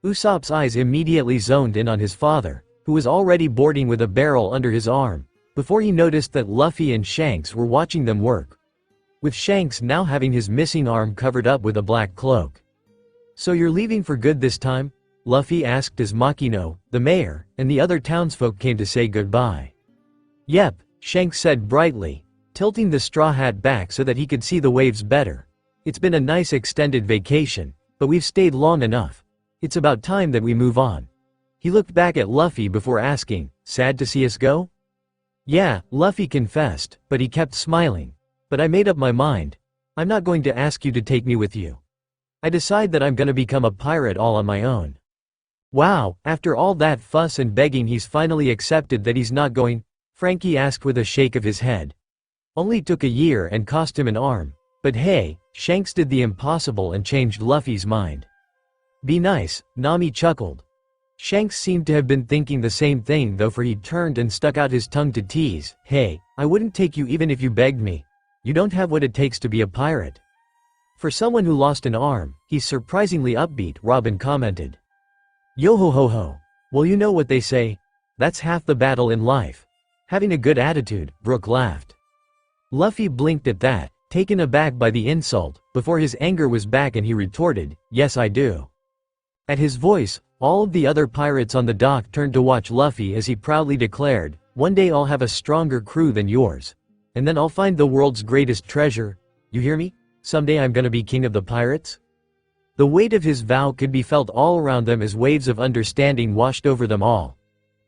Usopp's eyes immediately zoned in on his father, who was already boarding with a barrel under his arm, before he noticed that Luffy and Shanks were watching them work, with Shanks now having his missing arm covered up with a black cloak. "So you're leaving for good this time?" Luffy asked as Makino, the mayor, and the other townsfolk came to say goodbye. "Yep," Shanks said brightly, tilting the straw hat back so that he could see the waves better. "It's been a nice extended vacation, but we've stayed long enough. It's about time that we move on." He looked back at Luffy before asking, "Sad to see us go?" "Yeah," Luffy confessed, but he kept smiling. "But I made up my mind. I'm not going to ask you to take me with you. I decide that I'm gonna become a pirate all on my own." "Wow, after all that fuss and begging he's finally accepted that he's not going?" Frankie asked with a shake of his head. "Only took a year and cost him an arm. But hey, Shanks did the impossible and changed Luffy's mind." "Be nice," Nami chuckled. Shanks seemed to have been thinking the same thing though, for he turned and stuck out his tongue to tease. "Hey, I wouldn't take you even if you begged me. You don't have what it takes to be a pirate." "For someone who lost an arm, he's surprisingly upbeat," Robin commented. "Yo ho ho ho. Well, you know what they say. That's half the battle in life. Having a good attitude," Brook laughed. Luffy blinked at that, taken aback by the insult, before his anger was back and he retorted, "Yes I do." At his voice, all of the other pirates on the dock turned to watch Luffy as he proudly declared, "One day I'll have a stronger crew than yours. And then I'll find the world's greatest treasure. You hear me? Someday I'm gonna be king of the pirates." The weight of his vow could be felt all around them as waves of understanding washed over them all.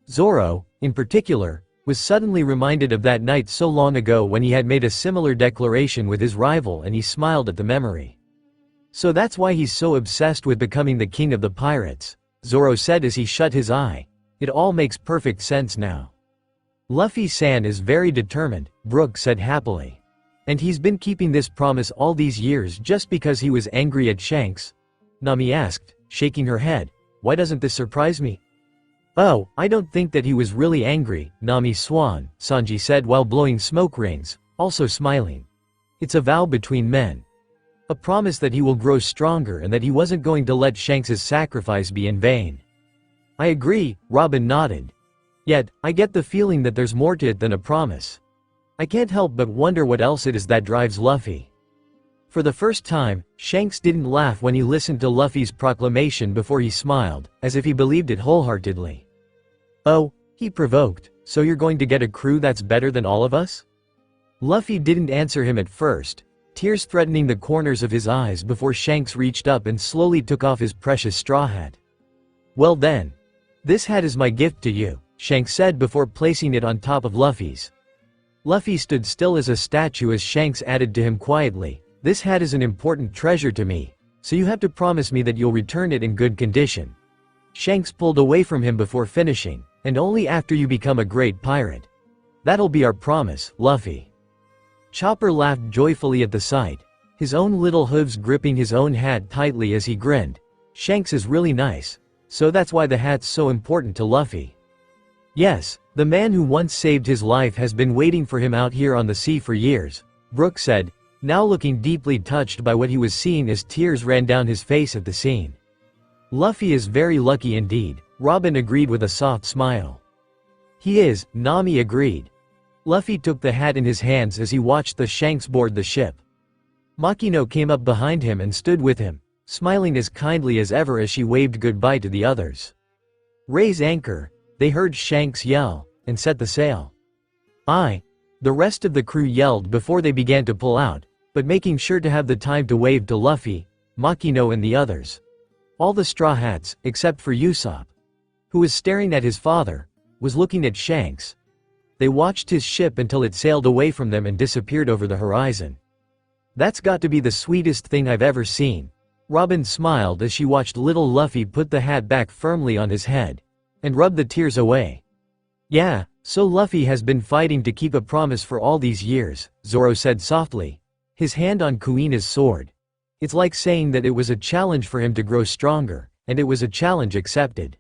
Zoro, in particular, was suddenly reminded of that night so long ago when he had made a similar declaration with his rival and he smiled at the memory. "So that's why he's so obsessed with becoming the king of the pirates," Zoro said as he shut his eye. "It all makes perfect sense now." "Luffy-san is very determined," Brook said happily. "And he's been keeping this promise all these years just because he was angry at Shanks?" Nami asked, shaking her head. "Why doesn't this surprise me?" "Oh, I don't think that he was really angry, Nami Swan," Sanji said while blowing smoke rings, also smiling. "It's a vow between men. A promise that he will grow stronger and that he wasn't going to let Shanks's sacrifice be in vain." "I agree," Robin nodded. "Yet, I get the feeling that there's more to it than a promise." I can't help but wonder what else it is that drives Luffy. For the first time, Shanks didn't laugh when he listened to Luffy's proclamation before he smiled, as if he believed it wholeheartedly. "Oh," he provoked, "so you're going to get a crew that's better than all of us?" Luffy didn't answer him at first, tears threatening the corners of his eyes before Shanks reached up and slowly took off his precious straw hat. "Well then. This hat is my gift to you," Shanks said before placing it on top of Luffy's. Luffy stood still as a statue as Shanks added to him quietly, "This hat is an important treasure to me, so you have to promise me that you'll return it in good condition." Shanks pulled away from him before finishing, "And only after you become a great pirate. That'll be our promise, Luffy." Chopper laughed joyfully at the sight, his own little hooves gripping his own hat tightly as he grinned. "Shanks is really nice. So that's why the hat's so important to Luffy." "Yes, the man who once saved his life has been waiting for him out here on the sea for years," Brook said, now looking deeply touched by what he was seeing as tears ran down his face at the scene. "Luffy is very lucky indeed," Robin agreed with a soft smile. "He is," Nami agreed. Luffy took the hat in his hands as he watched the Shanks board the ship. Makino came up behind him and stood with him, smiling as kindly as ever as she waved goodbye to the others. "Raise anchor," they heard Shanks yell, "and set the sail." "Aye," the rest of the crew yelled before they began to pull out, but making sure to have the time to wave to Luffy, Makino and the others. All the Straw Hats, except for Usopp, who was staring at his father, was looking at Shanks. They watched his ship until it sailed away from them and disappeared over the horizon. "That's got to be the sweetest thing I've ever seen." Robin smiled as she watched little Luffy put the hat back firmly on his head and rub the tears away. "Yeah, so Luffy has been fighting to keep a promise for all these years," Zoro said softly, his hand on Kuina's sword. "It's like saying that it was a challenge for him to grow stronger, and it was a challenge accepted."